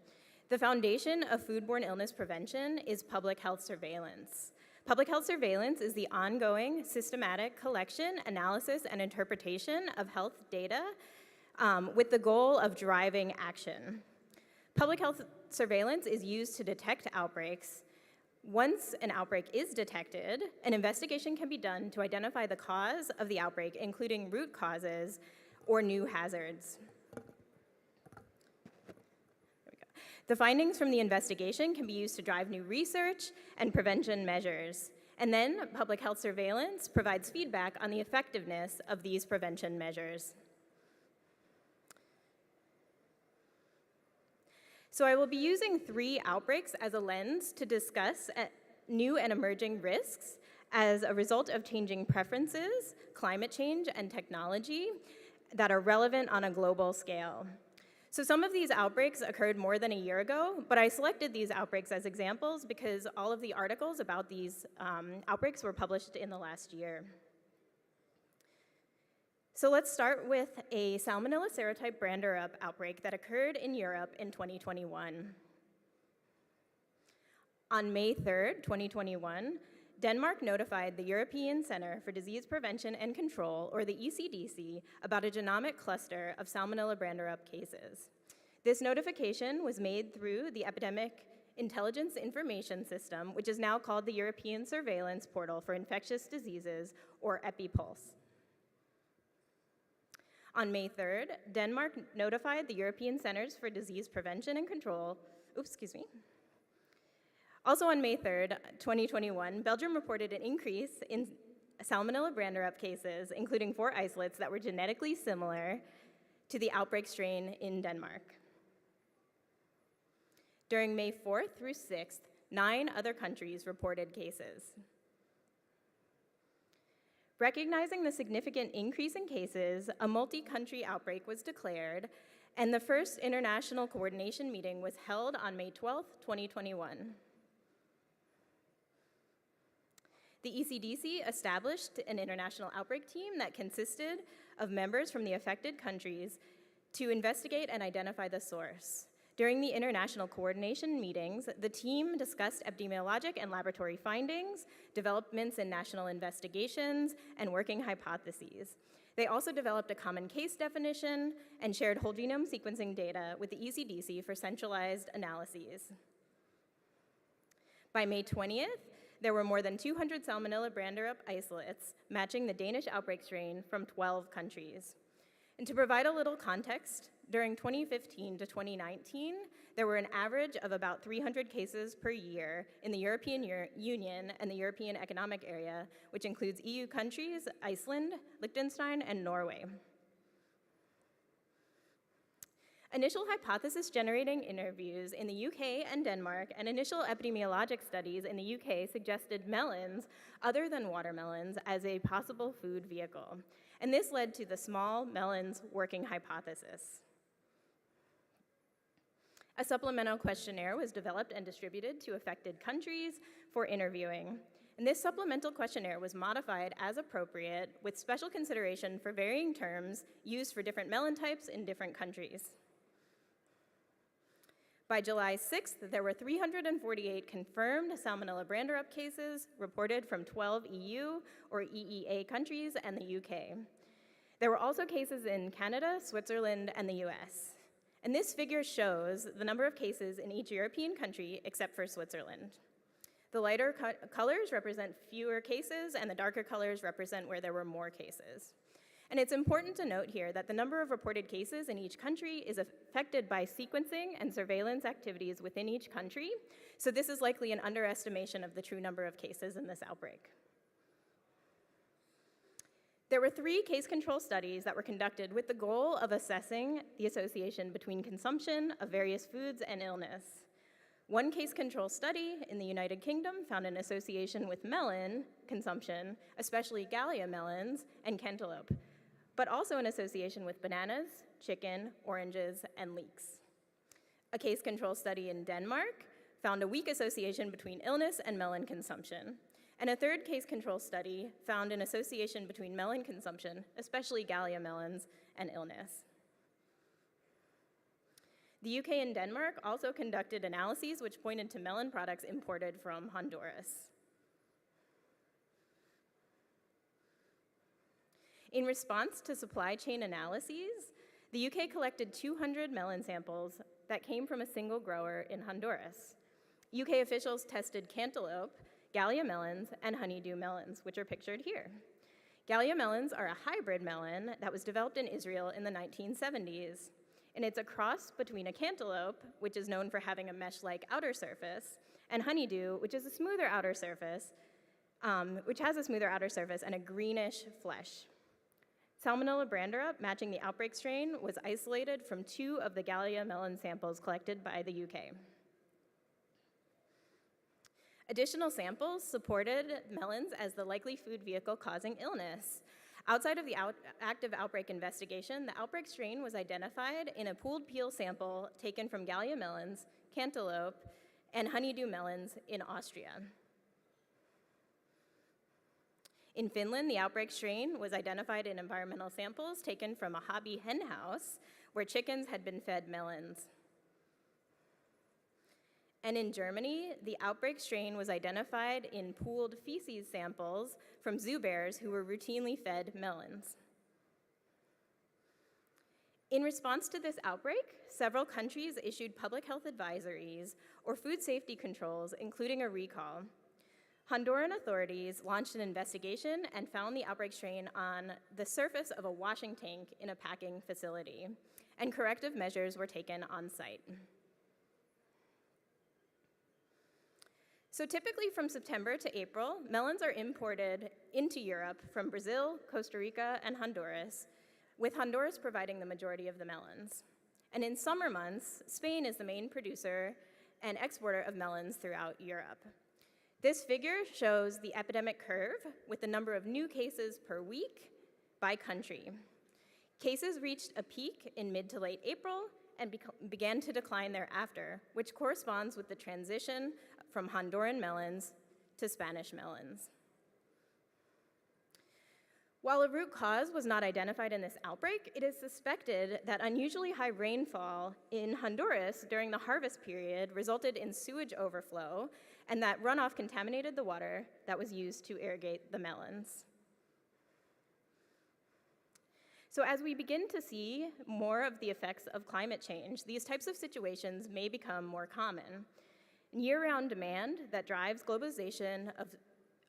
The foundation of foodborne illness prevention is public health surveillance. Public health surveillance is the ongoing, systematic collection, analysis, and interpretation of health data with the goal of driving action. Public health surveillance is used to detect outbreaks. Once an outbreak is detected, an investigation can be done to identify the cause of the outbreak, including root causes or new hazards. The findings from the investigation can be used to drive new research and prevention measures. And then public health surveillance provides feedback on the effectiveness of these prevention measures. So I will be using 3 outbreaks as a lens to discuss new and emerging risks as a result of changing preferences, climate change, and technology that are relevant on a global scale. So some of these outbreaks occurred more than a year ago, but I selected these outbreaks as examples because all of the articles about these outbreaks were published in the last year. So let's start with a Salmonella serotype Branderup outbreak that occurred in Europe in 2021. On May 3rd, 2021, Denmark notified the European Center for Disease Prevention and Control, or the ECDC, about a genomic cluster of Salmonella Branderup cases. This notification was made through the Epidemic Intelligence Information System, which is now called the European Surveillance Portal for Infectious Diseases, or EpiPulse. On May 3rd, Denmark notified the European Centers for Disease Prevention and Control, Also on May 3rd, 2021, Belgium reported an increase in Salmonella Branderup cases, including 4 isolates that were genetically similar to the outbreak strain in Denmark. During May 4th through 6th, 9 other countries reported cases. Recognizing the significant increase in cases, a multi-country outbreak was declared, and the first international coordination meeting was held on May 12, 2021. The ECDC established an international outbreak team that consisted of members from the affected countries to investigate and identify the source. During the international coordination meetings, the team discussed epidemiologic and laboratory findings, developments in national investigations, and working hypotheses. They also developed a common case definition and shared whole genome sequencing data with the ECDC for centralized analyses. By May 20th, there were more than 200 Salmonella branderup isolates matching the Danish outbreak strain from 12 countries. And to provide a little context, during 2015 to 2019, there were an average of about 300 cases per year in the European Union and the European Economic Area, which includes EU countries, Iceland, Liechtenstein, and Norway. Initial hypothesis-generating interviews in the UK and Denmark and initial epidemiologic studies in the UK suggested melons, other than watermelons, as a possible food vehicle. And this led to the small melons working hypothesis. A supplemental questionnaire was developed and distributed to affected countries for interviewing. And this supplemental questionnaire was modified as appropriate with special consideration for varying terms used for different melon types in different countries. By July 6th, there were 348 confirmed Salmonella branderup cases reported from 12 EU or EEA countries and the UK. There were also cases in Canada, Switzerland, and the US. And this figure shows the number of cases in each European country except for Switzerland. The lighter colors represent fewer cases, and the darker colors represent where there were more cases. And it's important to note here that the number of reported cases in each country is affected by sequencing and surveillance activities within each country, so this is likely an underestimation of the true number of cases in this outbreak. There were 3 case control studies that were conducted with the goal of assessing the association between consumption of various foods and illness. One case control study in the United Kingdom found an association with melon consumption, especially Gallia melons and cantaloupe, but also an association with bananas, chicken, oranges, and leeks. A case control study in Denmark found a weak association between illness and melon consumption. And a third case control study found an association between melon consumption, especially Gallia melons, and illness. The UK and Denmark also conducted analyses which pointed to melon products imported from Honduras. In response to supply chain analyses, the UK collected 200 melon samples that came from a single grower in Honduras. UK officials tested cantaloupe, Gallia melons, and honeydew melons, which are pictured here. Gallia melons are a hybrid melon that was developed in Israel in the 1970s. And it's a cross between a cantaloupe, which is known for having a mesh-like outer surface, and honeydew, which is a smoother outer surface, which has a smoother outer surface and a greenish flesh. Salmonella branderup, matching the outbreak strain, was isolated from 2 of the Gallia melon samples collected by the UK. Additional samples supported melons as the likely food vehicle causing illness. Outside of the active outbreak investigation, the outbreak strain was identified in a pooled peel sample taken from Gallia melons, cantaloupe, and honeydew melons in Austria. In Finland, the outbreak strain was identified in environmental samples taken from a hobby hen house where chickens had been fed melons. And in Germany, the outbreak strain was identified in pooled feces samples from zoo bears who were routinely fed melons. In response to this outbreak, several countries issued public health advisories or food safety controls, including a recall. Honduran authorities launched an investigation and found the outbreak strain on the surface of a washing tank in a packing facility, and corrective measures were taken on site. So typically from September to April, melons are imported into Europe from Brazil, Costa Rica, and Honduras, with Honduras providing the majority of the melons. And in summer months, Spain is the main producer, and exporter of melons throughout Europe. This figure shows the epidemic curve with the number of new cases per week by country. Cases reached a peak in mid to late April and began to decline thereafter, which corresponds with the transition from Honduran melons to Spanish melons. While a root cause was not identified in this outbreak, it is suspected that unusually high rainfall in Honduras during the harvest period resulted in sewage overflow, and that runoff contaminated the water that was used to irrigate the melons. So as we begin to see more of the effects of climate change, these types of situations may become more common. Year-round demand that drives globalization of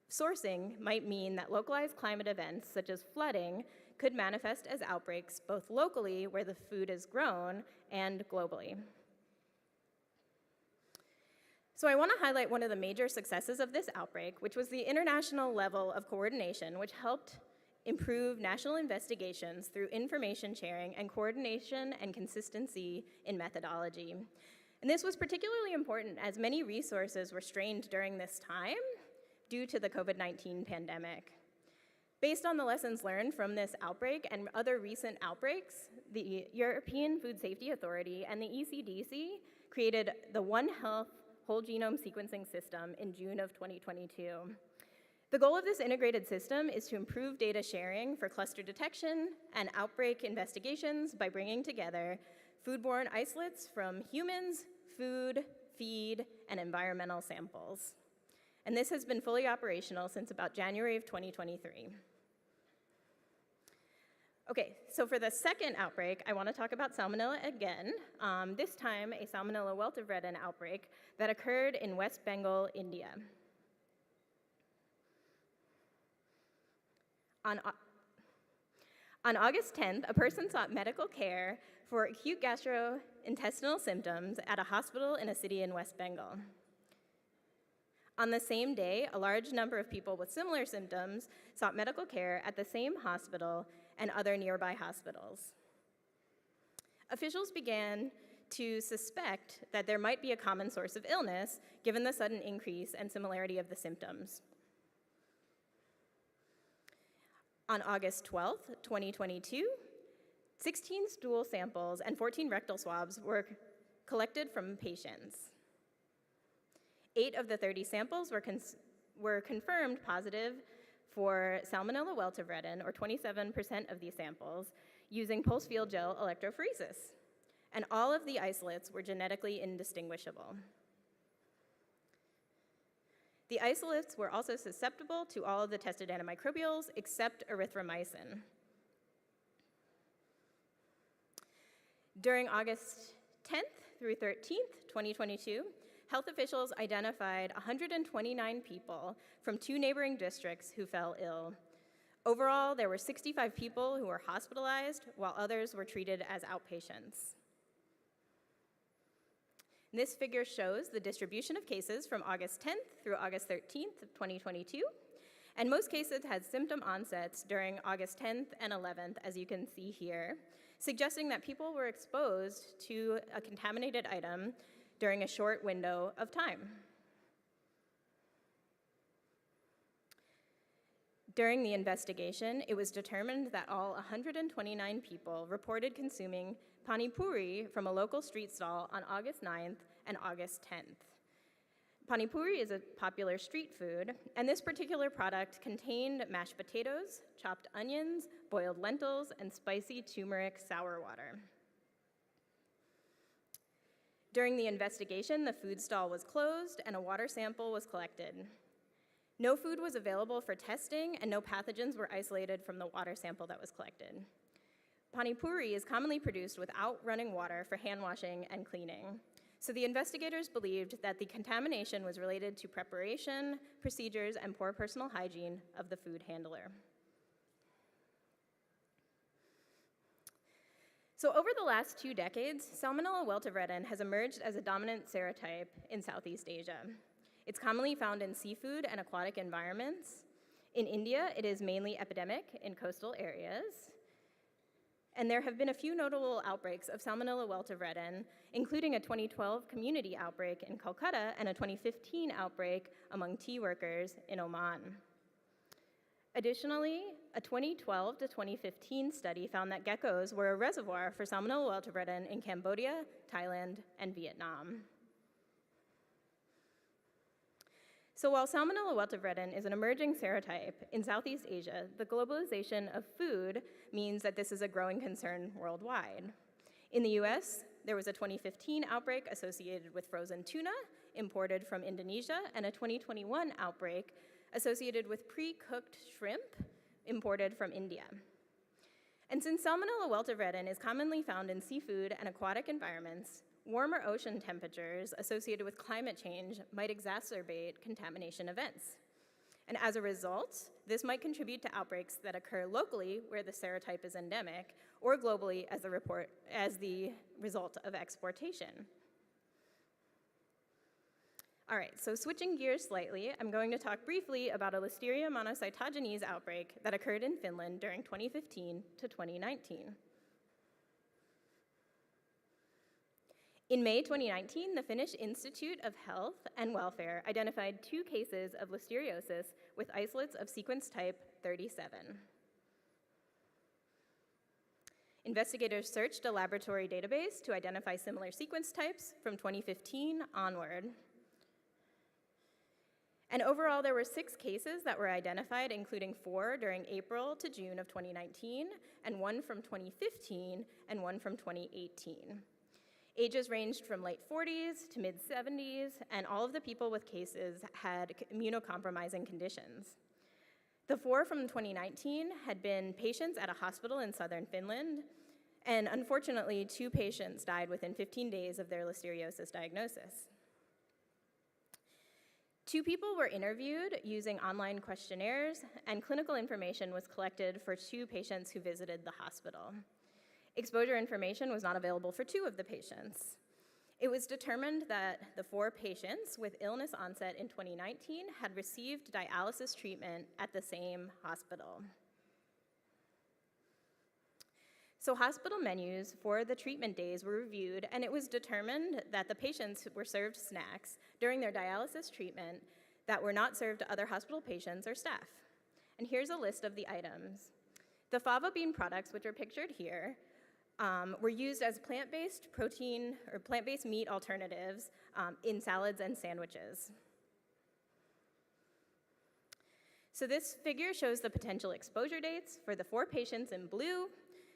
sourcing might mean that localized climate events, such as flooding, could manifest as outbreaks both locally, where the food is grown, and globally. So I want to highlight one of the major successes of this outbreak, which was the international level of coordination, which helped improve national investigations through information sharing and coordination and consistency in methodology. And this was particularly important as many resources were strained during this time due to the COVID-19 pandemic. Based on the lessons learned from this outbreak and other recent outbreaks, the European Food Safety Authority and the ECDC created the One Health Whole Genome Sequencing System in June of 2022. The goal of this integrated system is to improve data sharing for cluster detection and outbreak investigations by bringing together foodborne isolates from humans, food, feed, and environmental samples. And this has been fully operational since about January of 2023. Okay, so for the second outbreak, I want to talk about Salmonella again, this time a Salmonella weltivredin outbreak that occurred in West Bengal, India. On August 10th, a person sought medical care for acute gastrointestinal symptoms at a hospital in a city in West Bengal. On the same day, a large number of people with similar symptoms sought medical care at the same hospital and other nearby hospitals. Officials began to suspect that there might be a common source of illness given the sudden increase and similarity of the symptoms. On August 12th, 2022, 16 stool samples and 14 rectal swabs were collected from patients. 8 of the 30 samples were confirmed positive for Salmonella weltivredin, or 27% of these samples, using pulse field gel electrophoresis. And all of the isolates were genetically indistinguishable. The isolates were also susceptible to all of the tested antimicrobials except erythromycin. During August 10th through 13th, 2022, health officials identified 129 people from 2 neighboring districts who fell ill. Overall, there were 65 people who were hospitalized, while others were treated as outpatients. This figure shows the distribution of cases from August 10th through August 13th of 2022, and most cases had symptom onsets during August 10th and 11th, as you can see here, suggesting that people were exposed to a contaminated item during a short window of time. During the investigation, it was determined that all 129 people reported consuming pani puri from a local street stall on August 9th and August 10th. Pani puri is a popular street food, and this particular product contained mashed potatoes, chopped onions, boiled lentils, and spicy turmeric sour water. During the investigation, the food stall was closed and a water sample was collected. No food was available for testing and no pathogens were isolated from the water sample that was collected. Pani puri is commonly produced without running water for hand washing and cleaning. So the investigators believed that the contamination was related to preparation, procedures, and poor personal hygiene of the food handler. So over the last 2 decades, Salmonella weltivredin has emerged as a dominant serotype in Southeast Asia. It's commonly found in seafood and aquatic environments. In India, it is mainly epidemic in coastal areas. And there have been a few notable outbreaks of Salmonella weltivredin, including a 2012 community outbreak in Calcutta and a 2015 outbreak among tea workers in Oman. Additionally, a 2012 to 2015 study found that geckos were a reservoir for Salmonella weltivredin in Cambodia, Thailand, and Vietnam. So while Salmonella weltivredin is an emerging serotype in Southeast Asia, the globalization of food means that this is a growing concern worldwide. In the US, there was a 2015 outbreak associated with frozen tuna imported from Indonesia and a 2021 outbreak associated with pre-cooked shrimp imported from India. And since Salmonella weltivredin is commonly found in seafood and aquatic environments, warmer ocean temperatures associated with climate change might exacerbate contamination events. And as a result, this might contribute to outbreaks that occur locally where the serotype is endemic, or globally as the result of exportation. All right, so switching gears slightly, I'm going to talk briefly about a Listeria monocytogenes outbreak that occurred in Finland during 2015 to 2019. In May 2019, the Finnish Institute of Health and Welfare identified 2 cases of listeriosis with isolates of sequence type 37. Investigators searched a laboratory database to identify similar sequence types from 2015 onward. And overall, there were 6 cases that were identified, including 4 during April to June of 2019, and 1 from 2015, and 1 from 2018. Ages ranged from late 40s to mid 70s, and all of the people with cases had immunocompromising conditions. The 4 from 2019 had been patients at a hospital in southern Finland, and unfortunately, 2 patients died within 15 days of their listeriosis diagnosis. 2 people were interviewed using online questionnaires, and clinical information was collected for 2 patients who visited the hospital. Exposure information was not available for 2 of the patients. It was determined that the 4 patients with illness onset in 2019 had received dialysis treatment at the same hospital. So hospital menus for the treatment days were reviewed, and it was determined that the patients were served snacks during their dialysis treatment that were not served to other hospital patients or staff. And here's a list of the items. The fava bean products, which are pictured here, were used as plant-based protein or plant-based meat alternatives in salads and sandwiches. So this figure shows the potential exposure dates for the 4 patients in blue,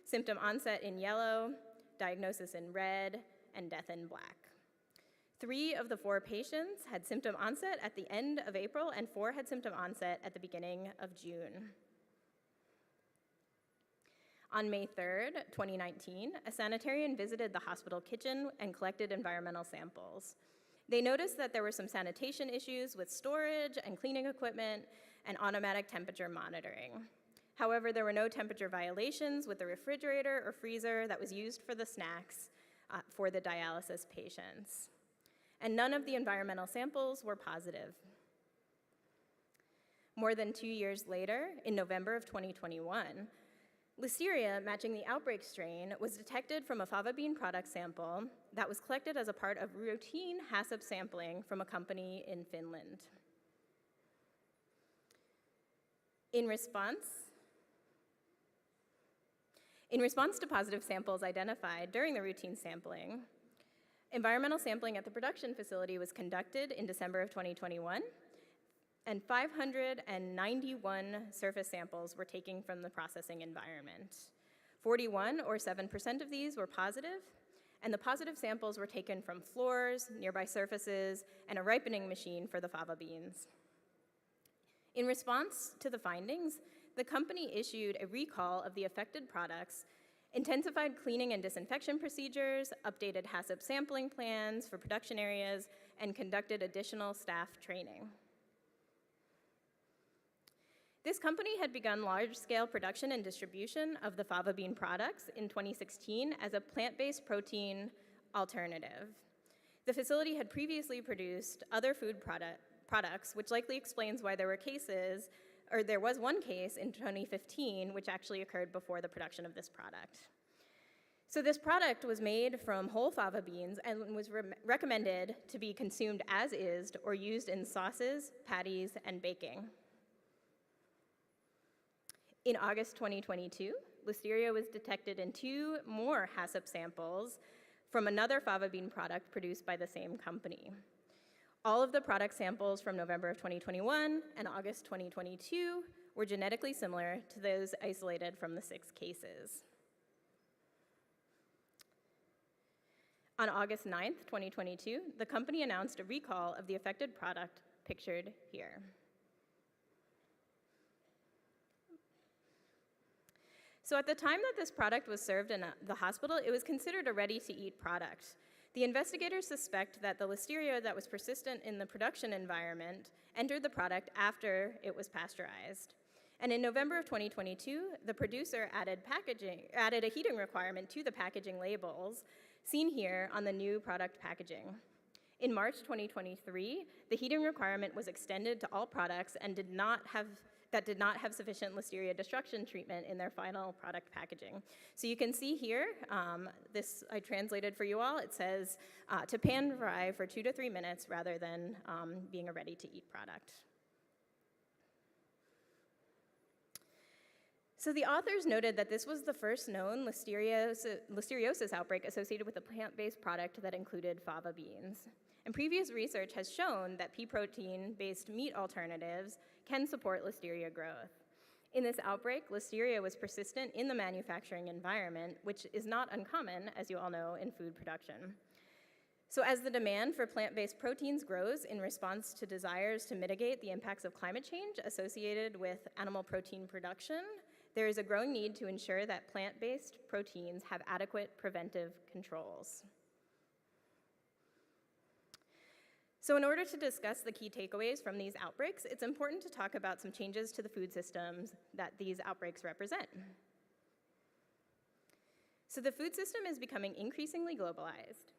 symptom onset in yellow, diagnosis in red, and death in black. 3 of the 4 patients had symptom onset at the end of April, and 4 had symptom onset at the beginning of June. On May 3rd, 2019, a sanitarian visited the hospital kitchen and collected environmental samples. They noticed that there were some sanitation issues with storage and cleaning equipment and automatic temperature monitoring. However, there were no temperature violations with the refrigerator or freezer that was used for the snacks for the dialysis patients. And none of the environmental samples were positive. More than 2 years later, in November of 2021, Listeria, matching the outbreak strain, was detected from a fava bean product sample that was collected as a part of routine HACCP sampling from a company in Finland. In response to positive samples identified during the routine sampling, environmental sampling at the production facility was conducted in December of 2021, and 591 surface samples were taken from the processing environment. 41, or 7% of these, were positive, and the positive samples were taken from floors, nearby surfaces, and a ripening machine for the fava beans. In response to the findings, the company issued a recall of the affected products, intensified cleaning and disinfection procedures, updated HACCP sampling plans for production areas, and conducted additional staff training. This company had begun large-scale production and distribution of the fava bean products in 2016 as a plant-based protein alternative. The facility had previously produced other food products, which likely explains why there was one case in 2015, which actually occurred before the production of this product. So this product was made from whole fava beans and was recommended to be consumed as is or used in sauces, patties, and baking. In August 2022, Listeria was detected in 2 more HACCP samples from another fava bean product produced by the same company. All of the product samples from November of 2021 and August 2022 were genetically similar to those isolated from the 6 cases. On August 9th, 2022, the company announced a recall of the affected product pictured here. So at the time that this product was served in the hospital, it was considered a ready-to-eat product. The investigators suspect that the Listeria that was persistent in the production environment entered the product after it was pasteurized. And in November of 2022, the producer added a heating requirement to the packaging labels, seen here on the new product packaging. In March 2023, the heating requirement was extended to all products and did not have sufficient Listeria destruction treatment in their final product packaging. So you can see here, this I translated for you all, it says to pan fry for 2 to 3 minutes rather than being a ready-to-eat product. So the authors noted that this was the first known listeriosis outbreak associated with a plant-based product that included fava beans. And previous research has shown that pea protein-based meat alternatives can support Listeria growth. In this outbreak, Listeria was persistent in the manufacturing environment, which is not uncommon, as you all know, in food production. So as the demand for plant-based proteins grows in response to desires to mitigate the impacts of climate change associated with animal protein production, there is a growing need to ensure that plant-based proteins have adequate preventive controls. So in order to discuss the key takeaways from these outbreaks, it's important to talk about some changes to the food systems that these outbreaks represent. So the food system is becoming increasingly globalized.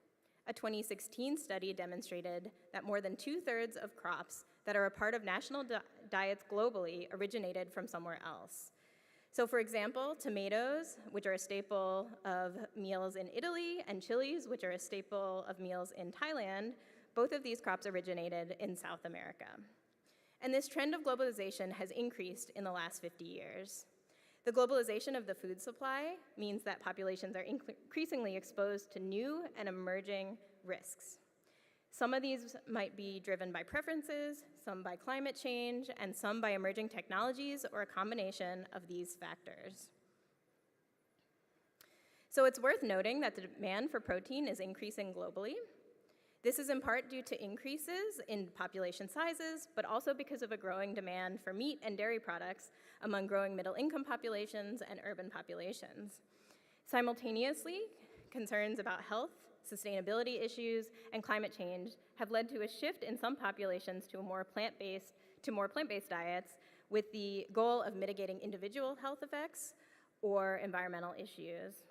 A 2016 study demonstrated that more than 2/3 of crops that are a part of national diets globally originated from somewhere else. So for example, tomatoes, which are a staple of meals in Italy, and chilies, which are a staple of meals in Thailand, both of these crops originated in South America. And this trend of globalization has increased in the last 50 years. The globalization of the food supply means that populations are increasingly exposed to new and emerging risks. Some of these might be driven by preferences, some by climate change, and some by emerging technologies or a combination of these factors. So it's worth noting that the demand for protein is increasing globally. This is in part due to increases in population sizes, but also because of a growing demand for meat and dairy products among growing middle-income populations and urban populations. Simultaneously, concerns about health, sustainability issues, and climate change have led to a shift in some populations to more plant-based diets with the goal of mitigating individual health effects or environmental issues.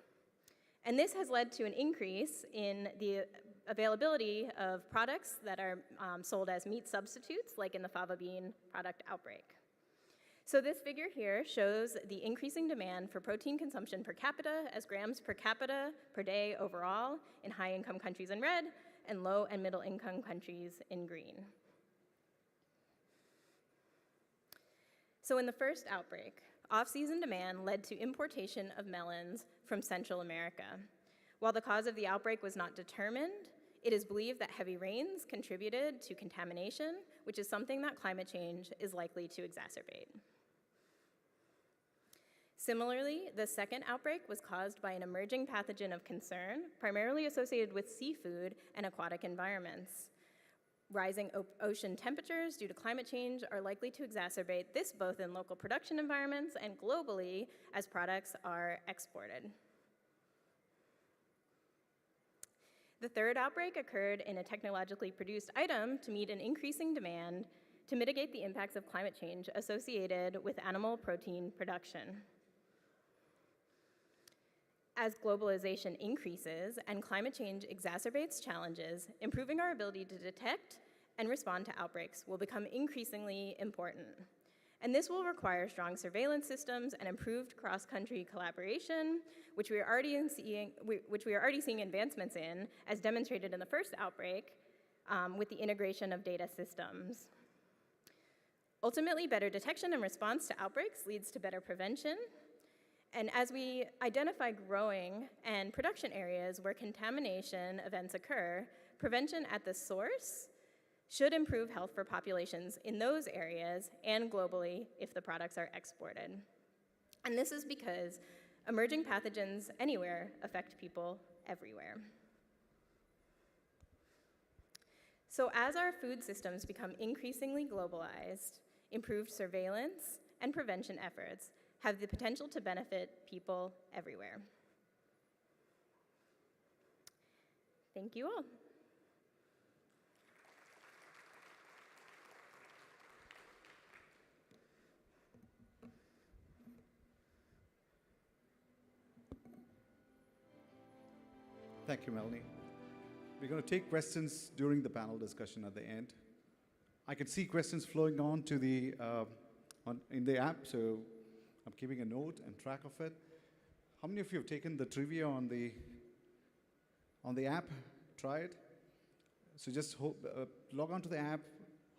And this has led to an increase in the availability of products that are sold as meat substitutes, like in the fava bean product outbreak. So this figure here shows the increasing demand for protein consumption per capita as grams per capita per day overall in high-income countries in red and low and middle-income countries in green. So in the first outbreak, off-season demand led to importation of melons from Central America. While the cause of the outbreak was not determined, it is believed that heavy rains contributed to contamination, which is something that climate change is likely to exacerbate. Similarly, the second outbreak was caused by an emerging pathogen of concern, primarily associated with seafood and aquatic environments. Rising ocean temperatures due to climate change are likely to exacerbate this both in local production environments and globally as products are exported. The third outbreak occurred in a technologically produced item to meet an increasing demand to mitigate the impacts of climate change associated with animal protein production. As globalization increases and climate change exacerbates challenges, improving our ability to detect and respond to outbreaks will become increasingly important. And this will require strong surveillance systems and improved cross-country collaboration, which we are already seeing advancements in, as demonstrated in the first outbreak, with the integration of data systems. Ultimately, better detection and response to outbreaks leads to better prevention. And as we identify growing and production areas where contamination events occur, prevention at the source should improve health for populations in those areas and globally if the products are exported. And this is because emerging pathogens anywhere affect people everywhere. So as our food systems become increasingly globalized, improved surveillance and prevention efforts have the potential to benefit people everywhere. Thank you all. Thank you, Melanie. We're going to take questions during the panel discussion at the end. I can see questions flowing on to the in the app, so I'm keeping a note and track of it. How many of you have taken the trivia on the app? Try it. So just log on to the app,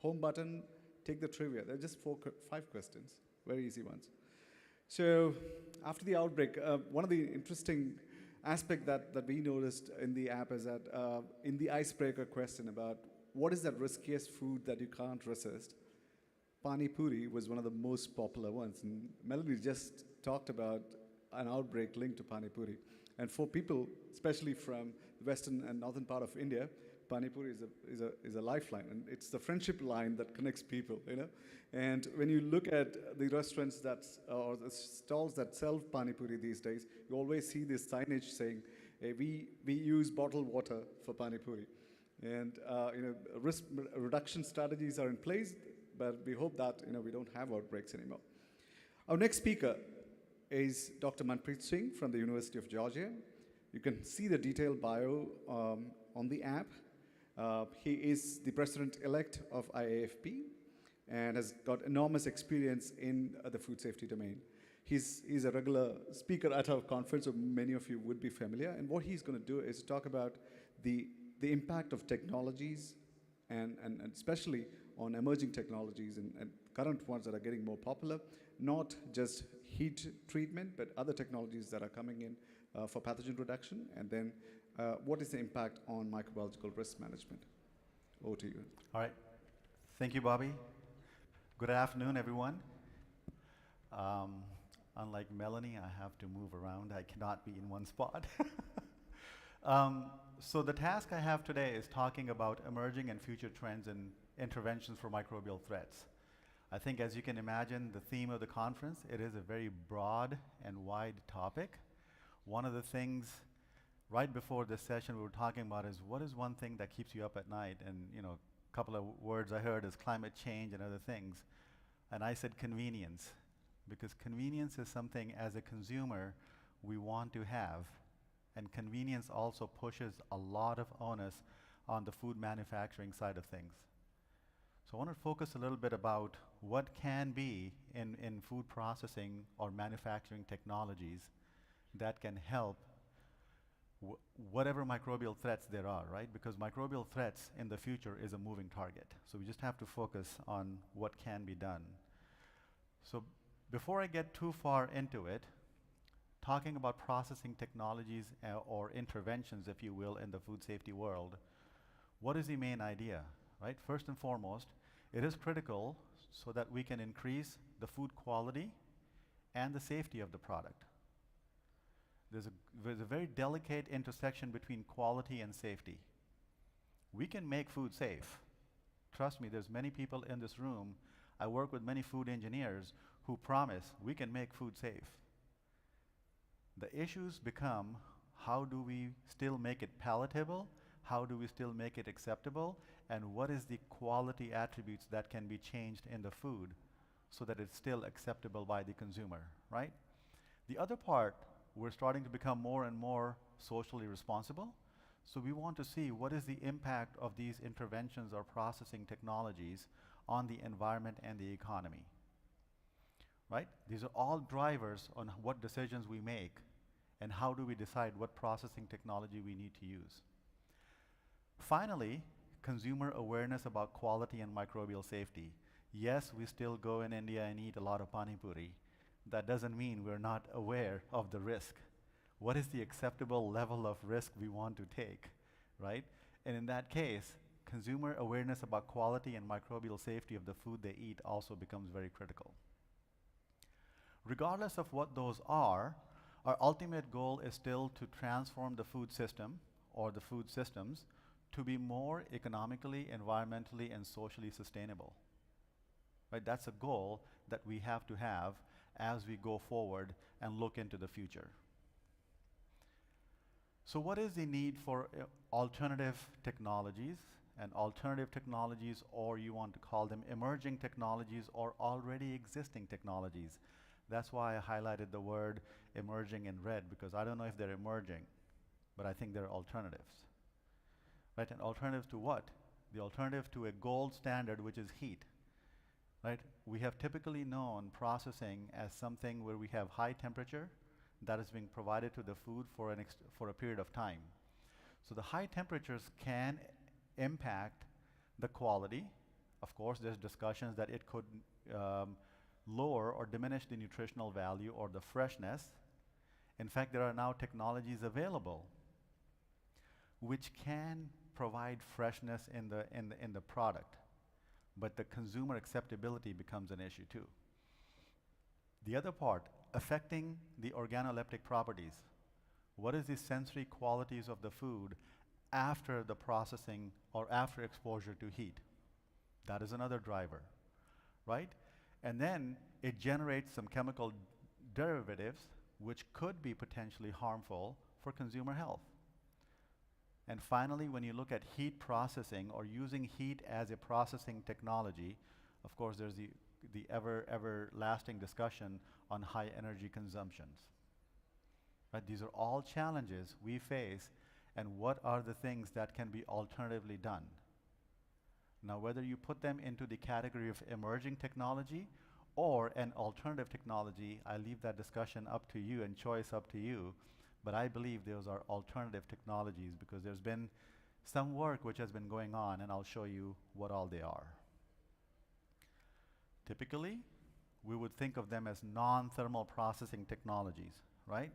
home button, take the trivia. They're just 5 questions, very easy ones. So after the outbreak, one of the interesting aspect that we noticed in the app is that in the icebreaker question about what is that riskiest food that you can't resist, Pani Puri was one of the most popular ones. And Melanie just talked about an outbreak linked to Pani Puri. And for people, especially from the western and northern part of India, Pani Puri is a lifeline. And it's the friendship line that connects people, you know. And when you look at the restaurants or the stalls that sell Pani Puri these days, you always see this signage saying, hey, we use bottled water for Pani Puri. And risk reduction strategies are in place, but we hope that we don't have outbreaks anymore. Our next speaker is Dr. Manpreet Singh from the University of Georgia. You can see the detailed bio on the app. He is the president-elect of IAFP and has got enormous experience in the food safety domain. He's a regular speaker at our conference, so many of you would be familiar. And what he's going to do is talk about the impact of technologies and especially on emerging technologies and current ones that are getting more popular, not just heat treatment, but other technologies that are coming in for pathogen reduction, and then what is the impact on microbiological risk management? Over to you. All right. Thank you, Bobby. Good afternoon, everyone. Unlike Melanie, I have to move around. I cannot be in one spot. So the task I have today is talking about emerging and future trends and interventions for microbial threats. I think, as you can imagine, the theme of the conference, it is a very broad and wide topic. One of the things right before this session we were talking about is what is one thing that keeps you up at night? And a couple of words I heard is climate change and other things. And I said convenience, because convenience is something as a consumer we want to have. And convenience also pushes a lot of onus on the food manufacturing side of things. So I want to focus a little bit about what can be in food processing or manufacturing technologies that can help whatever microbial threats there are, right? Because microbial threats in the future is a moving target. So we just have to focus on what can be done. So before I get too far into it, talking about processing technologies or interventions, if you will, in the food safety world, what is the main idea, right? First and foremost, it is critical so that we can increase the food quality and the safety of the product. There's a very delicate intersection between quality and safety. We can make food safe. Trust me, there's many people in this room. I work with many food engineers who promise we can make food safe. The issues become, how do we still make it palatable? How do we still make it acceptable? And what is the quality attributes that can be changed in the food so that it's still acceptable by the consumer, right? The other part, we're starting to become more and more socially responsible. So we want to see what is the impact of these interventions or processing technologies on the environment and the economy. right? These are all drivers on what decisions we make and how do we decide what processing technology we need to use. Finally, consumer awareness about quality and microbial safety. Yes, we still go in India and eat a lot of pani puri. That doesn't mean we're not aware of the risk. What is the acceptable level of risk we want to take, right? And in that case, consumer awareness about quality and microbial safety of the food they eat also becomes very critical. Regardless of what those are, our ultimate goal is still to transform the food system or the food systems to be more economically, environmentally, and socially sustainable. Right? That's a goal that we have to have as we go forward and look into the future. So what is the need for alternative technologies? And alternative technologies, or you want to call them emerging technologies or already existing technologies. That's why I highlighted the word emerging in red, because I don't know if they're emerging, but I think they're alternatives. Right? An alternative to what? The alternative to a gold standard, which is heat. Right? We have typically known processing as something where we have high temperature that is being provided to the food for a period of time. So the high temperatures can impact the quality. Of course, there's discussions that it could lower or diminish the nutritional value or the freshness. In fact, there are now technologies available which can provide freshness in the product, but the consumer acceptability becomes an issue too. The other part, affecting the organoleptic properties. What is the sensory qualities of the food after the processing or after exposure to heat? That is another driver, right? And then it generates some chemical derivatives which could be potentially harmful for consumer health. And finally, when you look at heat processing or using heat as a processing technology, of course, there's the everlasting discussion on high energy consumptions. Right? These are all challenges we face, and what are the things that can be alternatively done? Now, whether you put them into the category of emerging technology or an alternative technology, I leave that discussion up to you and choice up to you. But I believe those are alternative technologies because there's been some work which has been going on, and I'll show you what all they are. Typically, we would think of them as non-thermal processing technologies, right?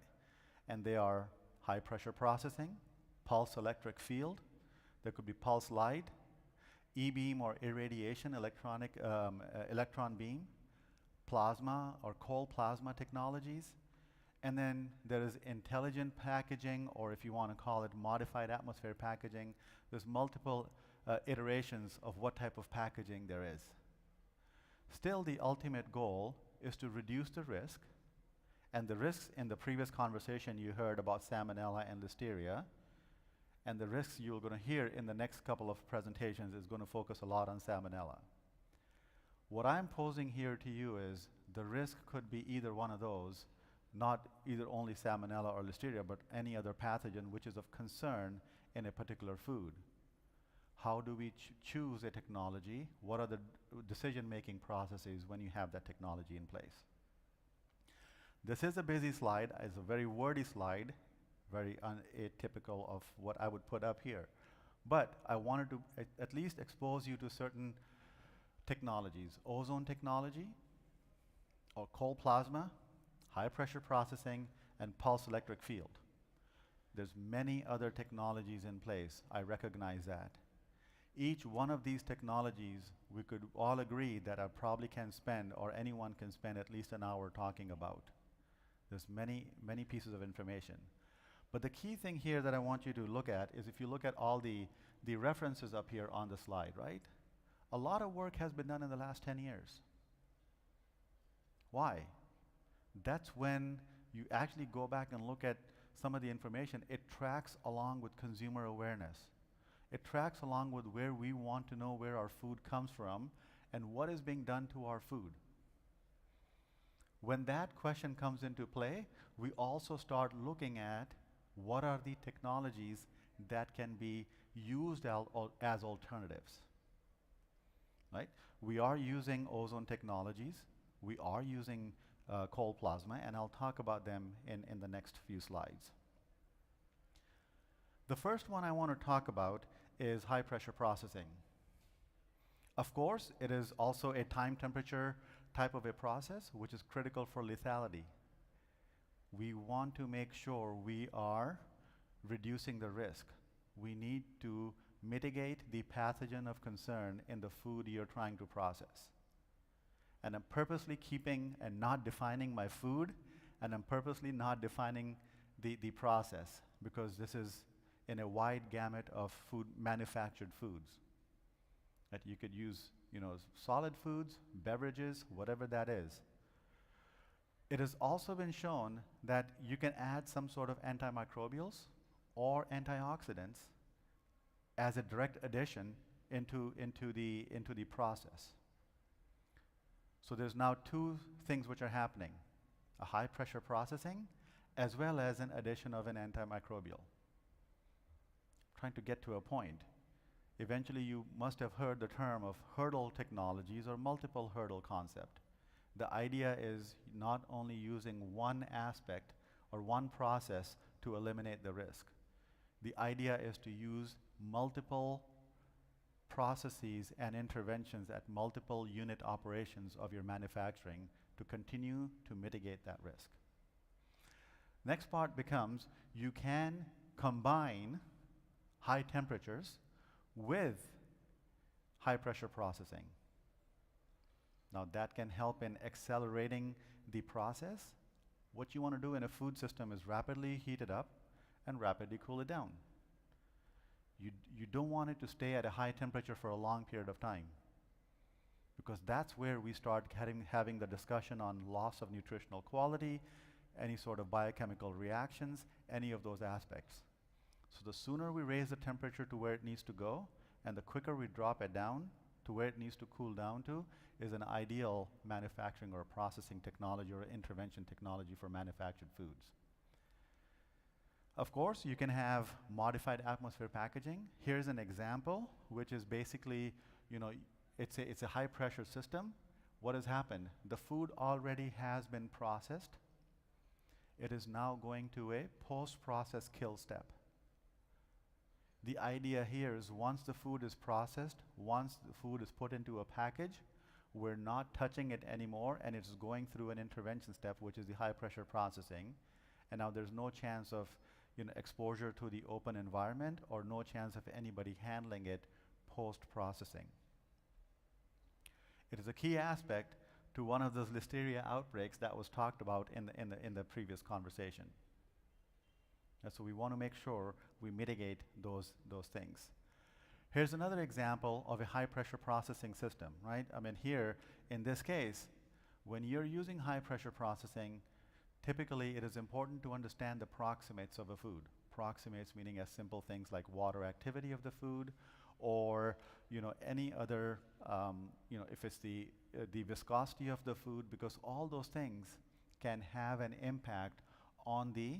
And they are high pressure processing, pulse electric field, there could be pulse light, E-beam or irradiation electron beam, plasma or cold plasma technologies, and then there is intelligent packaging, or if you want to call it modified atmosphere packaging. There's multiple iterations of what type of packaging there is. Still, the ultimate goal is to reduce the risk, and the risks in the previous conversation you heard about salmonella and listeria, and the risks you're going to hear in the next couple of presentations is going to focus a lot on salmonella. What I'm posing here to you is the risk could be either one of those, not either only salmonella or listeria, but any other pathogen which is of concern in a particular food. How do we choose a technology? What are the decision-making processes when you have that technology in place? This is a busy slide. It's a very wordy slide, very atypical of what I would put up here. But I wanted to at least expose you to certain technologies. Ozone technology, or cold plasma, high pressure processing, and pulse electric field. There's many other technologies in place. I recognize that. Each one of these technologies, we could all agree that I probably can spend, or anyone can spend at least an hour talking about. There's many, many pieces of information. But the key thing here that I want you to look at is if you look at all the references up here on the slide, right? A lot of work has been done in the last 10 years. Why? That's when you actually go back and look at some of the information. It tracks along with consumer awareness. It tracks along with where we want to know where our food comes from and what is being done to our food. When that question comes into play, we also start looking at what are the technologies that can be used as alternatives. Right? We are using ozone technologies. we are using cold plasma, and I'll talk about them in the next few slides. The first one I want to talk about is high pressure processing. Of course, it is also a time temperature type of a process, which is critical for lethality. We want to make sure we are reducing the risk. We need to mitigate the pathogen of concern in the food you're trying to process. And I'm purposely keeping and not defining my food, and I'm purposely not defining the process, because this is in a wide gamut of food, manufactured foods. That you could use, solid foods, beverages, whatever that is. It has also been shown that you can add some sort of antimicrobials or antioxidants as a direct addition into the process. So there's now two things which are happening: a high pressure processing as well as an addition of an antimicrobial. Trying to get to a point. Eventually you must have heard the term of hurdle technologies or multiple hurdle concept. The idea is not only using one aspect or one process to eliminate the risk. The idea is to use multiple processes and interventions at multiple unit operations of your manufacturing to continue to mitigate that risk. Next part becomes you can combine high temperatures with high pressure processing. Now that can help in accelerating the process. What you want to do in a food system is rapidly heat it up and rapidly cool it down. You don't want it to stay at a high temperature for a long period of time, because that's where we start having the discussion on loss of nutritional quality, any sort of biochemical reactions, any of those aspects. So the sooner we raise the temperature to where it needs to go, and the quicker we drop it down to where it needs to cool down to, is an ideal manufacturing or processing technology or intervention technology for manufactured foods. Of course, you can have modified atmosphere packaging. Here's an example, which is basically, it's a high pressure system. What has happened? The food already has been processed. It is now going to a post-process kill step. The idea here is once the food is processed, once the food is put into a package, we're not touching it anymore, and it's going through an intervention step, which is the high pressure processing. And now there's no chance of exposure to the open environment, or no chance of anybody handling it post-processing. It is a key aspect to one of those listeria outbreaks that was talked about in the previous conversation. And so we want to make sure we mitigate those things. Here's another example of a high pressure processing system, right? I mean, here, in this case, when you're using high pressure processing, typically it is important to understand the proximates of a food. Proximates meaning as simple things like water activity of the food, or any other, if it's the viscosity of the food, because all those things can have an impact on the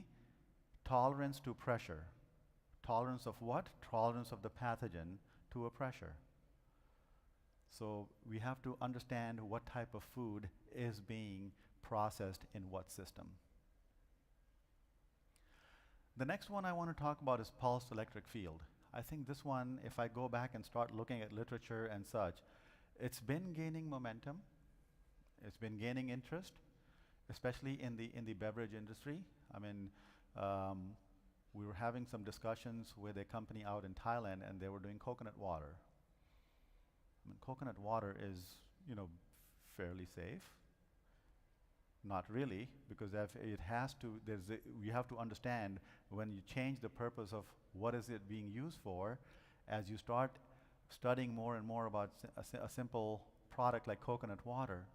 tolerance to pressure. Tolerance of what? Tolerance of the pathogen to a pressure. So we have to understand what type of food is being processed in what system. The next one I want to talk about is pulsed electric field. I think this one, if I go back and start looking at literature and such, it's been gaining momentum. It's been gaining interest, especially in the beverage industry. I mean, we were having some discussions with a company out in Thailand, and they were doing coconut water. I mean, coconut water is, fairly safe. Not really, because it has to, you have to understand when you change the purpose of what is it being used for, as you start studying more and more about a simple product like coconut water,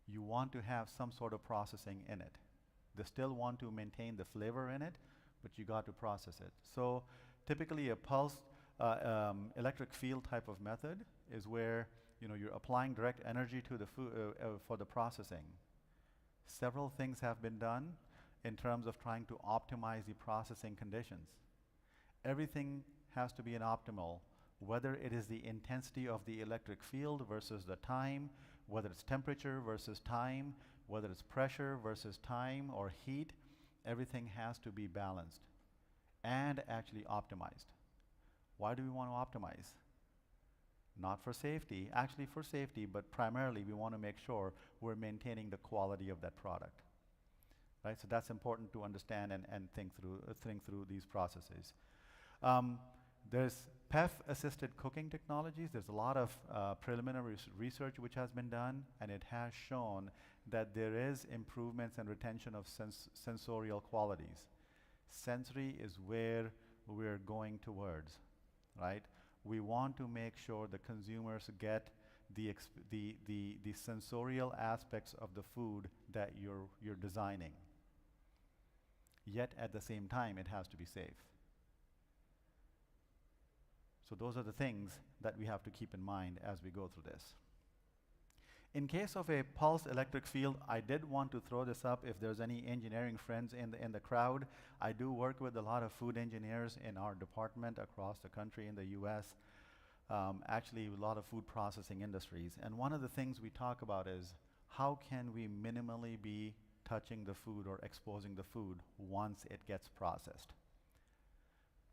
you want to have some sort of processing in it. They still want to maintain the flavor in it, but you got to process it. So typically a pulsed electric field type of method is where you're applying direct energy to the food for the processing. Several things have been done in terms of trying to optimize the processing conditions. Everything has to be an optimal, whether it is the intensity of the electric field versus the time, whether it's temperature versus time, whether it's pressure versus time or heat, everything has to be balanced and actually optimized. Why do we want to optimize? Not for safety, actually for safety, but primarily we want to make sure we're maintaining the quality of that product. Right? So that's important to understand and think through these processes. There's PEF-assisted cooking technologies. There's a lot of preliminary research which has been done, and it has shown that there is improvements and retention of sensorial qualities. Sensory is where we're going towards, right? We want to make sure the consumers get the sensorial aspects of the food that you're designing. Yet at the same time, it has to be safe. So those are the things that we have to keep in mind as we go through this. In case of a pulsed electric field, I did want to throw this up if there's any engineering friends in the crowd. I do work with a lot of food engineers in our department across the country in the US, actually a lot of food processing industries. And one of the things we talk about is how can we minimally be touching the food or exposing the food once it gets processed.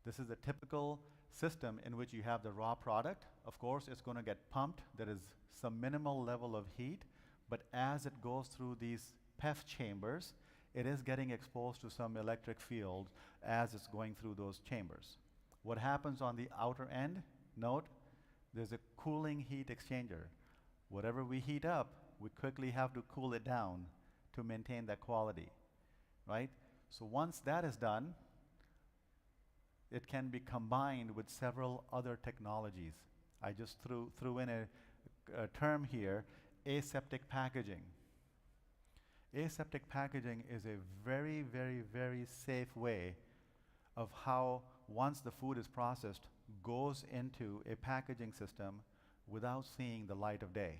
This is a typical system in which you have the raw product. Of course, it's going to get pumped. There is some minimal level of heat, but as it goes through these PEF chambers, it is getting exposed to some electric field as it's going through those chambers. What happens on the outer end? Note, there's a cooling heat exchanger. Whatever we heat up, we quickly have to cool it down to maintain that quality, right? So once that is done, it can be combined with several other technologies. I just threw in a term here, aseptic packaging. Aseptic packaging is a very, very, very safe way of how, once the food is processed, goes into a packaging system without seeing the light of day.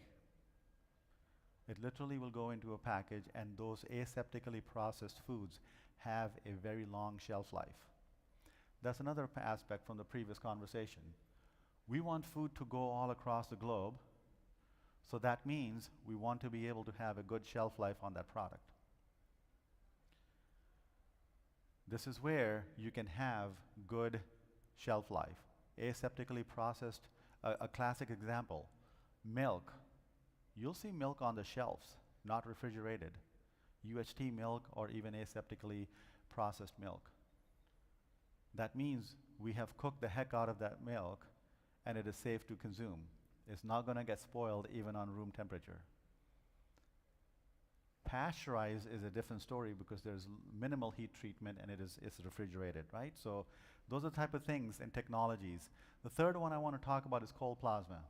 It literally will go into a package, and those aseptically processed foods have a very long shelf life. That's another aspect from the previous conversation. We want food to go all across the globe, so that means we want to be able to have a good shelf life on that product. This is where you can have good shelf life. Aseptically processed, a classic example, milk. You'll see milk on the shelves, not refrigerated. UHT milk or even aseptically processed milk. That means we have cooked the heck out of that milk, and it is safe to consume. It's not going to get spoiled even on room temperature. Pasteurized is a different story because there's minimal heat treatment and it's refrigerated, right? So those are the type of things and technologies. The third one I want to talk about is cold plasma.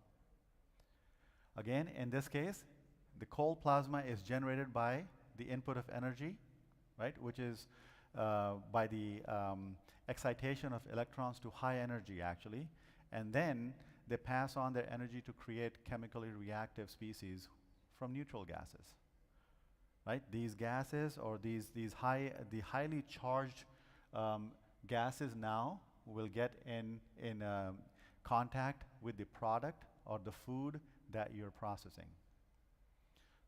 Again, in this case, the cold plasma is generated by the input of energy, right, which is by the excitation of electrons to high energy, actually, and then they pass on their energy to create chemically reactive species from neutral gases, right? These gases or the highly charged gases now will get in contact with the product or the food that you're processing.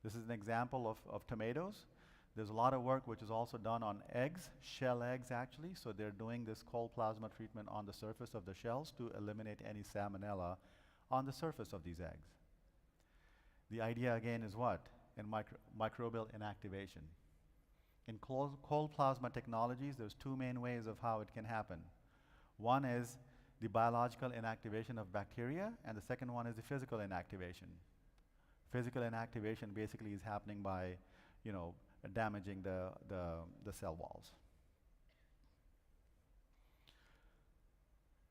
This is an example of tomatoes. There's a lot of work which is also done on eggs, shell eggs actually, so they're doing this cold plasma treatment on the surface of the shells to eliminate any salmonella on the surface of these eggs. The idea again is what? In microbial inactivation. In cold plasma technologies, there's two main ways of how it can happen. One is the biological inactivation of bacteria, and the second one is the physical inactivation. Physical inactivation basically is happening by, damaging the cell walls.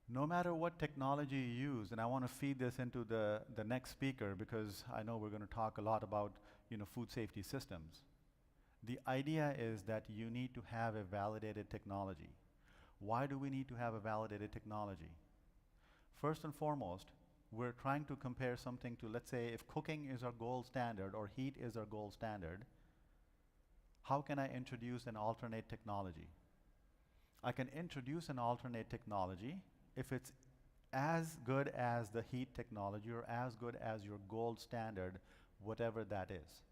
No matter what technology you use, and I want to feed this into the next speaker because I know we're going to talk a lot about food safety systems. The idea is that you need to have a validated technology. Why do we need to have a validated technology? First and foremost, we're trying to compare something to, let's say, if cooking is our gold standard or heat is our gold standard, how can I introduce an alternate technology? I can introduce an alternate technology if it's as good as the heat technology or as good as your gold standard whatever that is.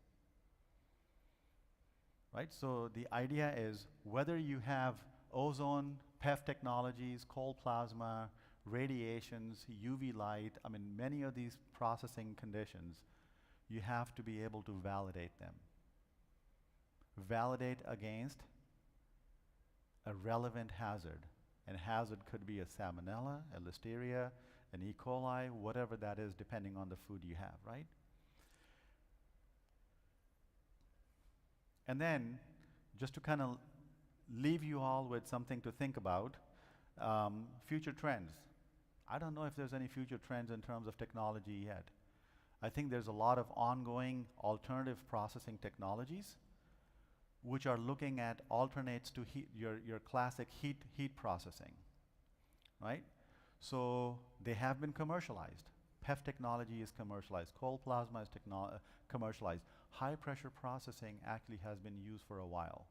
Right? So the idea is whether you have ozone, PEF technologies, cold plasma, radiations, UV light, I mean, many of these processing conditions, you have to be able to validate them. Validate against a relevant hazard. And hazard could be a salmonella, a listeria, an E. coli, whatever that is, depending on the food you have, right? And then, just to kind of leave you all with something to think about, future trends. I don't know if there's any future trends in terms of technology yet. I think there's a lot of ongoing alternative processing technologies which are looking at alternates to heat, your classic heat processing, right? So they have been commercialized. PEF technology is commercialized. Cold plasma is commercialized. High pressure processing actually has been used for a while.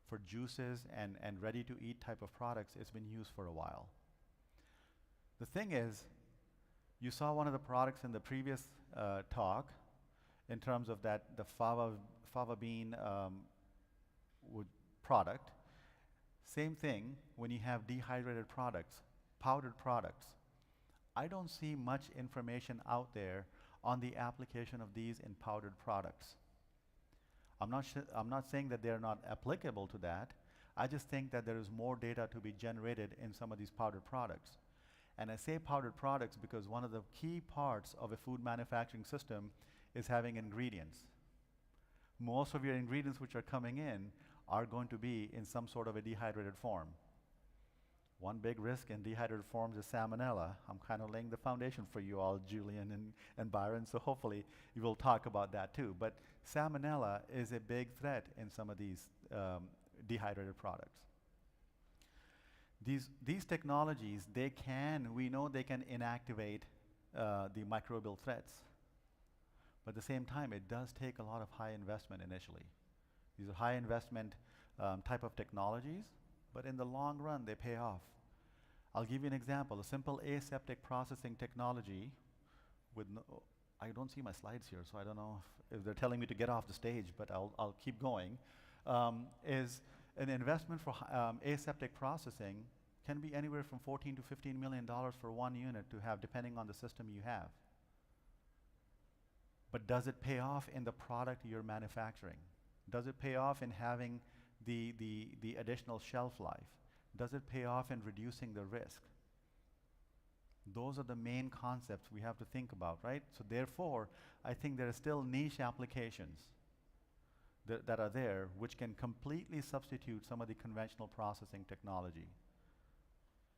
For juices and ready to eat type of products, it's been used for a while. The thing is, you saw one of the products in the previous talk in terms of that, the fava bean product. Same thing when you have dehydrated products, powdered products. I don't see much information out there on the application of these in powdered products. I'm not saying that they're not applicable to that. I just think that there is more data to be generated in some of these powdered products. And I say powdered products because one of the key parts of a food manufacturing system is having ingredients. Most of your ingredients which are coming in are going to be in some sort of a dehydrated form. One big risk in dehydrated forms is salmonella. I'm kind of laying the foundation for you all, Julian and Byron, so hopefully you will talk about that too. But salmonella is a big threat in some of these dehydrated products. These technologies, we know they can inactivate the microbial threats. But at the same time, it does take a lot of high investment initially. These are high investment type of technologies, but in the long run, they pay off. I'll give you an example. A simple aseptic processing technology with I don't see my slides here, so I don't know if they're telling me to get off the stage, but I'll keep going, is an investment for aseptic processing can be anywhere from $14 to $15 million for one unit to have, depending on the system you have. But does it pay off in the product you're manufacturing? Does it pay off in having the additional shelf life? Does it pay off in reducing the risk? Those are the main concepts we have to think about, right? So therefore, I think there are still niche applications that are there which can completely substitute some of the conventional processing technology,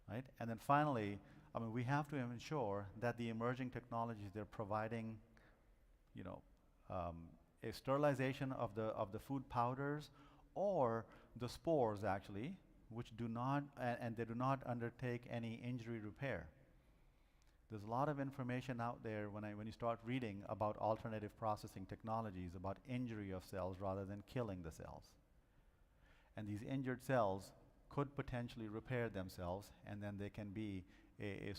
right? And then finally, I mean, we have to ensure that the emerging technologies they're providing, you know, a sterilization of the food powders or the spores actually, which do not, and they do not undertake any injury repair. There's a lot of information out there when you start reading about alternative processing technologies, about injury of cells rather than killing the cells. And these injured cells could potentially repair themselves, and then they can be a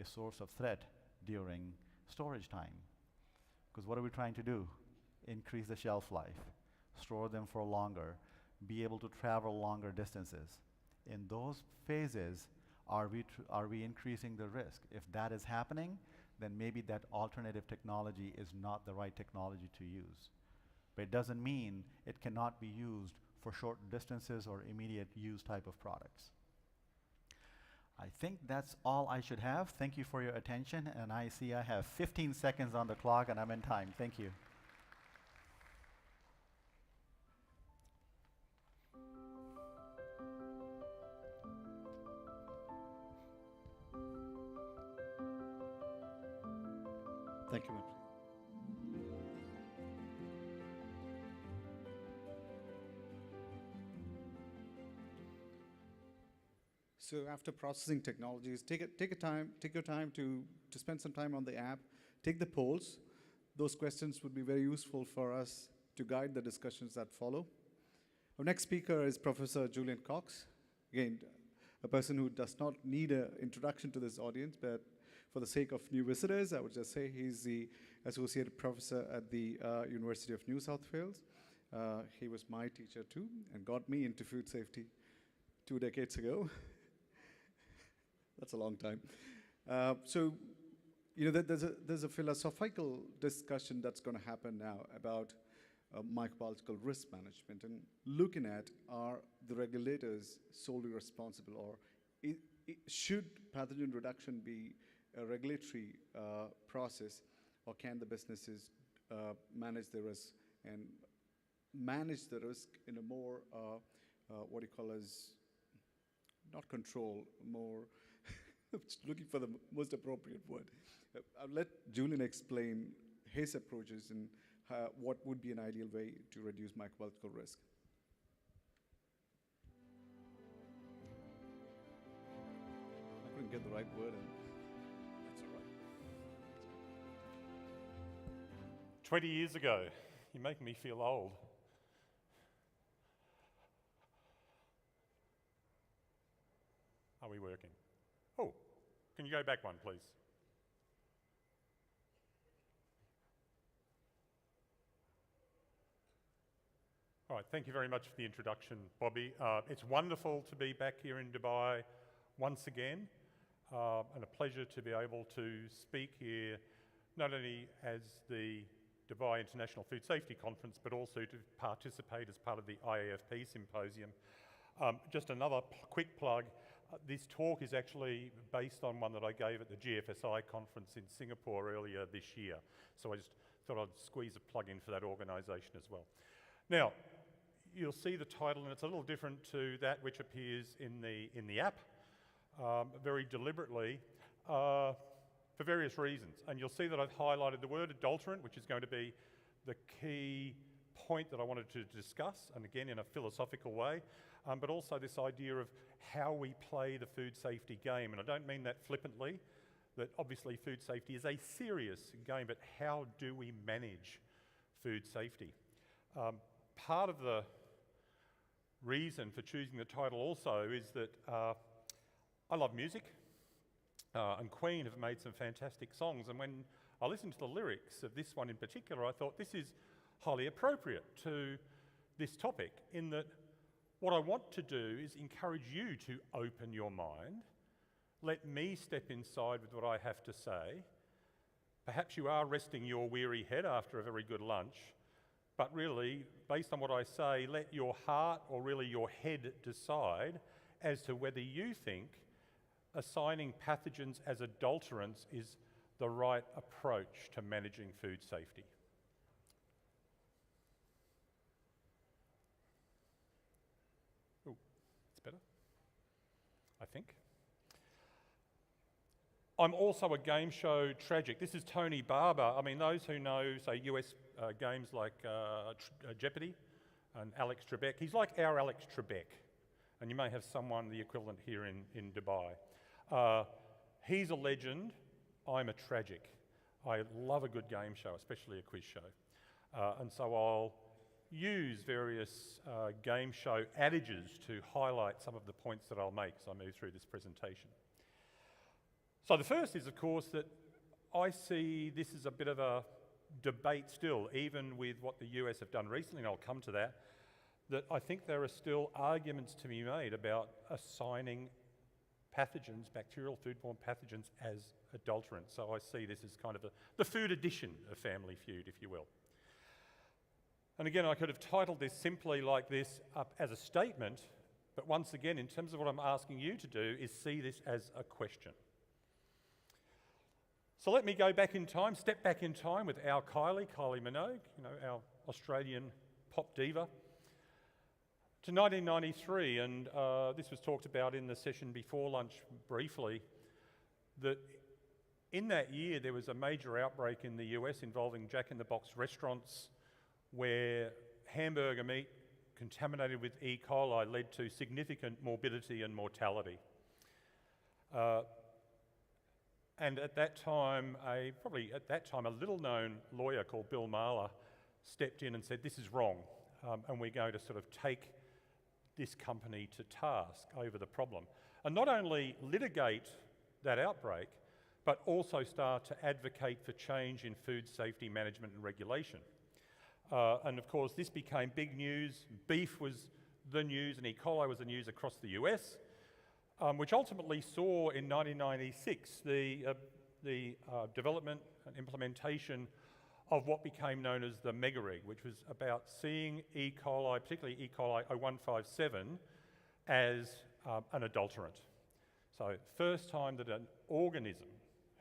source of threat during storage time. Because what are we trying to do? Increase the shelf life, store them for longer, be able to travel longer distances. In those phases, are we increasing the risk? If that is happening, then maybe that alternative technology is not the right technology to use. But it doesn't mean it cannot be used for short distances or immediate use type of products. I think that's all I should have. Thank you for your attention, and I see I have 15 seconds on the clock and I'm in time. Thank you. Thank you, Manpreet. So after processing technologies, take your time to spend some time on the app, take the polls. Those questions would be very useful for us to guide the discussions that follow. Our next speaker is Professor Julian Cox. Again, a person who does not need an introduction to this audience, but for the sake of new visitors, I would just say he's the associate professor at the University of New South Wales. He was my teacher too and got me into food safety 2 decades ago. That's a long time. So, you know, there's a philosophical discussion that's going to happen now about microbiological risk management and looking at, are the regulators solely responsible, or should pathogen reduction be a regulatory process, or can the businesses manage the risk and manage the risk in a more, what do you call as, not control, more, I'm just looking for the most appropriate word. I'll let Julian explain his approaches and what would be an ideal way to reduce microbiological risk. I couldn't get the right word in. That's all right. 20 years ago, you're making me feel old. Are we working? Oh, can you go back one, please? All right, thank you very much for the introduction, Bobby. It's wonderful to be back here in Dubai once again, and a pleasure to be able to speak here, not only as the Dubai International Food Safety Conference, but also to participate as part of the IAFP Symposium. Just another quick plug, this talk is actually based on one that I gave at the GFSI conference in Singapore earlier this year. So I just thought I'd squeeze a plug in for that organisation as well. Now, you'll see the title, and it's a little different to that which appears in the app, very deliberately, for various reasons. And you'll see that I've highlighted the word adulterant, which is going to be the key point that I wanted to discuss, and again in a philosophical way, but also this idea of how we play the food safety game. And I don't mean that flippantly, that obviously food safety is a serious game, but how do we manage food safety? Part of the reason for choosing the title also is that I love music, and Queen have made some fantastic songs, and when I listened to the lyrics of this one in particular, I thought this is highly appropriate to this topic, in that what I want to do is encourage you to open your mind, let me step inside with what I have to say. Perhaps you are resting your weary head after a very good lunch, but really, based on what I say, let your heart, or really your head, decide as to whether you think assigning pathogens as adulterants is the right approach to managing food safety. Oh, it's better, I think. I'm also a game show tragic. This is Tony Barber. I mean, those who know, say, US games like Jeopardy and Alex Trebek, he's like our Alex Trebek. And you may have someone, the equivalent here in Dubai. He's a legend. I'm a tragic. I love a good game show, especially a quiz show. And so I'll use various game show adages to highlight some of the points that I'll make as I move through this presentation. So the first is, of course, that I see this as a bit of a debate still, even with what the US have done recently, and I'll come to that, that I think there are still arguments to be made about assigning pathogens, bacterial foodborne pathogens, as adulterants. So I see this as kind of the food edition of Family Feud, if you will. And again, I could have titled this simply like this up as a statement, but once again, in terms of what I'm asking you to do, is see this as a question. So let me go back in time, step back in time with our Kylie Minogue, you know, our Australian pop diva, to 1993, and this was talked about in the session before lunch briefly, that in that year there was a major outbreak in the US involving Jack-in-the-Box restaurants where hamburger meat contaminated with E. coli led to significant morbidity and mortality. And at that time, a little-known lawyer called Bill Mahler stepped in and said, this is wrong, and we're going to sort of take this company to task over the problem. And not only litigate that outbreak, but also start to advocate for change in food safety management and regulation. And of course, this became big news. Beef was the news, and E. coli was the news across the US, which ultimately saw in 1996 the development and implementation of what became known as the mega reg, which was about seeing E. coli, particularly E. coli 0157, as an adulterant. So first time that an organism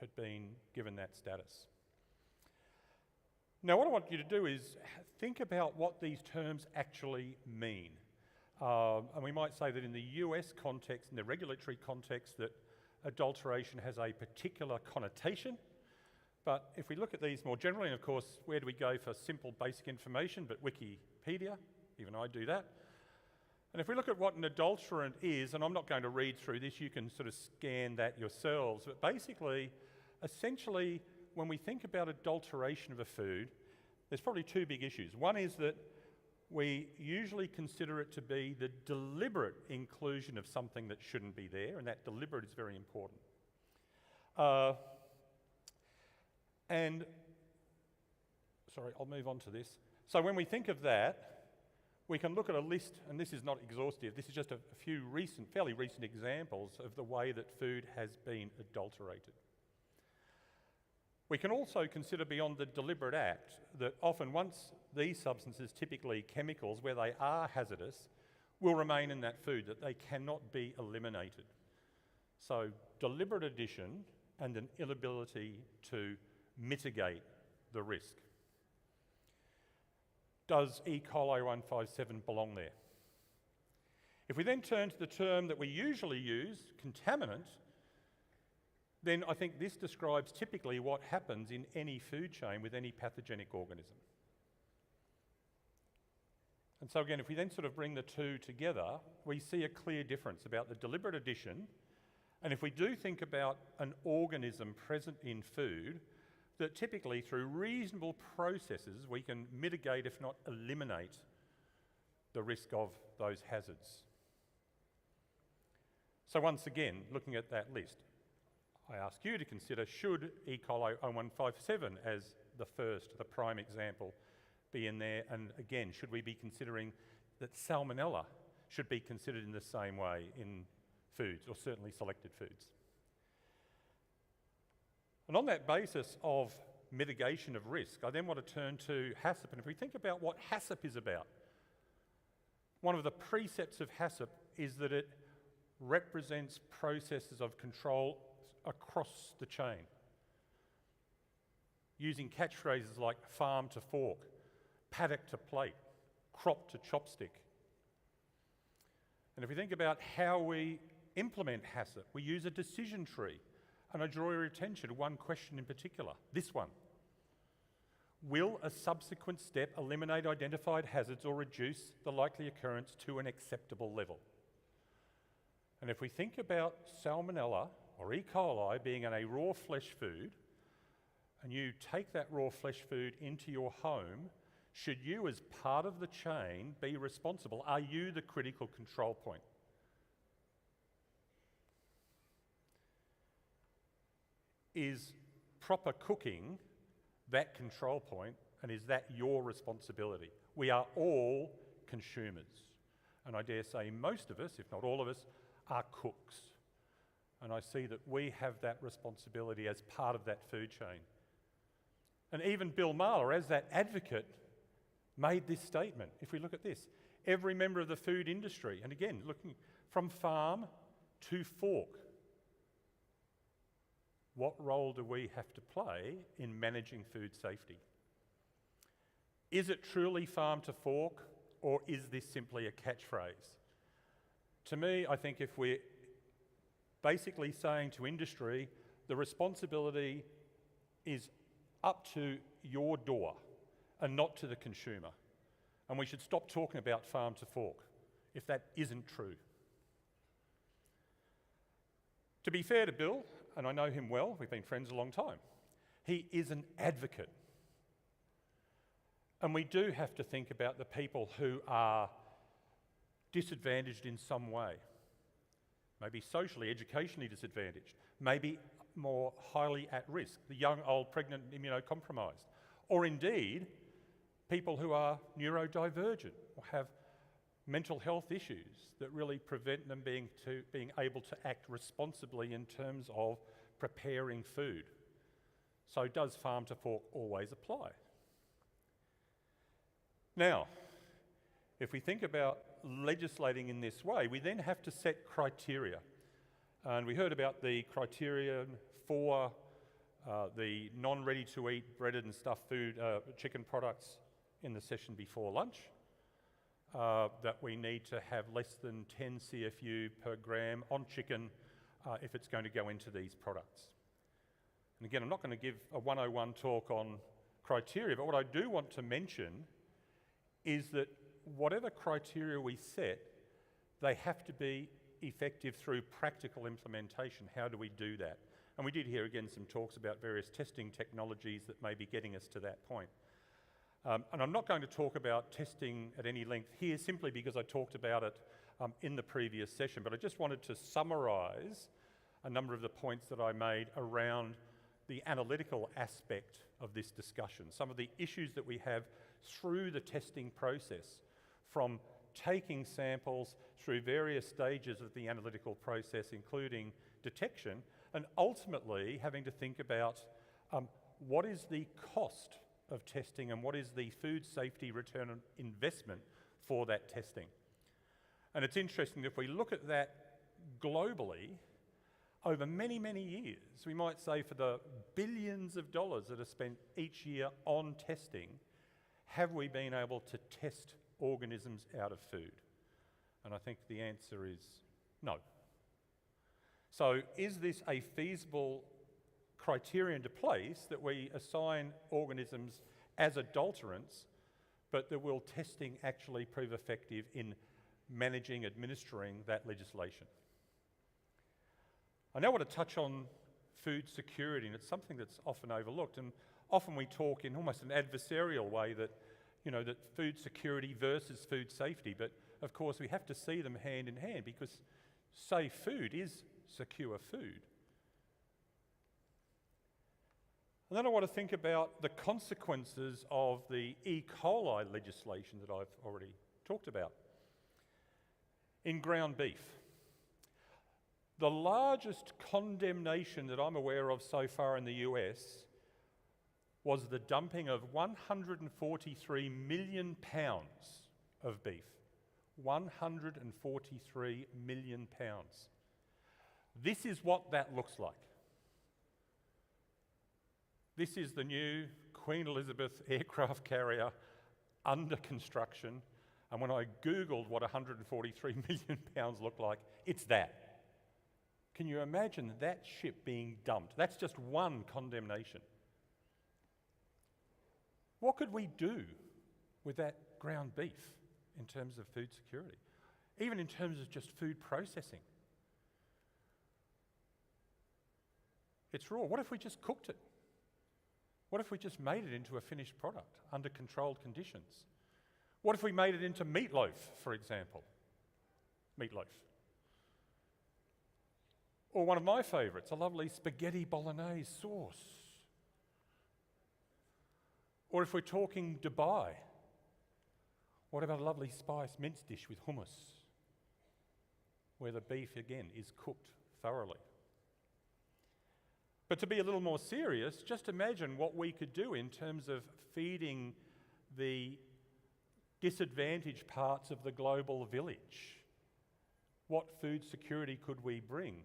had been given that status. Now, what I want you to do is think about what these terms actually mean. And we might say that in the US context, in the regulatory context, that adulteration has a particular connotation. But if we look at these more generally, and of course, where do we go for simple basic information? But Wikipedia, even I do that. And if we look at what an adulterant is, and I'm not going to read through this, you can sort of scan that yourselves, but basically, essentially, when we think about adulteration of a food, there's probably two big issues. One is that we usually consider it to be the deliberate inclusion of something that shouldn't be there, and that deliberate is very important. Sorry, I'll move on to this. So when we think of that, we can look at a list, and this is not exhaustive, this is just a few fairly recent examples of the way that food has been adulterated. We can also consider beyond the deliberate act that often once these substances, typically chemicals, where they are hazardous, will remain in that food, that they cannot be eliminated. So deliberate addition and an inability to mitigate the risk. Does E. coli 157 belong there? If we then turn to the term that we usually use, contaminant, then I think this describes typically what happens in any food chain with any pathogenic organism. And so again, if we then sort of bring the two together, we see a clear difference about the deliberate addition. And if we do think about an organism present in food, that typically through reasonable processes we can mitigate, if not eliminate, the risk of those hazards. So once again, looking at that list, I ask you to consider, should E. coli 0157 as the prime example be in there? And again, should we be considering that salmonella should be considered in the same way in foods, or certainly selected foods? And on that basis of mitigation of risk, I then want to turn to HACCP. And if we think about what HACCP is about, one of the precepts of HACCP is that it represents processes of control across the chain, using catchphrases like farm to fork, paddock to plate, crop to chopstick. And if we think about how we implement HACCP, we use a decision tree. And I draw your attention to one question in particular, this one. Will a subsequent step eliminate identified hazards or reduce the likely occurrence to an acceptable level? And if we think about salmonella or E. coli being in a raw flesh food, and you take that raw flesh food into your home, should you as part of the chain be responsible? Are you the critical control point? Is proper cooking that control point, and is that your responsibility? We are all consumers, and I dare say most of us, if not all of us, are cooks. And I see that we have that responsibility as part of that food chain. And even Bill Marler, as that advocate, made this statement. If we look at this, every member of the food industry, and again, looking from farm to fork, what role do we have to play in managing food safety? Is it truly farm to fork, or is this simply a catchphrase? To me, I think if we're basically saying to industry, the responsibility is up to your door and not to the consumer. And we should stop talking about farm to fork if that isn't true. To be fair to Bill, and I know him well, we've been friends a long time, he is an advocate. And we do have to think about the people who are disadvantaged in some way. Maybe socially, educationally disadvantaged. Maybe more highly at risk, the young, old, pregnant, and immunocompromised, or indeed people who are neurodivergent or have mental health issues that really prevent them being able to act responsibly in terms of preparing food. So does farm to fork always apply? Now, if we think about legislating in this way, we then have to set criteria. And we heard about the criterion for the non-ready-to-eat breaded and stuffed food, chicken products in the session before lunch, that we need to have less than 10 CFU per gram on chicken if it's going to go into these products. And again, I'm not going to give a 101 talk on criteria, but what I do want to mention is that whatever criteria we set, they have to be effective through practical implementation. How do we do that? And we did hear again some talks about various testing technologies that may be getting us to that point. And I'm not going to talk about testing at any length here simply because I talked about it in the previous session, but I just wanted to summarise a number of the points that I made around the analytical aspect of this discussion, some of the issues that we have through the testing process, from taking samples through various stages of the analytical process, including detection, and ultimately having to think about what is the cost of testing and what is the food safety return on investment for that testing. And it's interesting that if we look at that globally, over many, many years, we might say for the billions of dollars that are spent each year on testing, have we been able to test organisms out of food? And I think the answer is no. So is this a feasible criterion to place that we assign organisms as adulterants, but that will testing actually prove effective in managing, administering that legislation? I now want to touch on food security, and it's something that's often overlooked, and often we talk in almost an adversarial way that, that food security versus food safety, but of course we have to see them hand in hand, because safe food is secure food. And then I want to think about the consequences of the E. coli legislation that I've already talked about. In ground beef, the largest condemnation that I'm aware of so far in the US was the dumping of 143 million pounds of beef. 143 million pounds. This is what that looks like. This is the new Queen Elizabeth aircraft carrier under construction. And when I Googled what 143 million pounds looked like, it's that. Can you imagine that ship being dumped? That's just one condemnation. What could we do with that ground beef in terms of food security? Even in terms of just food processing. It's raw. What if we just cooked it? What if we just made it into a finished product under controlled conditions? What if we made it into meatloaf, for example? Meatloaf. Or one of my favourites, a lovely spaghetti bolognese sauce. Or if we're talking Dubai, what about a lovely spiced mince dish with hummus, where the beef, again, is cooked thoroughly? But to be a little more serious, just imagine what we could do in terms of feeding the disadvantaged parts of the global village. What food security could we bring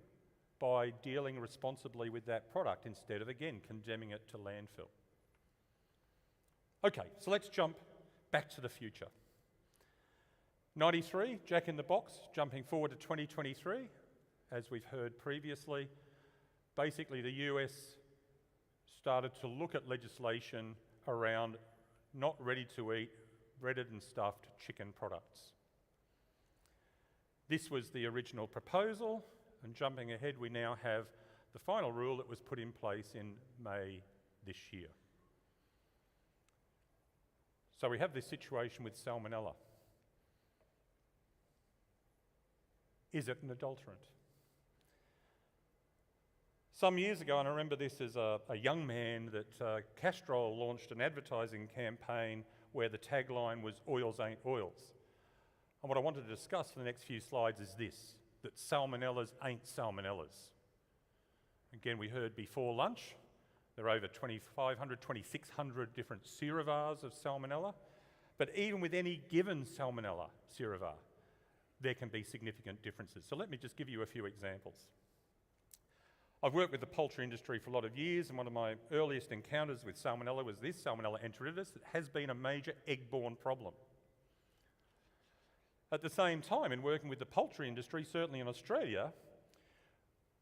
by dealing responsibly with that product instead of, again, condemning it to landfill? Okay, so let's jump back to the future. 93, Jack in the Box, jumping forward to 2023, as we've heard previously. Basically, the US started to look at legislation around not ready-to-eat, breaded and stuffed chicken products. This was the original proposal, and jumping ahead, we now have the final rule that was put in place in May this year. So we have this situation with salmonella. Is it an adulterant? Some years ago, and I remember this as a young man, that Castrol launched an advertising campaign where the tagline was "Oils ain't oils." And what I wanted to discuss for the next few slides is this, that salmonellas ain't salmonellas. Again, we heard before lunch, there are over 2,500, 2,600 different serovars of salmonella, but even with any given salmonella serovar, there can be significant differences. So let me just give you a few examples. I've worked with the poultry industry for a lot of years, and one of my earliest encounters with salmonella was this, Salmonella enteritidis. It has been a major egg-borne problem. At the same time, in working with the poultry industry, certainly in Australia,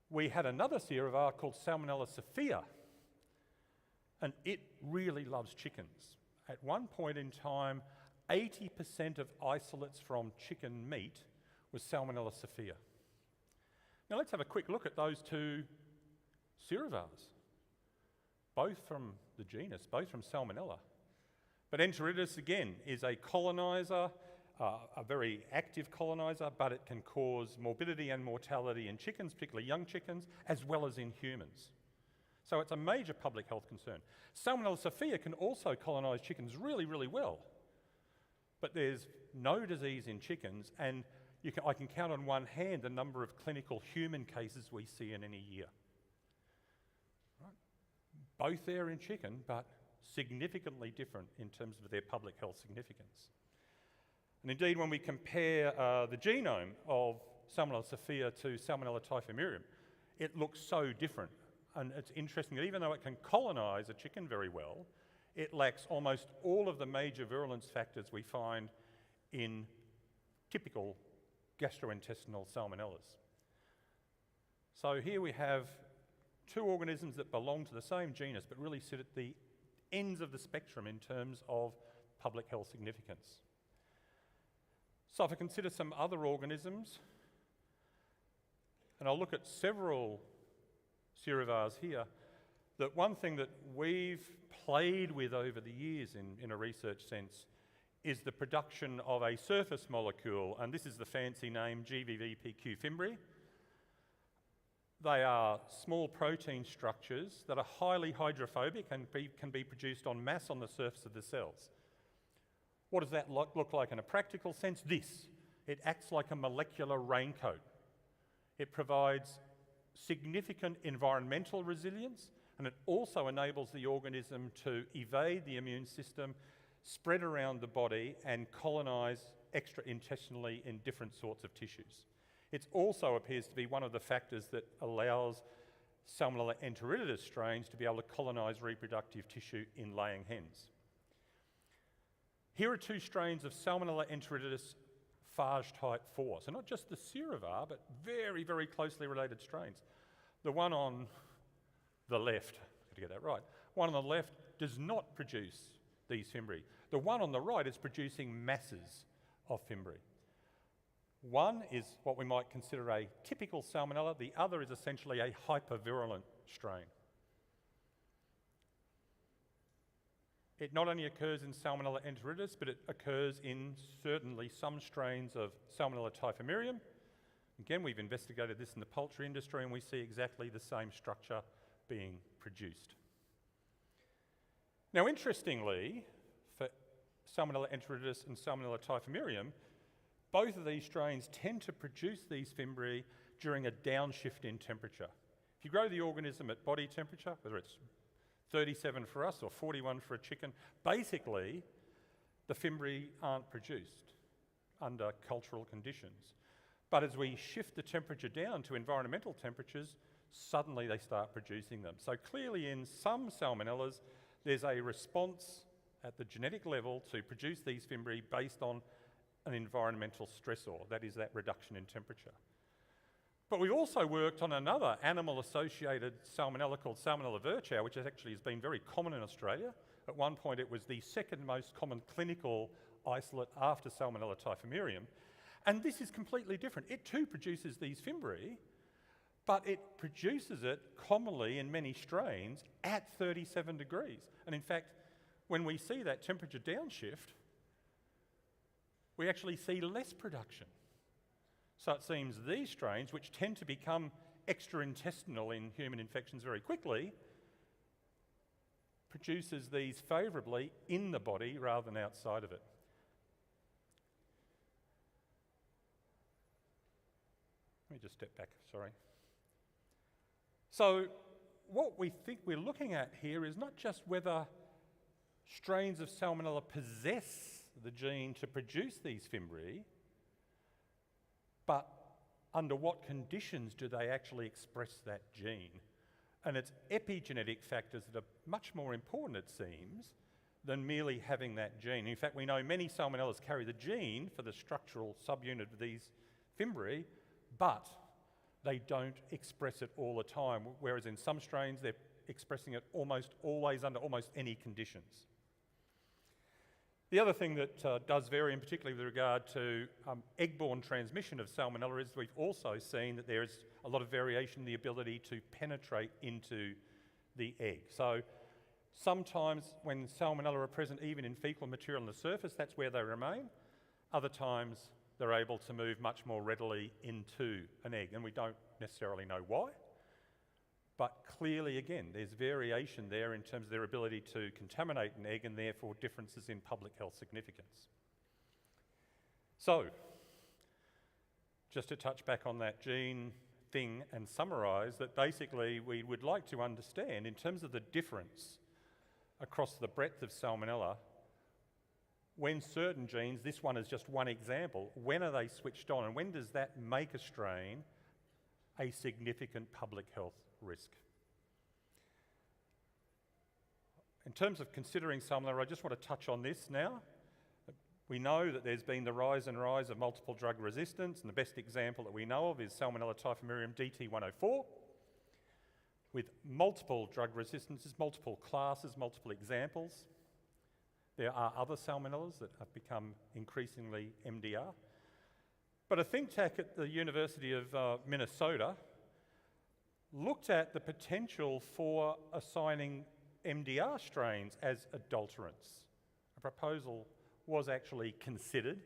we had another serovar called Salmonella sophia, and it really loves chickens. At one point in time, 80% of isolates from chicken meat was Salmonella sophia. Now let's have a quick look at those two serovars, both from the genus, both from Salmonella. But enteritidis, again, is a coloniser, a very active coloniser, but it can cause morbidity and mortality in chickens, particularly young chickens, as well as in humans. So it's a major public health concern. Salmonella sophia can also colonise chickens really, really well, but there's no disease in chickens, and I can count on one hand the number of clinical human cases we see in any year. Right? Both there in chicken, but significantly different in terms of their public health significance. And indeed, when we compare the genome of Salmonella sophia to Salmonella typhimurium, it looks so different. And it's interesting that even though it can colonise a chicken very well, it lacks almost all of the major virulence factors we find in typical gastrointestinal salmonellas. So here we have two organisms that belong to the same genus but really sit at the ends of the spectrum in terms of public health significance. So if I consider some other organisms, and I'll look at several serovars here, that one thing that we've played with over the years in a research sense is the production of a surface molecule, and this is the fancy name GVVPQ fimbriae. They are small protein structures that are highly hydrophobic and can be produced en masse on the surface of the cells. What does that look like in a practical sense? It acts like a molecular raincoat. It provides significant environmental resilience, and it also enables the organism to evade the immune system, spread around the body, and colonise extraintestinally in different sorts of tissues. It also appears to be one of the factors that allows Salmonella enteritidis strains to be able to colonise reproductive tissue in laying hens. Here are two strains of Salmonella enteritidis phage type 4. So not just the serovar, but very, very closely related strains. The one on the left, got to get that right, one on the left does not produce these fimbriae. The one on the right is producing masses of fimbriae. One is what we might consider a typical Salmonella, the other is essentially a hypervirulent strain. It not only occurs in Salmonella enteritidis, but it occurs in certainly some strains of Salmonella typhimurium. Again, we've investigated this in the poultry industry and we see exactly the same structure being produced. Now, interestingly, for Salmonella enteritidis and Salmonella typhimurium, both of these strains tend to produce these fimbriae during a downshift in temperature. If you grow the organism at body temperature, whether it's 37 for us or 41 for a chicken, basically the fimbriae aren't produced under cultural conditions. But as we shift the temperature down to environmental temperatures, suddenly they start producing them. So clearly in some salmonellas, there's a response at the genetic level to produce these fimbriae based on an environmental stressor, that is that reduction in temperature. But we've also worked on another animal-associated salmonella called Salmonella virchow, which actually has been very common in Australia. At one point it was the second most common clinical isolate after Salmonella typhimurium. And this is completely different. It too produces these fimbriae, but it produces it commonly in many strains at 37 degrees. And in fact, when we see that temperature downshift, we actually see less production. So it seems these strains, which tend to become extraintestinal in human infections very quickly, produces these favourably in the body rather than outside of it. Let me just step back, sorry. So what we think we're looking at here is not just whether strains of Salmonella possess the gene to produce these fimbriae, but under what conditions do they actually express that gene? And it's epigenetic factors that are much more important, it seems, than merely having that gene. In fact, we know many Salmonellas carry the gene for the structural subunit of these fimbriae, but they don't express it all the time, whereas in some strains they're expressing it almost always under almost any conditions. The other thing that does vary, in particular with regard to egg-borne transmission of Salmonella, is we've also seen that there is a lot of variation in the ability to penetrate into the egg. So sometimes when Salmonella are present even in fecal material on the surface, that's where they remain. Other times they're able to move much more readily into an egg, and we don't necessarily know why. But clearly, again, there's variation there in terms of their ability to contaminate an egg and therefore differences in public health significance. So, just to touch back on that gene thing and summarise that basically we would like to understand in terms of the difference across the breadth of Salmonella, when certain genes, this one is just one example, when are they switched on and when does that make a strain a significant public health risk? In terms of considering Salmonella, I just want to touch on this now. We know that there's been the rise of multiple drug resistance, and the best example that we know of is Salmonella typhimurium DT104, with multiple drug resistances, multiple classes, multiple examples. There are other Salmonellas that have become increasingly MDR. But a think tank at the University of Minnesota looked at the potential for assigning MDR strains as adulterants. A proposal was actually considered,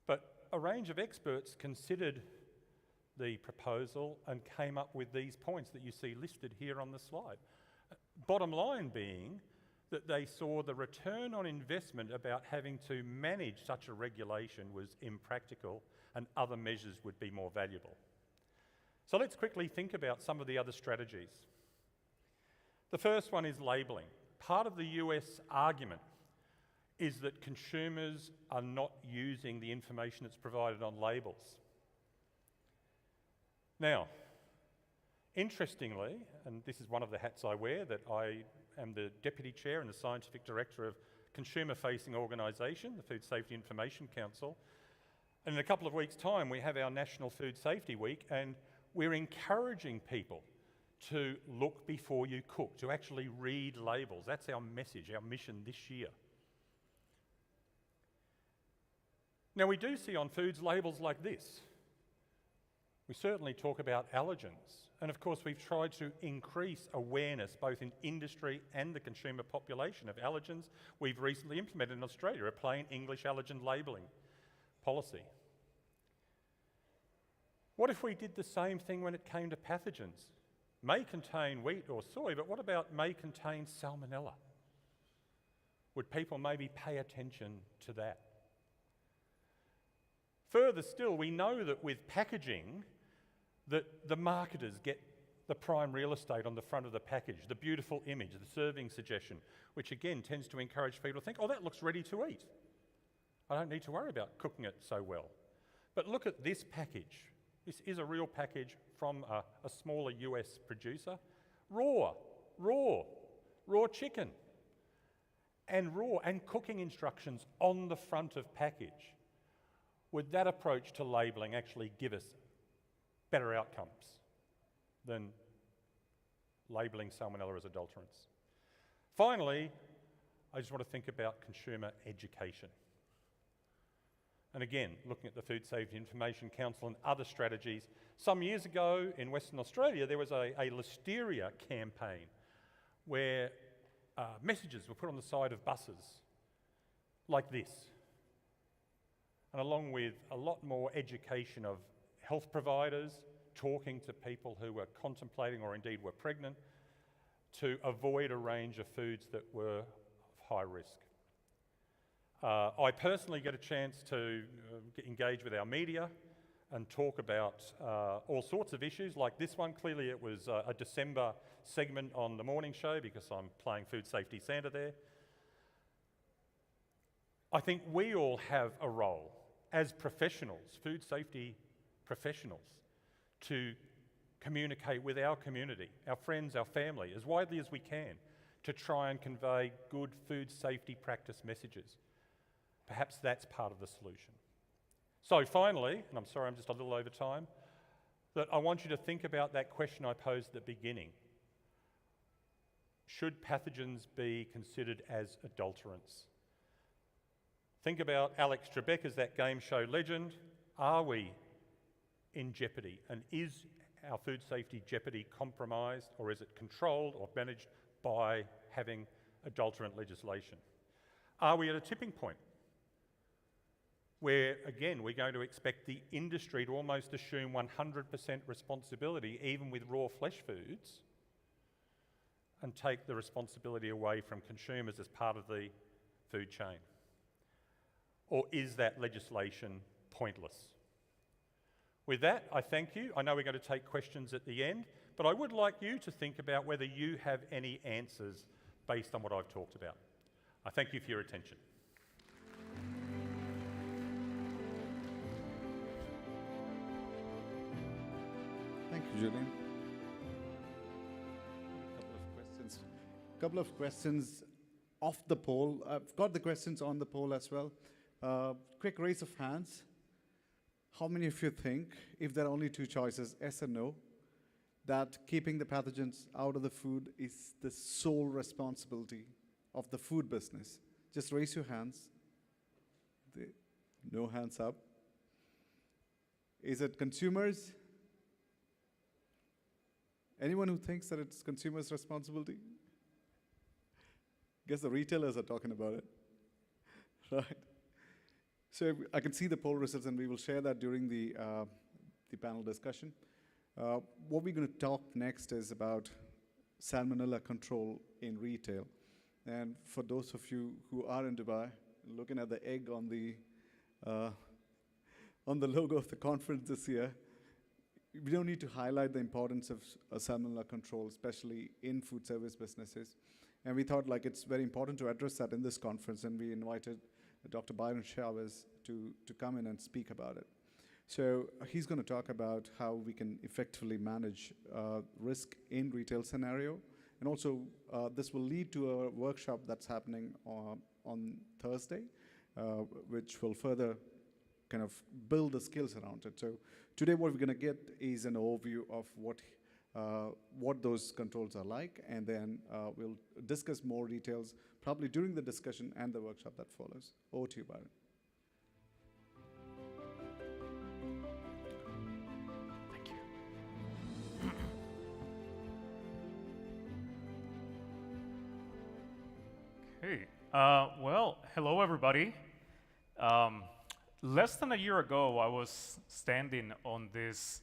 but a range of experts considered the proposal and came up with these points that you see listed here on the slide. Bottom line being that they saw the return on investment about having to manage such a regulation was impractical and other measures would be more valuable. So let's quickly think about some of the other strategies. The first one is labelling. Part of the US argument is that consumers are not using the information that's provided on labels. Now, interestingly, and this is one of the hats I wear, that I am the Deputy Chair and the Scientific Director of consumer-facing organisation, the Food Safety Information Council, and in a couple of weeks' time we have our National Food Safety Week, and we're encouraging people to look before you cook, to actually read labels. That's our message, our mission this year. Now, we do see on foods labels like this. We certainly talk about allergens, and of course we've tried to increase awareness both in industry and the consumer population of allergens. We've recently implemented in Australia a plain English allergen labelling policy. What if we did the same thing when it came to pathogens? May contain wheat or soy, but what about may contain Salmonella? Would people maybe pay attention to that? Further still, we know that with packaging, that the marketers get the prime real estate on the front of the package, the beautiful image, the serving suggestion, which again tends to encourage people to think, oh, that looks ready to eat. I don't need to worry about cooking it so well. But look at this package. This is a real package from a smaller US producer. Raw chicken, and cooking instructions on the front of package. Would that approach to labelling actually give us better outcomes than labelling Salmonella as adulterants? Finally, I just want to think about consumer education. And again, looking at the Food Safety Information Council and other strategies, some years ago in Western Australia there was a listeria campaign where messages were put on the side of buses like this. And along with a lot more education of health providers, talking to people who were contemplating or indeed were pregnant to avoid a range of foods that were of high risk. I personally get a chance to engage with our media and talk about all sorts of issues like this one. Clearly it was a December segment on the morning show because I'm playing Food Safety Santa there. I think we all have a role as professionals, food safety professionals, to communicate with our community, our friends, our family, as widely as we can, to try and convey good food safety practice messages. Perhaps that's part of the solution. So finally, and I'm sorry I'm just a little over time, that I want you to think about that question I posed at the beginning. Should pathogens be considered as adulterants? Think about Alex Trebek as that game show legend. Are we in jeopardy? And is our food safety jeopardy compromised, or is it controlled or managed by having adulterant legislation? Are we at a tipping point where, again, we're going to expect the industry to almost assume 100% responsibility, even with raw flesh foods, and take the responsibility away from consumers as part of the food chain? Or is that legislation pointless? With that, I thank you. I know we're going to take questions at the end, but I would like you to think about whether you have any answers based on what I've talked about. I thank you for your attention. Thank you, Julian. Couple of questions off the poll. I've got the questions on the poll as well. Quick raise of hands. How many of you think, if there are only two choices, yes or no, that keeping the pathogens out of the food is the sole responsibility of the food business? Just raise your hands. No hands up. Is it consumers? Anyone who thinks that it's consumers' responsibility? Guess the retailers are talking about it, right? So I can see the poll results, and we will share that during the panel discussion. What we're going to talk next is about salmonella control in retail. And for those of you who are in Dubai, looking at the egg on the logo of the conference this year, we don't need to highlight the importance of salmonella control, especially in food service businesses. And we thought it's very important to address that in this conference, and we invited Dr. Byron Chavez to come in and speak about it. So he's going to talk about how we can effectively manage risk in retail scenario. And also, this will lead to a workshop that's happening on Thursday, which will further kind of build the skills around it. So today what we're going to get is an overview of what those controls are like, and then we'll discuss more details probably during the discussion and the workshop that follows. Over to you, Byron. Thank you. Okay. Well, hello, everybody. Less than a year ago, I was standing on this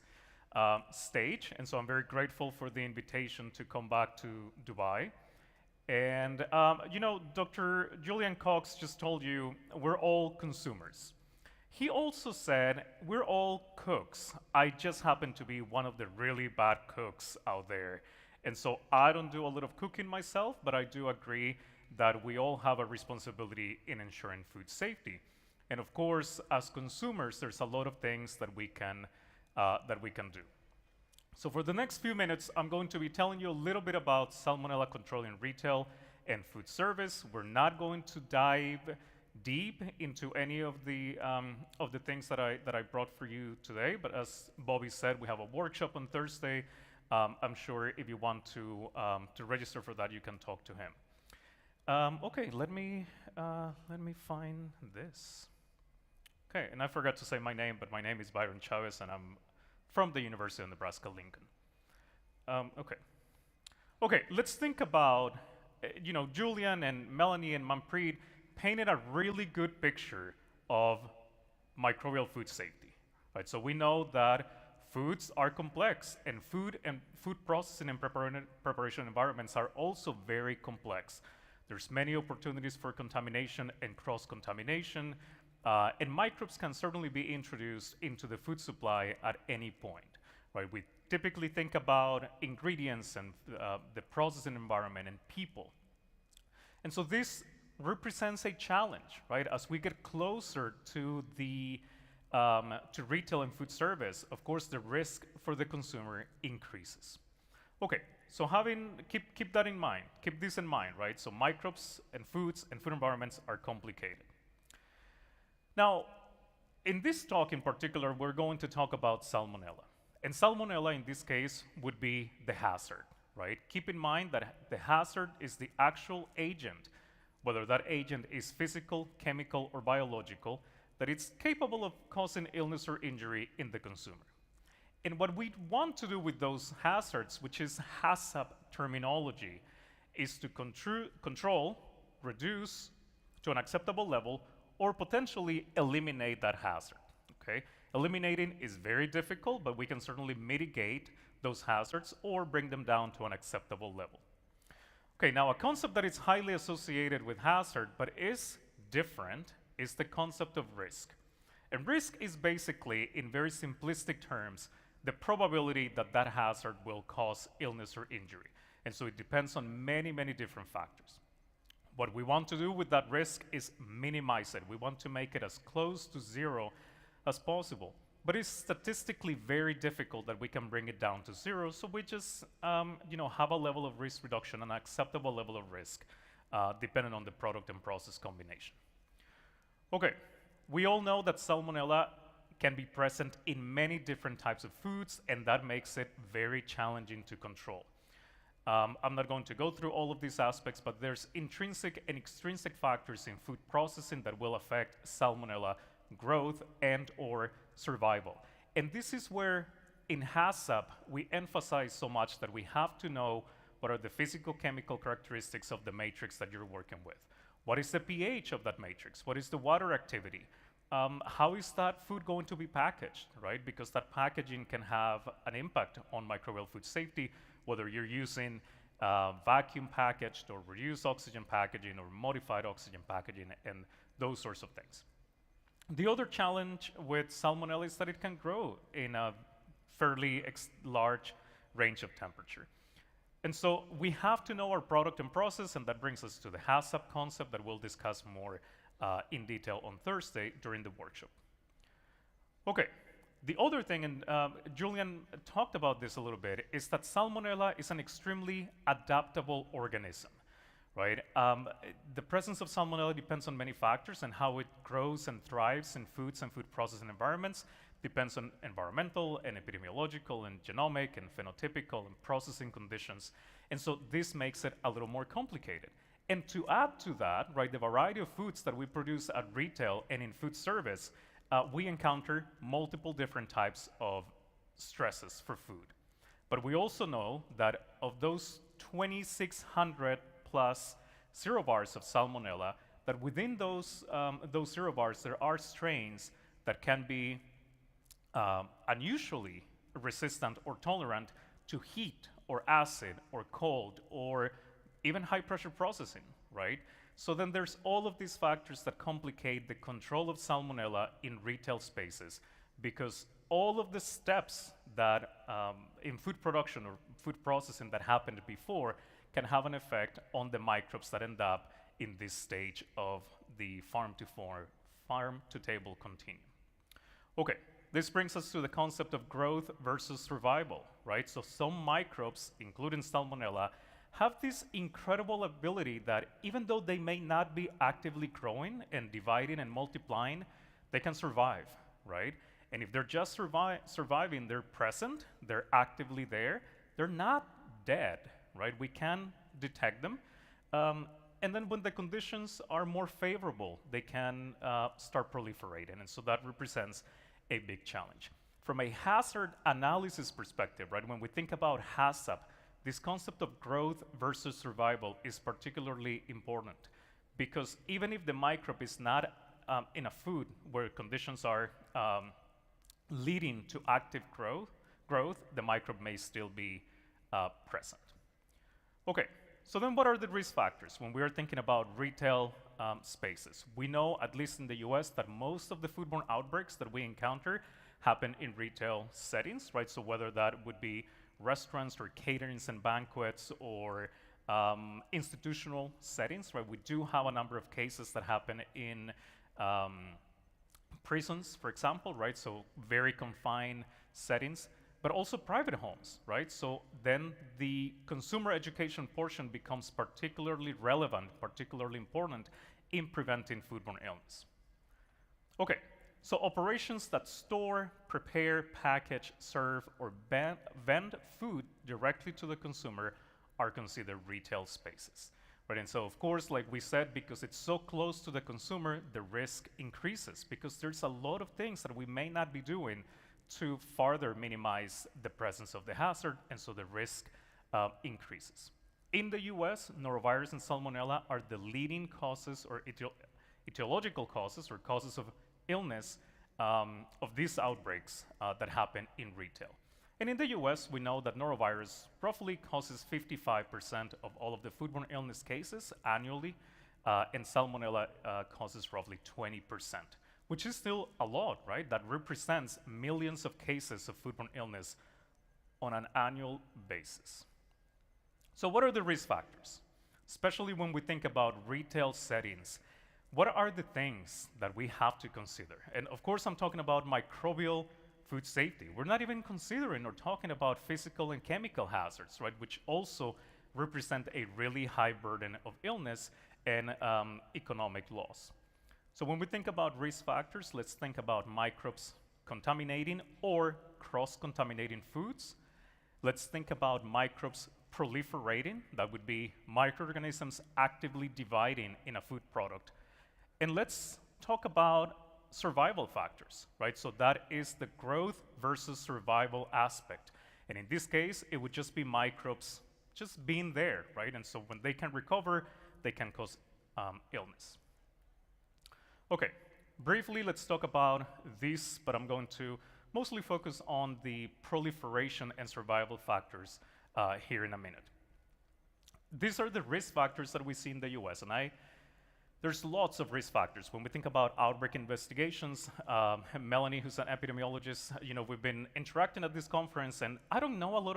stage, and so I'm very grateful for the invitation to come back to Dubai. And Dr. Julian Cox just told you we're all consumers. He also said we're all cooks. I just happen to be one of the really bad cooks out there. And so I don't do a lot of cooking myself, but I do agree that we all have a responsibility in ensuring food safety. And of course, as consumers, there's a lot of things that we can do. So for the next few minutes, I'm going to be telling you a little bit about salmonella control in retail and food service. We're not going to dive deep into any of the things that I brought for you today, but as Bobby said, we have a workshop on Thursday. I'm sure if you want to register for that, you can talk to him. Okay, let me find this. Okay, and I forgot to say my name, but my name is Byron Chavez, and I'm from the University of Nebraska-Lincoln. Okay, let's think about, Julian and Melanie and Manpreet painted a really good picture of microbial food safety, right? So we know that foods are complex, and food processing and preparation environments are also very complex. There's many opportunities for contamination and cross-contamination, and microbes can certainly be introduced into the food supply at any point, right? We typically think about ingredients and the processing environment and people. And so this represents a challenge, right? As we get closer to the to retail and food service, of course, the risk for the consumer increases. Okay, so keep that in mind, keep this in mind, right? So microbes and foods and food environments are complicated. Now, in this talk in particular, we're going to talk about salmonella. And salmonella in this case would be the hazard, right? Keep in mind that the hazard is the actual agent, whether that agent is physical, chemical, or biological, that it's capable of causing illness or injury in the consumer. And what we want to do with those hazards, which is HACCP terminology, is to control, reduce to an acceptable level, or potentially eliminate that hazard, okay? Eliminating is very difficult, but we can certainly mitigate those hazards or bring them down to an acceptable level. Okay, now a concept that is highly associated with hazard, but is different, is the concept of risk. And risk is basically, in very simplistic terms, the probability that that hazard will cause illness or injury. And so it depends on many, many different factors. What we want to do with that risk is minimize it. We want to make it as close to zero as possible. But it's statistically very difficult that we can bring it down to zero, so we just have a level of risk reduction, an acceptable level of risk, depending on the product and process combination. Okay, we all know that salmonella can be present in many different types of foods, and that makes it very challenging to control. I'm not going to go through all of these aspects, but there's intrinsic and extrinsic factors in food processing that will affect salmonella growth and or survival. And this is where in HACCP we emphasize so much that we have to know what are the physical chemical characteristics of the matrix that you're working with. What is the pH of that matrix? What is the water activity? How is that food going to be packaged, right? Because that packaging can have an impact on microbial food safety, whether you're using vacuum packaged or reduced oxygen packaging or modified oxygen packaging and those sorts of things. The other challenge with salmonella is that it can grow in a fairly large range of temperature. And so we have to know our product and process, and that brings us to the HACCP concept that we'll discuss more in detail on Thursday during the workshop. Okay, the other thing, and Julian talked about this a little bit, is that salmonella is an extremely adaptable organism, right? The presence of salmonella depends on many factors, and how it grows and thrives in foods and food processing environments depends on environmental and epidemiological and genomic and phenotypical and processing conditions. And so this makes it a little more complicated. And to add to that, right, the variety of foods that we produce at retail and in food service, we encounter multiple different types of stresses for food. But we also know that of those 2,600 plus zero bars of salmonella, that within those zero bars, there are strains that can be unusually resistant or tolerant to heat or acid or cold or even high pressure processing, right? So then there's all of these factors that complicate the control of salmonella in retail spaces, because all of the steps that in food production or food processing that happened before can have an effect on the microbes that end up in this stage of the farm to table continuum. Okay, this brings us to the concept of growth versus survival, right? So some microbes, including salmonella, have this incredible ability that even though they may not be actively growing and dividing and multiplying, they can survive, right? And if they're just surviving, they're present, they're actively there, they're not dead, right? We can detect them. And then when the conditions are more favorable, they can start proliferating. And so that represents a big challenge. From a hazard analysis perspective, right, when we think about HACCP, this concept of growth versus survival is particularly important, because even if the microbe is not in a food where conditions are leading to active growth, growth, the microbe may still be present. Okay, so then what are the risk factors when we are thinking about retail spaces? We know, at least in the US, that most of the foodborne outbreaks that we encounter happen in retail settings, right? So whether that would be restaurants or caterings and banquets or institutional settings, right? We do have a number of cases that happen in prisons, for example, right? So very confined settings, but also private homes, right? So then the consumer education portion becomes particularly relevant, particularly important in preventing foodborne illness. Okay, so operations that store, prepare, package, serve, or vend food directly to the consumer are considered retail spaces, right? And so, of course, like we said, because it's so close to the consumer, the risk increases because there's a lot of things that we may not be doing to further minimize the presence of the hazard, and so the risk increases. In the US, norovirus and salmonella are the leading causes or etiological causes or causes of illness of these outbreaks that happen in retail. And in the US, we know that norovirus roughly causes 55% of all of the foodborne illness cases annually, and salmonella causes roughly 20%, which is still a lot, right? That represents millions of cases of foodborne illness on an annual basis. So what are the risk factors? Especially when we think about retail settings, what are the things that we have to consider? And of course, I'm talking about microbial food safety. We're not even considering or talking about physical and chemical hazards, right? Which also represent a really high burden of illness and economic loss. So when we think about risk factors, let's think about microbes contaminating or cross-contaminating foods. Let's think about microbes proliferating. That would be microorganisms actively dividing in a food product. And let's talk about survival factors, right? So that is the growth versus survival aspect. And in this case, it would just be microbes just being there, right? And so when they can recover, they can cause illness. Okay, briefly, let's talk about this, but I'm going to mostly focus on the proliferation and survival factors here in a minute. These are the risk factors that we see in the US, and there's lots of risk factors. When we think about outbreak investigations, Melanie, who's an epidemiologist, we've been interacting at this conference, and I don't know a lot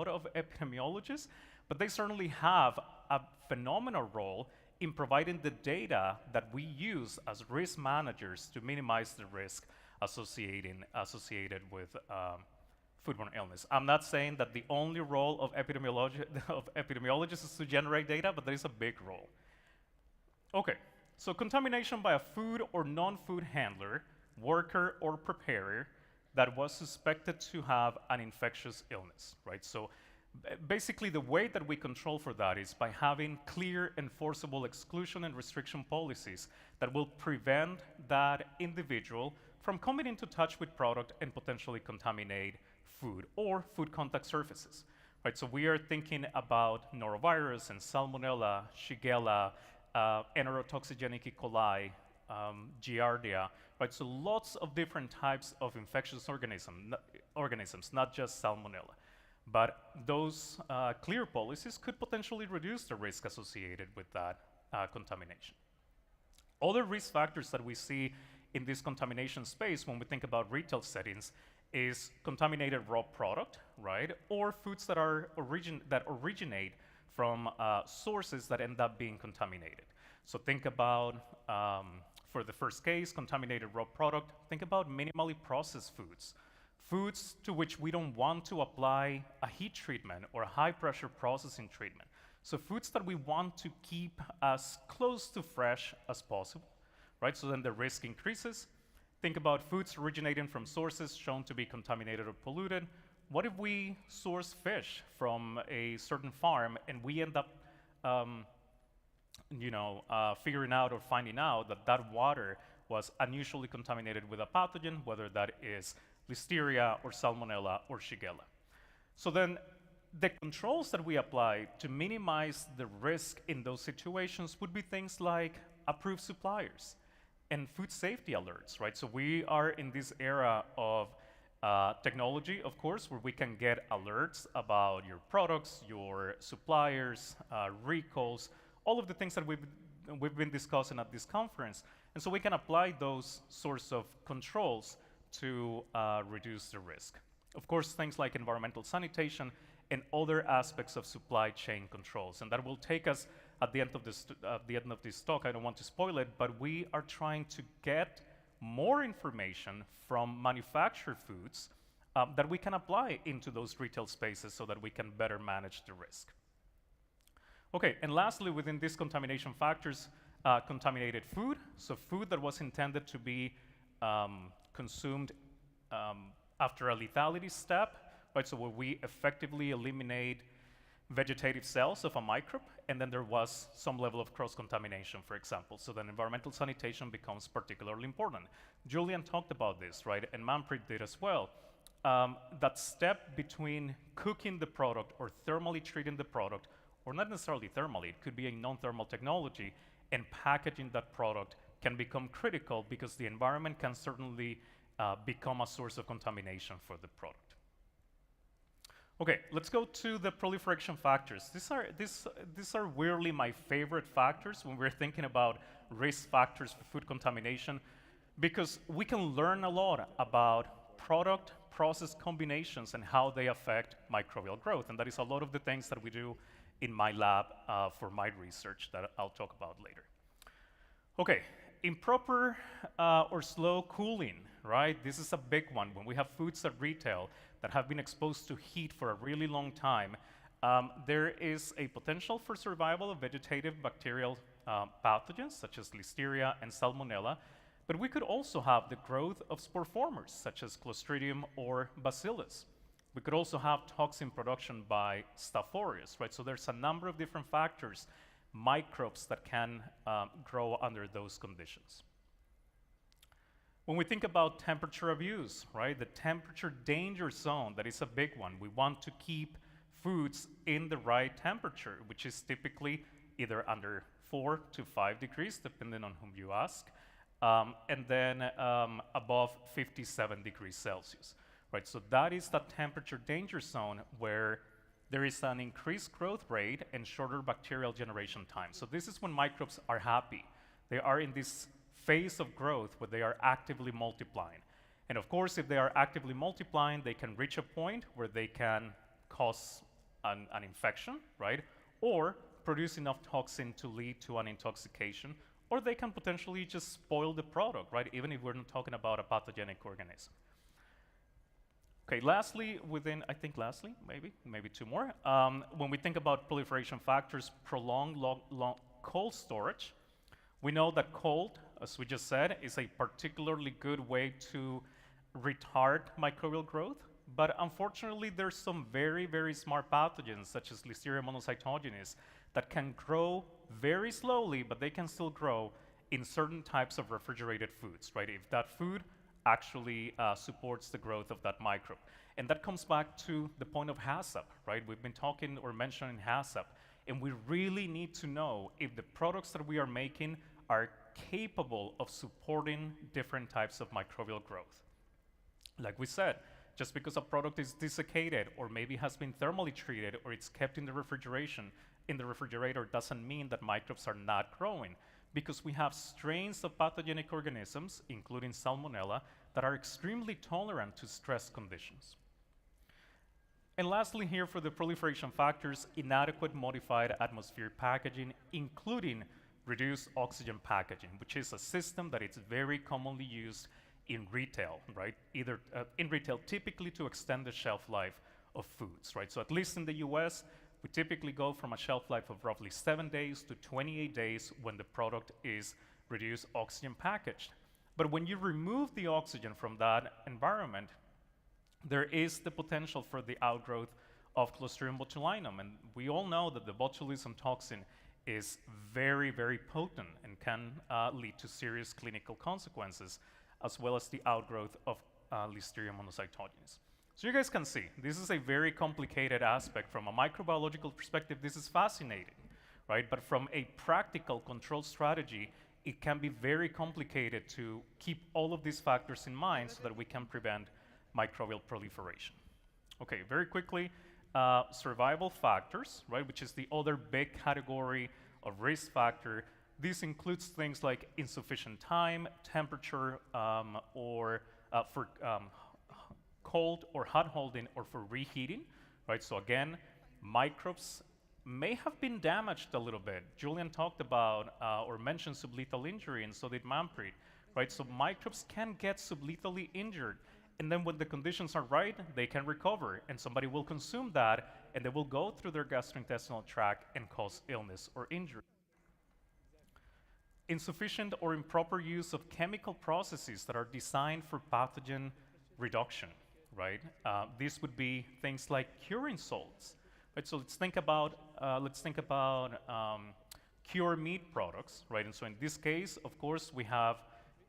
of epidemiologists, but they certainly have a phenomenal role in providing the data that we use as risk managers to minimize the risk associated with foodborne illness. I'm not saying that the only role of epidemiologists is to generate data, but there is a big role. Okay, so contamination by a food or non-food handler, worker, or preparer that was suspected to have an infectious illness, right? So basically, the way that we control for that is by having clear, enforceable exclusion and restriction policies that will prevent that individual from coming into touch with product and potentially contaminate food or food contact surfaces, right? So we are thinking about norovirus and salmonella, shigella, enterotoxigenic E. coli, giardia, right? So lots of different types of infectious organisms, not just salmonella. But those clear policies could potentially reduce the risk associated with that contamination. Other risk factors that we see in this contamination space when we think about retail settings is contaminated raw product, right? Or foods that originate from sources that end up being contaminated. So think about, for the first case, contaminated raw product, think about minimally processed foods. Foods to which we don't want to apply a heat treatment or a high pressure processing treatment. So foods that we want to keep as close to fresh as possible, right? So then the risk increases. Think about foods originating from sources shown to be contaminated or polluted. What if we source fish from a certain farm and we end up figuring out or finding out that that water was unusually contaminated with a pathogen, whether that is Listeria or Salmonella or Shigella. So then the controls that we apply to minimize the risk in those situations would be things like approved suppliers and food safety alerts, right? So we are in this era of technology, of course, where we can get alerts about your products, your suppliers, recalls, all of the things that we've been discussing at this conference. And so we can apply those sorts of controls to reduce the risk. Of course, things like environmental sanitation and other aspects of supply chain controls. And that will take us at the end of this talk. I don't want to spoil it, but we are trying to get more information from manufactured foods that we can apply into those retail spaces so that we can better manage the risk. Okay, and lastly, within these contamination factors, contaminated food, so food that was intended to be consumed after a lethality step, right? So where we effectively eliminate vegetative cells of a microbe, and then there was some level of cross-contamination, for example. So then environmental sanitation becomes particularly important. Julian talked about this, right? And Manpreet did as well. That step between cooking the product or thermally treating the product, or not necessarily thermally, it could be a non-thermal technology, and packaging that product can become critical because the environment can certainly become a source of contamination for the product. Okay, let's go to the proliferation factors. These are weirdly my favorite factors when we're thinking about risk factors for food contamination, because we can learn a lot about product process combinations and how they affect microbial growth. And that is a lot of the things that we do in my lab for my research that I'll talk about later. Okay, improper or slow cooling, right? This is a big one. When we have foods at retail that have been exposed to heat for a really long time, there is a potential for survival of vegetative bacterial pathogens such as Listeria and Salmonella, but we could also have the growth of spore formers such as Clostridium or Bacillus. We could also have toxin production by Staph aureus, right? So there's a number of different factors, microbes that can grow under those conditions. When we think about temperature abuse, right, the temperature danger zone, that is a big one. We want to keep foods in the right temperature, which is typically either under 4 to 5 degrees, depending on whom you ask, and then above 57 degrees Celsius, right? So that is the temperature danger zone where there is an increased growth rate and shorter bacterial generation time. So this is when microbes are happy. They are in this phase of growth where they are actively multiplying. And of course, if they are actively multiplying, they can reach a point where they can cause an infection, right? Or produce enough toxin to lead to an intoxication, or they can potentially just spoil the product, right? Even if we're not talking about a pathogenic organism. Okay, lastly, maybe two more. When we think about proliferation factors, prolonged long cold storage, we know that cold, as we just said, is a particularly good way to retard microbial growth, but unfortunately there's some very, very smart pathogens such as Listeria monocytogenes that can grow very slowly, but they can still grow in certain types of refrigerated foods, right? If that food actually supports the growth of that microbe. And that comes back to the point of HACCP, right? We've been talking or mentioning HACCP, and we really need to know if the products that we are making are capable of supporting different types of microbial growth. Like we said, just because a product is desiccated or maybe has been thermally treated or it's kept in the refrigerator doesn't mean that microbes are not growing, because we have strains of pathogenic organisms, including Salmonella, that are extremely tolerant to stress conditions. And lastly here for the proliferation factors, inadequate modified atmosphere packaging, including reduced oxygen packaging, which is a system that is very commonly used in retail, right? Either in retail typically to extend the shelf life of foods, right? So at least in the US, we typically go from a shelf life of roughly 7 days to 28 days when the product is reduced oxygen packaged. But when you remove the oxygen from that environment, there is the potential for the outgrowth of Clostridium botulinum. And we all know that the botulism toxin is very, very potent and can lead to serious clinical consequences, as well as the outgrowth of Listeria monocytogenes. So you guys can see, this is a very complicated aspect. From a microbiological perspective, this is fascinating, right? But from a practical control strategy, it can be very complicated to keep all of these factors in mind so that we can prevent microbial proliferation. Okay, very quickly, survival factors, right, which is the other big category of risk factor. This includes things like insufficient time, temperature, or for cold or hot holding, or for reheating, right? So again, microbes may have been damaged a little bit. Julian talked about or mentioned sublethal injury, and so did Manpreet, right? So microbes can get sublethally injured, and then when the conditions are right, they can recover, and somebody will consume that, and they will go through their gastrointestinal tract and cause illness or injury. Insufficient or improper use of chemical processes that are designed for pathogen reduction, right? These would be things like curing salts, right? So let's think about cure meat products, right? And so in this case, of course, we have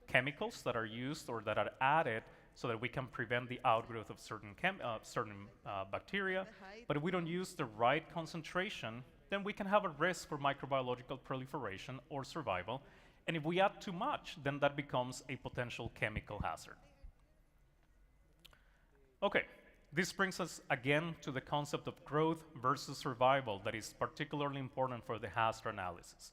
chemicals that are used or that are added so that we can prevent the outgrowth of certain bacteria. But if we don't use the right concentration, then we can have a risk for microbiological proliferation or survival. And if we add too much, then that becomes a potential chemical hazard. Okay, this brings us again to the concept of growth versus survival that is particularly important for the hazard analysis.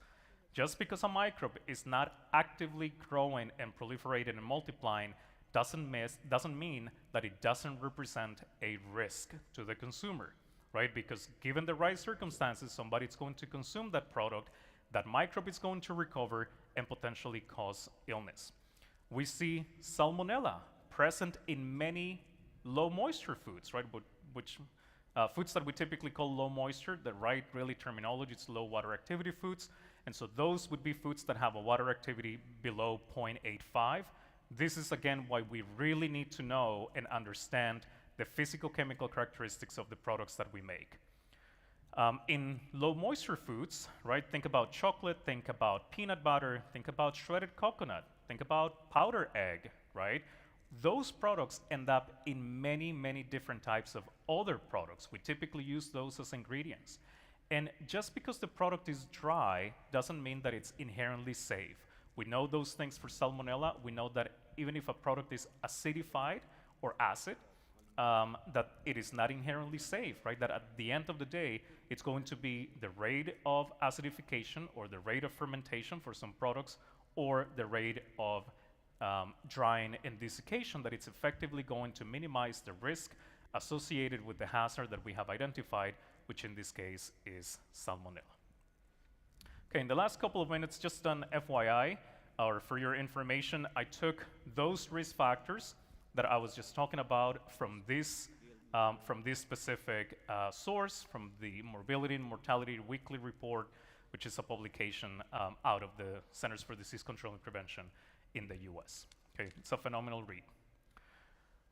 Just because a microbe is not actively growing and proliferating and multiplying doesn't mean that it doesn't represent a risk to the consumer, right? Because given the right circumstances, somebody's going to consume that product, that microbe is going to recover and potentially cause illness. We see salmonella present in many low moisture foods, right? Which foods that we typically call low moisture, the right really terminology, it's low water activity foods. And so those would be foods that have a water activity below 0.85. This is again why we really need to know and understand the physical-chemical characteristics of the products that we make. In low moisture foods, right, think about chocolate, think about peanut butter, think about shredded coconut, think about powdered egg, right? Those products end up in many, many different types of other products. We typically use those as ingredients. And just because the product is dry doesn't mean that it's inherently safe. We know those things for salmonella. We know that even if a product is acidified or acid, that it is not inherently safe, right? That at the end of the day, it's going to be the rate of acidification or the rate of fermentation for some products or the rate of drying and desiccation that it's effectively going to minimize the risk associated with the hazard that we have identified, which in this case is salmonella. Okay, in the last couple of minutes, just an FYI, or for your information, I took those risk factors that I was just talking about from this specific source, from the Morbidity and Mortality Weekly Report, which is a publication out of the Centers for Disease Control and Prevention in the US. Okay, it's a phenomenal read.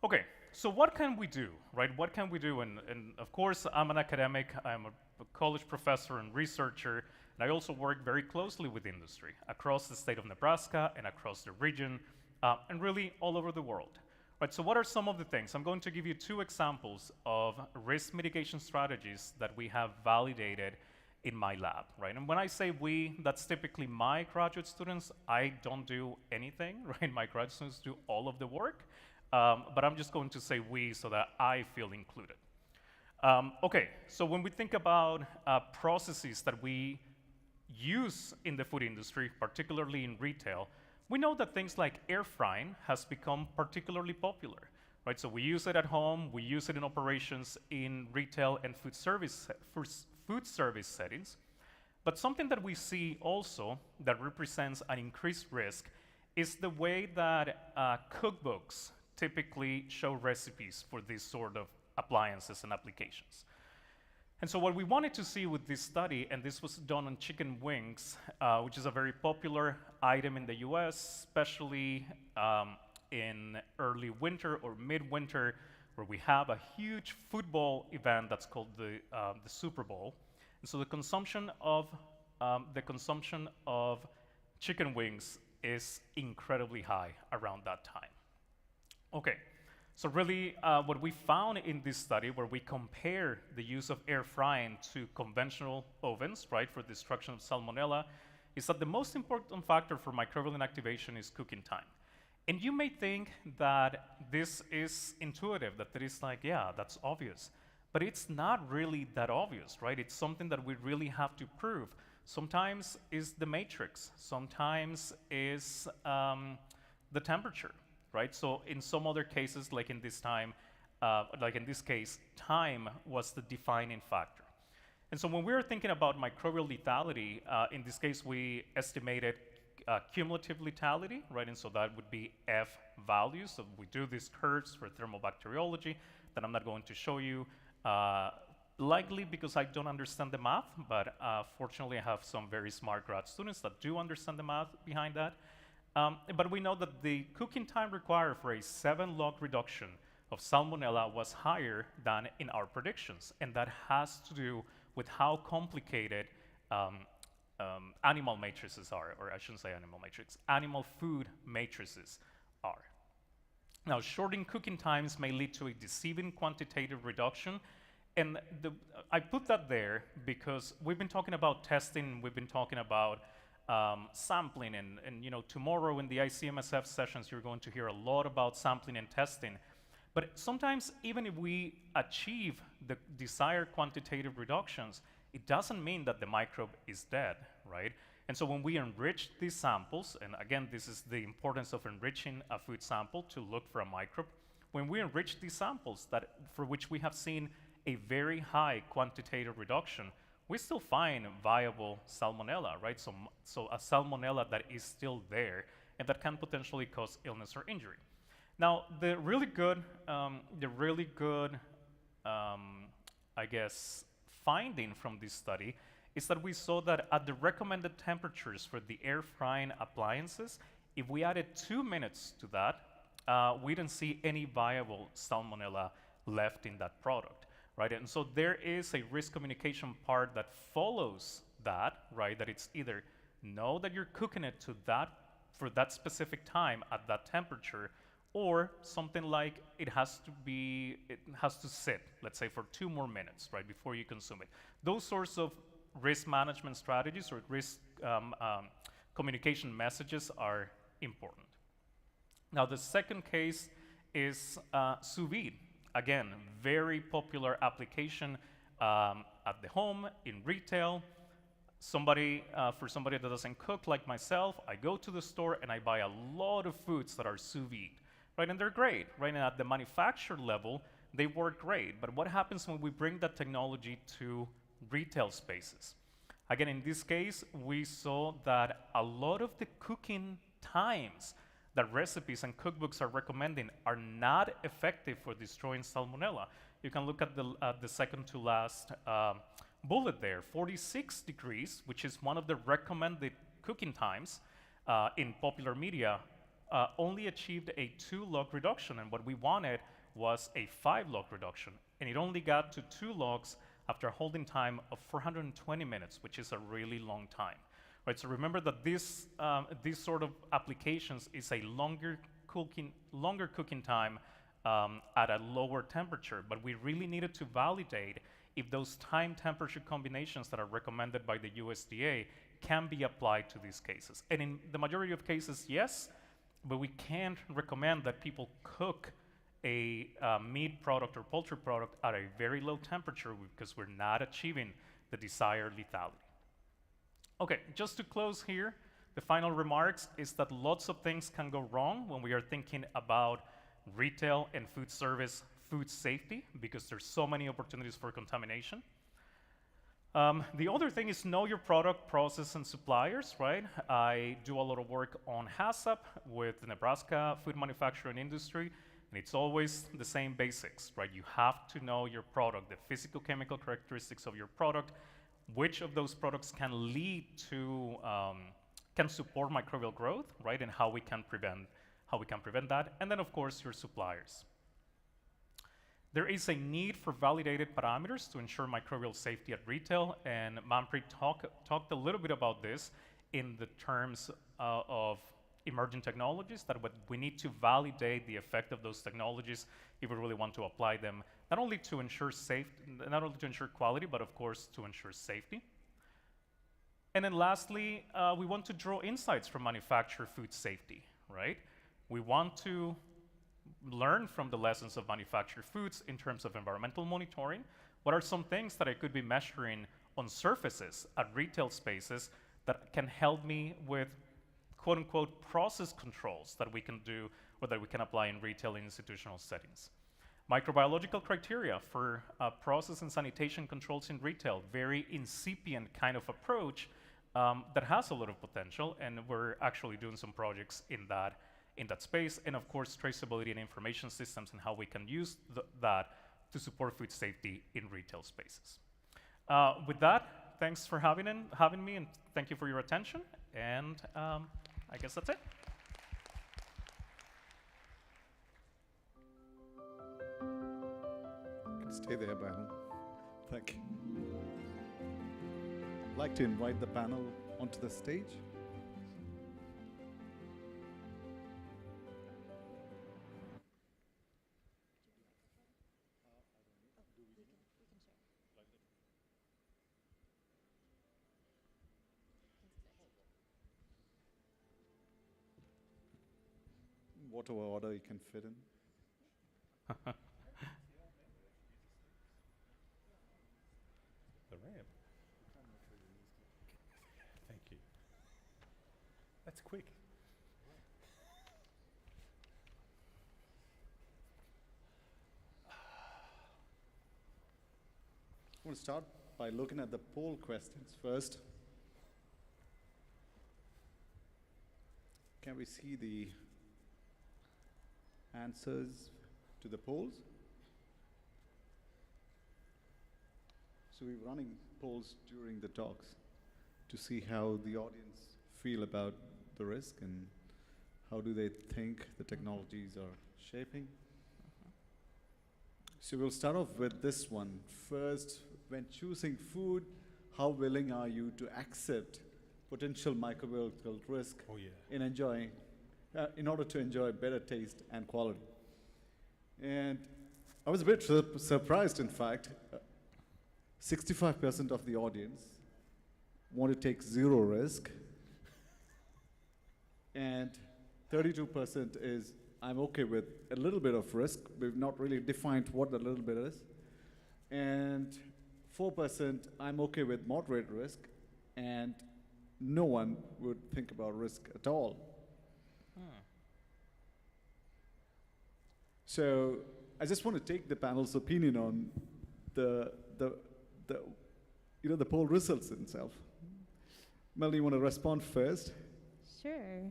Okay, so what can we do, right? What can we do? And of course, I'm an academic, I'm a college professor and researcher, and I also work very closely with industry across the state of Nebraska and across the region, and really all over the world. Right, so what are some of the things? I'm going to give you 2 examples of risk mitigation strategies that we have validated in my lab, right? And when I say we, that's typically my graduate students. I don't do anything, right? My graduate students do all of the work, but I'm just going to say we so that I feel included. Okay, so when we think about processes that we use in the food industry, particularly in retail, we know that things like air frying has become particularly popular, right? So we use it at home, we use it in operations in retail and food service settings. But something that we see also that represents an increased risk is the way that cookbooks typically show recipes for these sort of appliances and applications. And so what we wanted to see with this study, and this was done on chicken wings, which is a very popular item in the US, especially in early winter or midwinter, where we have a huge football event that's called the Super Bowl. And so the consumption of chicken wings is incredibly high around that time. Okay. So really, what we found in this study, where we compare the use of air frying to conventional ovens, right, for destruction of salmonella, is that the most important factor for microbial inactivation is cooking time. And you may think that this is intuitive, that it is like, yeah, that's obvious. But it's not really that obvious, right? It's something that we really have to prove. Sometimes is the matrix, sometimes is the temperature, right? So in some other cases, like in this case, time was the defining factor. And so when we were thinking about microbial lethality, in this case, we estimated cumulative lethality, right? And so that would be F values. So we do these curves for thermobacteriology that I'm not going to show you, likely because I don't understand the math, but fortunately I have some very smart grad students that do understand the math behind that. But we know that the cooking time required for a 7-log reduction of salmonella was higher than in our predictions, and that has to do with how complicated animal matrices are, or I shouldn't say animal matrix, animal food matrices are. Now, shortening cooking times may lead to a deceiving quantitative reduction, and I put that there because we've been talking about testing, we've been talking about sampling, and tomorrow in the ICMSF sessions, you're going to hear a lot about sampling and testing. But sometimes, even if we achieve the desired quantitative reductions, it doesn't mean that the microbe is dead, right? And so when we enrich these samples, and again, this is the importance of enriching a food sample to look for a microbe, when we enrich these samples for which we have seen a very high quantitative reduction, we still find viable salmonella, right? So a salmonella that is still there and that can potentially cause illness or injury. Now, the really good, I guess, finding from this study is that we saw that at the recommended temperatures for the air frying appliances, if we added 2 minutes to that, we didn't see any viable salmonella left in that product, right? And so there is a risk communication part that follows that, right? That it's either know that you're cooking it for that specific time at that temperature, or something like it has to sit, let's say, for 2 more minutes, right, before you consume it. Those sorts of risk management strategies or risk communication messages are important. Now, the second case is sous vide. Again, very popular application at the home, in retail. For somebody that doesn't cook like myself, I go to the store and I buy a lot of foods that are sous vide. Right, and they're great, right? And at the manufacturer level, they work great. But what happens when we bring that technology to retail spaces? Again, in this case, we saw that a lot of the cooking times that recipes and cookbooks are recommending are not effective for destroying salmonella. You can look at the second to last bullet there, 46 degrees, which is one of the recommended cooking times in popular media, only achieved a 2-log reduction, and what we wanted was a 5-log reduction, and it only got to 2 logs after a holding time of 420 minutes, which is a really long time, right? So remember that these sort of applications is a longer cooking time at a lower temperature, but we really needed to validate if those time-temperature combinations that are recommended by the USDA can be applied to these cases. And in the majority of cases, yes, but we can't recommend that people cook a meat product or poultry product at a very low temperature because we're not achieving the desired lethality. Okay, just to close here, the final remarks is that lots of things can go wrong when we are thinking about retail and food service food safety because there's so many opportunities for contamination. The other thing is know your product, process, and suppliers, right? I do a lot of work on HACCP with the Nebraska food manufacturing industry, and it's always the same basics, right? You have to know your product, the physical chemical characteristics of your product, which of those products can lead to, can support microbial growth, right? And how we can prevent that, and then of course your suppliers. There is a need for validated parameters to ensure microbial safety at retail, and Manpreet talked a little bit about this in the terms of emerging technologies, that we need to validate the effect of those technologies if we really want to apply them, not only to ensure quality, but of course to ensure safety. And then lastly, we want to draw insights from manufacturer food safety, right? We want to learn from the lessons of manufactured foods in terms of environmental monitoring. What are some things that I could be measuring on surfaces at retail spaces that can help me with quote unquote process controls that we can do or that we can apply in retail and institutional settings? Microbiological criteria for process and sanitation controls in retail, very incipient kind of approach that has a lot of potential, and we're actually doing some projects in that space. And of course, traceability and information systems and how we can use that to support food safety in retail spaces. With that, thanks for having me, and thank you for your attention. And I guess that's it. Stay there, panel. Thank you. I'd like to invite the panel onto the stage. Whatever order you can fit in. The ramp. Thank you. That's quick. I want to start by looking at the poll questions first. Can we see the answers to the polls? So we're running polls during the talks to see how the audience feel about the risk and how do they think the technologies are shaping. So we'll start off with this one. First, when choosing food, how willing are you to accept potential microbial risk in order to enjoy better taste and quality? And I was a bit surprised, in fact. 65% of the audience want to take zero risk, and 32% is, I'm okay with a little bit of risk. We've not really defined what the little bit is. And 4%, I'm okay with moderate risk, and no one would think about risk at all. So I just want to take the panel's opinion on the poll results itself. Melanie, you want to respond first? Sure.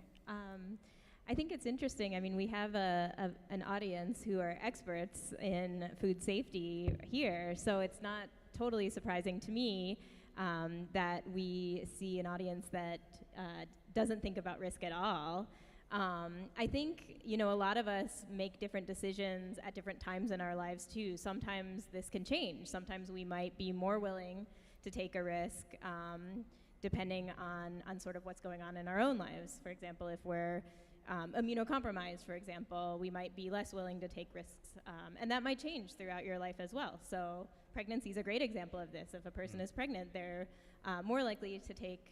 I think it's interesting. I mean, we have an audience who are experts in food safety here, so it's not totally surprising to me that we see an audience that doesn't think about risk at all. I think, a lot of us make different decisions at different times in our lives too. Sometimes this can change. Sometimes we might be more willing to take a risk depending on sort of what's going on in our own lives. For example, if we're immunocompromised, for example, we might be less willing to take risks. And that might change throughout your life as well. So pregnancy is a great example of this. If a person is pregnant, they're more likely to take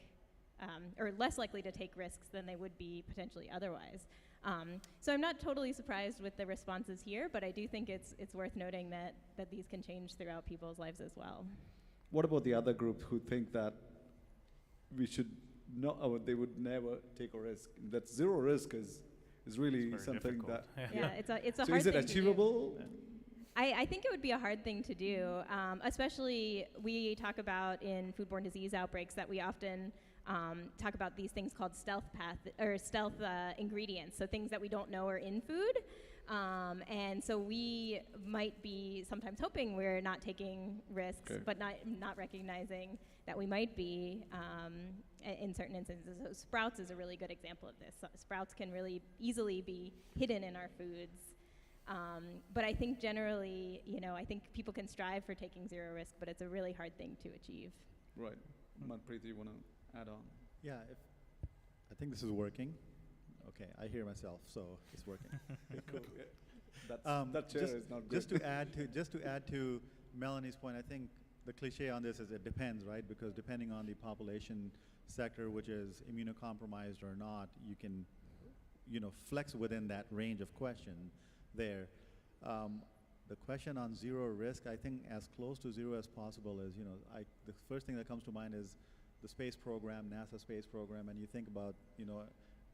or less likely to take risks than they would be potentially otherwise. So I'm not totally surprised with the responses here, but I do think it's worth noting that these can change throughout people's lives as well. What about the other group who think that we should not, or they would never take a risk? That zero risk is really something difficult. that... Yeah, it's a so hard is it thing to do. achievable? I think it would be a hard thing to do, especially we talk about in foodborne disease outbreaks that we often talk about these things called stealth ingredients, so things that we don't know are in food. And so we might be sometimes hoping we're not taking risks, but not recognizing that we might be in certain instances. So sprouts is a really good example of this. So sprouts can really easily be hidden in our foods. But I think generally, I think people can strive for taking zero risk, but it's a really hard thing to achieve. Right. Manpreet, you want to add on? Yeah, I think this is working. Okay, I hear myself, so it's working. Cool. That chair is not good. Just to add to Melanie's point, I think the cliche on this is it depends, right? Because depending on the population sector, which is immunocompromised or not, you can flex within that range of question there. The question on zero risk, I think as close to zero as possible is, the first thing that comes to mind is the space program, NASA space program, and you think about,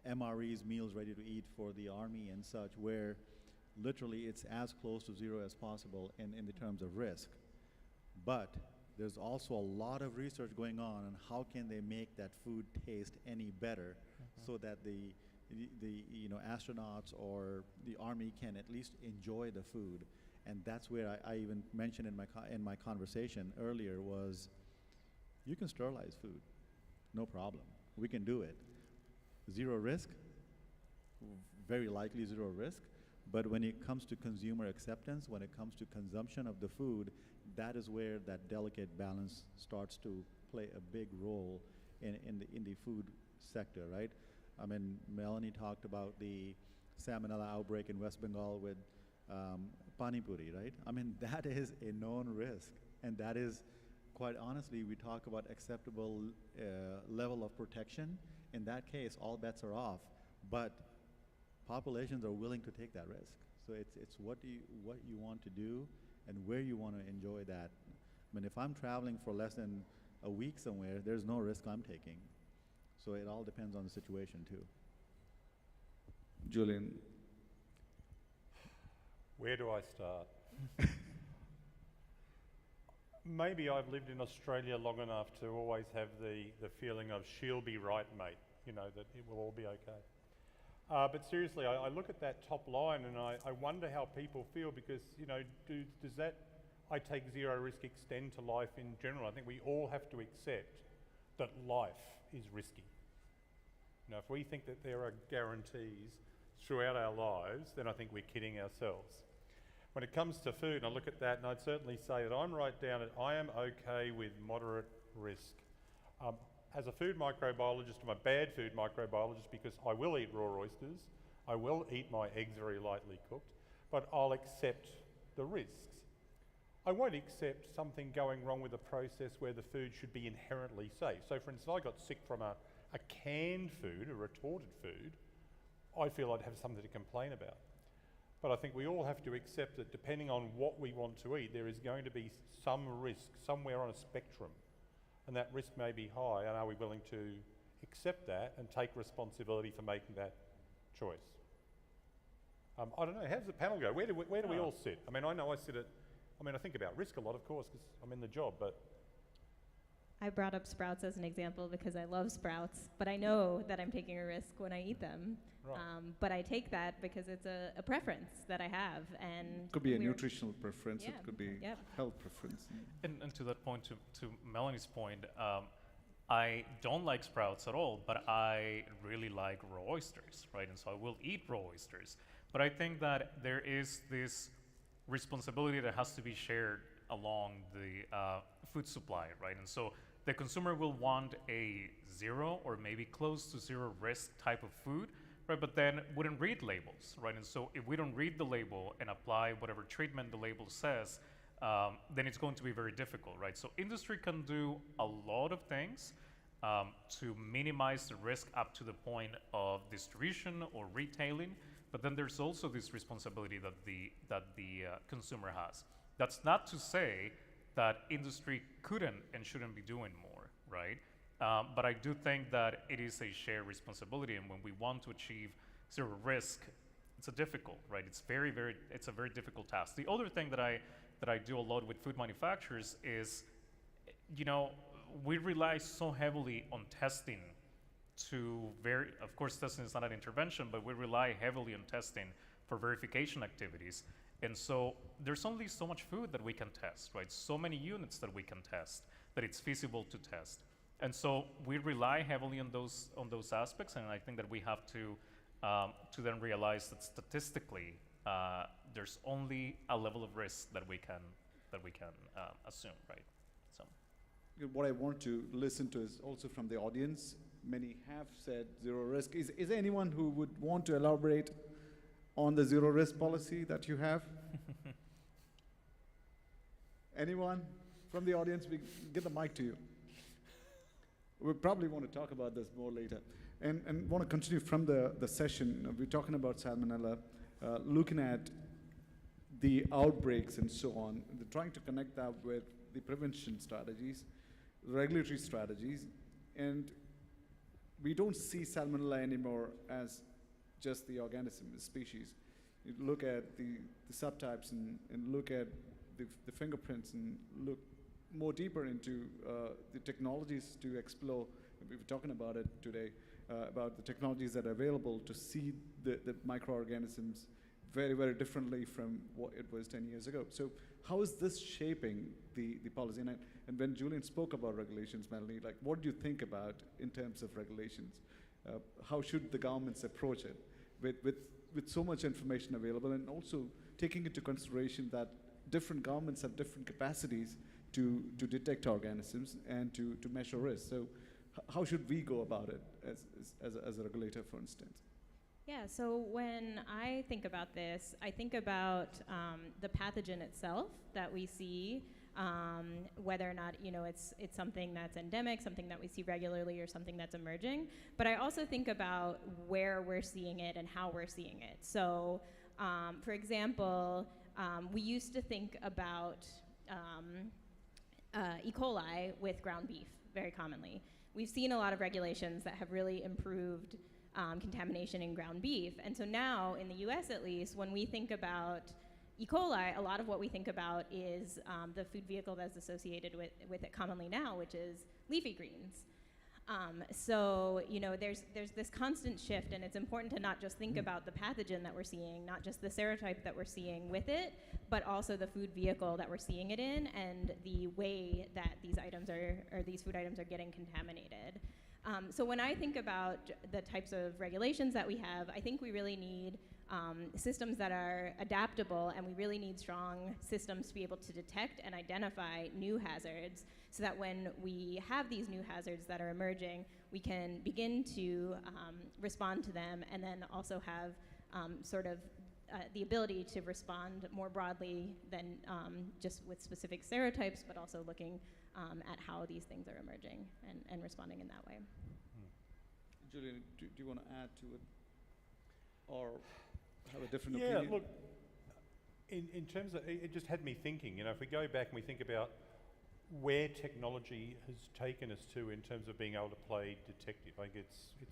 MREs, meals ready to eat for the Army and such, where literally it's as close to zero as possible in the terms of risk. But there's also a lot of research going on how can they make that food taste any better so that the astronauts or the Army can at least enjoy the food. And that's where I even mentioned in my conversation earlier was, you can sterilize food, no problem. We can do it. Zero risk, very likely zero risk. But when it comes to consumer acceptance, when it comes to consumption of the food, that is where that delicate balance starts to play a big role in the food sector, right? I mean, Melanie talked about the salmonella outbreak in West Bengal with pani puri, right? I mean, that is a known risk. And that is, quite honestly, we talk about acceptable level of protection. In that case, all bets are off. But populations are willing to take that risk. So it's what you want to do and where you want to enjoy that. I mean, if I'm traveling for less than a week somewhere, there's no risk I'm taking. So it all depends on the situation too. Julian. Where do I start? Maybe I've lived in Australia long enough to always have the feeling of she'll be right, mate, that it will all be okay. But seriously, I look at that top line and I wonder how people feel because, does that, I take zero risk, extend to life in general? I think we all have to accept that life is risky. If we think that there are guarantees throughout our lives, then I think we're kidding ourselves. When it comes to food, I look at that and I'd certainly say that I'm right down at I am okay with moderate risk. As a food microbiologist, I'm a bad food microbiologist because I will eat raw oysters, I will eat my eggs very lightly cooked, but I'll accept the risks. I won't accept something going wrong with the process where the food should be inherently safe. So for instance, if I got sick from a canned food, a retorted food, I feel I'd have something to complain about. But I think we all have to accept that depending on what we want to eat, there is going to be some risk somewhere on a spectrum. And that risk may be high, and are we willing to accept that and take responsibility for making that choice? I don't know, how does the panel go? Where do we all sit? I mean, I know I think about risk a lot, of course, because I'm in the job, but... I brought up sprouts as an example because I love sprouts, but I know that I'm taking a risk when I eat them. Right. But I take that because it's a preference that I have, and it could be a nutritional preference. It could be health preference. And to that point, to Melanie's point, I don't like sprouts at all, but I really like raw oysters, right? And so I will eat raw oysters. But I think that there is this responsibility that has to be shared along the food supply, right? And so the consumer will want a zero or maybe close to zero risk type of food, right? But then wouldn't read labels, right? And so if we don't read the label and apply whatever treatment the label says, then it's going to be very difficult, right? So industry can do a lot of things to minimize the risk up to the point of distribution or retailing, but then there's also this responsibility that the consumer has. That's not to say that industry couldn't and shouldn't be doing more, right? But I do think that it is a shared responsibility, and when we want to achieve zero risk, it's a difficult, right? It's a very difficult task. The other thing that I do a lot with food manufacturers is, we rely so heavily on testing of course, testing is not an intervention, but we rely heavily on testing for verification activities. And so there's only so much food that we can test, right? So many units that we can test, that it's feasible to test. And so we rely heavily on those aspects, and I think that we have to then realize that statistically, there's only a level of risk that we can assume, right? So, what I want to listen to is also from the audience. Many have said zero risk. Is there anyone who would want to elaborate on the zero risk policy that you have? Anyone from the audience? We get the mic to you. We probably want to talk about this more later. And want to continue from the session. We're talking about salmonella, looking at the outbreaks and so on. They're trying to connect that with the prevention strategies, regulatory strategies, and we don't see salmonella anymore as just the organism, the species. You look at the subtypes and look at the fingerprints and look more deeper into the technologies to explore. We were talking about it today, about the technologies that are available to see the microorganisms very, very differently from what it was 10 years ago. So how is this shaping the policy? And when Julian spoke about regulations, Melanie, like what do you think about in terms of regulations? How should the governments approach it with so much information available, and also taking into consideration that different governments have different capacities to detect organisms and to measure risk? So how should we go about it as a regulator, for instance? Yeah, so when I think about this, I think about the pathogen itself that we see, whether or not it's something that's endemic, something that we see regularly, or something that's emerging. But I also think about where we're seeing it and how we're seeing it. So, for example, we used to think about E. coli with ground beef very commonly. We've seen a lot of regulations that have really improved contamination in ground beef. And so now, in the US at least, when we think about E. coli, a lot of what we think about is the food vehicle that's associated with it commonly now, which is leafy greens. So, there's this constant shift, and it's important to not just think about the pathogen that we're seeing, not just the serotype that we're seeing with it, but also the food vehicle that we're seeing it in, and the way that these food items are getting contaminated. So when I think about the types of regulations that we have, I think we really need systems that are adaptable, and we really need strong systems to be able to detect and identify new hazards, so that when we have these new hazards that are emerging, we can begin to respond to them, and then also have the ability to respond more broadly than just with specific serotypes, but also looking at how these things are emerging and responding in that way. Julian, do you want to add to it, or have a different opinion? Yeah, look, in terms of, it just had me thinking, if we go back and we think about where technology has taken us to in terms of being able to play detective, I think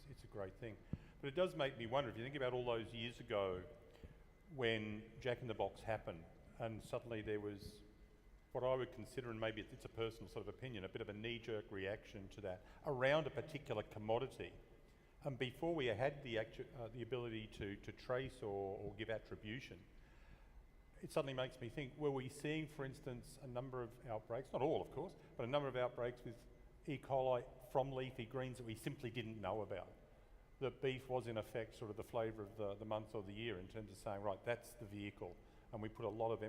it's a great thing. But it does make me wonder, if you think about all those years ago when Jack in the Box happened, and suddenly there was what I would consider, and maybe it's a personal sort of opinion, a bit of a knee-jerk reaction to that around a particular commodity. And before we had the ability to trace or give attribution, it suddenly makes me think, were we seeing, for instance, a number of outbreaks, not all of course, but a number of outbreaks with E. coli from leafy greens that we simply didn't know about? That beef was in effect sort of the flavour of the month or the year in terms of saying, right, that's the vehicle. And we put a lot of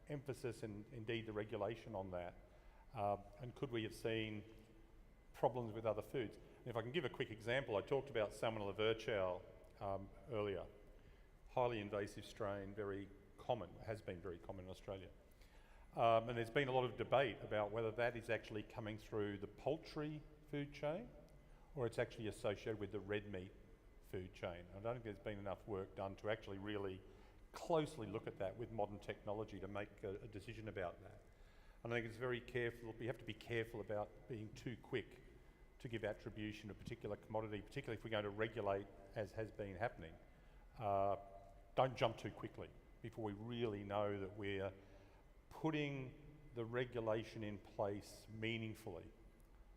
emphasis and indeed the regulation on that. And could we have seen problems with other foods? And if I can give a quick example, I talked about Salmonella virchow earlier. Highly invasive strain, very common, has been very common in Australia. And there's been a lot of debate about whether that is actually coming through the poultry food chain, or it's actually associated with the red meat food chain. I don't think there's been enough work done to actually really closely look at that with modern technology to make a decision about that. And I think it's very careful, we have to be careful about being too quick to give attribution to a particular commodity, particularly if we're going to regulate, as has been happening. Don't jump too quickly before we really know that we're putting the regulation in place meaningfully,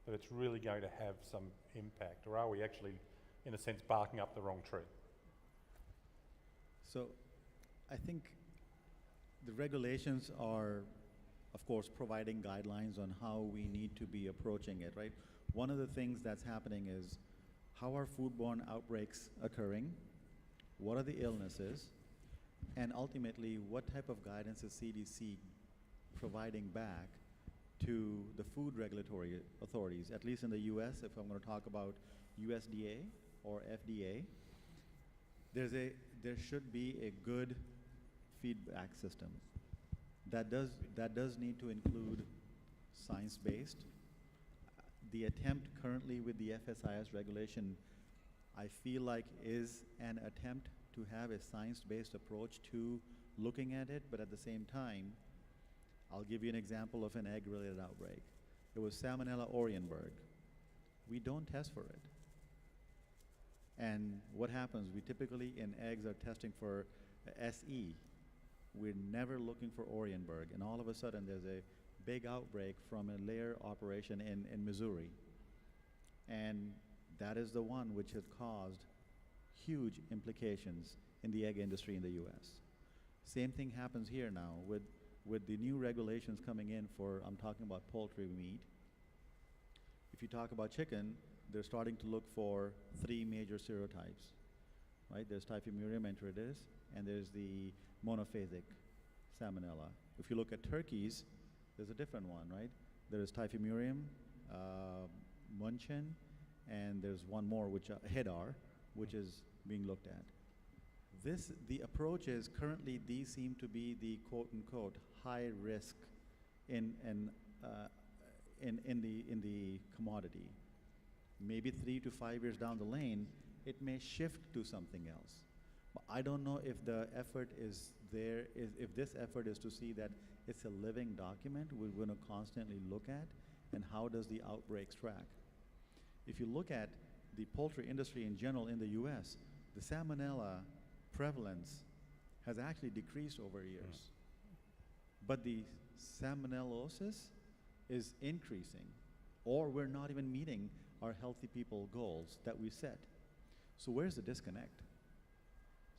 that it's really going to have some impact, or are we actually, in a sense, barking up the wrong tree? So I think the regulations are, of course, providing guidelines on how we need to be approaching it, right? One of the things that's happening is, how are foodborne outbreaks occurring? What are the illnesses? And ultimately, what type of guidance is CDC providing back to the food regulatory authorities? At least in the US, if I'm going to talk about USDA or FDA, there should be a good feedback system that does need to include science-based. The attempt currently with the FSIS regulation I feel like is an attempt to have a science-based approach to looking at it, but at the same time, I'll give you an example of an egg-related outbreak. It was Salmonella Orienberg. We don't test for it. And what happens, we typically in eggs are testing for SE. We're never looking for Orienberg, and all of a sudden there's a big outbreak from a layer operation in Missouri. And that is the one which has caused huge implications in the egg industry in the US. Same thing happens here now with the new regulations coming in for, I'm talking about poultry meat. If you talk about chicken, they're starting to look for 3 major serotypes, right? There's Typhimurium enteritidis, and there's the monophasic Salmonella. If you look at turkeys, there's a different one, right? There's Typhimurium, Munchen, and there's one more, which Hedar, which is being looked at. The approach is currently these seem to be the quote-unquote high risk in the commodity. Maybe 3 to 5 years down the lane, it may shift to something else. But I don't know if the effort is there, if this effort is to see that it's a living document we're going to constantly look at, and how does the outbreaks track. If you look at the poultry industry in general in the US, the Salmonella prevalence has actually decreased over years. But the Salmonellosis is increasing, or we're not even meeting our healthy people goals that we set. So where's the disconnect?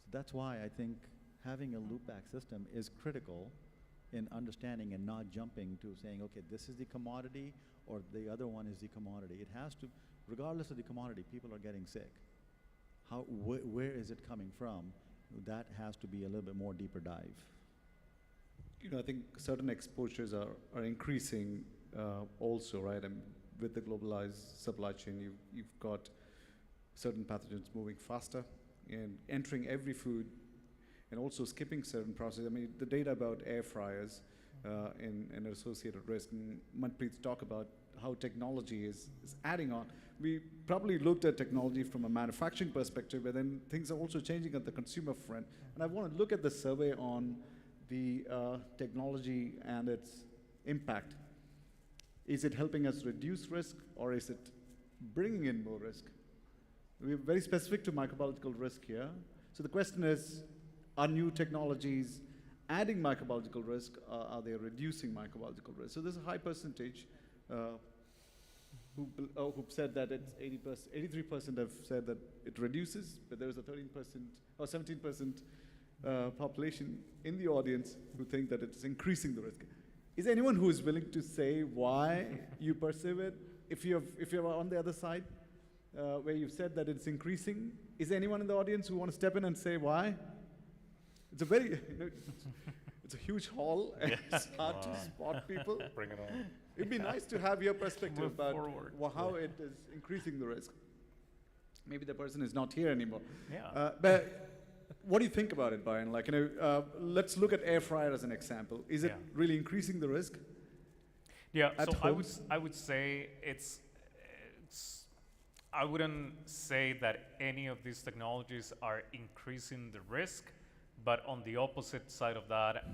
So that's why I think having a loopback system is critical in understanding and not jumping to saying, okay, this is the commodity or the other one is the commodity. It has to, regardless of the commodity, people are getting sick. Where is it coming from? That has to be a little bit more deeper dive. You know, I think certain exposures are increasing also, right? And with the globalized supply chain, you've got certain pathogens moving faster and entering every food, and also skipping certain processes. I mean, the data about air fryers and associated risk, and Manpreet's talk about how technology is adding on. We probably looked at technology from a manufacturing perspective, but then things are also changing at the consumer front. And I want to look at the survey on the technology and its impact. Is it helping us reduce risk, or is it bringing in more risk? We're very specific to microbiological risk here. So the question is, are new technologies adding microbiological risk, or are they reducing microbiological risk? So there's a high percentage who've said that it's 80%, 83% have said that it reduces, but there's a 13% or 17% population in the audience who think that it's increasing the risk. Is there anyone who is willing to say why you perceive it? If you're on the other side, where you've said that it's increasing, is there anyone in the audience who want to step in and say why? It's a very, it's a huge hall, and it's hard to spot people. Bring it on. It'd be nice to have your perspective Move about how forward. it is increasing the risk. Maybe the person is not here anymore. Yeah. But what do you think about it, Brian? Like, let's look at air fryer as an example. Is it really increasing the risk? Yeah. At So home? I would say it's. I wouldn't say that any of these technologies are increasing the risk, but on the opposite side of that,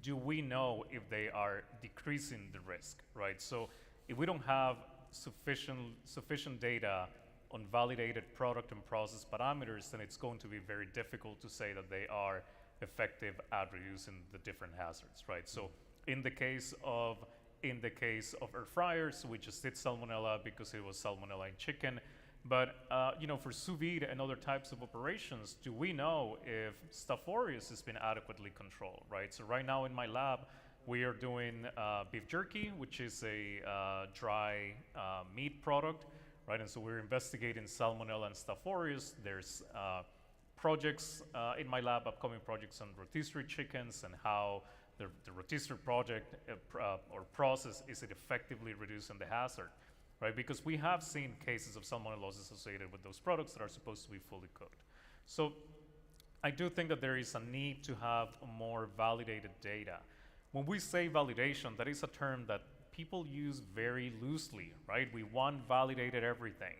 do we know if they are decreasing the risk, right? So if we don't have sufficient data on validated product and process parameters, then it's going to be very difficult to say that they are effective at reducing the different hazards, right? So in the case of air fryers, we just did salmonella because it was salmonella in chicken. But for sous vide and other types of operations, do we know if Staph aureus has been adequately controlled, right? So right now in my lab, we are doing beef jerky, which is a dry meat product, right? And so we're investigating salmonella and Staph aureus. There's projects in my lab, upcoming projects on rotisserie chickens, and how the rotisserie project or process, is it effectively reducing the hazard, right? Because we have seen cases of salmonellosis associated with those products that are supposed to be fully cooked. So I do think that there is a need to have more validated data. When we say validation, that is a term that people use very loosely, right? We want validated everything.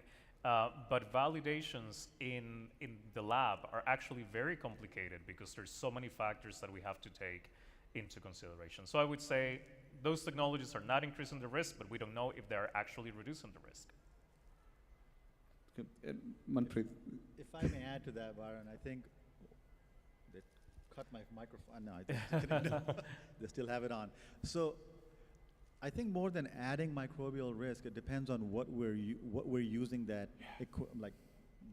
But validations in the lab are actually very complicated because there's so many factors that we have to take into consideration. So I would say those technologies are not increasing the risk, but we don't know if they're actually reducing the risk. Manpreet. If I may add to that, Byron, I think they cut my microphone. No, I think they still have it on. So I think more than adding microbial risk, it depends on what we're using that like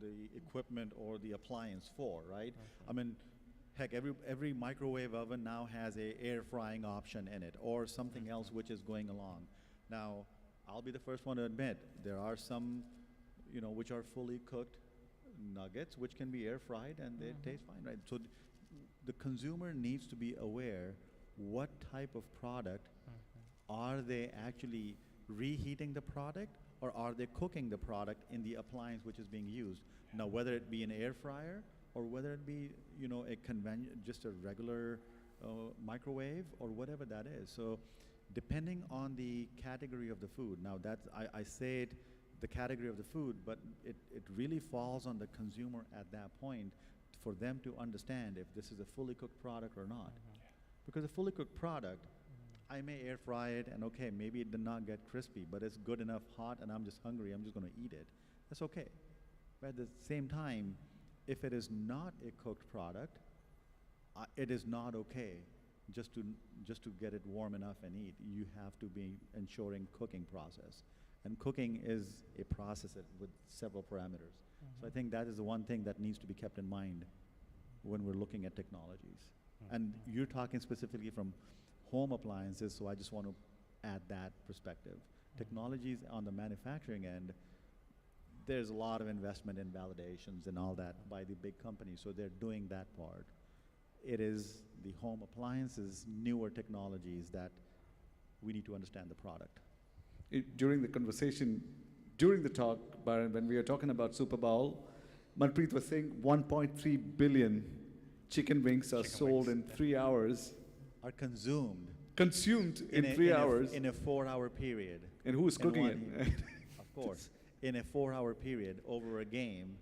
the equipment or the appliance for, right? I mean, heck, every microwave oven now has a air frying option in it or something else which is going along. Now, I'll be the first one to admit there are some, which are fully cooked nuggets which can be air fried and they taste fine, right? So the consumer needs to be aware what type of product are they actually reheating the product or are they cooking the product in the appliance which is being used? Now, whether it be an air fryer or whether it be, just a regular microwave or whatever that is. So depending on the category of the food, now that's, I say it, the category of the food, but it really falls on the consumer at that point for them to understand if this is a fully cooked product or not. Because a fully cooked product, I may air fry it and okay, maybe it did not get crispy, but it's good enough hot and I'm just hungry, I'm just gonna eat it. That's okay. But at the same time, if it is not a cooked product, it is not okay just to get it warm enough and eat. You have to be ensuring cooking process. And cooking is a process with several parameters. So I think that is the one thing that needs to be kept in mind when we're looking at technologies. And you're talking specifically from home appliances, so I just want to add that perspective. Technologies on the manufacturing end, there's a lot of investment in validations and all that by the big companies, so they're doing that part. It is the home appliances, newer technologies that we need to understand the product. During the conversation, during the talk, Byron, when we were talking about Super Bowl, Manpreet was saying 1.3 billion chicken wings are sold in 3 hours. Are consumed. Consumed in 3 hours. In a 4-hour period. And who's cooking it? Of course. In a 4-hour period over a game,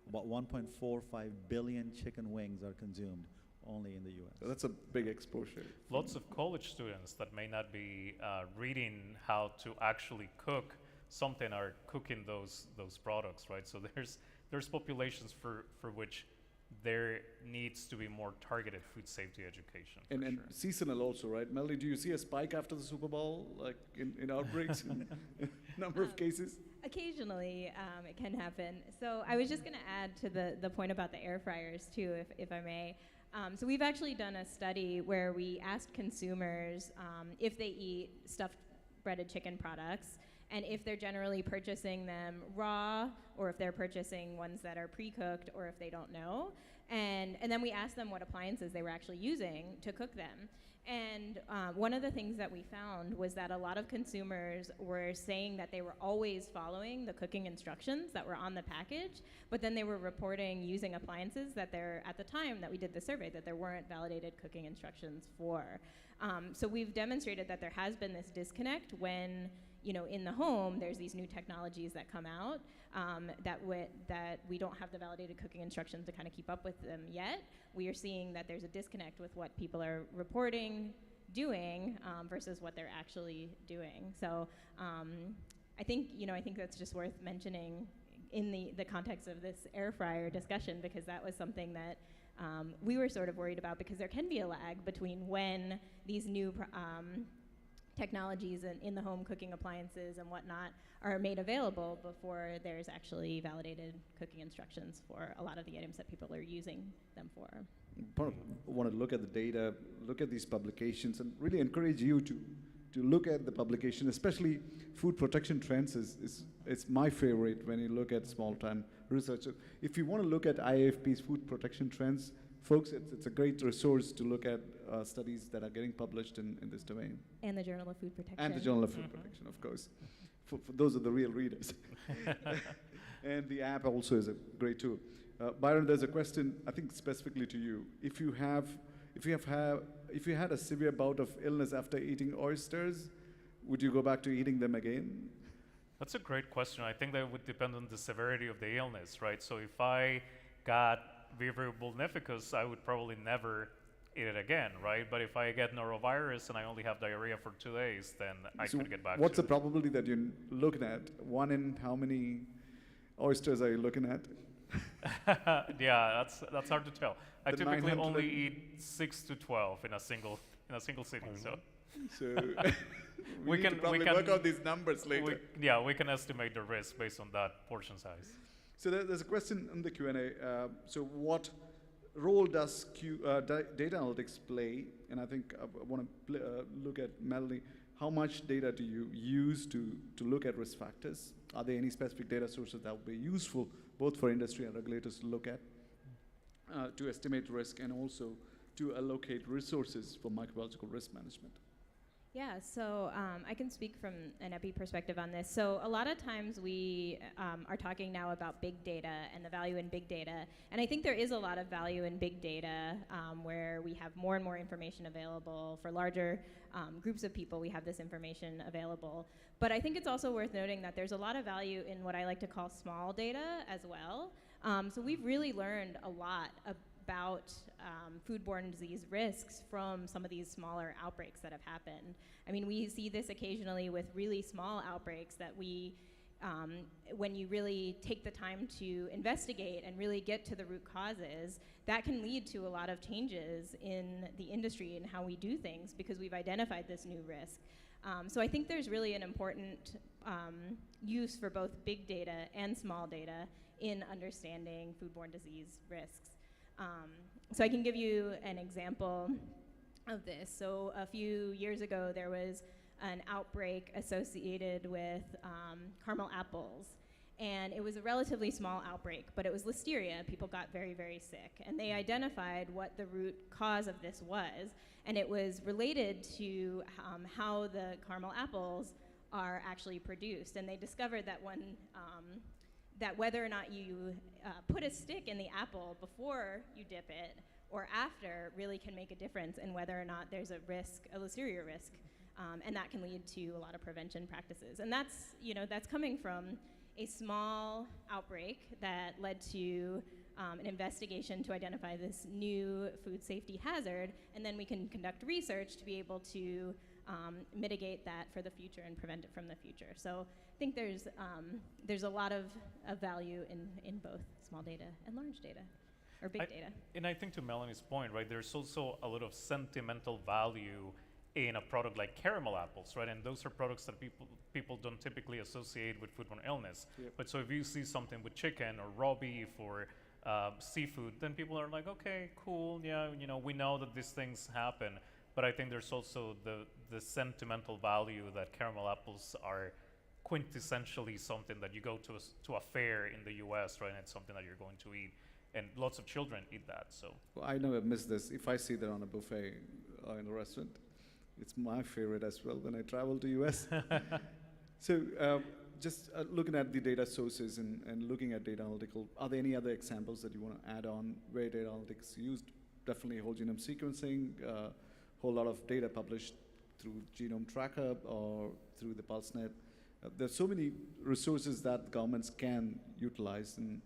about 1.45 billion chicken wings are consumed only in the US. So that's a big exposure. Lots of college students that may not be reading how to actually cook something are cooking those products, right? So there's populations for which there needs to be more targeted food safety education. And seasonal also, right? Melody, do you see a spike after the Super Bowl, like in outbreaks, in number of cases? Occasionally, it can happen. So I was just going to add to the point about the air fryers too, if I may. So we've actually done a study where we asked consumers if they eat stuffed breaded chicken products and if they're generally purchasing them raw or if they're purchasing ones that are pre-cooked or if they don't know. And then we asked them what appliances they were actually using to cook them. And one of the things that we found was that a lot of consumers were saying that they were always following the cooking instructions that were on the package, but then they were reporting using appliances that at the time that we did the survey, that there weren't validated cooking instructions for. So we've demonstrated that there has been this disconnect when, in the home, there's these new technologies that come out that we don't have the validated cooking instructions to kind of keep up with them yet. We are seeing that there's a disconnect with what people are reporting doing versus what they're actually doing. So I think that's just worth mentioning in the context of this air fryer discussion, because that was something that we were sort of worried about, because there can be a lag between when these new technologies and in-the-home cooking appliances and whatnot are made available before there's actually validated cooking instructions for a lot of the items that people are using them for. I want to look at the data, look at these publications, and really encourage you to look at the publication, especially food protection trends is my favorite when you look at small-time research. So if you want to look at IAFP's food protection trends, folks, it's a great resource to look at studies that are getting published in this domain. And the Journal of Food Protection. And the Journal of Food Protection, of course. For those are the real readers. And the app also is a great tool. Byron, there's a question, I think specifically to you. If you had a severe bout of illness after eating oysters, would you go back to eating them again? That's a great question. I think that would depend on the severity of the illness, right? So if I got Vibrio vulnificus, I would probably never eat it again, right? But if I get norovirus and I only have diarrhea for 2 days, then I could get back what's to the probability that you're looking at? 1 in how many oysters are you looking at? Yeah, that's hard to tell. I The typically 900 only eat 6 to 12 in a single sitting. So we can probably work out these numbers later. We can estimate the risk based on that portion size. So there's a question in the Q&A. So what role does data analytics play? And I think I want to look at Melanie. How much data do you use to look at risk factors? Are there any specific data sources that would be useful both for industry and regulators to look at to estimate risk and also to allocate resources for microbiological risk management? Yeah, so I can speak from an EPI perspective on this. So a lot of times we are talking now about big data and the value in big data. And I think there is a lot of value in big data where we have more and more information available. For larger groups of people, we have this information available. But I think it's also worth noting that there's a lot of value in what I like to call small data as well. So we've really learned a lot about foodborne disease risks from some of these smaller outbreaks that have happened. I mean, we see this occasionally with really small outbreaks that we, when you really take the time to investigate and really get to the root causes, that can lead to a lot of changes in the industry and how we do things because we've identified this new risk. So I think there's really an important use for both big data and small data in understanding foodborne disease risks. So I can give you an example of this. So a few years ago, there was an outbreak associated with caramel apples. And it was a relatively small outbreak, but it was listeria. People got very, very sick. And they identified what the root cause of this was. And it was related to how the caramel apples are actually produced. And they discovered that that whether or not you put a stick in the apple before you dip it or after really can make a difference in whether or not there's a risk, a listeria risk. And that can lead to a lot of prevention practices. And that's coming from a small outbreak that led to an investigation to identify this new food safety hazard, and then we can conduct research to be able to mitigate that for the future and prevent it from the future. So I think there's a lot of value in both small data and large data, or big data. And I think to Melanie's point, right, there's also a lot of sentimental value in a product like caramel apples, right? And those are products that people don't typically associate with foodborne illness. Yep. But so if you see something with chicken or raw beef or seafood, then people are like, okay, cool, yeah, we know that these things happen. But I think there's also the sentimental value that caramel apples are quintessentially something that you go to a fair in the US, right? And it's something that you're going to eat. And lots of children eat that, so. Well, I never miss this. If I see that on a buffet in a restaurant, it's my favorite as well when I travel to US. So just looking at the data sources and looking at data analytical, are there any other examples that you want to add on where data analytics used? Definitely whole genome sequencing, whole lot of data published through Genome Tracker or through the PulseNet. There's so many resources that governments can utilize. And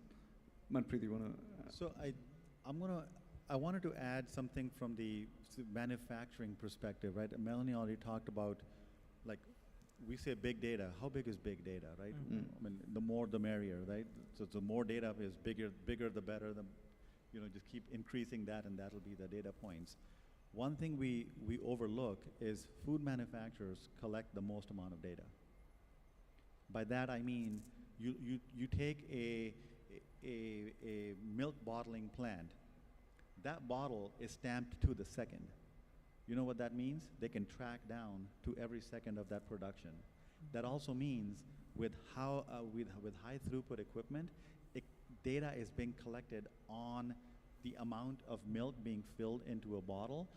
Manpreet, you want to? So I wanted to add something from the manufacturing perspective, right? Melanie already talked about, like, we say big data. How big is big data, right? Mm-hmm. I mean, the more the merrier, right? So the more data is bigger the better. Just keep increasing that, and that'll be the data points. One thing we overlook is food manufacturers collect the most amount of data. By that I mean you take a milk bottling plant. That bottle is stamped to the second. You know what that means? They can track down to every second of that production. That also means with high throughput equipment, data is being collected on the amount of milk being filled into a bottle,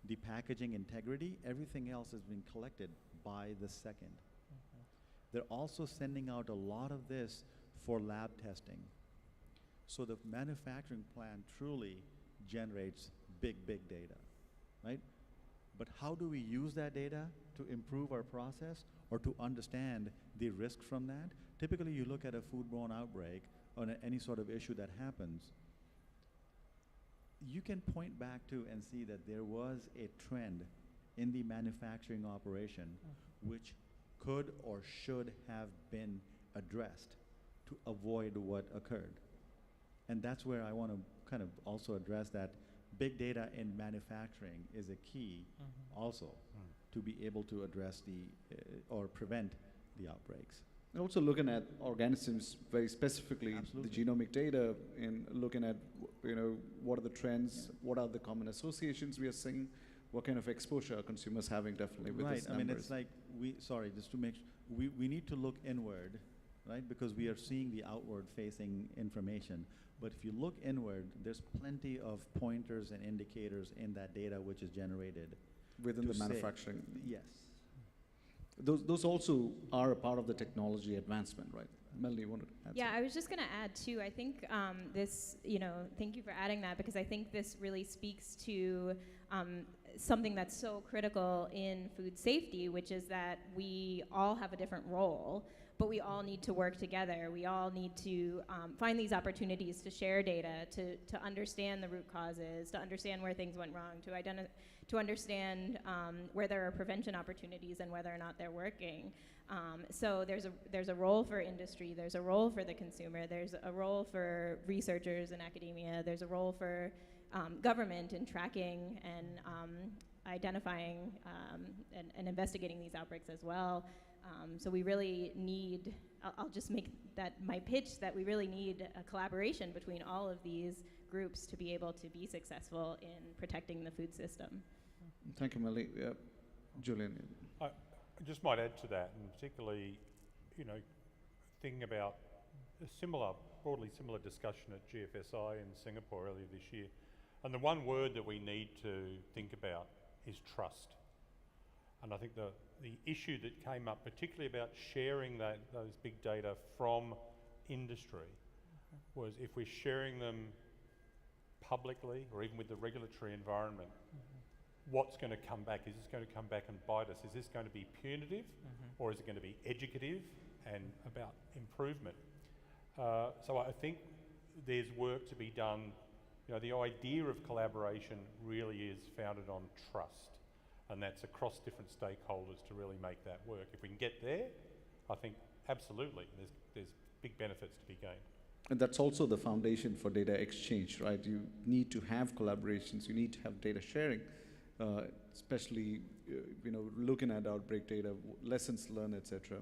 the packaging integrity, everything else is being collected by the second. Okay. They're also sending out a lot of this for lab testing. So the manufacturing plant truly generates big data, right? But how do we use that data to improve our process or to understand the risk from that. Typically, you look at a foodborne outbreak or any sort of issue that happens, you can point back to and see that there was a trend in the manufacturing operation which could or should have been addressed to avoid what occurred. And that's where I want to kind of also address that big data in manufacturing is a key also to be able to address or prevent the outbreaks. And also looking at organisms very specifically, Absolutely. the genomic data, and looking at what are the trends, what are the common associations we are seeing, what kind of exposure are consumers having definitely with these numbers. I mean, it's like just to make we need to look inward, right? Because we are seeing the outward facing information. But if you look inward, there's plenty of pointers and indicators in that data which is generated. Within the manufacturing. Yes. Those also are a part of the technology advancement, right? Melanie, you wanted to add Yeah, something? I was just going to add too. I think this, thank you for adding that, because I think this really speaks to something that's so critical in food safety, which is that we all have a different role, but we all need to work together. We all need to find these opportunities to share data, to understand the root causes, to understand where things went wrong, to understand where there are prevention opportunities and whether or not they're working. So there's a role for industry, there's a role for the consumer, there's a role for researchers and academia, there's a role for government in tracking and identifying and investigating these outbreaks as well. So we really need, I'll just make that my pitch, that we really need a collaboration between all of these groups to be able to be successful in protecting the food system. Thank you, Melanie. Julian. I just might add to that, and particularly, thinking about a broadly similar discussion at GFSI in Singapore earlier this year. And the one word that we need to think about is trust. And I think the issue that came up, particularly about sharing those big data from industry, was if we're sharing them publicly or even with the regulatory environment, what's going to come back? Is this going to come back and bite us? Is this going to be punitive, or is it going to be educative and about improvement? So I think there's work to be done. The idea of collaboration really is founded on trust, and that's across different stakeholders to really make that work. If we can get there, I think absolutely there's big benefits to be gained. And that's also the foundation for data exchange, right? You need to have collaborations, you need to have data sharing, especially looking at outbreak data, lessons learned, etc.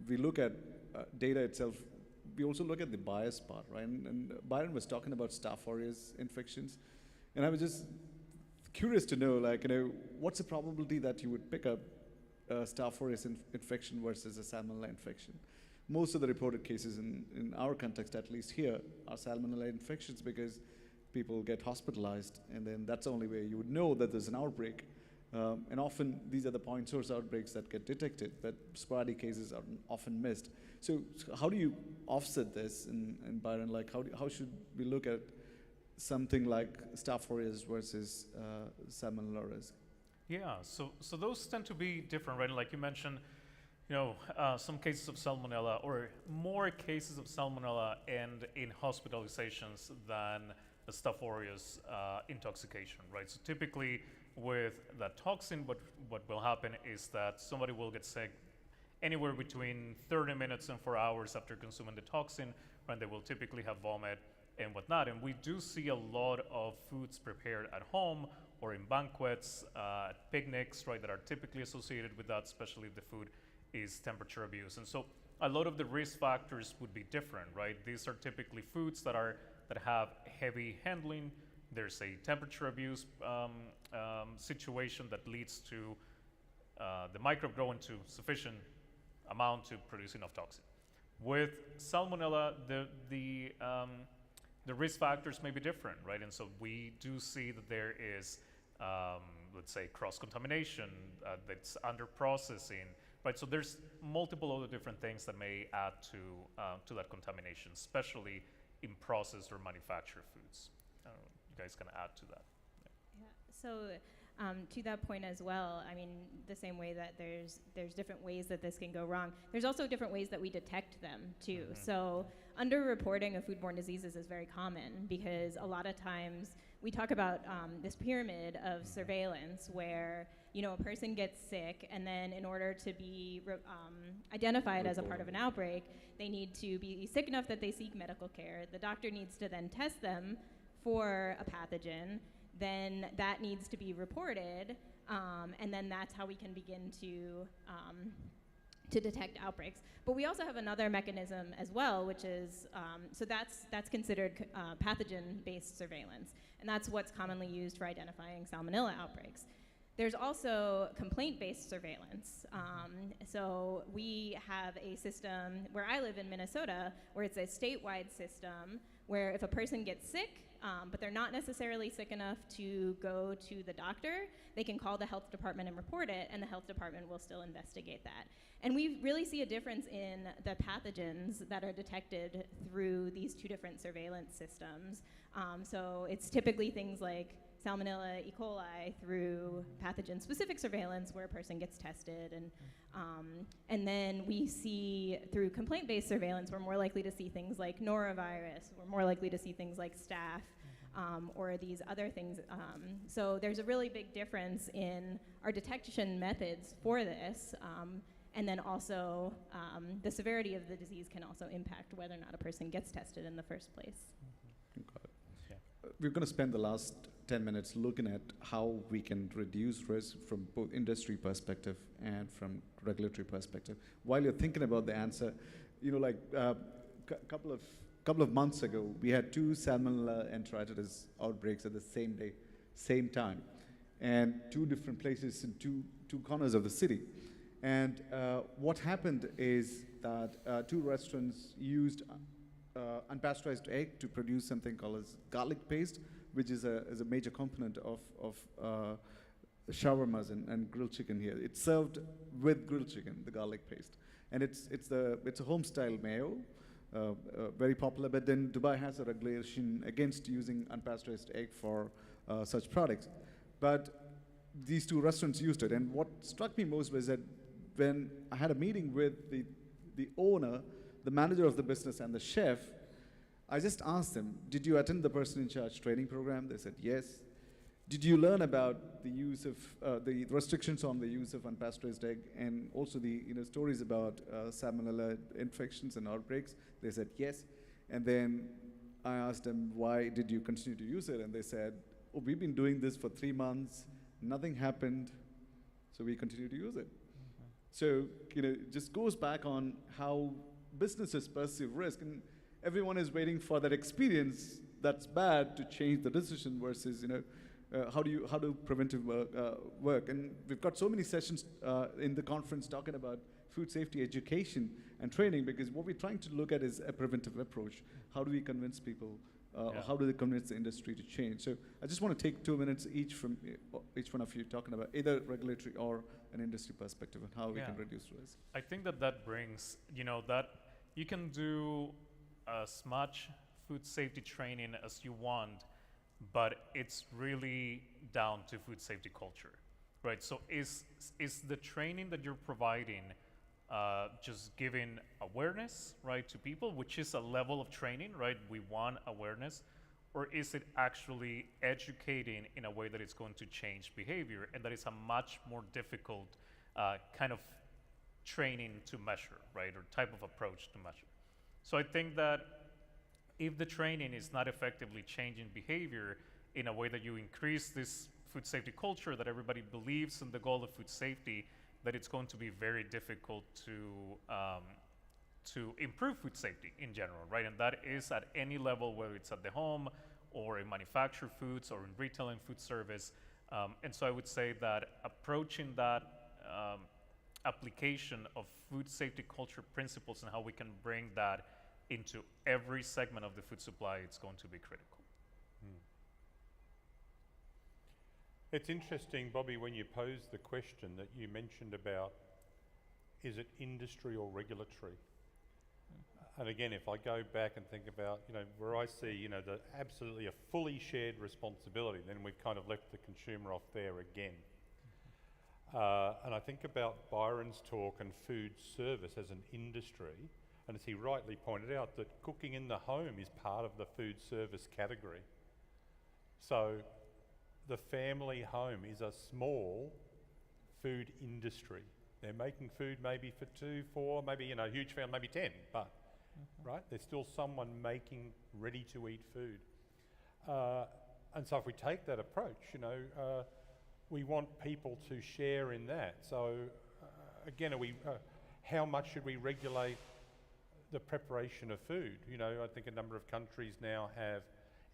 We look at data itself. We also look at the bias part, right? And Byron was talking about Staph aureus infections, and I was just curious to know, what's the probability that you would pick up a Staph aureus infection versus a salmonella infection? Most of the reported cases in our context, at least here, are salmonella infections because people get hospitalized, and then that's the only way you would know that there's an outbreak. And often these are the point source outbreaks that get detected, but sporadic cases are often missed. So how do you offset this? And Byron, how should we look at something like Staph aureus versus salmonella risk? Yeah, so those tend to be different, right? Like you mentioned, some cases of salmonella, or more cases of salmonella and in hospitalizations than a Staph aureus intoxication, right? So typically with that toxin, what will happen is that somebody will get sick anywhere between 30 minutes and 4 hours after consuming the toxin, and they will typically have vomit and whatnot. And we do see a lot of foods prepared at home or in banquets, at picnics, right, that are typically associated with that, especially if the food is temperature abuse. And so a lot of the risk factors would be different, right? These are typically foods that have heavy handling. There's a temperature abuse situation that leads to the microbe growing to sufficient amount to produce enough toxin. With salmonella, the risk factors may be different, right? And so we do see that there is, let's say, cross-contamination that's under processing, right? So there's multiple other different things that may add to that contamination, especially in processed or manufactured foods. You guys can add to that. Yeah. So To that point as well, I mean, the same way that there's different ways that this can go wrong, there's also different ways that we detect them too. So underreporting of foodborne diseases is very common because a lot of times we talk about this pyramid of surveillance where, you know, a person gets sick and then in order to be identified as a part of an outbreak, they need to be sick enough that they seek medical care. The doctor needs to then test them for a pathogen. Then that needs to be reported, and then that's how we can begin to detect outbreaks. But we also have another mechanism as well, which is, so that's considered pathogen-based surveillance, and that's what's commonly used for identifying salmonella outbreaks. There's also complaint-based surveillance. So we have a system where I live in Minnesota, where it's a statewide system where if a person gets sick, but they're not necessarily sick enough to go to the doctor, they can call the health department and report it, and the health department will still investigate that. And we really see a difference in the pathogens that are detected through these two different surveillance systems. So it's typically things like Salmonella, E. coli through pathogen-specific surveillance where a person gets tested, and then we see through complaint-based surveillance, we're more likely to see things like norovirus, we're more likely to see things like staph, or these other things. So there's a really big difference in our detection methods for this, and then also the severity of the disease can also impact whether or not a person gets tested in the first place. Got it. We're going to spend the last 10 minutes looking at how we can reduce risk from both industry perspective and from regulatory perspective. While you're thinking about the answer, you know, like couple of months ago, we had 2 salmonella enteritis outbreaks at the same day, same time, and 2 different places in two corners of the city. And what happened is that 2 restaurants used unpasteurized egg to produce something called as garlic paste, which is a major component of shawarmas and grilled chicken here. It's served with grilled chicken, the garlic paste, and it's a home style mayo, very popular. But then Dubai has a regulation against using unpasteurized egg for such products. But these 2 restaurants used it, and what struck me most was that when I had a meeting with the owner, the manager of the business, and the chef, I just asked them, did you attend the person in charge training program? They said yes. Did you learn about the use of the restrictions on the use of unpasteurized egg and also the stories about salmonella infections and outbreaks? They said yes. And then I asked them, why did you continue to use it? And they said, oh, we've been doing this for 3 months, nothing happened, so we continue to use it. So it just goes back on how businesses perceive risk, and everyone is waiting for that experience that's bad to change the decision versus how do preventive work. And we've got so many sessions in the conference talking about food safety education and training, because what we're trying to look at is a preventive approach. How do we convince people? How do they convince the industry to change? So I just want to take 2 minutes each from each one of you talking about either regulatory or an industry perspective on how we can reduce risk. I think that brings, that you can do as much food safety training as you want, but it's really down to food safety culture, right? So is the training that you're providing just giving awareness, right, to people, which is a level of training, right? We want awareness, or is it actually educating in a way that it's going to change behavior, and that is a much more difficult kind of training to measure, right, or type of approach to measure? So I think that if the training is not effectively changing behavior in a way that you increase this food safety culture, that everybody believes in the goal of food safety, that it's going to be very difficult to improve food safety in general, right? And that is at any level, whether it's at the home or in manufactured foods or in retail and food service. And so I would say that approaching that application of food safety culture principles and how we can bring that into every segment of the food supply, it's going to be critical. It's interesting, Bobby, when you posed the question that you mentioned about, is it industry or regulatory? And again, if I go back and think about, where I see, the absolutely a fully shared responsibility, then we've kind of left the consumer off there again. And I think about Byron's talk and food service as an industry, and as he rightly pointed out, that cooking in the home is part of the food service category. So the family home is a small food industry. They're making food maybe for 2, 4, maybe, a huge family, maybe 10, but, right? There's still someone making ready-to-eat food. And so if we take that approach, we want people to share in that. So again, how much should we regulate the preparation of food? I think a number of countries now have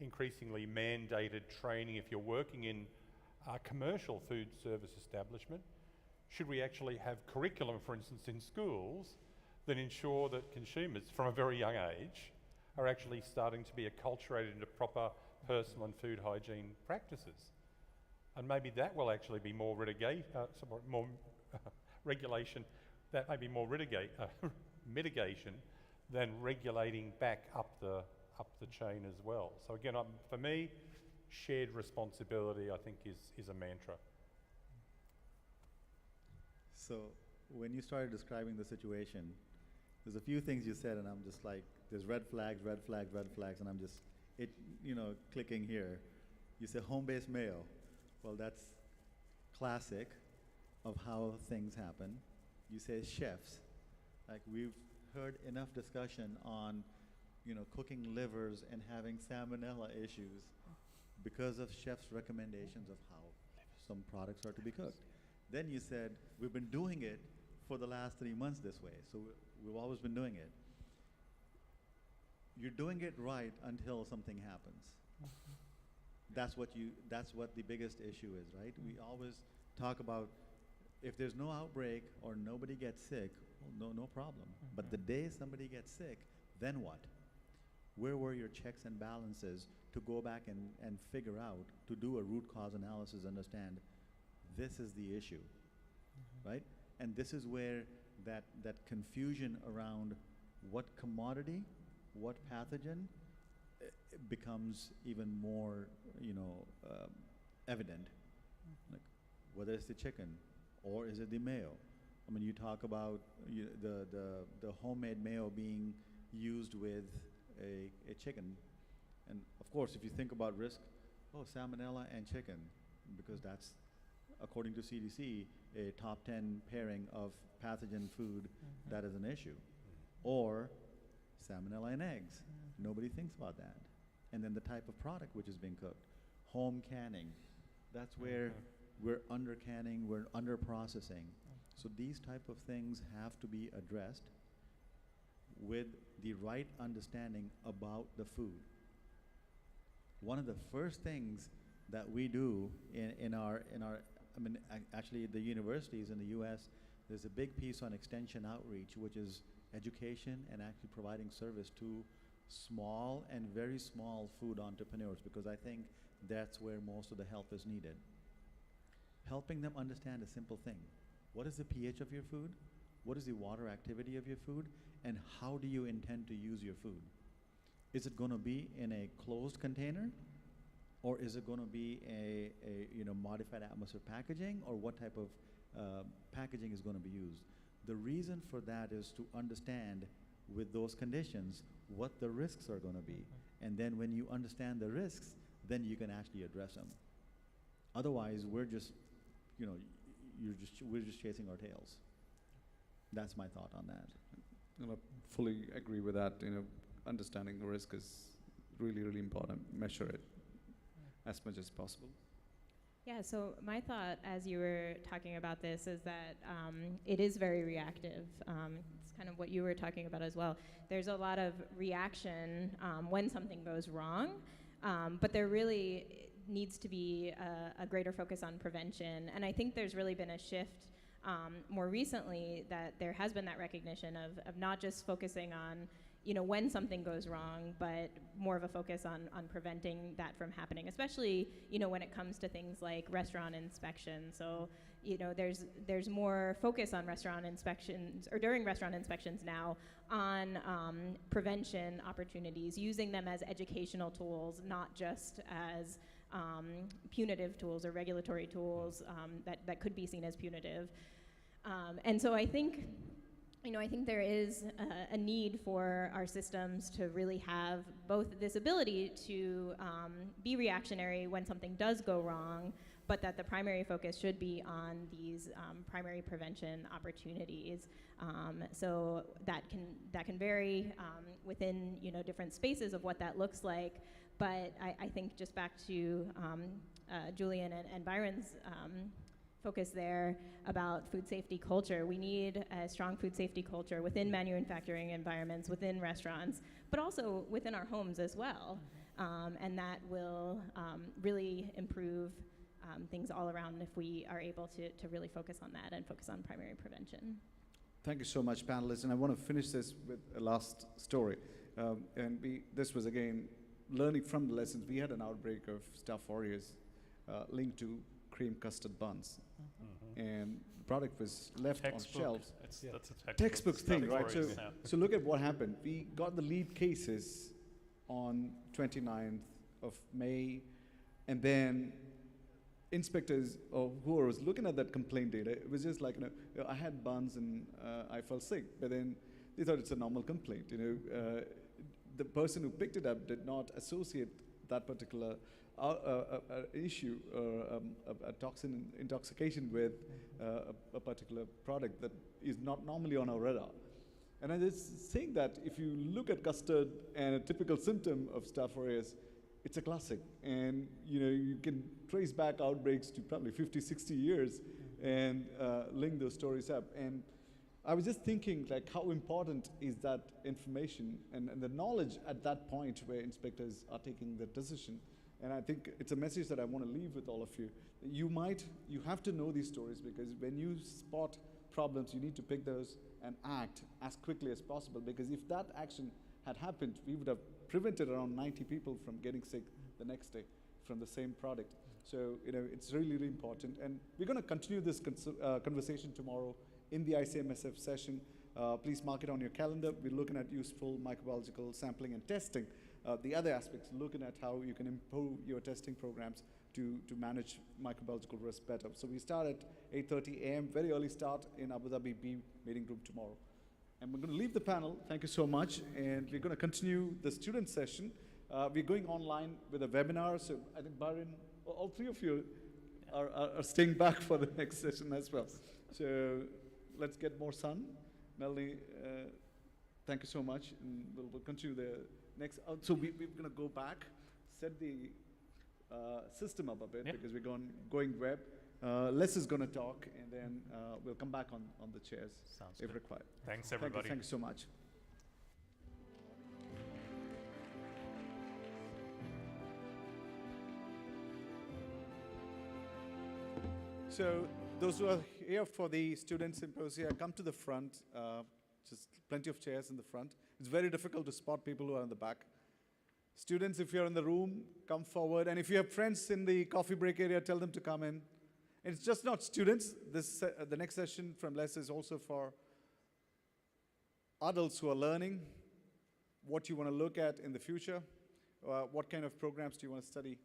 increasingly mandated training. If you're working in a commercial food service establishment, should we actually have curriculum, for instance, in schools that ensure that consumers from a very young age are actually starting to be acculturated into proper personal and food hygiene practices? And maybe that will actually be more regulation, that may be more mitigation than regulating back up the chain as well. So again, for me, shared responsibility, I think, is a mantra. So when you started describing the situation, there's a few things you said, and I'm just like, there's red flags, red flags, red flags, and I'm just, clicking here. You say home-based mayo. Well, that's classic of how things happen. You say chefs. Like, we've heard enough discussion on, cooking livers and having salmonella issues because of chefs' recommendations of how some products are to be cooked. Then you said, we've been doing it for the last 3 months this way, so we've always been doing it. You're doing it right until something happens. That's what the biggest issue is, right? We always talk about, if there's no outbreak or nobody gets sick, well, no problem. But the day somebody gets sick, then what? Where were your checks and balances to go back and figure out, to do a root cause analysis, understand this is the issue, right? And this is where that confusion around what commodity, what pathogen, becomes even more, evident. Like, whether it's the chicken or is it the mayo? I mean, you talk about the homemade mayo being used with a chicken, and of course, if you think about risk, salmonella and chicken, because that's, according to CDC, a top 10 pairing of pathogen food that is an issue. Or salmonella in eggs. Nobody thinks about that. And then the type of product which is being cooked. Home canning. That's where we're under canning, we're under processing. So these type of things have to be addressed with the right understanding about the food. One of the first things that we do in our actually the universities in the US, there's a big piece on extension outreach, which is education and actually providing service to small and very small food entrepreneurs, because I think that's where most of the help is needed. Helping them understand a simple thing. What is the pH of your food? What is the water activity of your food? And how do you intend to use your food? Is it going to be in a closed container? Or is it going to be a modified atmosphere packaging? Or what type of packaging is going to be used? The reason for that is to understand, with those conditions, what the risks are going to be. And then when you understand the risks, then you can actually address them. Otherwise, we're just chasing our tails. That's my thought on that. I fully agree with that. Understanding the risk is really, really important. Measure it as much as possible. Yeah, so my thought as you were talking about this is that it is very reactive. It's kind of what you were talking about as well. There's a lot of reaction when something goes wrong, but there really needs to be a greater focus on prevention. And I think there's really been a shift more recently that there has been that recognition of not just focusing on when something goes wrong, but more of a focus on preventing that from happening, especially, when it comes to things like restaurant inspection. So, there's more focus on restaurant inspections, or during restaurant inspections now, on prevention opportunities, using them as educational tools, not just as punitive tools or regulatory tools that could be seen as punitive. And so I think there is a need for our systems to really have both this ability to be reactionary when something does go wrong, but that the primary focus should be on these primary prevention opportunities. So that can vary within different spaces of what that looks like. But I think just back to Julian and Byron's focus there about food safety culture. We need a strong food safety culture within manufacturing environments, within restaurants, but also within our homes as well. And that will really improve things all around if we are able to really focus on that and focus on primary prevention. Thank you so much, panelists. And I want to finish this with a last story. This was, again, learning from the lessons. We had an outbreak of Staph aureus linked to cream custard buns. And the product was left on shelves. That's a textbook thing, right? So, so look at what happened. We got the lead cases on 29th of May, and then inspectors who was looking at that complaint data, it was just like, I had buns and I felt sick, but then they thought it's a normal complaint. The person who picked it up did not associate that particular issue or a toxin intoxication with a particular product that is not normally on our radar. And I just think that if you look at custard and a typical symptom of Staph aureus, it's a classic. And you can trace back outbreaks to probably 50, 60 years and link those stories up. And I was just thinking, like, how important is that information and the knowledge at that point where inspectors are taking the decision. And I think it's a message that I want to leave with all of you. You have to know these stories, because when you spot problems, you need to pick those and act as quickly as possible, because if that action had happened, we would have prevented around 90 people from getting sick the next day from the same product. So, it's really, really important. And we're going to continue this conversation tomorrow in the ICMSF session. Please mark it on your calendar. We're looking at useful microbiological sampling and testing. The other aspects, looking at how you can improve your testing programs to manage microbiological risk better. So we start at 8:30 a.m., very early start in Abu Dhabi B meeting room tomorrow. And we're going to leave the panel. Thank you so much. And we're going to continue the student session. We're going online with a webinar. So I think Byron, all three of you are staying back for the next session as well. So let's get more sun. Melanie, thank you so much. And we'll continue the next. So we're going to go back, set the system up a bit, because we're going web. Les is going to talk, and then we'll come back on the chairs if required. Thanks, everybody. Thank you so much. So those who are here for the student symposia, come to the front. Just plenty of chairs in the front. It's very difficult to spot people who are in the back. Students, if you're in the room, come forward. And if you have friends in the coffee break area, tell them to come in. And it's just not students. The next session from Les is also for adults who are learning what you want to look at in the future. What kind of programs do you want to study?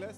Les?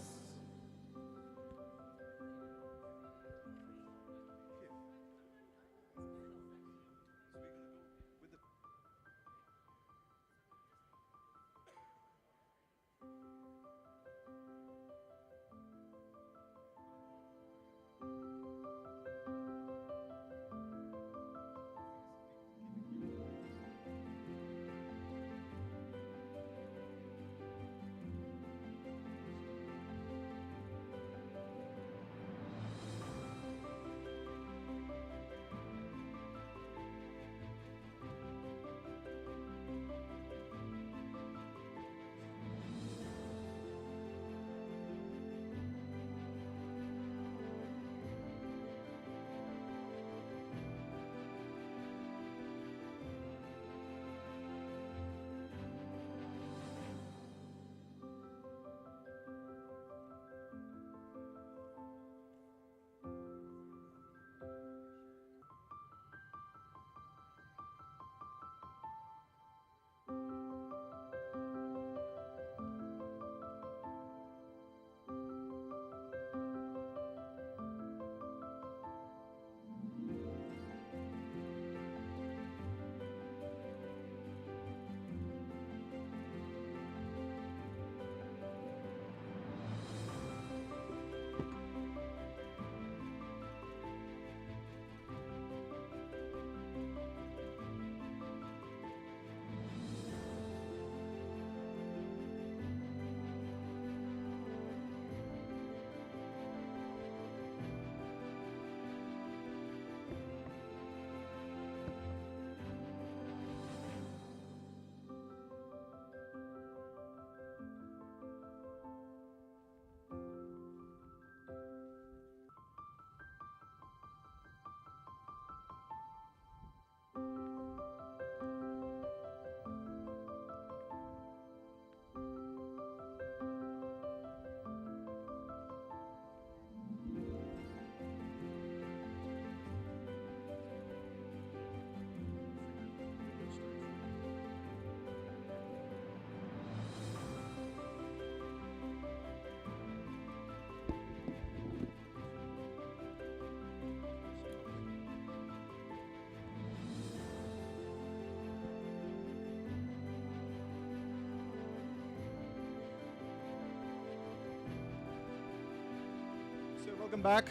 Welcome back.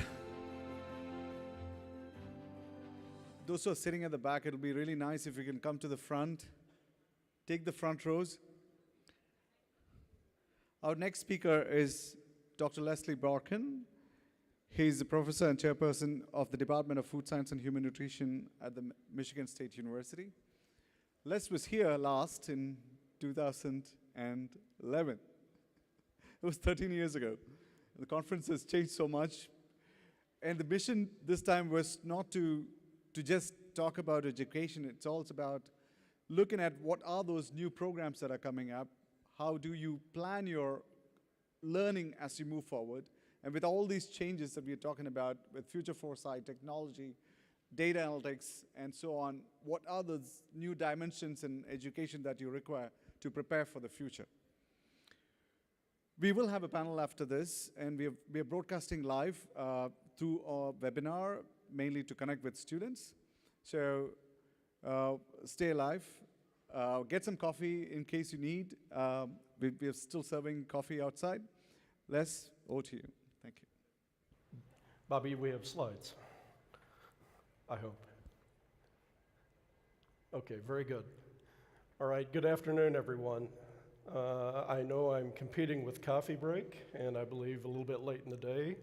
Those who are sitting at the back, it'll be really nice if you can come to the front. Take the front rows. Our next speaker is Dr. Leslie Borkin. He's the professor and chairperson of the Department of Food Science and Human Nutrition at the Michigan State University. Les was here last in 2011. It was 13 years ago. The conference has changed so much. And the mission this time was not to just talk about education. It's also about looking at what are those new programs that are coming up. How do you plan your learning as you move forward? And with all these changes that we're talking about with future foresight, technology, data analytics, and so on, what are those new dimensions in education that you require to prepare for the future? We will have a panel after this, and we are broadcasting live through our webinar, mainly to connect with students. So stay alive. Get some coffee in case you need. We are still serving coffee outside. Les, over to you. Thank you. Bobby, we have slides, I hope. Okay, very good. All right, good afternoon, everyone. I know I'm competing with coffee break, and I believe a little bit late in the day,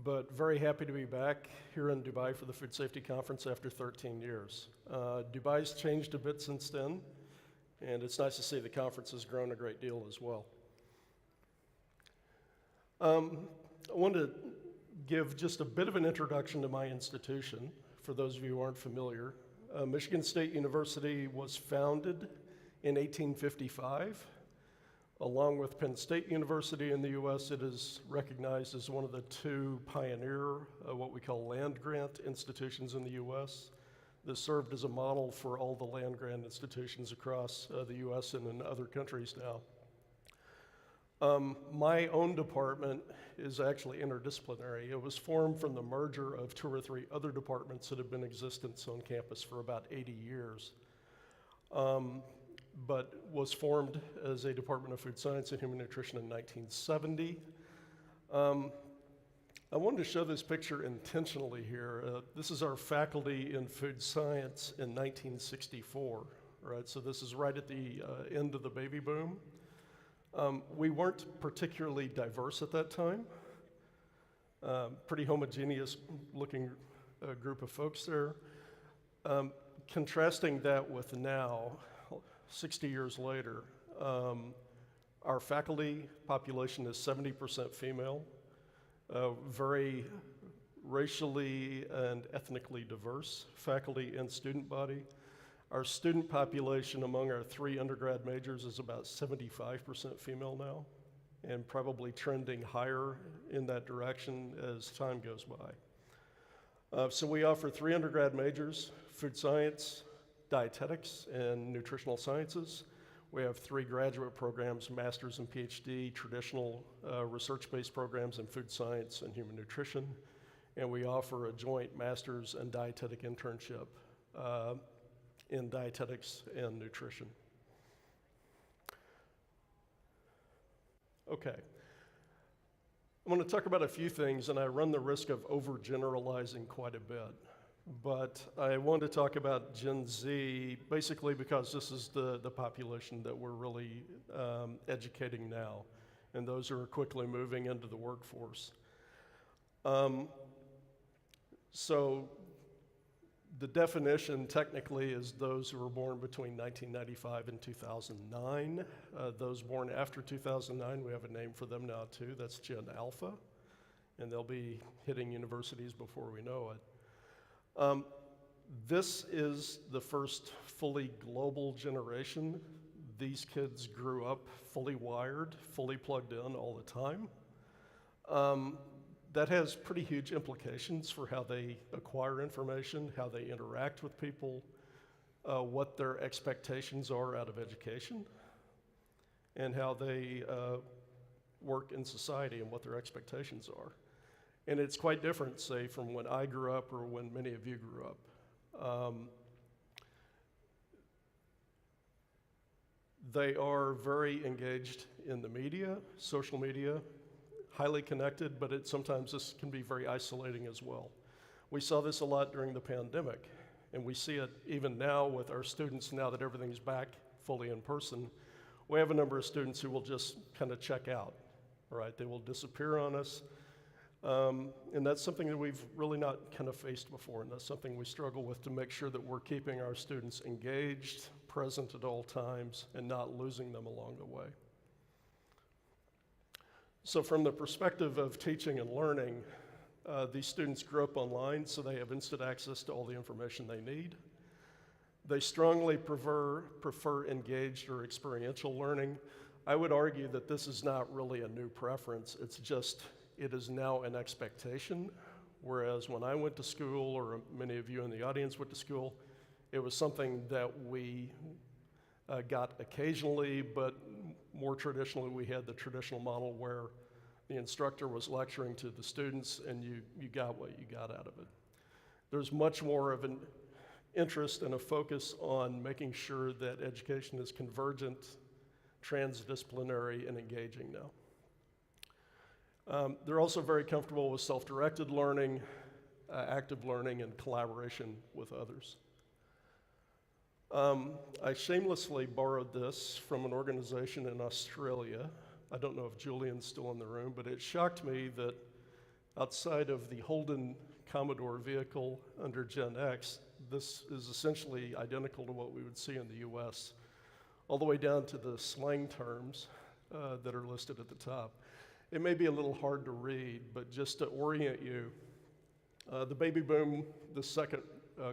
but very happy to be back here in Dubai for the Food Safety Conference after 13 years. Dubai's changed a bit since then, and it's nice to see the conference has grown a great deal as well. I want to give just a bit of an introduction to my institution, for those of you who aren't familiar. Michigan State University was founded in 1855. Along with Penn State University in the US, it is recognized as one of the two pioneer, what we call land grant institutions in the US. This served as a model for all the land grant institutions across the US and in other countries now. My own department is actually interdisciplinary. It was formed from the merger of 2 or 3 other departments that have been in existence on campus for about 80 years, but was formed as a Department of Food Science and Human Nutrition in 1970. I wanted to show this picture intentionally here. This is our faculty in food science in 1964, right? So this is right at the end of the baby boom. We weren't particularly diverse at that time. Pretty homogeneous looking group of folks there. Contrasting that with now, 60 years later, our faculty population is 70% female, very racially and ethnically diverse faculty and student body. Our student population among our 3 undergrad majors is about 75% female now, and probably trending higher in that direction as time goes by. So we offer 3 undergrad majors: food science, dietetics, and nutritional sciences. We have 3 graduate programs, master's and PhD, traditional research-based programs in food science and human nutrition, and we offer a joint master's and dietetic internship in dietetics and nutrition. Okay. I'm going to talk about a few things, and I run the risk of overgeneralizing quite a bit. But I want to talk about Gen Z basically because this is the population that we're really educating now, and those are quickly moving into the workforce. So the definition technically is those who were born between 1995 and 2009. Those born after 2009, we have a name for them now too. That's Gen Alpha, and they'll be hitting universities before we know it. This is the first fully global generation. These kids grew up fully wired, fully plugged in all the time. That has pretty huge implications for how they acquire information, how they interact with people, what their expectations are out of education, and how they work in society and what their expectations are. And it's quite different, say, from when I grew up or when many of you grew up. They are very engaged in the media, social media, highly connected, but sometimes this can be very isolating as well. We saw this a lot during the pandemic, and we see it even now with our students now that everything's back fully in person. We have a number of students who will just kind of check out, right? They will disappear on us. And that's something that we've really not kind of faced before, and that's something we struggle with to make sure that we're keeping our students engaged, present at all times, and not losing them along the way. So from the perspective of teaching and learning, these students grew up online, so they have instant access to all the information they need. They strongly prefer engaged or experiential learning. I would argue that this is not really a new preference, it's just it is now an expectation, whereas when I went to school, or many of you in the audience went to school, it was something that we got occasionally, but more traditionally we had the traditional model where the instructor was lecturing to the students and you got what you got out of it. There's much more of an interest and a focus on making sure that education is convergent, transdisciplinary, and engaging now. They're also very comfortable with self-directed learning, active learning, and collaboration with others. I shamelessly borrowed this from an organization in Australia. I don't know if Julian's still in the room, but it shocked me that outside of the Holden Commodore vehicle under Gen X, this is essentially identical to what we would see in the US, all the way down to the slang terms that are listed at the top. It may be a little hard to read, but just to orient you, the baby boom, the second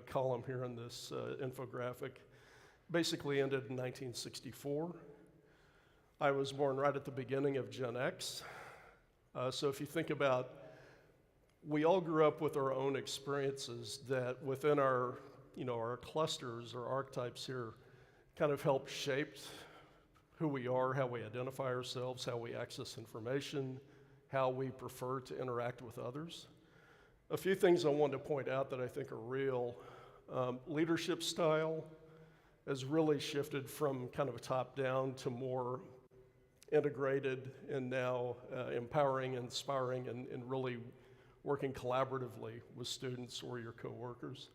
column here in this infographic, basically ended in 1964. I was born right at the beginning of Gen X. So if you think about, we all grew up with our own experiences that within our clusters or archetypes here kind of helped shape who we are, how we identify ourselves, how we access information, how we prefer to interact with others. A few things I wanted to point out that I think are real. Leadership style has really shifted from kind of a top-down to more integrated and now empowering, inspiring, and really working collaboratively with students or your coworkers.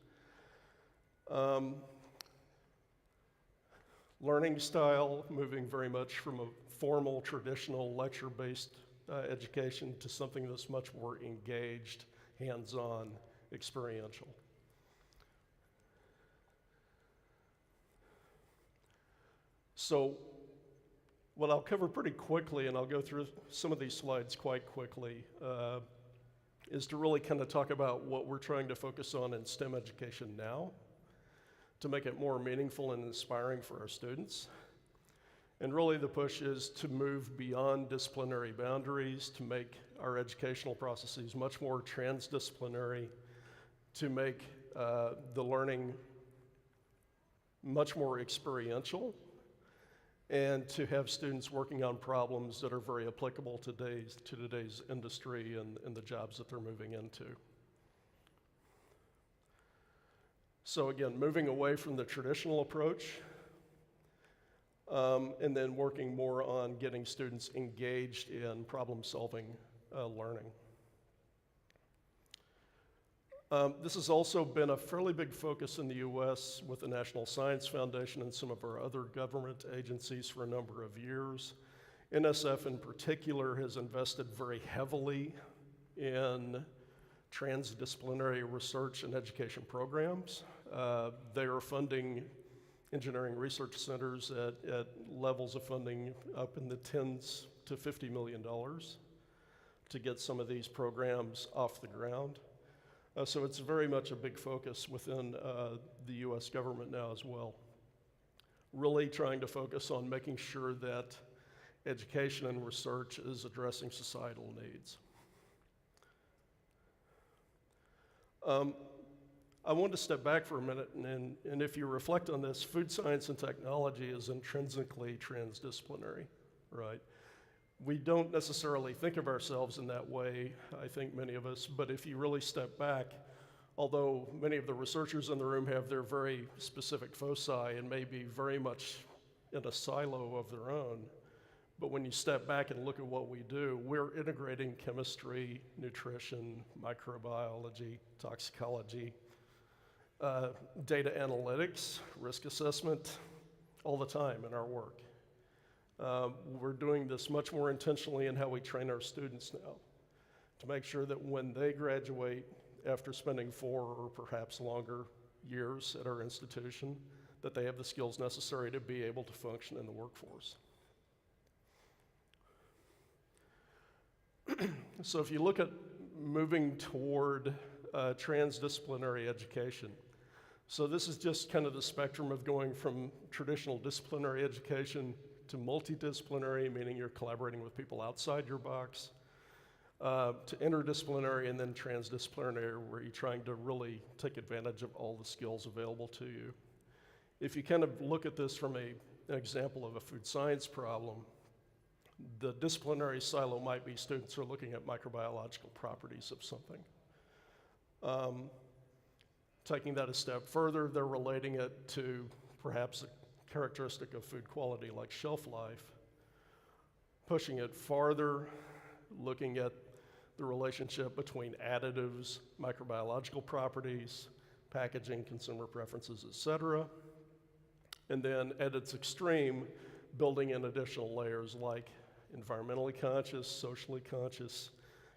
Learning style, moving very much from a formal, traditional, lecture-based education to something that's much more engaged, hands-on, experiential. So what I'll cover pretty quickly, and I'll go through some of these slides quite quickly, is to really kind of talk about what we're trying to focus on in STEM education now to make it more meaningful and inspiring for our students. And really the push is to move beyond disciplinary boundaries, to make our educational processes much more transdisciplinary, to make the learning much more experiential, and to have students working on problems that are very applicable to today's industry and the jobs that they're moving into. So again, moving away from the traditional approach, and then working more on getting students engaged in problem-solving learning. This has also been a fairly big focus in the US with the National Science Foundation and some of our other government agencies for a number of years. NSF in particular has invested very heavily in transdisciplinary research and education programs. They are funding engineering research centers at levels of funding up in the tens to $50 million to get some of these programs off the ground. So it's very much a big focus within the US government now as well. Really trying to focus on making sure that education and research is addressing societal needs. I want to step back for a minute, and if you reflect on this, food science and technology is intrinsically transdisciplinary, right? We don't necessarily think of ourselves in that way, I think many of us, but if you really step back, although many of the researchers in the room have their very specific foci and may be very much in a silo of their own, but when you step back and look at what we do, we're integrating chemistry, nutrition, microbiology, toxicology, data analytics, risk assessment, all the time in our work. We're doing this much more intentionally in how we train our students now to make sure that when they graduate after spending 4 or perhaps longer years at our institution, that they have the skills necessary to be able to function in the workforce. So if you look at moving toward transdisciplinary education, so this is just kind of the spectrum of going from traditional disciplinary education to multidisciplinary, meaning you're collaborating with people outside your box, to interdisciplinary, and then transdisciplinary, where you're trying to really take advantage of all the skills available to you. If you kind of look at this from an example of a food science problem, the disciplinary silo might be students who are looking at microbiological properties of something. Taking that a step further, they're relating it to perhaps a characteristic of food quality like shelf life. Pushing it farther, looking at the relationship between additives, microbiological properties, packaging, consumer preferences, et cetera. And then at its extreme, building in additional layers like environmentally conscious, socially conscious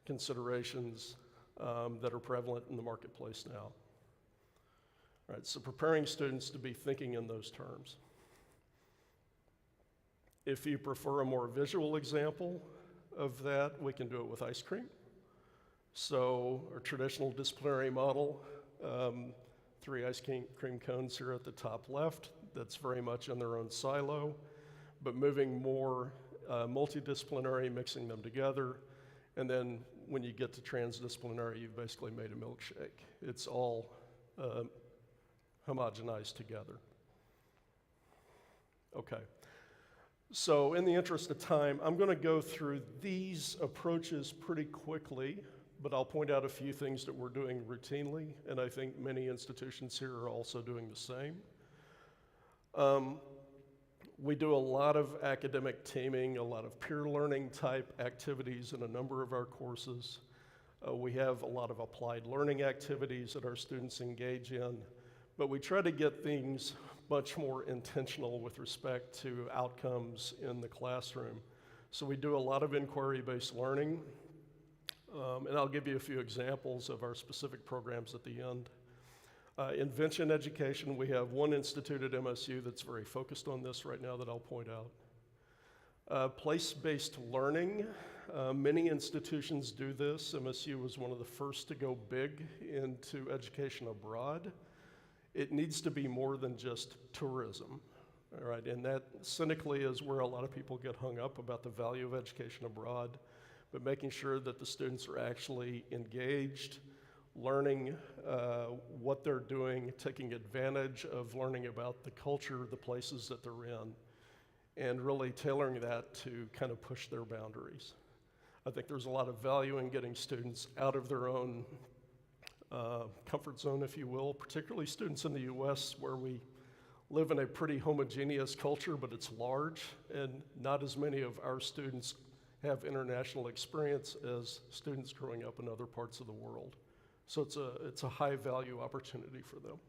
considerations that are prevalent in the marketplace now. All right, so preparing students to be thinking in those terms. If you prefer a more visual example of that, we can do it with ice cream. So our traditional disciplinary model, 3 ice cream cones here at the top left, that's very much in their own silo, but moving more multidisciplinary, mixing them together, and then when you get to transdisciplinary, you've basically made a milkshake. It's all homogenized together. Okay. So in the interest of time, I'm going to go through these approaches pretty quickly, but I'll point out a few things that we're doing routinely, and I think many institutions here are also doing the same. We do a lot of academic teaming, a lot of peer learning type activities in a number of our courses. We have a lot of applied learning activities that our students engage in, but we try to get things much more intentional with respect to outcomes in the classroom. So we do a lot of inquiry-based learning, and I'll give you a few examples of our specific programs at the end. Invention education, we have one institute at MSU that's very focused on this right now that I'll point out. Place-based learning, many institutions do this. MSU was one of the first to go big into education abroad. It needs to be more than just tourism, all right? And that cynically is where a lot of people get hung up about the value of education abroad, but making sure that the students are actually engaged, learning what they're doing, taking advantage of learning about the culture, the places that they're in, and really tailoring that to kind of push their boundaries. I think there's a lot of value in getting students out of their own comfort zone, if you will, particularly students in the US where we live in a pretty homogeneous culture, but it's large, and not as many of our students have international experience as students growing up in other parts of the world. So it's a high value opportunity for them.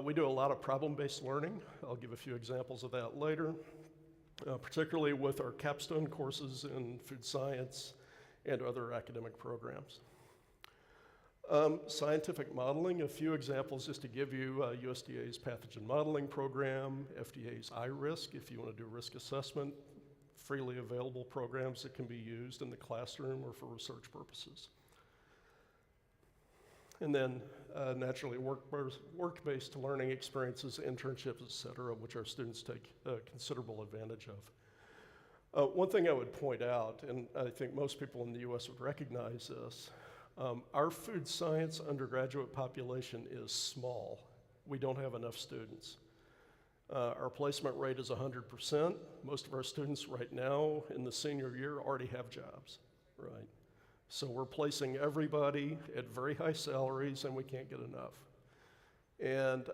We do a lot of problem-based learning. I'll give a few examples of that later, particularly with our capstone courses in food science and other academic programs. Scientific modeling, a few examples just to give you, USDA's pathogen modeling program, FDA's iRisk, if you want to do risk assessment, freely available programs that can be used in the classroom or for research purposes. And then naturally work-based learning experiences, internships, et cetera, which our students take considerable advantage of. One thing I would point out, and I think most people in the US would recognize this, our food science undergraduate population is small. We don't have enough students. Our placement rate is 100%. Most of our students right now in the senior year already have jobs, right? So we're placing everybody at very high salaries and we can't get enough. And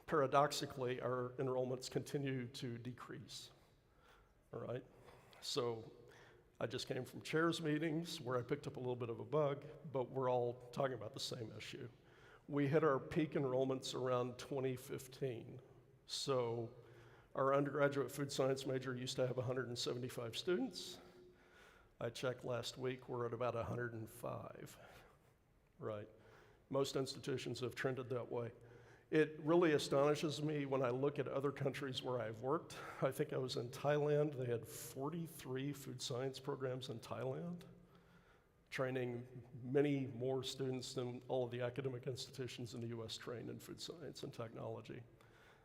paradoxically, our enrollments continue to decrease, all right? So I just came from chairs meetings where I picked up a little bit of a bug, but we're all talking about the same issue. We hit our peak enrollments around 2015. So our undergraduate food science major used to have 175 students. I checked last week, we're at about 105, right? Most institutions have trended that way. It really astonishes me when I look at other countries where I've worked. I think I was in Thailand. They had 43 food science programs in Thailand, training many more students than all of the academic institutions in the US train in food science and technology.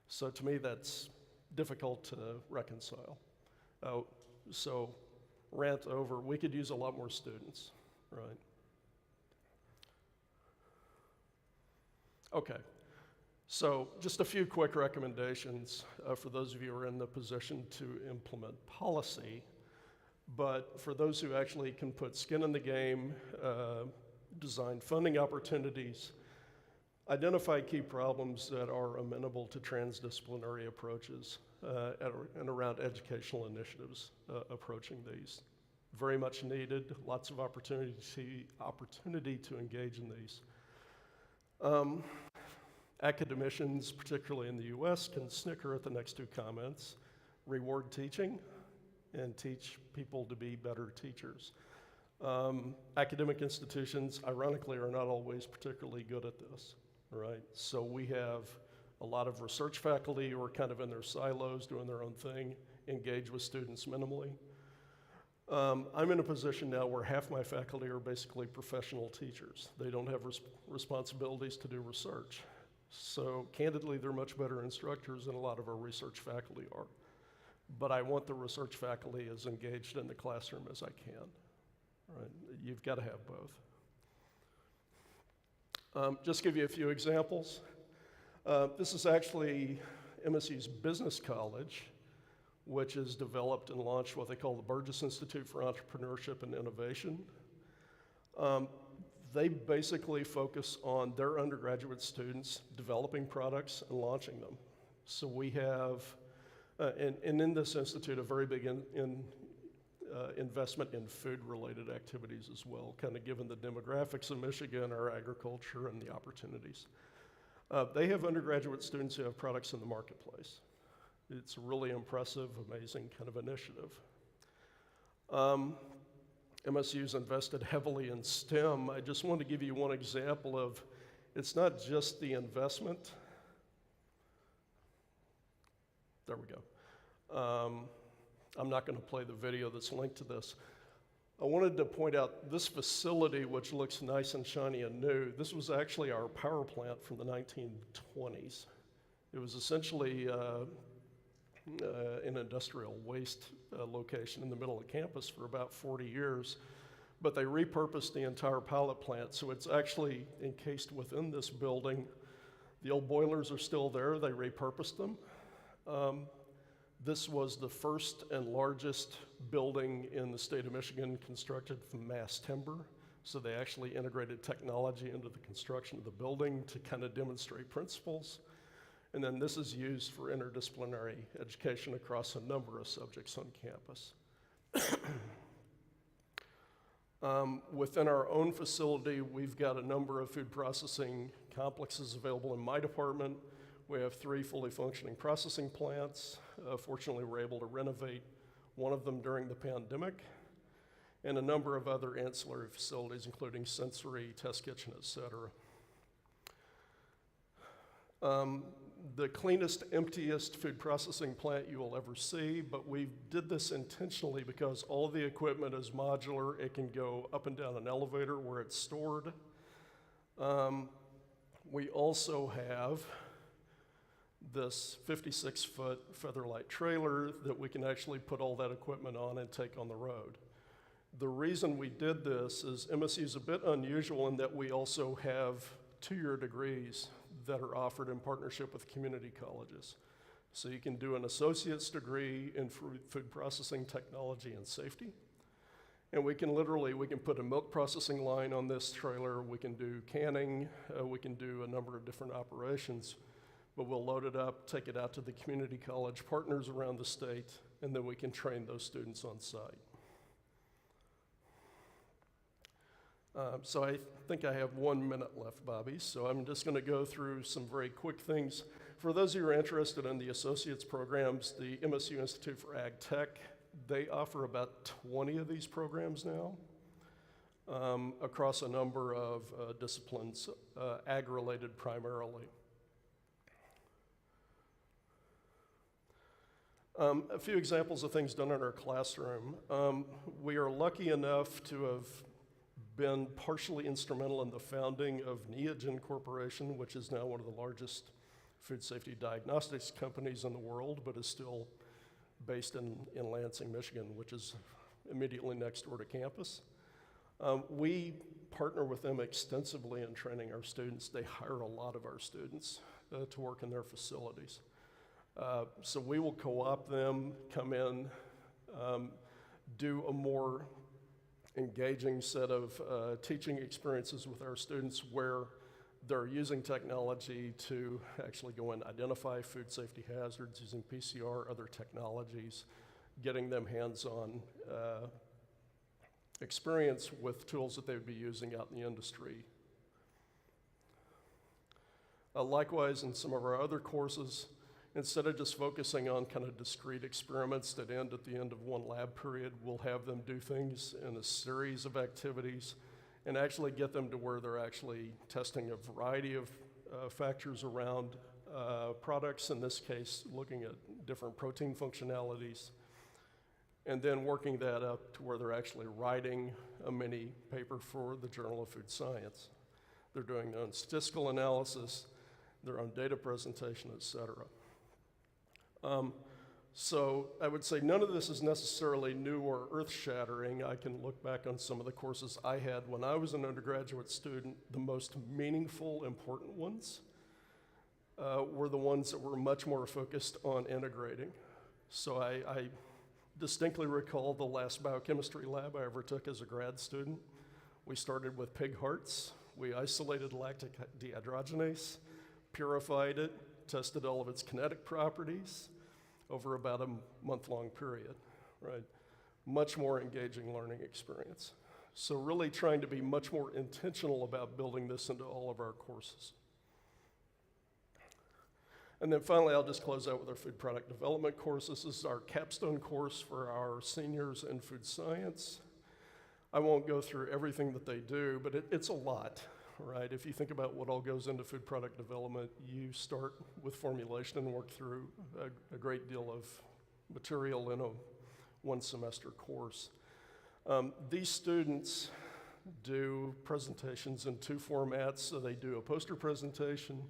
So to me, that's difficult to reconcile. So rant over, we could use a lot more students, right? Okay. So just a few quick recommendations for those of you who are in the position to implement policy. But for those who actually can put skin in the game, design funding opportunities, identify key problems that are amenable to transdisciplinary approaches and around educational initiatives approaching these. Very much needed, lots of opportunity to engage in these. Academicians, particularly in the US, can snicker at the next two comments. Reward teaching and teach people to be better teachers. Academic institutions, ironically, are not always particularly good at this, right? So we have a lot of research faculty who are kind of in their silos doing their own thing, engage with students minimally. I'm in a position now where half my faculty are basically professional teachers. They don't have responsibilities to do research. So candidly, they're much better instructors than a lot of our research faculty are. But I want the research faculty as engaged in the classroom as I can. Right? You've got to have both. Just give you a few examples. This is actually MSU's Business College, which has developed and launched what they call the Burgess Institute for Entrepreneurship and Innovation. They basically focus on their undergraduate students developing products and launching them. So we have, and in this institute, a very big investment in food-related activities as well, kind of given the demographics of Michigan, our agriculture, and the opportunities. They have undergraduate students who have products in the marketplace. It's a really impressive, amazing kind of initiative. MSU's invested heavily in STEM. I just want to give you one example of, it's not just the investment. There we go. I'm not going to play the video that's linked to this. I wanted to point out this facility, which looks nice and shiny and new. This was actually our power plant from the 1920s. It was essentially an industrial waste location in the middle of campus for about 40 years, but they repurposed the entire pilot plant, so it's actually encased within this building. The old boilers are still there, they repurposed them. This was the first and largest building in the state of Michigan constructed from mass timber, so they actually integrated technology into the construction of the building to kind of demonstrate principles. And then this is used for interdisciplinary education across a number of subjects on campus. Within our own facility, we've got a number of food processing complexes available in my department. We have 3 fully functioning processing plants. Fortunately, we're able to renovate one of them during the pandemic, and a number of other ancillary facilities, including sensory, test kitchen, et cetera. The cleanest, emptiest food processing plant you will ever see, but we did this intentionally because all the equipment is modular. It can go up and down an elevator where it's stored. We also have this 56-foot Featherlight trailer that we can actually put all that equipment on and take on the road. The reason we did this is MSU is a bit unusual in that we also have 2-year degrees that are offered in partnership with community colleges. So you can do an associate's degree in food processing technology and safety. And we can put a milk processing line on this trailer, we can do canning, we can do a number of different operations, but we'll load it up, take it out to the community college partners around the state, and then we can train those students on site. So I think I have 1 minute left, Bobby, so I'm just going to go through some very quick things. For those of you who are interested in the associates programs, the MSU Institute for Ag Tech, they offer about 20 of these programs now across a number of disciplines, ag-related primarily. A few examples of things done in our classroom. We are lucky enough to have been partially instrumental in the founding of Neogen Corporation, which is now one of the largest food safety diagnostics companies in the world, but is still based in Lansing, Michigan, which is immediately next door to campus. We partner with them extensively in training our students. They hire a lot of our students to work in their facilities. So we will co-opt them, come in, do a more engaging set of teaching experiences with our students where they're using technology to actually go and identify food safety hazards using PCR, other technologies, getting them hands-on experience with tools that they would be using out in the industry. Likewise, in some of our other courses, instead of just focusing on kind of discrete experiments that end at the end of one lab period, we'll have them do things in a series of activities and actually get them to where they're actually testing a variety of factors around products, in this case, looking at different protein functionalities, and then working that up to where they're actually writing a mini paper for the Journal of Food Science. They're doing their own statistical analysis, their own data presentation, et cetera. So I would say none of this is necessarily new or earth-shattering. I can look back on some of the courses I had when I was an undergraduate student, the most meaningful, important ones. were the ones that were much more focused on integrating. So I distinctly recall the last biochemistry lab I ever took as a grad student. We started with pig hearts. We isolated lactic dehydrogenase, purified it, tested all of its kinetic properties over about a month-long period, right? Much more engaging learning experience. So really trying to be much more intentional about building this into all of our courses. And then finally, I'll just close out with our food product development course. This is our capstone course for our seniors in food science. I won't go through everything that they do, but it's a lot, right? If you think about what all goes into food product development, you start with formulation and work through a great deal of material in a one semester course. These students do presentations in two formats. So they do a poster presentation,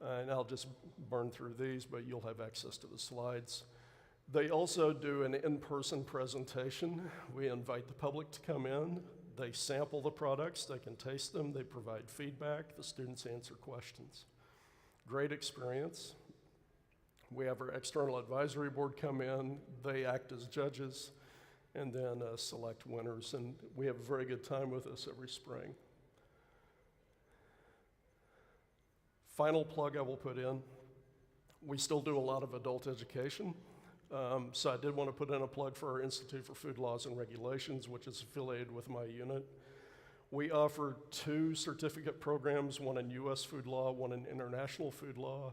and I'll just burn through these, but you'll have access to the slides. They also do an in-person presentation. We invite the public to come in. They sample the products, they can taste them, they provide feedback, the students answer questions. Great experience. We have our external advisory board come in, they act as judges, and then select winners, and we have a very good time with this every spring. Final plug I will put in, we still do a lot of adult education. So I did want to put in a plug for our Institute for Food Laws and Regulations, which is affiliated with my unit. We offer 2 certificate programs, one in US food law, one in international food law.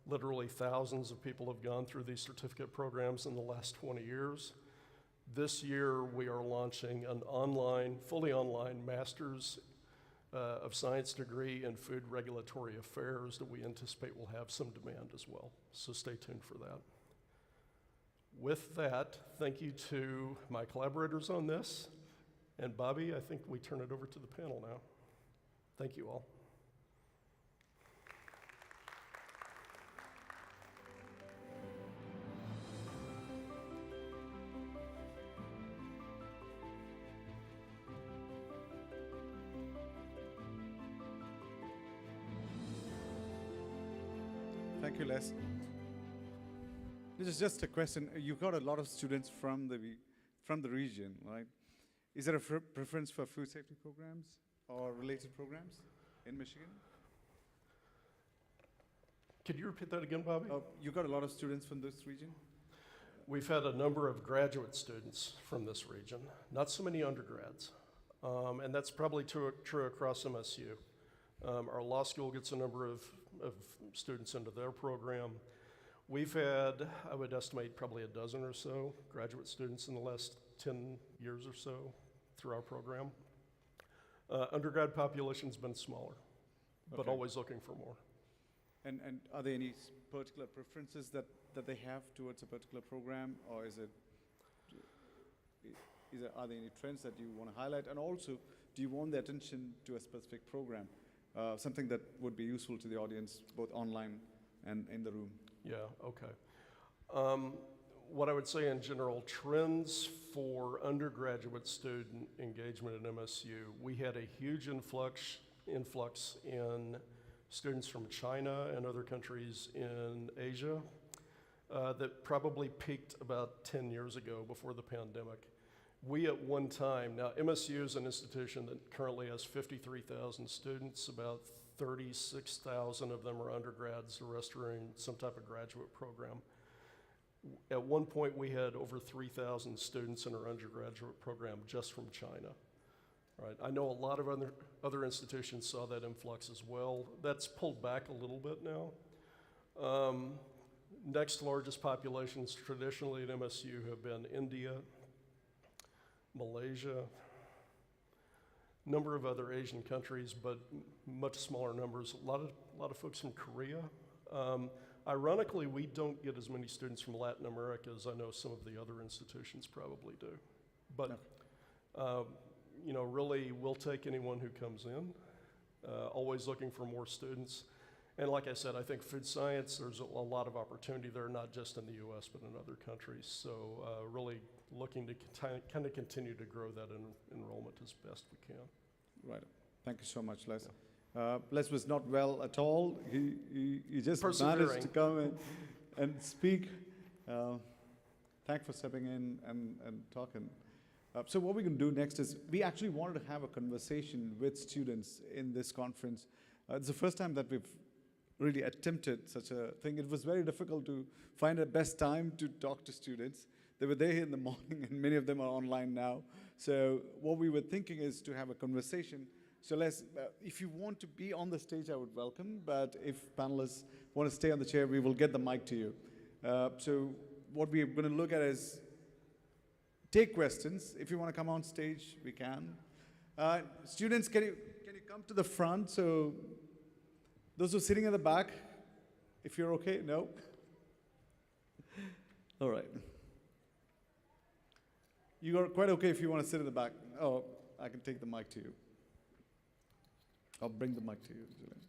Literally thousands of people have gone through these certificate programs in the last 20 years. This year, we are launching an online, fully online Master's of Science degree in Food Regulatory Affairs that we anticipate will have some demand as well. So stay tuned for that. With that, thank you to my collaborators on this. And Bobby, I think we turn it over to the panel now. Thank you all. Thank you, Les. This is just a question. You've got a lot of students from the region, right? Is there a preference for food safety programs or related programs in Michigan? Could you repeat that again, Bobby? You got a lot of students from this region? We've had a number of graduate students from this region, not so many undergrads. And that's probably true across MSU. Our law school gets a number of students into their program. We've had, I would estimate, probably a dozen or so graduate students in the last 10 years or so through our program. Undergrad population's been smaller, but always looking for more. And are there any particular preferences that they have towards a particular program, or are there any trends that you want to highlight? And also, do you want the attention to a specific program, something that would be useful to the audience, both online and in the room? Yeah, okay. What I would say in general, trends for undergraduate student engagement at MSU, we had a huge influx in students from China and other countries in Asia that probably peaked about 10 years ago before the pandemic. We at one time, now MSU is an institution that currently has 53,000 students, about 36,000 of them are undergrads, the rest are in some type of graduate program. At one point, we had over 3,000 students in our undergraduate program just from China. Right. I know a lot of other institutions saw that influx as well. That's pulled back a little bit now. Next largest populations traditionally at MSU have been India, Malaysia, number of other Asian countries, but much smaller numbers. A lot of folks from Korea. Ironically, we don't get as many students from Latin America as I know some of the other institutions probably do. But you know, really, we'll take anyone who comes in. Always looking for more students. And like I said, I think food science, there's a lot of opportunity there, not just in the US, but in other countries. So really looking to kind of continue to grow that enrollment as best we can. Right. Thank you so much, Les. Les was not well at all. He just managed to come and speak. Thanks for stepping in and talking. So what we're going to do next is, we actually wanted to have a conversation with students in this conference. It's the first time that we've really attempted such a thing. It was very difficult to find a best time to talk to students. They were there in the morning, and many of them are online now. So what we were thinking is to have a conversation. So if you want to be on the stage, I would welcome. But if panelists want to stay on the chair, we will get the mic to you. So what we're going to look at is take questions. If you want to come on stage, we can. Students, can you come to the front? So those who are sitting in the back, if you're okay, no? All right. You are quite okay if you want to sit in the back. Oh, I can take the mic to you. I'll bring the mic to you, Julian.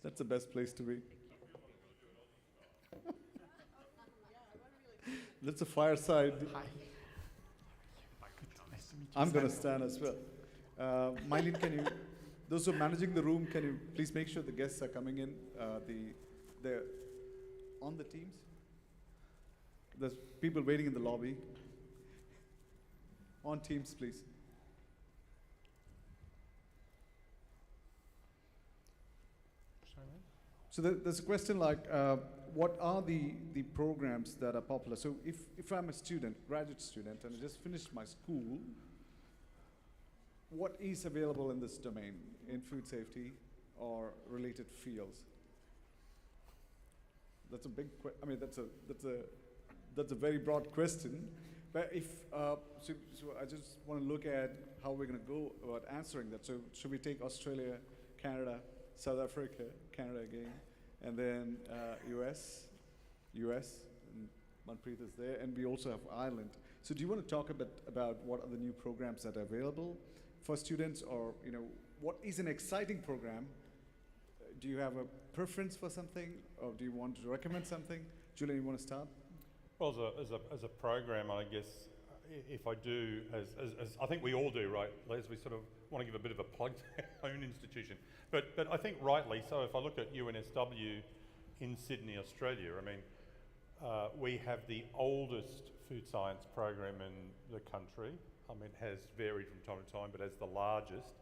That's the best place to be. That's a fireside. Hi. Nice to meet you. I'm going to stand as well. Mylene, can you, those who are managing the room, can you please make sure the guests are coming in? They're on the teams. There's people waiting in the lobby. On Teams, please. So there's a question like, what are the programs that are popular? So if I'm a student, graduate student, and I just finished my school, what is available in this domain, in food safety or related fields? That's a big I mean, that's a very broad question. But if, so I just want to look at how we're going to go about answering that. So should we take Australia, Canada, South Africa, Canada again, and then US, and Manpreet is there, and we also have Ireland. So do you want to talk a bit about what are the new programs that are available for students, or what is an exciting program? Do you have a preference for something, or do you want to recommend something? Julian, you want to start? Well, as a program, I guess, if I do, as I think we all do, right, Les, we sort of want to give a bit of a plug to our own institution. But I think rightly so. If I look at UNSW in Sydney, Australia, I mean, we have the oldest food science program in the country. I mean, it has varied from time to time, but as the largest.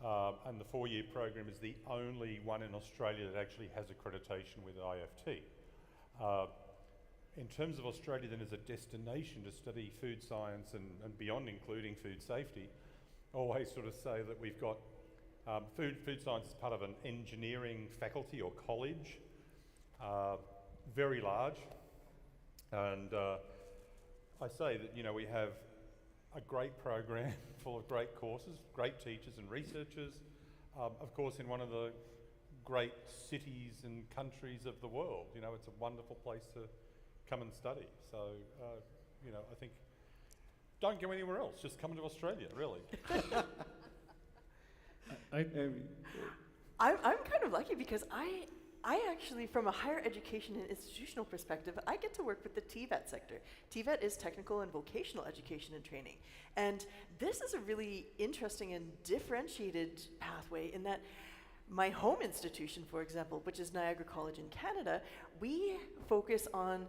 And the 4-year program is the only one in Australia that actually has accreditation with IFT. In terms of Australia then as a destination to study food science and beyond, including food safety, I always sort of say that we've got food science is part of an engineering faculty or college, very large. And I say that, we have a great program full of great courses, great teachers and researchers, of course in one of the great cities and countries of the world. It's a wonderful place to come and study. So, I think don't go anywhere else. Just come to Australia, really. I'm kind of lucky because I actually, from a higher education and institutional perspective, I get to work with the TVET sector. TVET is technical and vocational education and training. And this is a really interesting and differentiated pathway in that my home institution, for example, which is Niagara College in Canada, we focus on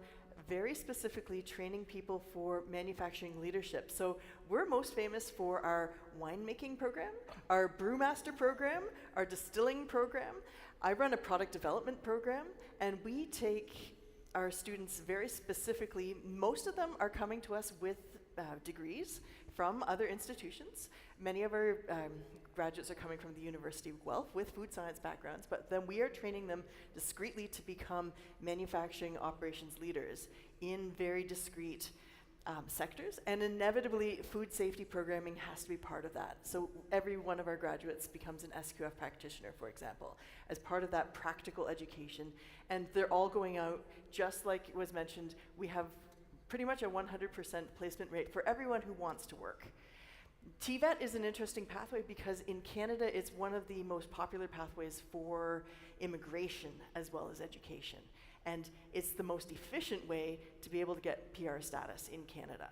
very specifically training people for manufacturing leadership. So we're most famous for our winemaking program, our brewmaster program, our distilling program. I run a product development program, and we take our students very specifically. Most of them are coming to us with degrees from other institutions. Many of our graduates are coming from the University of Guelph with food science backgrounds, but then we are training them discreetly to become manufacturing operations leaders in very discrete sectors, and inevitably food safety programming has to be part of that. So every one of our graduates becomes an SQF practitioner, for example, as part of that practical education, and they're all going out, just like it was mentioned, we have pretty much a 100% placement rate for everyone who wants to work. TVET is an interesting pathway because in Canada it's one of the most popular pathways for immigration as well as education. And it's the most efficient way to be able to get PR status in Canada.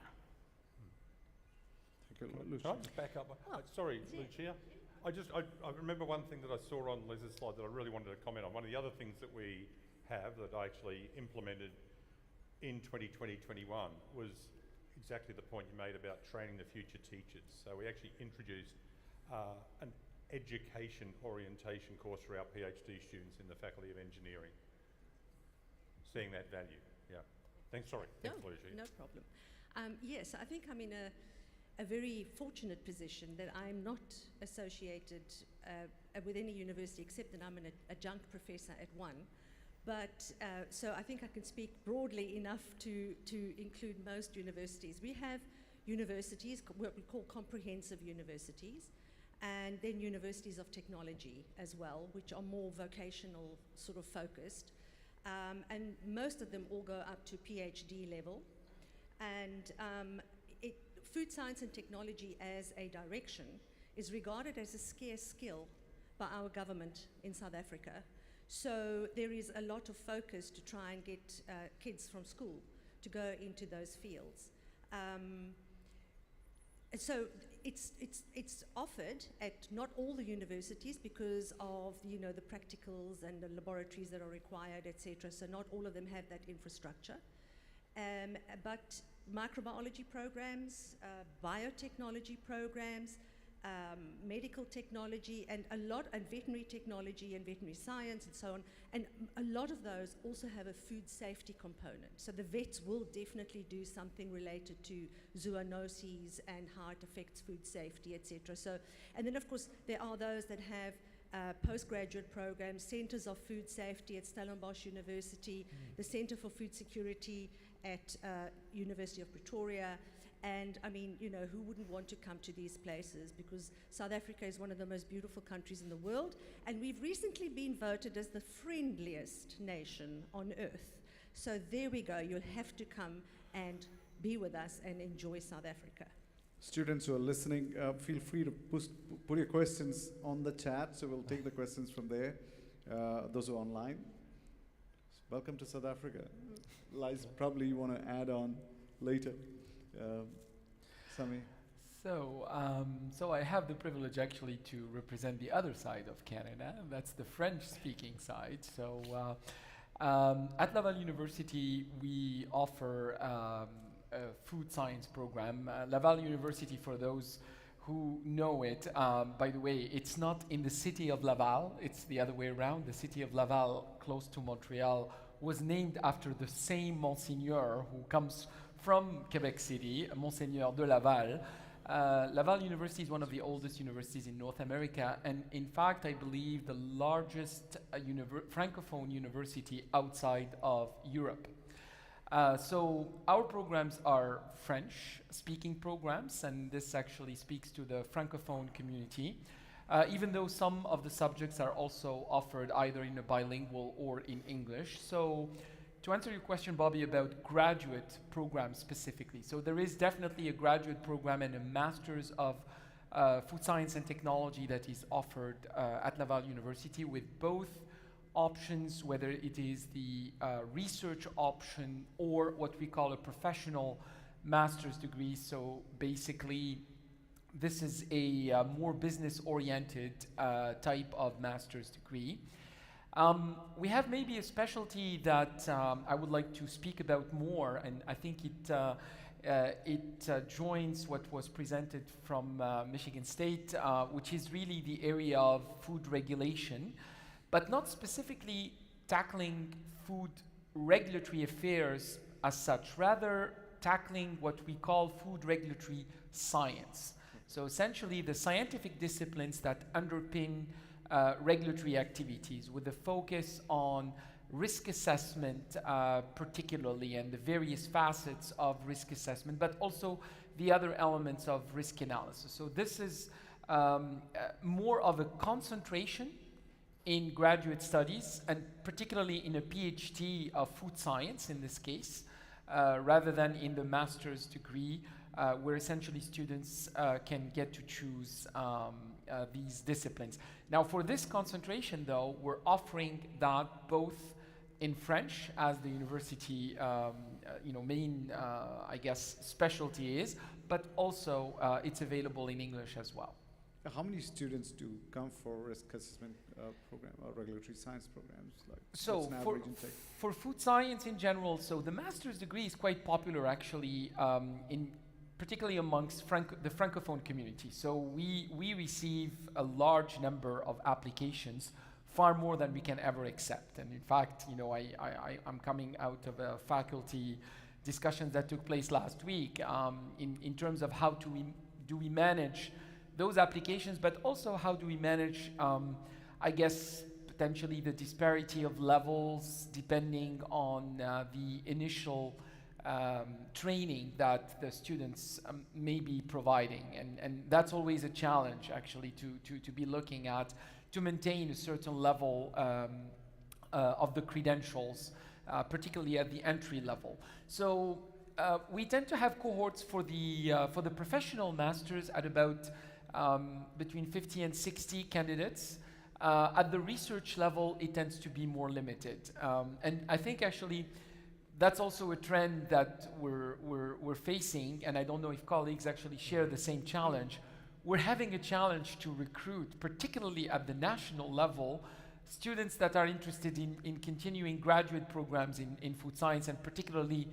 Okay, Can Lucia. I just back up? Sorry, Lucia. I remember one thing that I saw on Liz's slide that I really wanted to comment on. One of the other things that we have that I actually implemented in 2020-21 was exactly the point you made about training the future teachers. So we actually introduced an education orientation course for our PhD students in the Faculty of Engineering. Seeing that value, yeah. Thanks, sorry. No, thanks, Lucia. no problem. Yes, I think I'm in a very fortunate position that I'm not associated with any university except that I'm an adjunct professor at one. But so I think I can speak broadly enough to include most universities. We have universities, what we call comprehensive universities, and then universities of technology as well, which are more vocational sort of focused. And most of them all go up to PhD level. And food science and technology as a direction is regarded as a scarce skill by our government in South Africa. So there is a lot of focus to try and get kids from school to go into those fields. So it's offered at not all the universities because of the practicals and the laboratories that are required, etc. So not all of them have that infrastructure. But microbiology programs, biotechnology programs, medical technology, and veterinary technology and veterinary science and so on. And a lot of those also have a food safety component. So the vets will definitely do something related to zoonoses and how it affects food safety, etc. So, and then of course there are those that have postgraduate programs, centers of food safety at Stellenbosch University, the Center for Food Security at University of Pretoria. And I mean, who wouldn't want to come to these places, because South Africa is one of the most beautiful countries in the world, and we've recently been voted as the friendliest nation on earth. So there we go, you'll have to come and be with us and enjoy South Africa. Students who are listening, feel free to put your questions on the chat, so we'll take the questions from there, those who are online. Welcome to South Africa. Liz, probably you want to add on later. Sami. So I have the privilege actually to represent the other side of Canada. That's the French-speaking side. So at Laval University, we offer a food science program. Laval University, for those who know it, by the way, it's not in the city of Laval. It's the other way around. The city of Laval, close to Montreal, was named after the same Monseigneur who comes from Quebec City, Monseigneur de Laval. Laval University is one of the oldest universities in North America, and in fact, I believe the largest Francophone university outside of Europe. So our programs are French-speaking programs, and this actually speaks to the Francophone community, even though some of the subjects are also offered either in a bilingual or in English. So to answer your question, Bobby, about graduate programs specifically, so there is definitely a graduate program and a Master's of Food Science and Technology that is offered at Laval University, with both options, whether it is the research option or what we call a professional master's degree. So basically, this is a more business-oriented type of master's degree. We have maybe a specialty that I would like to speak about more, and I think it joins what was presented from Michigan State, which is really the area of food regulation, but not specifically tackling food regulatory affairs as such, rather tackling what we call food regulatory science. So essentially the scientific disciplines that underpin regulatory activities, with a focus on risk assessment particularly, and the various facets of risk assessment, but also the other elements of risk analysis. So this is more of a concentration in graduate studies, and particularly in a PhD of food science in this case, rather than in the master's degree, where essentially students can get to choose these disciplines. Now for this concentration though, we're offering that both in French, as the university main, I guess, specialty is, but also it's available in English as well. How many students do come for risk assessment program or regulatory science programs? Like, so what's an average intake? For food science in general, so the master's degree is quite popular actually, particularly amongst the Francophone community. So we receive a large number of applications, far more than we can ever accept. And in fact, I'm coming out of a faculty discussion that took place last week in terms of how do we manage those applications, but also how do we manage, I guess, potentially the disparity of levels depending on the initial training that the students may be providing. And that's always a challenge, actually, to be looking at, to maintain a certain level of the credentials, particularly at the entry level. So we tend to have cohorts for the professional masters at about between 50 and 60 candidates. At the research level, it tends to be more limited. And I think actually that's also a trend that we're facing, and I don't know if colleagues actually share the same challenge. We're having a challenge to recruit, particularly at the national level, students that are interested in continuing graduate programs in food science, and particularly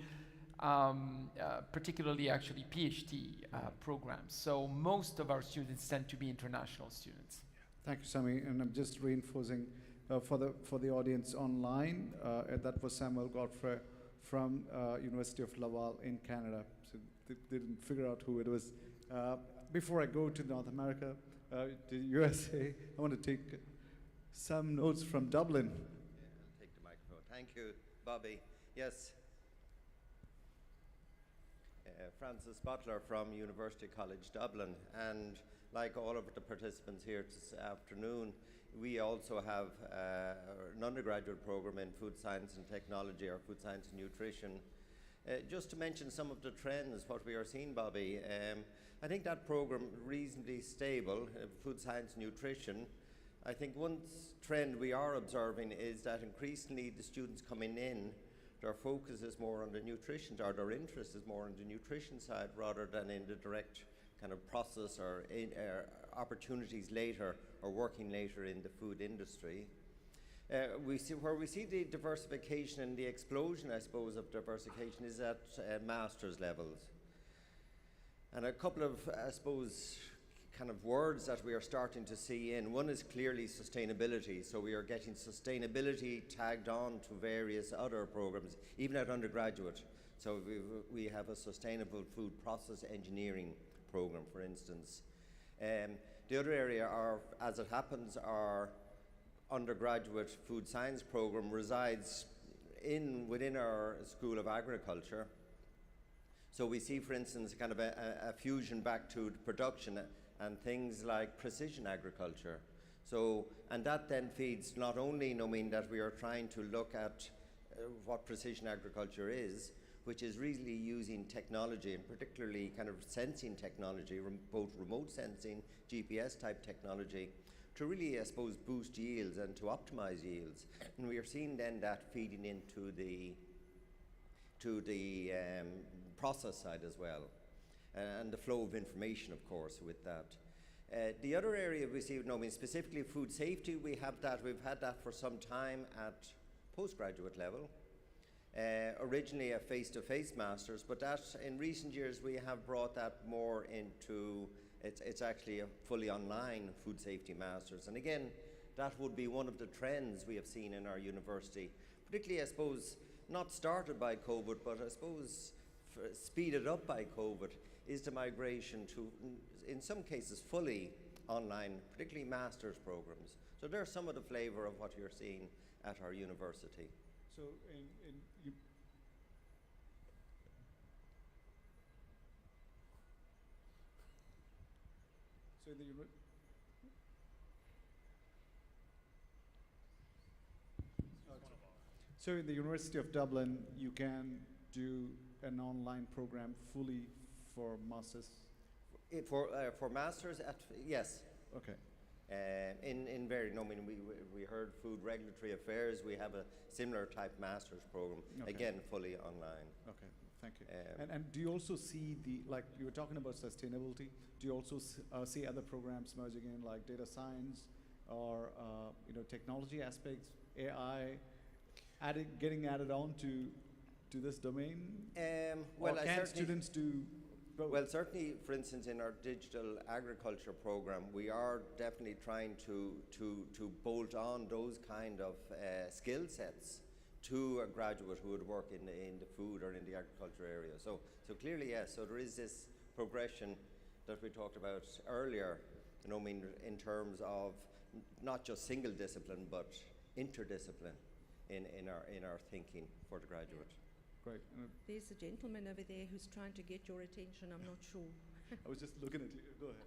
actually PhD programs. So most of our students tend to be international students. Thank you, Sami. And I'm just reinforcing for the audience online, that was Samuel Godfrey from University of Laval in Canada. So they didn't figure out who it was. Before I go to North America, to USA, I want to take some notes from Dublin. Yeah, I'll take the microphone. Thank you, Bobby. Yes. Francis Butler from University College Dublin, and like all of the participants here this afternoon, we also have an undergraduate program in food science and technology, or food science and nutrition. Just to mention some of the trends, what we are seeing, Bobby, I think that program reasonably stable, food science and nutrition. I think one trend we are observing is that increasingly the students coming in, their focus is more on the nutrition, or their interest is more on the nutrition side rather than in the direct kind of process or in opportunities later or working later in the food industry. We see the diversification and the explosion, I suppose, of diversification is at master's levels. And a couple of, I suppose, kind of words that we are starting to see in. One is clearly sustainability. So we are getting sustainability tagged on to various other programs, even at undergraduate. So we have a sustainable food process engineering program, for instance. The other area, as it happens, our undergraduate food science program resides within our School of Agriculture. So we see, for instance, kind of a fusion back to production and things like precision agriculture. So, and that then feeds not only, that we are trying to look at what precision agriculture is, which is really using technology, and particularly kind of sensing technology, both remote sensing, GPS type technology, to really, I suppose, boost yields and to optimize yields. And we are seeing then that feeding into the process side as well, and the flow of information, of course, with that. The other area we see, specifically food safety, we've had that for some time at postgraduate level. Originally a face-to-face master's, but that in recent years we have brought that more into, it's actually a fully online food safety master's. And again, that would be one of the trends we have seen in our university, particularly, I suppose, not started by COVID, but I suppose speeded up by COVID, is the migration to, in some cases, fully online, particularly master's programs. So there's some of the flavor of what you're seeing at our university. So in the University of Dublin, you can do an online program fully for masters? For masters, yes. Okay. In very, we heard food regulatory affairs, we have a similar type master's program, Okay. again, fully online. Okay, thank you. And do you also see like you were talking about sustainability, do you also see other programs merging in, like data science or technology aspects, AI, getting added on to this domain? Well, can students do both? Well, certainly, for instance, in our digital agriculture program, we are definitely trying to bolt on those kind of skill sets to a graduate who would work in the food or in the agriculture area. So clearly, yes. So there is this progression that we talked about earlier, in terms of not just single discipline, but interdiscipline in our thinking for the graduate. Great. There's a gentleman over there who's trying to get your attention. I'm not sure. I was just looking at you. Go ahead.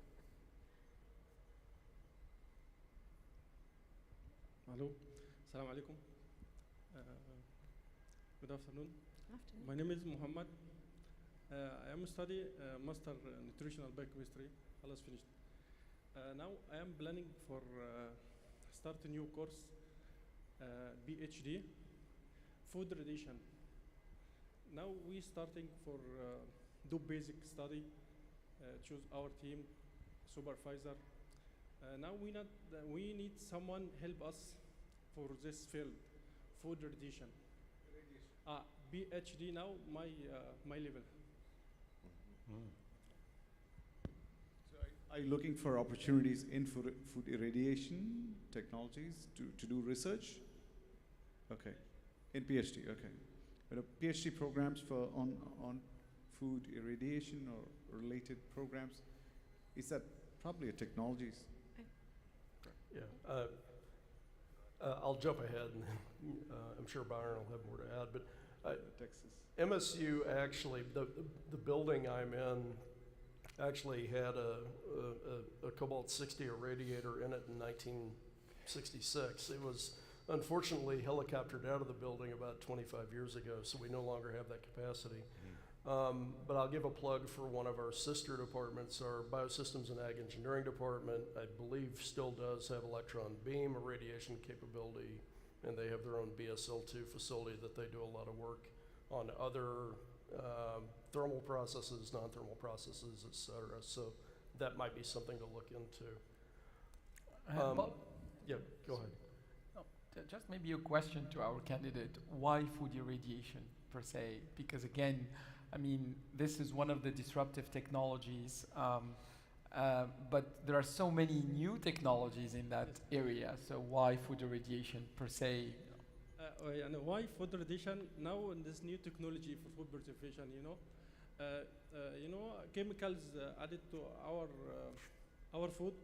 Hello. Assalamu alaikum. Good afternoon. Afternoon. My name is Muhammad. I am studying Master Nutritional Biochemistry. Almost finished. Now I am planning for start a new course, PhD, food radiation. Now we starting for do basic study, choose our team, supervisor. Now we need someone help us for this field, food radiation. PhD now my level. So are you looking for opportunities in food irradiation technologies to do research? Okay, in PhD. Okay. But PhD programs on food irradiation or related programs, is that probably a technologies? Yeah, I'll jump ahead, and I'm sure Byron will have more to add. But Texas. MSU actually, the building I'm in, actually had a Cobalt-60 irradiator in it in 1966. It was unfortunately helicoptered out of the building about 25 years ago, so we no longer have that capacity. But I'll give a plug for one of our sister departments, our Biosystems and Ag Engineering department, I believe still does have electron beam irradiation capability, and they have their own BSL-2 facility that they do a lot of work on other thermal processes, non-thermal processes, et cetera. So that might be something to look into. Yeah, go ahead. Just maybe a question to our candidate. Why food irradiation per se? Because again, I mean, this is one of the disruptive technologies, but there are so many new technologies in that area. So why food irradiation per se? And why food radiation now in this new technology for food preservation? Chemicals added to our food.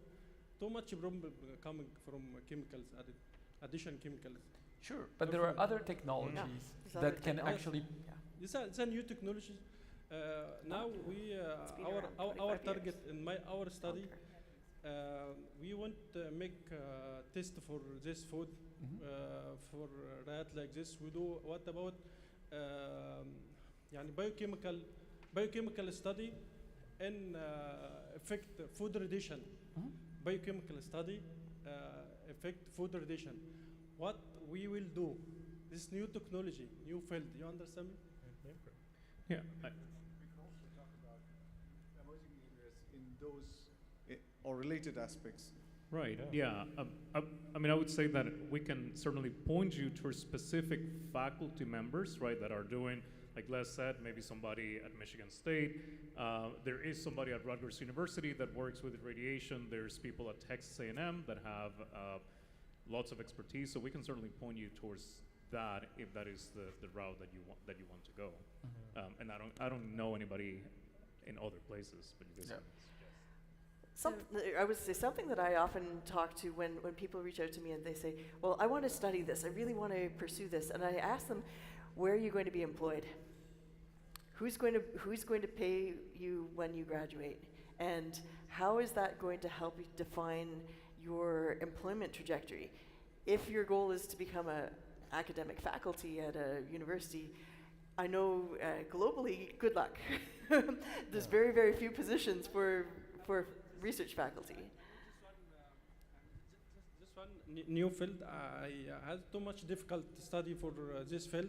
Too much problem coming from chemicals added. Addition chemicals. Sure, but there are other technologies that can actually. These are new technologies. Now we our target in our study, we want to make test for this food for rat like this. We do what about biochemical study and affect food radiation. Biochemical study affect food radiation. What we will do, this new technology, new field, you understand me? Yeah. We can also talk about emerging areas in those or related aspects. Right, yeah. I mean, I would say that we can certainly point you towards specific faculty members, right, that are doing, like Les said, maybe somebody at Michigan State. There is somebody at Rutgers University that works with radiation. There's people at Texas A&M that have lots of expertise, so we can certainly point you towards that if that is the route that you want to go. And I don't know anybody in other places, but you guys can suggest. I would say something that I often talk to when people reach out to me and they say, well, I want to study this, I really want to pursue this, and I ask them, where are you going to be employed? Who's going to pay you when you graduate? And how is that going to help you define your employment trajectory? If your goal is to become an academic faculty at a university, I know globally, good luck. There's very, very few positions for research faculty. new field. I had too much difficult study for this field,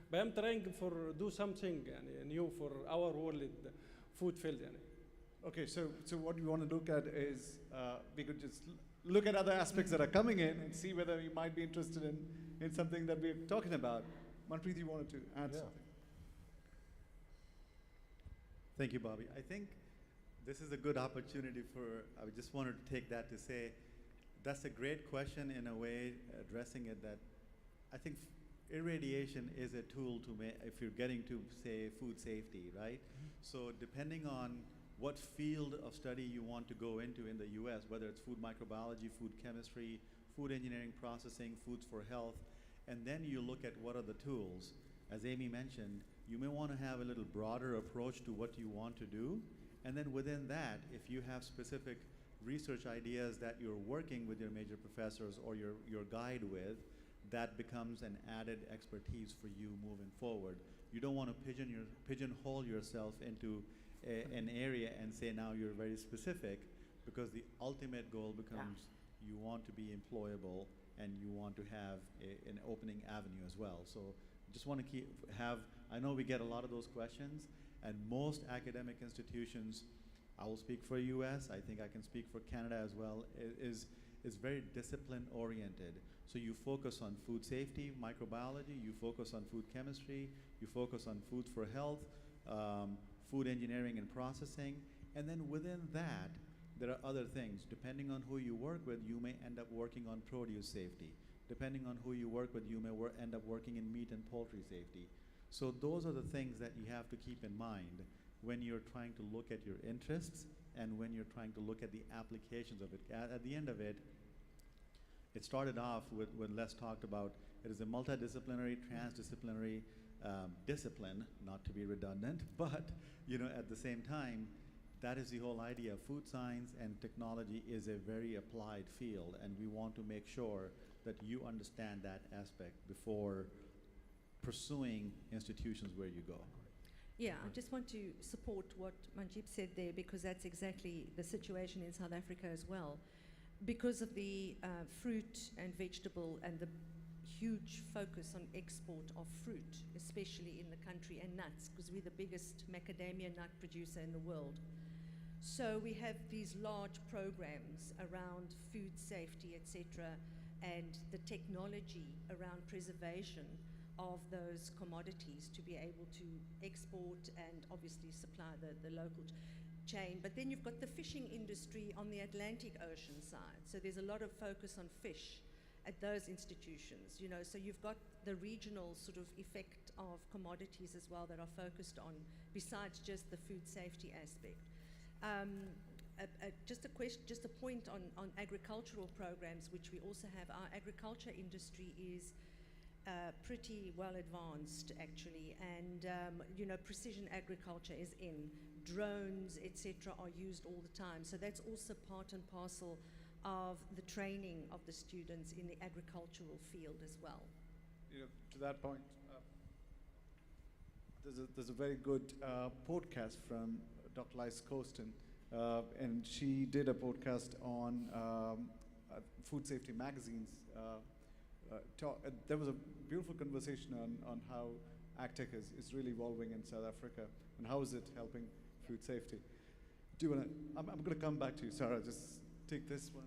but I'm trying for do something new for our world food field. Okay, so what we want to look at is we could just look at other aspects that are coming in and see whether you might be interested in something that we're talking about. Manpreet, you wanted to add something? Thank you, Bobby. I think this is a good opportunity for, I just wanted to take that to say, that's a great question in a way, addressing it that I think irradiation is a tool to make, if you're getting to, say, food safety, right? So depending on what field of study you want to go into in the US, whether it's food microbiology, food chemistry, food engineering processing, foods for health, and then you look at what are the tools. As Amy mentioned, you may want to have a little broader approach to what you want to do, and then within that, if you have specific research ideas that you're working with your major professors or your guide with, that becomes an added expertise for you moving forward. You don't want to pigeonhole yourself into an area and say now you're very specific, because the ultimate goal becomes you want to be employable and you want to have an opening avenue as well. So just want to I know we get a lot of those questions, and most academic institutions, I will speak for US, I think I can speak for Canada as well, is very discipline oriented. So you focus on food safety, microbiology, you focus on food chemistry, you focus on foods for health, food engineering and processing, and then within that, there are other things. Depending on who you work with, you may end up working on produce safety. Depending on who you work with, you may end up working in meat and poultry safety. So those are the things that you have to keep in mind when you're trying to look at your interests and when you're trying to look at the applications of it. At the end of it, it started off with when Les talked about it is a multidisciplinary, transdisciplinary discipline, not to be redundant, but at the same time, that is the whole idea. Food science and technology is a very applied field, and we want to make sure that you understand that aspect before pursuing institutions where you go. Yeah, I just want to support what Manjeeb said there, because that's exactly the situation in South Africa as well. Because of the fruit and vegetable and the huge focus on export of fruit, especially in the country, and nuts, because we're the biggest macadamia nut producer in the world. So we have these large programs around food safety, etc., and the technology around preservation of those commodities to be able to export and obviously supply the local chain. But then you've got the fishing industry on the Atlantic Ocean side. So there's a lot of focus on fish at those institutions, so you've got the regional sort of effect of commodities as well that are focused on, besides just the food safety aspect. Just a point on agricultural programs, which we also have. Our agriculture industry is pretty well advanced, actually, and precision agriculture is in. Drones, etc., are used all the time. So that's also part and parcel of the training of the students in the agricultural field as well. To that point, there's a very good podcast from Dr. Liz Costin, and she did a podcast on food safety magazines. There was a beautiful conversation on how AgTech is really evolving in South Africa and how is it helping food safety. Do you want to? I'm going to come back to you, Sarah. Just take this one.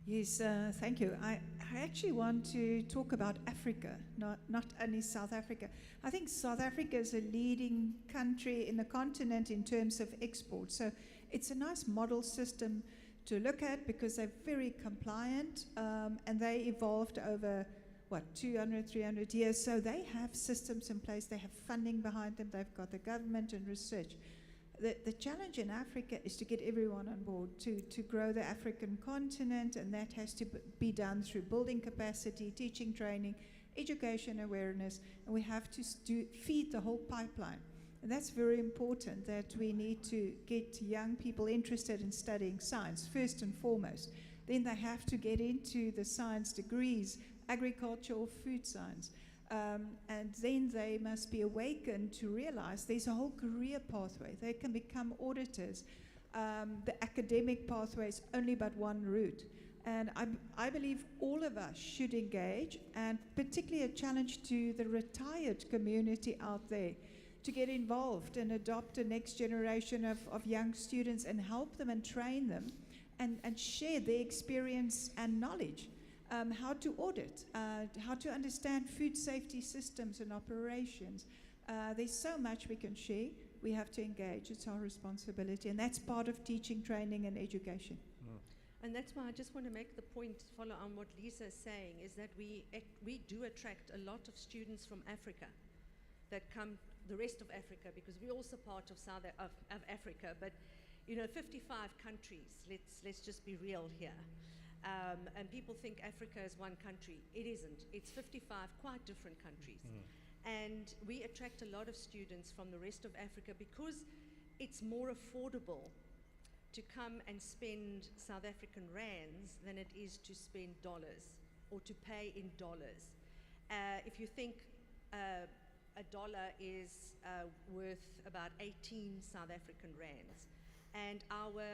Yes, thank you. I actually want to talk about Africa, not only South Africa. I think South Africa is a leading country in the continent in terms of export. So it's a nice model system to look at because they're very compliant and they evolved over, 200, 300 years. So they have systems in place. They have funding behind them. They've got the government and research. The challenge in Africa is to get everyone on board to grow the African continent, and that has to be done through building capacity, teaching, training, education, awareness, and we have to feed the whole pipeline. And that's very important, that we need to get young people interested in studying science, first and foremost. Then they have to get into the science degrees, agriculture or food science. And then they must be awakened to realize there's a whole career pathway. They can become auditors. The academic pathway is only but one route. And I believe all of us should engage, and particularly a challenge to the retired community out there to get involved and adopt a next generation of young students and help them and train them and share their experience and knowledge. How to audit, how to understand food safety systems and operations. There's so much we can share. We have to engage. It's our responsibility. And that's part of teaching, training, and education. And that's why I just want to make the point, follow on what Lisa is saying, is that we do attract a lot of students from Africa that come, the rest of Africa, because we're also part of of Africa. But, 55 countries, let's just be real here. And people think Africa is one country. It isn't. It's 55 quite different countries. And we attract a lot of students from the rest of Africa because it's more affordable to come and spend South African rands than it is to spend dollars or to pay in dollars. If you think a dollar is worth about 18 South African rands, and our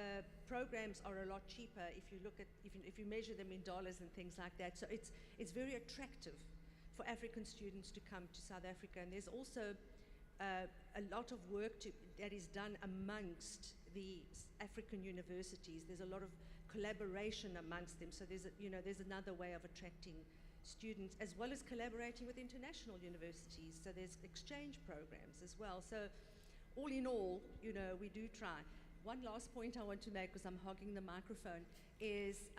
programs are a lot cheaper if you look at if you measure them in dollars and things like that. So it's very attractive for African students to come to South Africa, and there's also a lot of work that is done amongst the African universities. There's a lot of collaboration amongst them. So there's another way of attracting students, as well as collaborating with international universities. So there's exchange programs as well. So all in all, we do try. One last point I want to make, because I'm hogging the microphone, is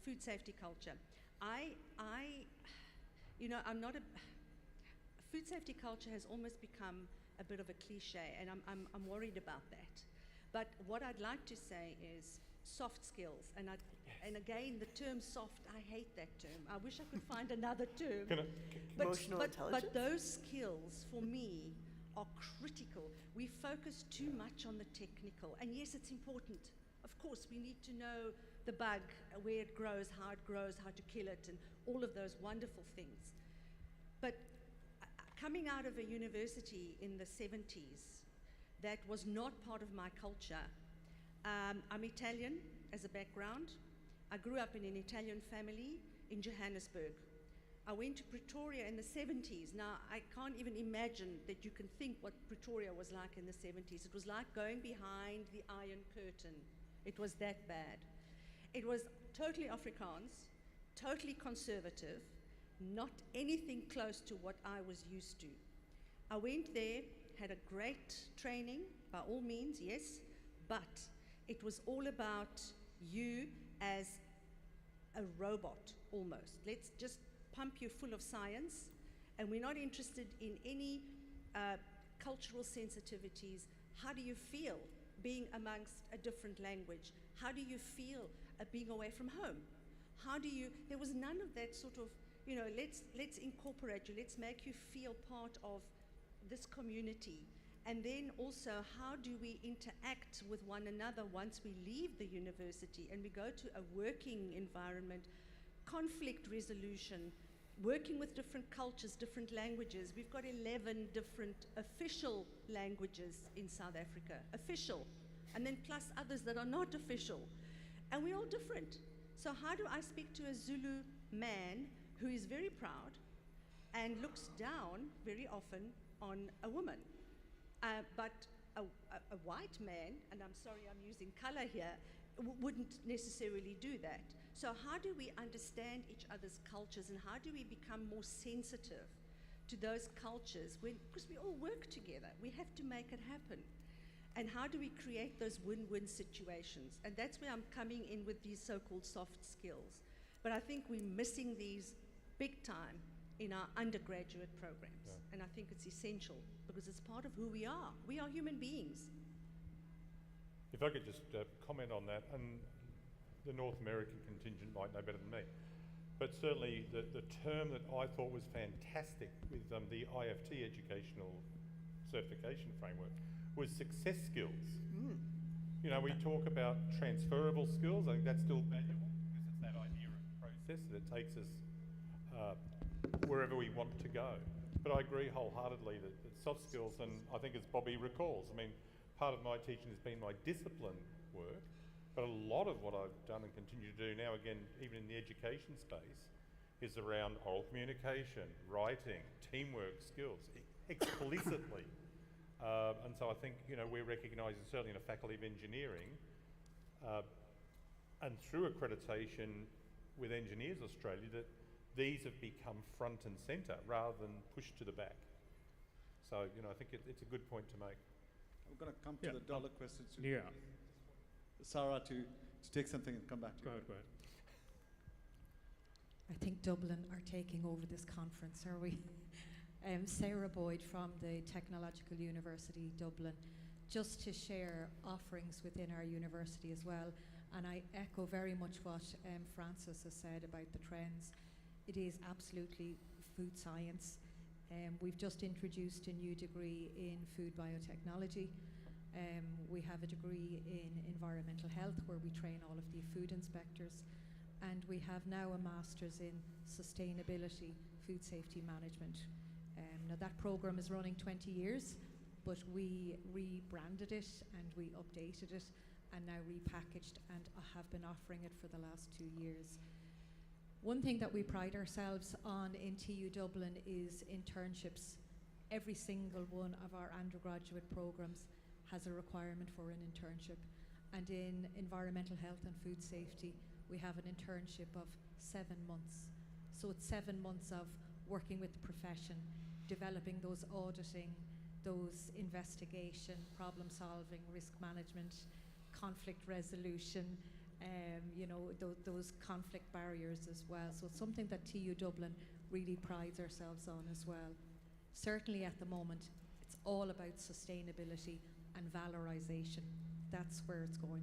food safety culture. Food safety culture has almost become a bit of a cliche, and I'm worried about that. But what I'd like to say is soft skills, and again, the term soft, I hate that term. I wish I could find another term. Emotional intelligence? But those skills, for me, are critical. We focus too much on the technical, and yes, it's important. Of course, we need to know the bug, where it grows, how to kill it, and all of those wonderful things. But coming out of a university in the 70s, that was not part of my culture. I'm Italian as a background. I grew up in an Italian family in Johannesburg. I went to Pretoria in the 70s. Now, I can't even imagine that you can think what Pretoria was like in the 70s. It was like going behind the Iron Curtain. It was that bad. It was totally Afrikaans, totally conservative, not anything close to what I was used to. I went there, had a great training, by all means, yes, but it was all about you as a robot, almost. Let's just pump you full of science, and we're not interested in any cultural sensitivities. How do you feel being amongst a different language? How do you feel being away from home? There was none of that sort of, let's incorporate you, let's make you feel part of this community. And then also, how do we interact with one another once we leave the university and we go to a working environment? Conflict resolution, working with different cultures, different languages. We've got 11 different official languages in South Africa, official, and then plus others that are not official. And we're all different. So how do I speak to a Zulu man who is very proud and looks down very often on a woman? But a white man, and I'm sorry I'm using color here, wouldn't necessarily do that. So how do we understand each other's cultures, and how do we become more sensitive to those cultures? Because we all work together. We have to make it happen. And how do we create those win-win situations? And that's where I'm coming in with these so-called soft skills. But I think we're missing these big time in our undergraduate programs. Yeah. And I think it's essential because it's part of who we are. We are human beings. If I could just comment on that, and the North American contingent might know better than me, but certainly the term that I thought was fantastic with the IFT educational certification framework was success skills. We talk about transferable skills. I think that's still valuable because it's that idea of process that takes us wherever we want to go. But I agree wholeheartedly that soft skills, and I think as Bobby recalls, part of my teaching has been my discipline work, But a lot of what I've done and continue to do now, again, even in the education space, is around oral communication, writing, teamwork skills, explicitly. And so I think, you know, we're recognising, certainly in a faculty of engineering, and through accreditation with Engineers Australia, that these have become front and centre rather than pushed to the back. So, you know, I think it's a good point to make. I'm going to come to the dollar question soon. Yeah. Sarah, to take something and come back to you. Go ahead. I think Dublin are taking over this conference, are we? Sarah Boyd from the Technological University Dublin, just to share offerings within our university as well. And I echo very much what Francis has said about the trends. It is absolutely food science. We've just introduced a new degree in food biotechnology. We have a degree in environmental health where we train all of the food inspectors. And we have now a master's in sustainability, food safety management. Now that program is running 20 years, but we rebranded it and we updated it and now repackaged and have been offering it for the last 2 years. One thing that we pride ourselves on in TU Dublin is internships. Every single one of our undergraduate programs has a requirement for an internship. And in environmental health and food safety, we have an internship of 7 months. So it's 7 months of working with the profession, developing those auditing, those investigation, problem solving, risk management, conflict resolution, you know, those conflict barriers as well. So it's something that TU Dublin really prides ourselves on as well. Certainly at the moment, it's all about sustainability and valorization. That's where it's going.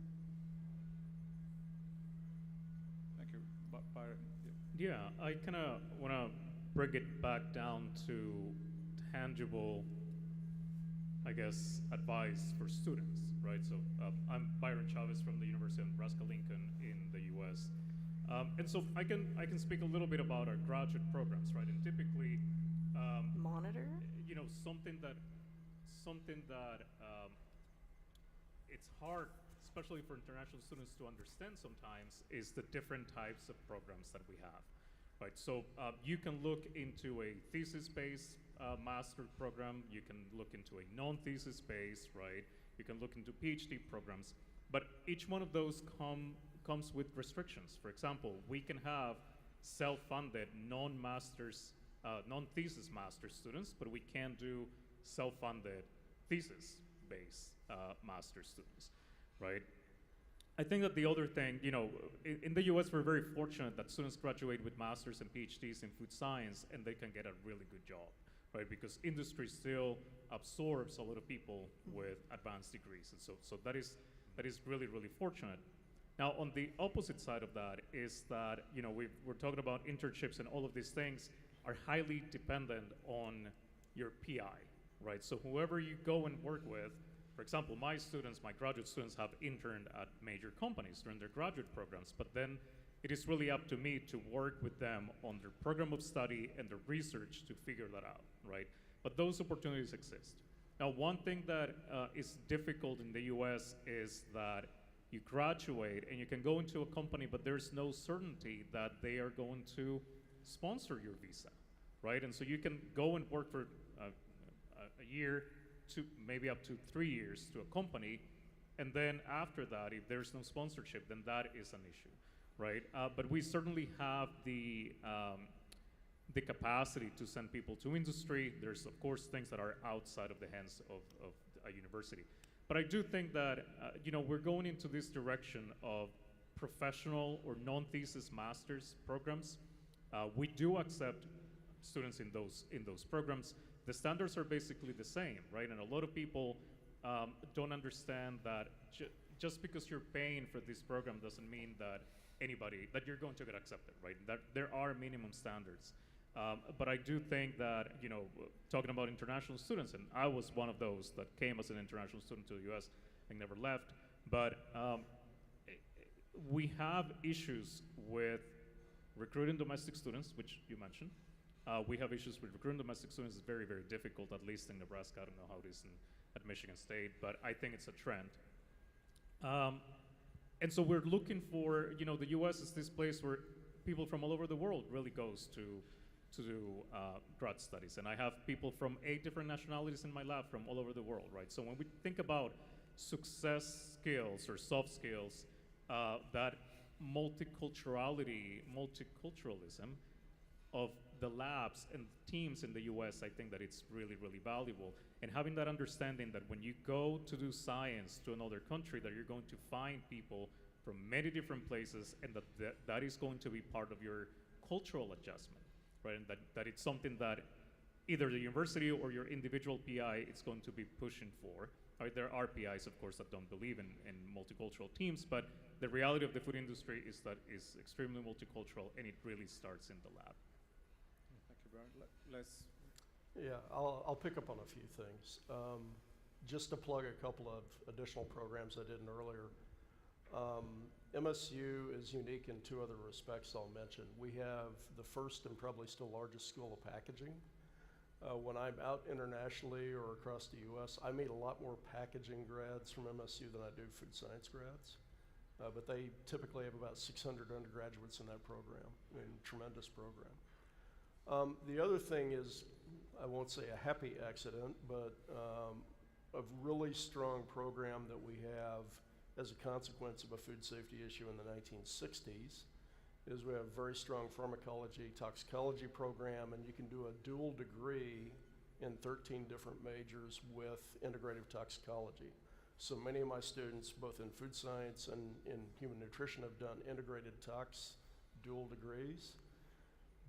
Thank you. Byron. Yeah, I kind of want to bring it back down to tangible, I guess, advice for students, right? So I'm Byron Chavez from the University of Nebraska-Lincoln in the U.S. And so I can speak a little bit about our graduate programs, right? And typically, monitor, you know, something that it's hard, especially for international students, to understand sometimes is the different types of programs that we have, right? So you can look into a thesis-based master program, you can look into a non-thesis based, right? You can look into PhD programs, but each one of those comes with restrictions. For example, we can have self-funded non-thesis master students, but we can't do self-funded thesis-based master students, right? I think that the other thing, you know, in the US, we're very fortunate that students graduate with masters and PhDs in food science and they can get a really good job, right? Because industry still absorbs a lot of people with advanced degrees. And so that is really, really fortunate. Now, on the opposite side of that is that, you know, we're talking about internships, and all of these things are highly dependent on your PI, right? So whoever you go and work with, for example, my graduate students have interned at major companies during their graduate programs, but then it is really up to me to work with them on their program of study and their research to figure that out, right? But those opportunities exist. Now, one thing that is difficult in the US is that you graduate and you can go into a company, but there's no certainty that they are going to sponsor your visa, right? And so you can go and work for a year, maybe up to 3 years to a company, and then after that, if there's no sponsorship, then that is an issue, right? But we certainly have the capacity to send people to industry. There's, of course, things that are outside of the hands of a university. But I do think that, you know, we're going into this direction of professional or non-thesis master's programs. We do accept students in those programs. The standards are basically the same, right? And a lot of people don't understand that just because you're paying for this program doesn't mean that that you're going to get accepted, right? That there are minimum standards. But I do think that, you know, talking about international students, and I was one of those that came as an international student to the US and never left, but we have issues with recruiting domestic students, which you mentioned. We have issues with recruiting domestic students. It's very, very difficult, at least in Nebraska. I don't know how it is at Michigan State, but I think it's a trend. And so we're looking for, you know, the US is this place where people from all over the world really goes to do grad studies. And I have people from 8 different nationalities in my lab from all over the world, right? So when we think about success skills or soft skills, that multiculturalism of the labs and teams in the US, I think that it's really, really valuable. And having that understanding that when you go to do science to another country, that you're going to find people from many different places, and that is going to be part of your cultural adjustment, right? And that it's something that either the university or your individual PI is going to be pushing for. Right? There are PIs, of course, that don't believe in multicultural teams, but the reality of the food industry is that it's extremely multicultural, and it really starts in the lab. Thank you, Brian. Let's. Yeah, I'll pick up on a few things. Just to plug a couple of additional programs I didn't earlier. MSU is unique in 2 other respects I'll mention. We have the first and probably still largest school of packaging. When I'm out internationally or across the US, I meet a lot more packaging grads from MSU than I do food science grads. But they typically have about 600 undergraduates in that program, tremendous program. The other thing is, I won't say a happy accident, but a really strong program that we have as a consequence of a food safety issue in the 1960s is we have a very strong pharmacology, toxicology program, and you can do a dual degree in 13 different majors with integrative toxicology. So many of my students, both in food science and in human nutrition, have done integrated tox dual degrees,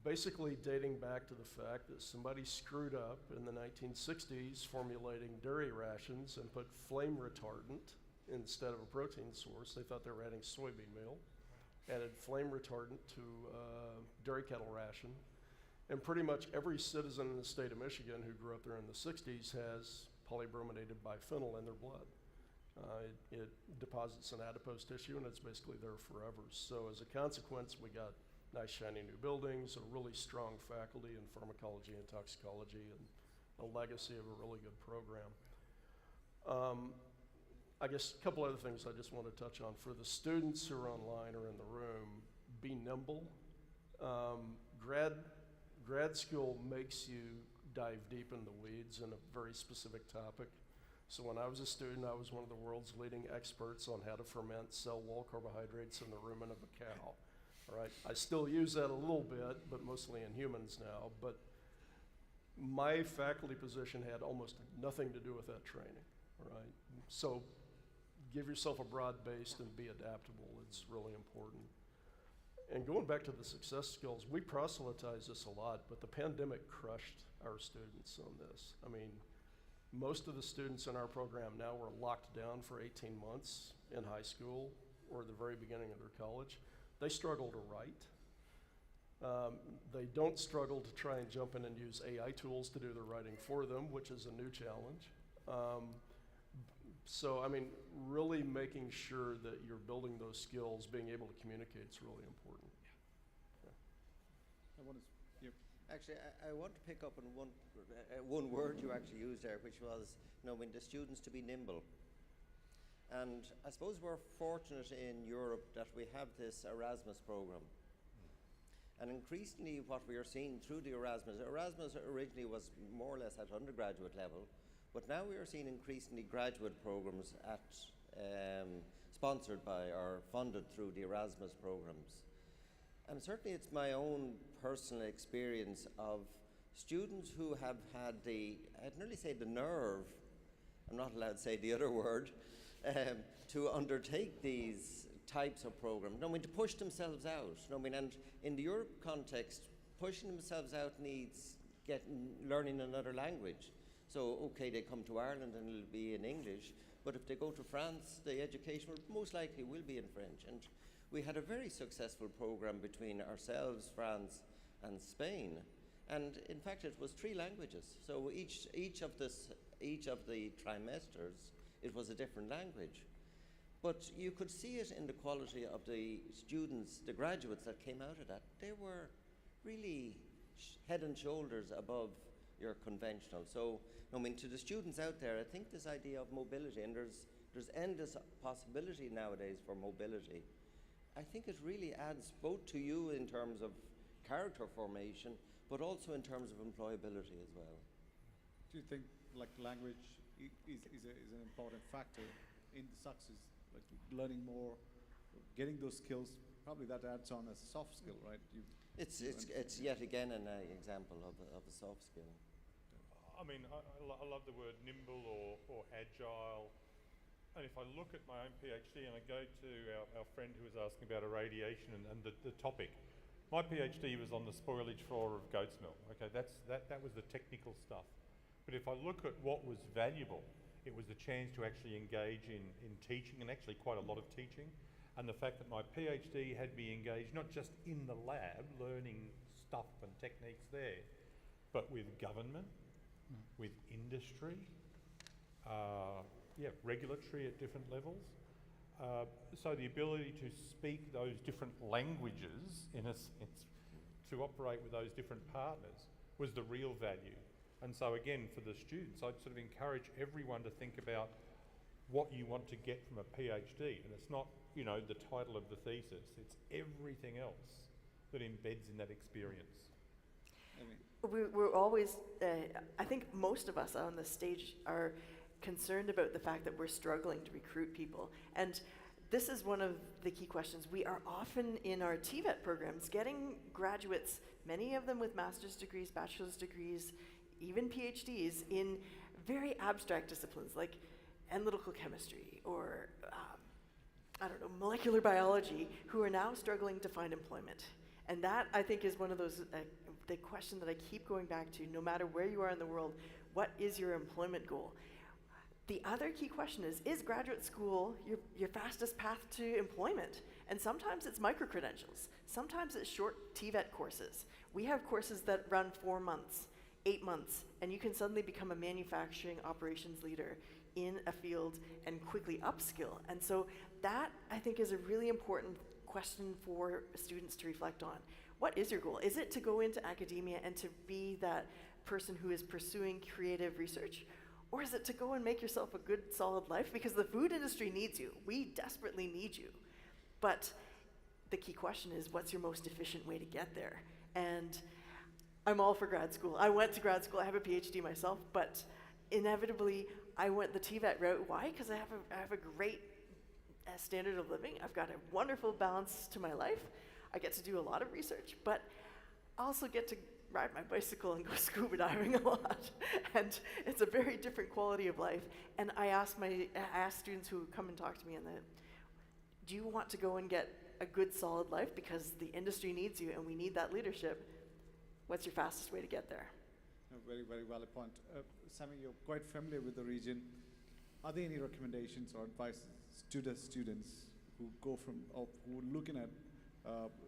basically dating back to the fact that somebody screwed up in the 1960s formulating dairy rations and put flame retardant instead of a protein source. They thought they were adding soybean meal, added flame retardant to dairy cattle ration, and pretty much every citizen in the state of Michigan who grew up there in the 60s has polybrominated biphenyl in their blood. It deposits in adipose tissue, and it's basically there forever. So as a consequence, we got nice shiny new buildings, a really strong faculty in pharmacology and toxicology, and a legacy of a really good program. I guess a couple other things I just want to touch on. For the students who are online or in the room, be nimble. Grad school makes you dive deep in the weeds in a very specific topic. So when I was a student, I was one of the world's leading experts on how to ferment cell wall carbohydrates in the rumen of a cow. All right, I still use that a little bit, but mostly in humans now. But my faculty position had almost nothing to do with that training. All right, so give yourself a broad base and be adaptable. It's really important. And going back to the success skills, we proselytize this a lot, but the pandemic crushed our students on this. I mean, most of the students in our program now were locked down for 18 months in high school or the very beginning of their college. They struggle to write. They don't struggle to try and jump in and use AI tools to do their writing for them, which is a new challenge. So, I mean, really making sure that you're building those skills, being able to communicate is really important. Yeah. Actually, I want to pick up on one word you actually used there, which was, the students to be nimble. And I suppose we're fortunate in Europe that we have this Erasmus program. And increasingly what we are seeing through the Erasmus originally was more or less at undergraduate level, but now we are seeing increasingly graduate programs sponsored by or funded through the Erasmus programs. And certainly it's my own personal experience of students who have had I'd nearly say the nerve, I'm not allowed to say the other word, to undertake these types of programs. To push themselves out. And in the Europe context, pushing themselves out needs learning another language. So, okay, they come to Ireland and it'll be in English, but if they go to France, the education most likely will be in French. And we had a very successful program between ourselves, France, and Spain. And in fact, it was 3 languages. So each of the trimesters, it was a different language. But you could see it in the quality of the students, the graduates that came out of that. They were really head and shoulders above your conventional. So, to the students out there, I think this idea of mobility, and there's There's endless possibility nowadays for mobility. I think it really adds both to you in terms of character formation, but also in terms of employability as well. Do you think like language is an important factor in the success, like learning more, getting those skills? Probably that adds on as a soft skill, right? It's yet again an example of a soft skill. I mean, I love the word nimble or agile. And if I look at my own PhD and I go to our friend who was asking about irradiation and the topic, my PhD was on the spoilage flora of goat's milk. Okay, that was the technical stuff. But if I look at what was valuable, it was the chance to actually engage in teaching, and actually quite a lot of teaching. And the fact that my PhD had me engaged not just in the lab, learning stuff and techniques there, but with government, with industry, regulatory at different levels. So the ability to speak those different languages, in a sense, to operate with those different partners was the real value. And so again, for the students, I'd sort of encourage everyone to think about what you want to get from a PhD. And it's not, you know, the title of the thesis, it's everything else that embeds in that experience. We're always, I think most of us on this stage are concerned about the fact that we're struggling to recruit people. And this is one of the key questions. We are often in our TVET programs getting graduates, many of them with master's degrees, bachelor's degrees, even PhDs in very abstract disciplines like analytical chemistry or, I don't know, molecular biology, who are now struggling to find employment. And that, I think, is one of those, the question that I keep going back to, no matter where you are in the world, what is your employment goal? The other key question is graduate school your fastest path to employment? And sometimes it's micro-credentials. Sometimes it's short TVET courses. We have courses that run 4 months, 8 months, and you can suddenly become a manufacturing operations leader in a field and quickly upskill. And so that, I think, is a really important question for students to reflect on. What is your goal? Is it to go into academia and to be that person who is pursuing creative research? Or is it to go and make yourself a good, solid life? Because the food industry needs you. We desperately need you. But the key question is, what's your most efficient way to get there? And I'm all for grad school. I went to grad school. I have a PhD myself, but inevitably, I went the TVET route. Why? Because I have a great standard of living. I've got a wonderful balance to my life. I get to do a lot of research, but I also get to ride my bicycle and go scuba diving a lot. And it's a very different quality of life. And I ask students who come and talk to me, do you want to go and get a good, solid life because the industry needs you and we need that leadership? What's your fastest way to get there? A very, very valid point. Sammy, you're quite familiar with the region. Are there any recommendations or advice to the students who go from, or who are looking at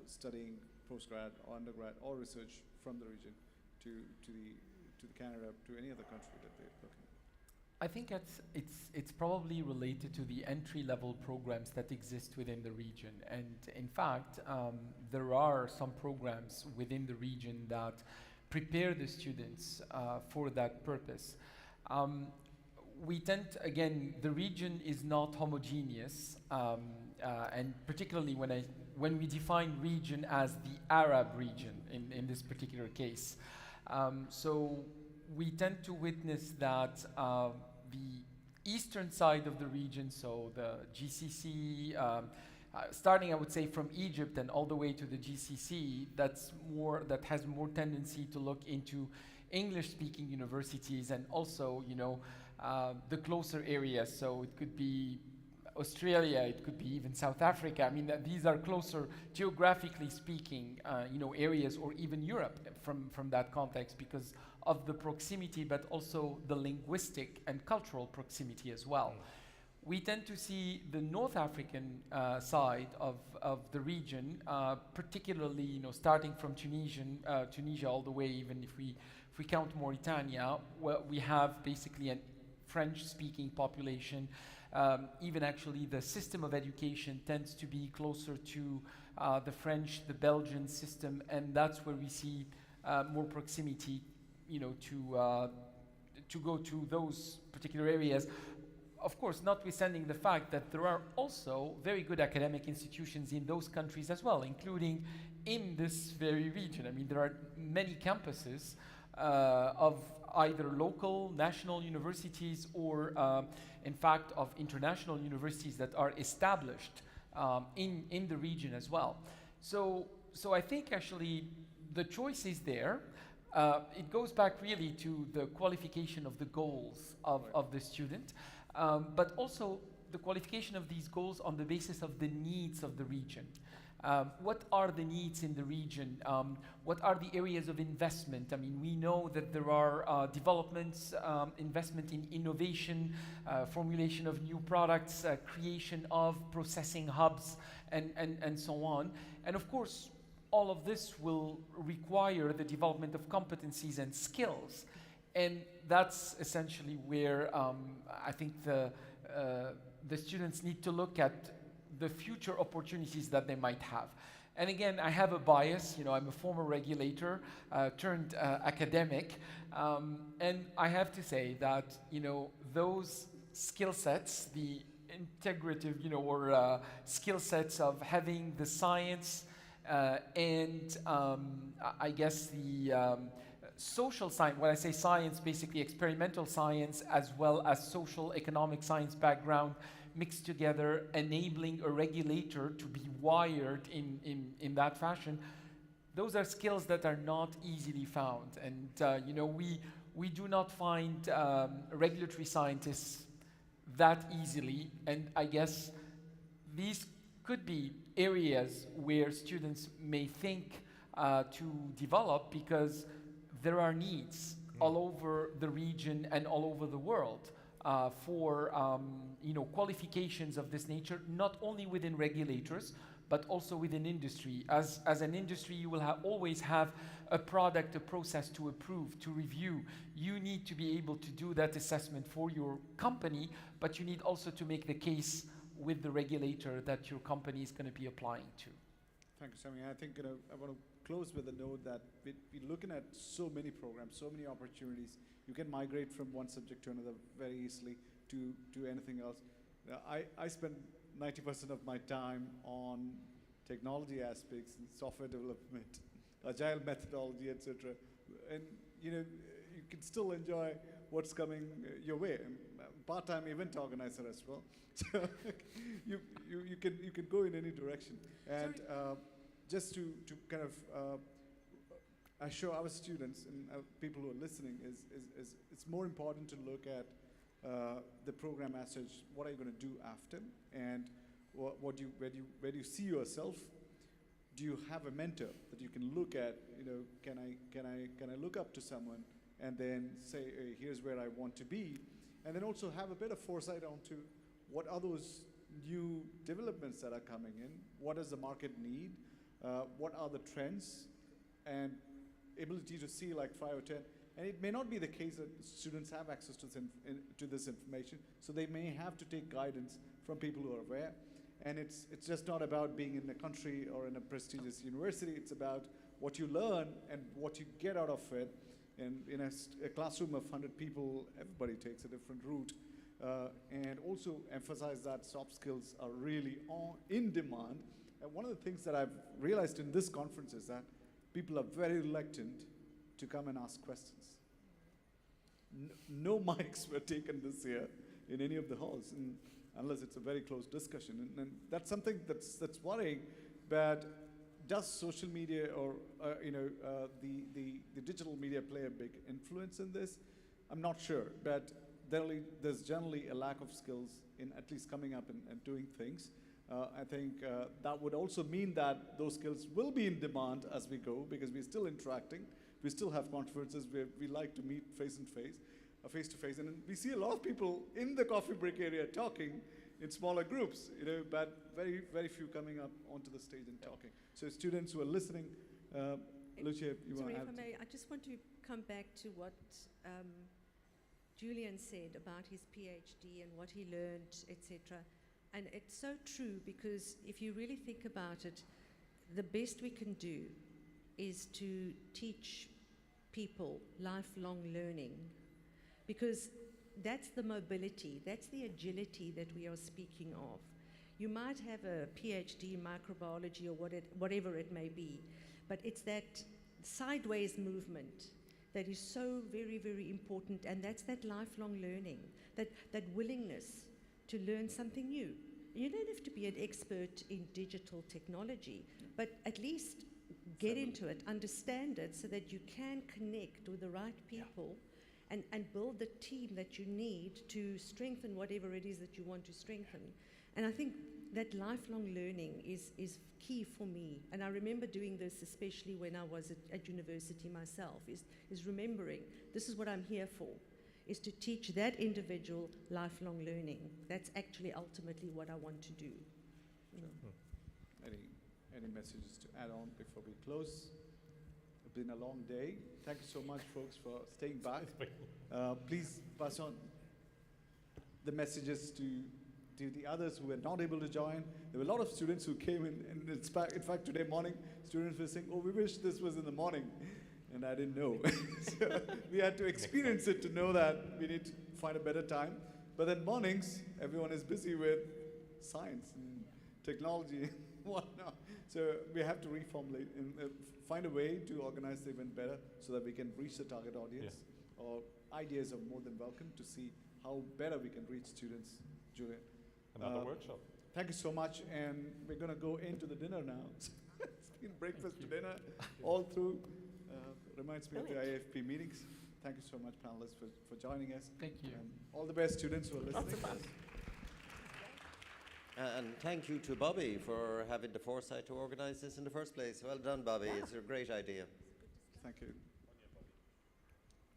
studying postgrad or undergrad or research from the region to Canada, to any other country that they're looking at? I think it's probably related to the entry-level programs that exist within the region. And in fact, there are some programs within the region that prepare the students for that purpose. We tend, again, the region is not homogeneous, and particularly when we define region as the Arab region in this particular case. So we tend to witness that the eastern side of the region, so the GCC, starting, I would say, from Egypt and all the way to the GCC, that has more tendency to look into English-speaking universities, and also, you know, the closer areas. So it could be Australia, it could be even South Africa. I mean, these are closer, geographically speaking, you know, areas, or even Europe from that context, because of the proximity, but also the linguistic and cultural proximity as well. We tend to see the North African side of the region, particularly, you know, starting from Tunisia all the way, even if we count Mauritania, where we have basically a French-speaking population. Even actually the system of education tends to be closer to the French, the Belgian system, and that's where we see more proximity, you know, to go to those particular areas. of course, notwithstanding the fact that there are also very good academic institutions in those countries as well, including in this very region. I mean, there are many campuses of either local, national universities or, in fact, of international universities that are established in the region as well. So I think actually the choice is there. It goes back really to the qualification of the goals of the student, but also the qualification of these goals on the basis of the needs of the region. What are the needs in the region? What are the areas of investment? I mean, we know that there are developments, investment in innovation, formulation of new products, creation of processing hubs, and so on. And of course, all of this will require the development of competencies and skills. And that's essentially where I think the students need to look at the future opportunities that they might have. And again, I have a bias. You know, I'm a former regulator turned academic. And I have to say that, you know, those skill sets, the integrative, you know, or skill sets of having the science and I guess the social science, when I say science, basically experimental science as well as social economic science background mixed together, enabling a regulator to be wired in that fashion. Those are skills that are not easily found. And you know, we do not find regulatory scientists that easily. And I guess these could be areas where students may think to develop, because there are needs all over the region and all over the world for you know, qualifications of this nature, not only within regulators, but also within industry. As an industry, you will always have a product, a process to approve, to review. You need to be able to do that assessment for your company, but you need also to make the case with the regulator that your company is going to be applying to. Thank you, Sammy. I think, you know, I want to close with a note that we're looking at so many programs, so many opportunities. You can migrate from one subject to another very easily to anything else. I spend 90% of my time on technology aspects and software development, agile methodology, etc. And you know, you can still enjoy what's coming your way. Part-time event organizer as well. So you can go in any direction. And just to kind of assure our students and people who are listening is it's more important to look at the program as such. What are you going to do after? And where do you see yourself? Do you have a mentor that you can look at? You know, can I look up to someone and then say, hey, here's where I want to be, and then also have a bit of foresight onto what are those new developments that are coming in? What does the market need? What are the trends? And ability to see like 5 or 10. And it may not be the case that students have access to this information, so they may have to take guidance from people who are aware. And it's just not about being in a country or in a prestigious university. It's about what you learn and what you get out of it. And in a classroom of 100 people, everybody takes a different route. And also emphasize that soft skills are really in demand. And one of the things that I've realized in this conference is that people are very reluctant to come and ask questions. No mics were taken this year in any of the halls, unless it's a very close discussion. And that's something that's worrying. But does social media or the digital media play a big influence in this? I'm not sure, but there's generally a lack of skills in at least coming up and doing things. I think that would also mean that those skills will be in demand as we go, because we're still interacting. We still have conferences where we like to meet face to face, and we see a lot of people in the coffee break area talking in smaller groups, you know, but very, very few coming up onto the stage and talking. So students who are listening, Lucia, you want to add? If I may, I just want to come back to what Julian said about his PhD and what he learned, etc. And it's so true, because if you really think about it, the best we can do is to teach people lifelong learning, because that's the mobility, that's the agility that we are speaking of. You might have a PhD in microbiology or whatever it may be, but it's that sideways movement that is so very, very important, and that's that lifelong learning, that willingness to learn something new. You don't have to be an expert in digital technology, but at least get into it, understand it, so that you can connect with the right people and build the team that you need to strengthen whatever it is that you want to strengthen. And I think that lifelong learning is key for me. And I remember doing this, especially when I was at university myself, is remembering this is what I'm here for, is to teach that individual lifelong learning. That's actually ultimately what I want to do. Any messages to add on before we close? It's been a long day. Thank you so much, folks, for staying back. Please pass on the messages to the others who were not able to join. There were a lot of students who came in, and in fact, today morning, students were saying, oh, we wish this was in the morning. And I didn't know. So we had to experience it to know that we need to find a better time. But then mornings, everyone is busy with science and technology and whatnot. So we have to reformulate and find a way to organize the event better so that we can reach the target audience. Or ideas are more than welcome to see how better we can reach students. Julian. Another workshop. Thank you so much. And we're going to go into the dinner now. It's been breakfast to dinner all through. Reminds me of the IFP meetings. Thank you so much, panelists, for joining us. Thank you. And all the best, students who are listening. Lots of fun. And thank you to Bobby for having the foresight to organise this in the first place. Well done, Bobby. It's a great idea. Thank you.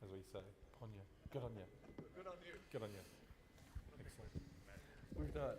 As we say, Ponya. Good on you. Good on you. Good on you. Excellent. We've done.